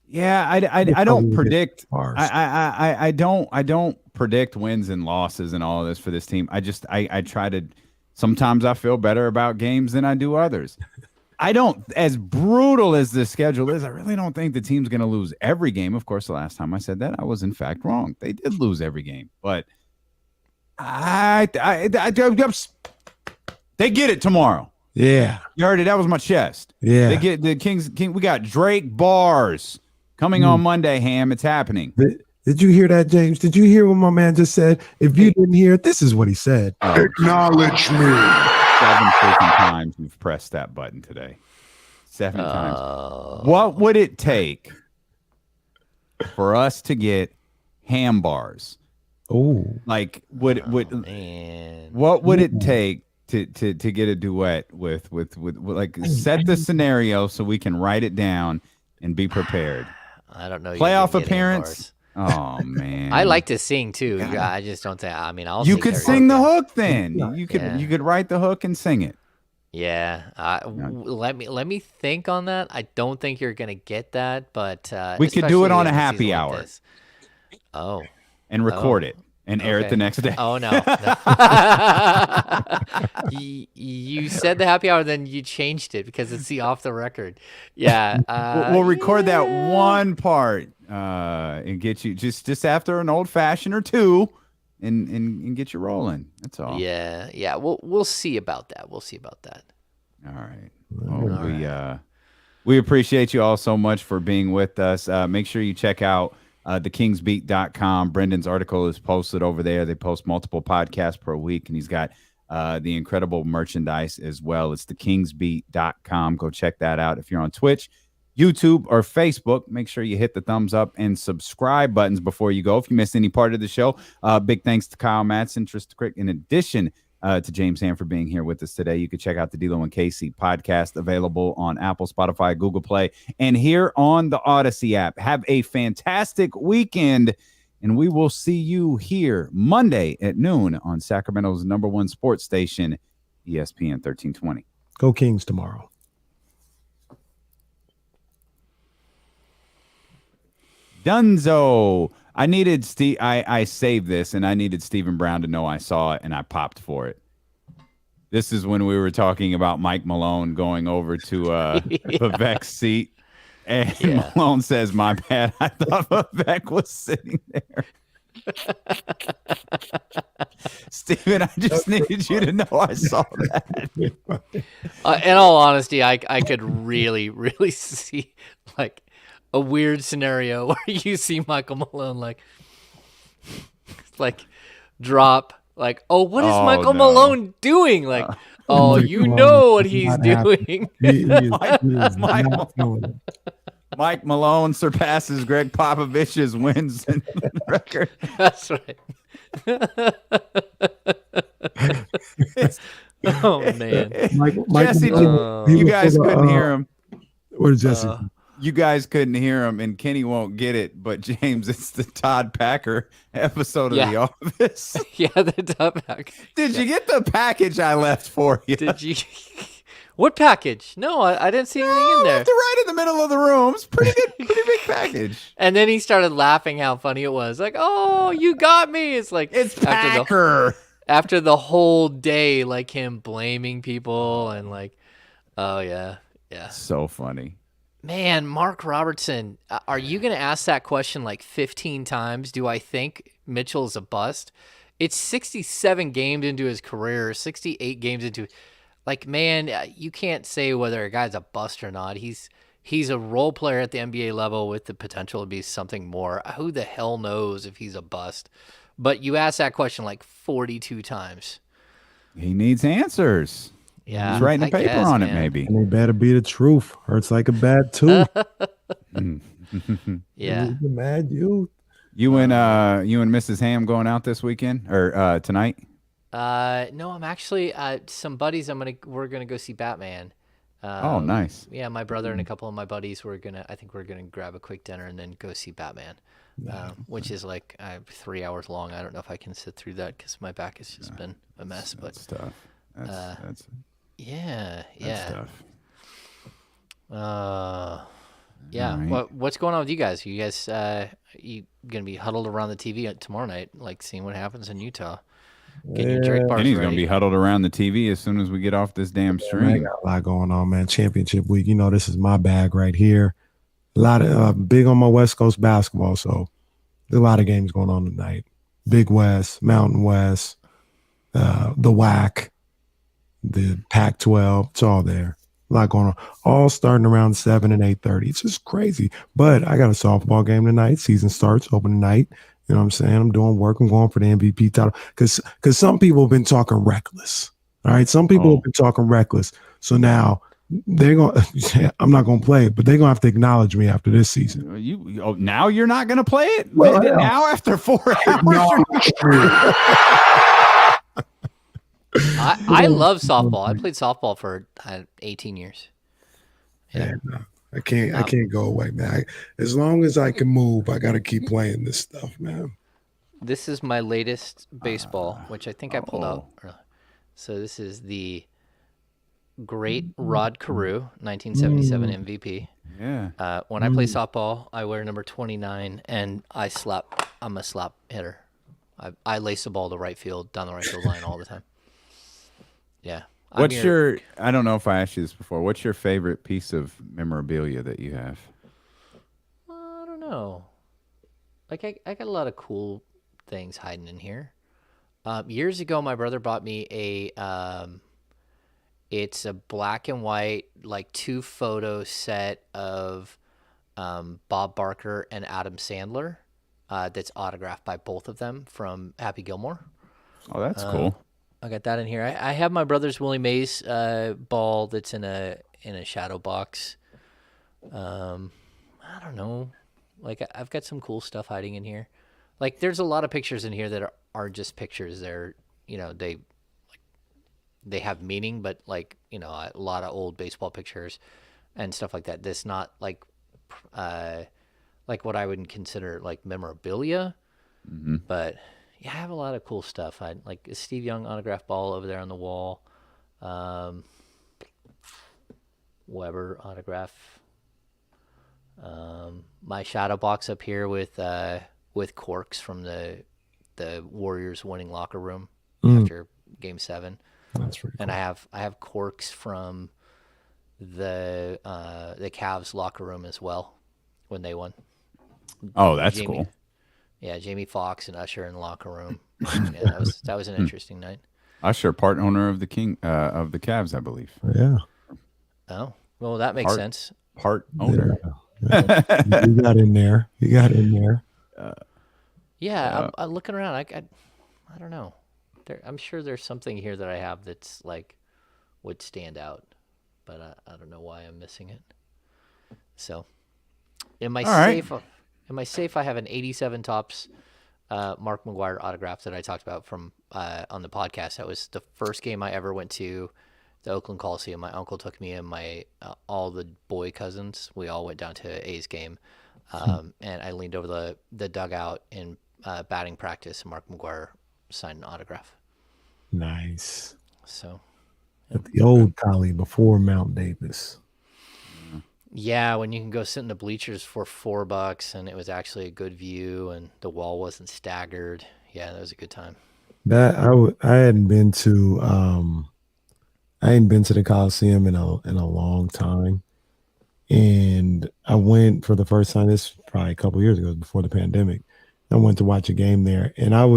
Yeah, I don't predict. I don't predict wins and losses and all of this for this team. I try to. Sometimes I feel better about games than I do others. I don't, as brutal as the schedule is, I really don't think the team's going to lose every game. Of course, the last time I said that, I was in fact wrong. They did lose every game, but they get it tomorrow. Yeah. You heard it. That was my chest. Yeah. They get the Kings. We got Drake Bars coming on Monday, Ham. It's happening. Did you hear that, James? Did you hear what my man just said? If you didn't hear it, this is what he said. Acknowledge me. 7 freaking times you've pressed that button today. 7 times. What would it take for us to get Ham Bars? Oh, like what would it take to get a duet with like set the scenario so we can write it down and be prepared. I don't know. Playoff appearance. Oh man, I like to sing too. I just don't think. I mean, you could sing the hook then. You could write the hook and sing it. Yeah. Let me think on that. I don't think you're gonna get that, but we could do it on a happy hour. Like oh, and record it and air it the next day. Oh no. You said the happy hour, then you changed it because it's the off the record. Yeah. We'll record that one part and get you just after an old fashioned or two and get you rolling. That's all. Yeah. We'll see about that. All right. Well, we appreciate you all so much for being with us. Make sure you check out thekingsbeat.com. Brendan's article is posted over there. They post multiple podcasts per week, and he's got the incredible merchandise as well. It's thekingsbeat.com. Go check that out. If you're on Twitch, YouTube, or Facebook, make sure you hit the thumbs up and subscribe buttons before you go. If you missed any part of the show, big thanks to Kyle Madson, Trysta Krick, in addition to James Ham for being here with us today. You can check out the D'Lo and KC podcast, available on Apple, Spotify, Google Play, and here on the Odyssey app. Have a fantastic weekend, and we will see you here Monday at noon on Sacramento's #1 sports station, ESPN 1320. Go Kings tomorrow. Dunzo. I needed I saved this, and I needed Stephen Brown to know I saw it, and I popped for it. This is when we were talking about Mike Malone going over to Vivek's seat, and Malone says, "My bad. I thought Vivek was sitting there." Steven, I just needed you to know I saw that. In all honesty, I could really, really see like a weird scenario where you see Michael Malone like drop like, oh, what is Michael Malone doing? Like, oh, you know what he's doing. Mike Malone surpasses Greg Popovich's wins record. That's right. Oh man, Jesse, you guys couldn't hear him. What is Jesse? You guys couldn't hear him, and Kenny won't get it. But James, it's the Todd Packer episode of The Office. Yeah, the Todd Packer. Did you get the package I left for you? Did you? What package? No, I didn't see anything in there. Right in the middle of the room. It's pretty good, pretty big package. And then he started laughing how funny it was. Like, oh, you got me. It's like it's Packer. After the whole day, like him blaming people and like, oh yeah. So funny. Man, Mark Robertson, are you going to ask that question like 15 times? Do I think Mitchell is a bust? It's 67 games into his career, 68 games into. Like, man, you can't say whether a guy's a bust or not. He's a role player at the NBA level with the potential to be something more. Who the hell knows if he's a bust? But you asked that question like 42 times. He needs answers. Yeah, he's writing a paper on it, maybe. And they better be the truth. Hurts like a bad tooth. Yeah, the mad youth. You and Mrs. Ham going out this weekend or tonight? No, I'm actually some buddies. We're gonna go see Batman. Oh, nice. Yeah, my brother and a couple of my buddies. I think we're gonna grab a quick dinner and then go see Batman, which is like 3 hours long. I don't know if I can sit through that because my back has just been a mess. But that's tough. That's tough. Yeah. Right. What's going on with you guys? You guys, you gonna be huddled around the TV tomorrow night, like seeing what happens in Utah? Getting your Drake bars Kenny's ready. gonna be huddled around the TV as soon as we get off this damn stream. Man, I got a lot going on, man. Championship week. You know, this is my bag right here. A lot of big on my West Coast basketball, so there's a lot of games going on tonight. Big West, Mountain West, the WAC, the Pac-12. It's all there. A lot going on. All starting around 7 and 8:30. It's just crazy. But I got a softball game tonight. Season starts open tonight. You know what I'm saying? I'm doing work. I'm going for the MVP title. Because some people have been talking reckless. All right. Some people have been talking reckless. So now they're going to, I'm not going to play it, but they're going to have to acknowledge me after this season. Now you're not going to play it? Well, now after 4 hours? I love softball. I played softball for 18 years. Yeah, no, I can't go away, man. As long as I can move, I got to keep playing this stuff, man. This is my latest baseball, which I think I pulled out early. So this is the great Rod Carew, 1977 MVP. Yeah. When I play softball, I wear number 29, and I'm a slap hitter. I lace the ball to right field, down the right field line all the time. Yeah. I don't know if I asked you this before. What's your favorite piece of memorabilia that you have? I don't know. Like I got a lot of cool things hiding in here. Years ago, my brother bought me it's a black and white, like 2-photo set of Bob Barker and Adam Sandler that's autographed by both of them from Happy Gilmore. Oh, that's cool. I got that in here. I have my brother's Willie Mays ball that's in a shadow box. I don't know. Like I've got some cool stuff hiding in here. Like there's a lot of pictures in here that are just pictures. They're they have meaning, but like a lot of old baseball pictures and stuff like that. That's not like what I would consider like memorabilia, but. Yeah, I have a lot of cool stuff. I like a Steve Young autograph ball over there on the wall. Weber autograph. My shadow box up here with corks from the Warriors winning locker room after Game 7. That's pretty cool. And I have corks from the Cavs locker room as well when they won. Oh, that's cool. Yeah, Jamie Foxx and Usher in the locker room. Yeah, that was an interesting night. Usher, part owner of the Cavs, I believe. Yeah. Oh, well, that makes sense. Part owner. You got in there. Yeah, I'm looking around. I don't know. I'm sure there's something here that I have that's like would stand out, but I don't know why I'm missing it. So, in my safe, I have an 87 tops Mark McGuire autograph that I talked about from on the podcast. That was the first game I ever went to, the Oakland Coliseum. My uncle took me and my all the boy cousins. We all went down to A's game, and I leaned over the dugout in batting practice, and Mark McGuire signed an autograph. Nice. So, at the old Collie before Mount Davis. Yeah, when you can go sit in the bleachers for $4 and it was actually a good view and the wall wasn't staggered. Yeah, that was a good time. That I hadn't been to the Coliseum in a long time, and I went for the first time. This probably a couple years ago, before the pandemic. I went to watch a game there, and I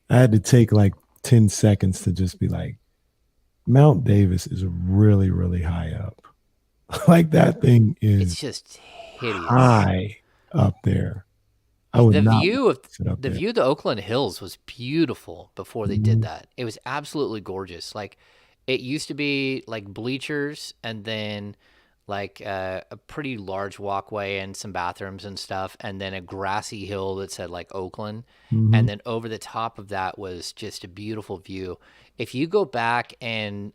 had to take like 10 seconds to just be like, Mount Davis is really, really high up. Like that thing is it's just hideous. High up there. The view of the Oakland Hills was beautiful before they did that. It was absolutely gorgeous. Like it used to be like bleachers and then like a pretty large walkway and some bathrooms and stuff, and then a grassy hill that said like Oakland, and then over the top of that was just a beautiful view. If you go back and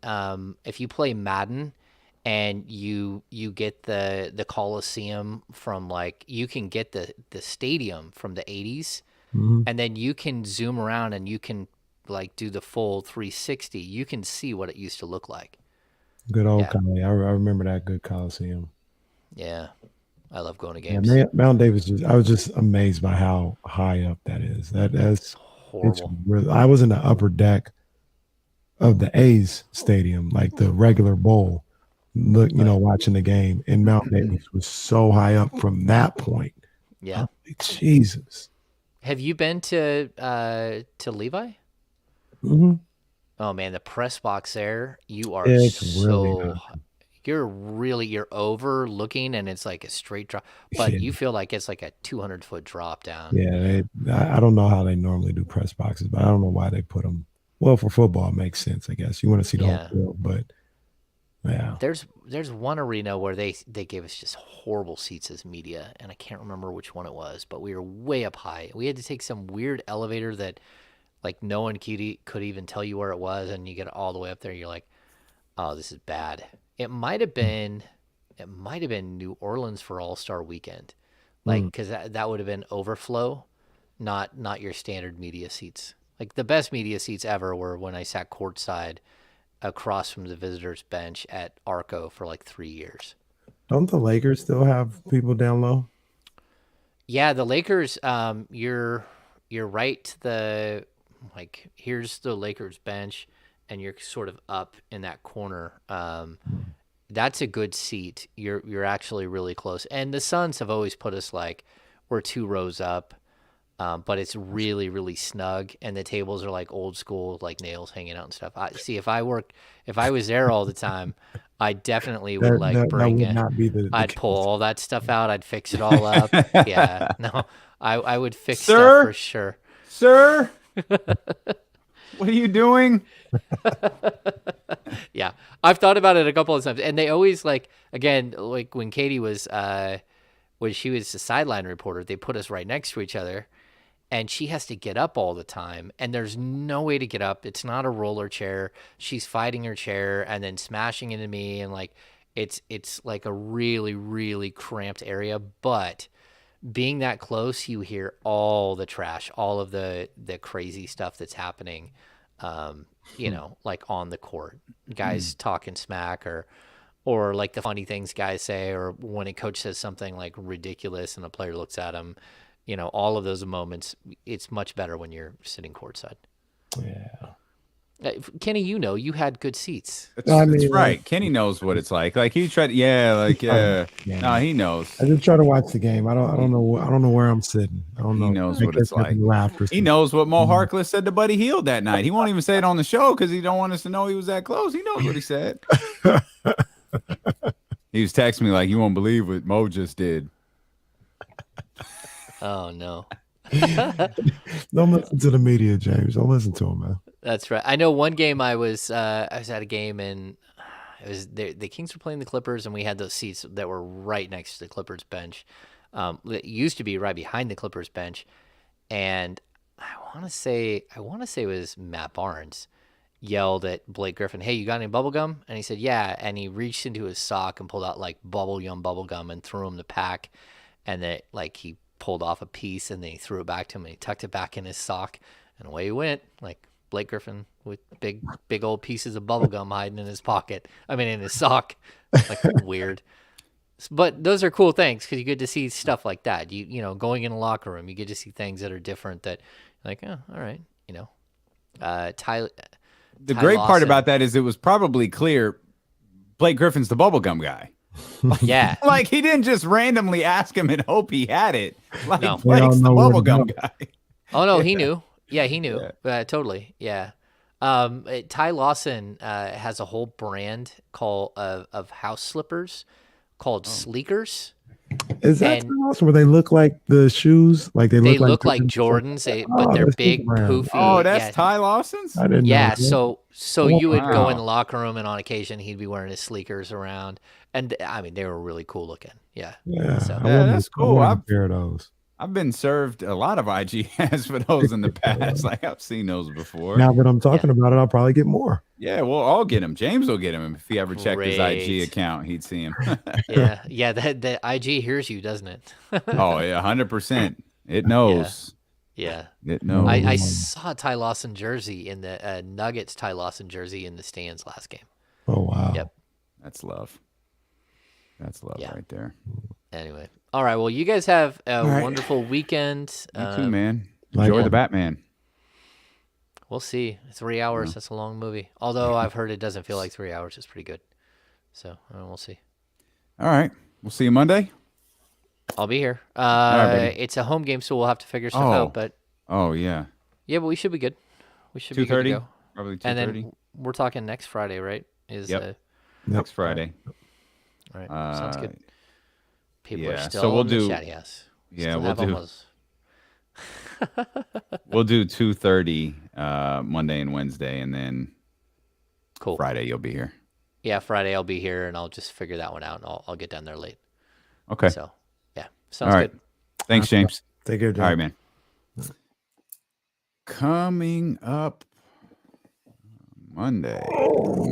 if you play Madden and you get the Coliseum from like, you can get the stadium from the 80s, and then you can zoom around and you can like do the full 360. You can see what it used to look like. Good old Collie. I remember that good Coliseum. Yeah. I love going to games. Yeah, Mount Davis, I was just amazed by how high up that is. That's horrible. I was in the upper deck of the A's stadium, like the regular bowl. Watching the game, and Mount Davis was so high up from that point. Yeah. Jesus. Have you been to Levi? Mm-hmm. Oh man, the press box there, you are you're overlooking, and it's like a straight drop, but you feel like it's like a 200-foot drop down. Yeah, I don't know how they normally do press boxes, but I don't know why they put them. Well, for football, it makes sense, I guess. You want to see the whole field, but yeah. There's one arena where they gave us just horrible seats as media, and I can't remember which one it was, but we were way up high. We had to take some weird elevator that like no one could even tell you where it was, and you get all the way up there, you're like, oh, this is bad. It might have been New Orleans for All-Star Weekend, like because that would have been overflow, not your standard media seats. Like the best media seats ever were when I sat courtside across from the visitors bench at Arco for like 3 years. Don't the Lakers still have people down low? Yeah, the Lakers. You're right to the like. Here's the Lakers bench, and you're sort of up in that corner. That's a good seat. You're actually really close. And the Suns have always put us like we're 2 rows up. But it's really, really snug, and the tables are like old school, like nails hanging out and stuff. If I was there all the time, I definitely would bring it. I'd pull all that stuff out. I'd fix it all up. Yeah, no, I would fix stuff for sure. Sir, what are you doing? Yeah, I've thought about it a couple of times, and they always like when Katie was when she was the sideline reporter, they put us right next to each other. And she has to get up all the time, and there's no way to get up. It's not a roller chair. She's fighting her chair and then smashing into me, and like it's like a really, really cramped area. But being that close, you hear all the trash, all of the crazy stuff that's happening. Like on the court, guys talking smack or like the funny things guys say, or when a coach says something like ridiculous and a player looks at him. All of those moments, it's much better when you're sitting courtside. Yeah. Kenny, you had good seats. That's right. Kenny knows what it's like. Like he tried. No, he knows. I just try to watch the game. I don't know where I'm sitting. I don't know. He knows what it's like. He knows what Mo Harkless said to Buddy Hield that night. He won't even say it on the show because he don't want us to know he was that close. He knows what he said. He was texting me like, "You won't believe what Mo just did." Oh no. Don't listen to the media, James. Don't listen to him, man. That's right. I know one game I was at a game and it was the Kings were playing the Clippers and we had those seats that were right next to the Clippers bench. It used to be right behind the Clippers bench, and I want to say it was Matt Barnes yelled at Blake Griffin, "Hey, you got any bubble gum?" And he said, "Yeah." And he reached into his sock and pulled out like bubble gum and threw him the pack, and then like he pulled off a piece and then he threw it back to him and he tucked it back in his sock and away he went. Like Blake Griffin with big old pieces of bubble gum hiding in his pocket. I mean, in his sock. Like weird. But those are cool things because you get to see stuff like that. You know, going in a locker room, you get to see things that are different that like, oh, all right, you know. The great part about that is it was probably clear Blake Griffin's the bubblegum guy. Yeah. Like he didn't just randomly ask him and hope he had it. Like No. Blake's the bubblegum guy. Oh no, he knew. Yeah, he knew. Totally. Yeah. Ty Lawson has a whole brand of house slippers called Sleekers. Is that where they look like the shoes? Like they look like Jordans, but they're big, poofy. Oh, that's Ty Lawson's? I didn't know that. So you would go in the locker room and on occasion he'd be wearing his Sleekers around. And I mean, they were really cool looking. Yeah. That's cool. I want a pair of those. I've been served a lot of IG ads for those in the past. Like I've seen those before. Now that I'm talking about it, I'll probably get more. Yeah, we'll all get him. James will get him if he ever checked his IG account. He'd see him. Yeah. The IG hears you, doesn't it? Oh yeah, 100%. It knows. Yeah. It knows. I saw Ty Lawson jersey in the Nuggets Ty Lawson jersey in the stands last game. Oh wow. Yep. That's love. That's love right there. Anyway. All right. Well, you guys have a wonderful weekend. You too, man. Enjoy the Batman. We'll see. 3 hours. That's a long movie. Although I've heard it doesn't feel like 3 hours. It's pretty good. So we'll see. All right. We'll see you Monday. I'll be here. It's a home game, so we'll have to figure stuff out. But yeah. Yeah, but we should be good. We should 2:30? be good to go. Probably 2:30. And then we're talking next Friday, right? Next Friday. All right. Sounds good. People are still so we'll in the do chatty house. Yeah, we'll do 2:30 Monday and Wednesday, and then Friday you'll be here. Yeah, Friday I'll be here, and I'll just figure that one out, and I'll get down there late. Okay. So yeah, sounds good. Thanks, James. Take care, James. All right, man. Coming up Monday. Oh,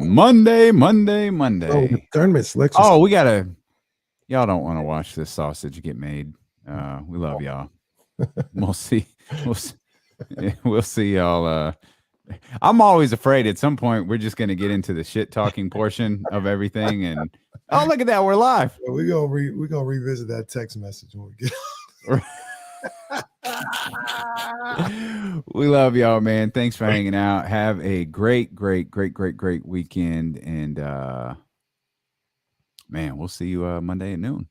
tournament selection. Oh, we gotta. Y'all don't want to watch this sausage get made. We love y'all. We'll see. We'll see y'all. I'm always afraid at some point we're just gonna get into the shit talking portion of everything, and oh, look at that, we're live. Yeah, we gonna revisit that text message when we get. We love y'all, man. Thanks for hanging out. Have a great weekend, and man, we'll see you Monday at noon.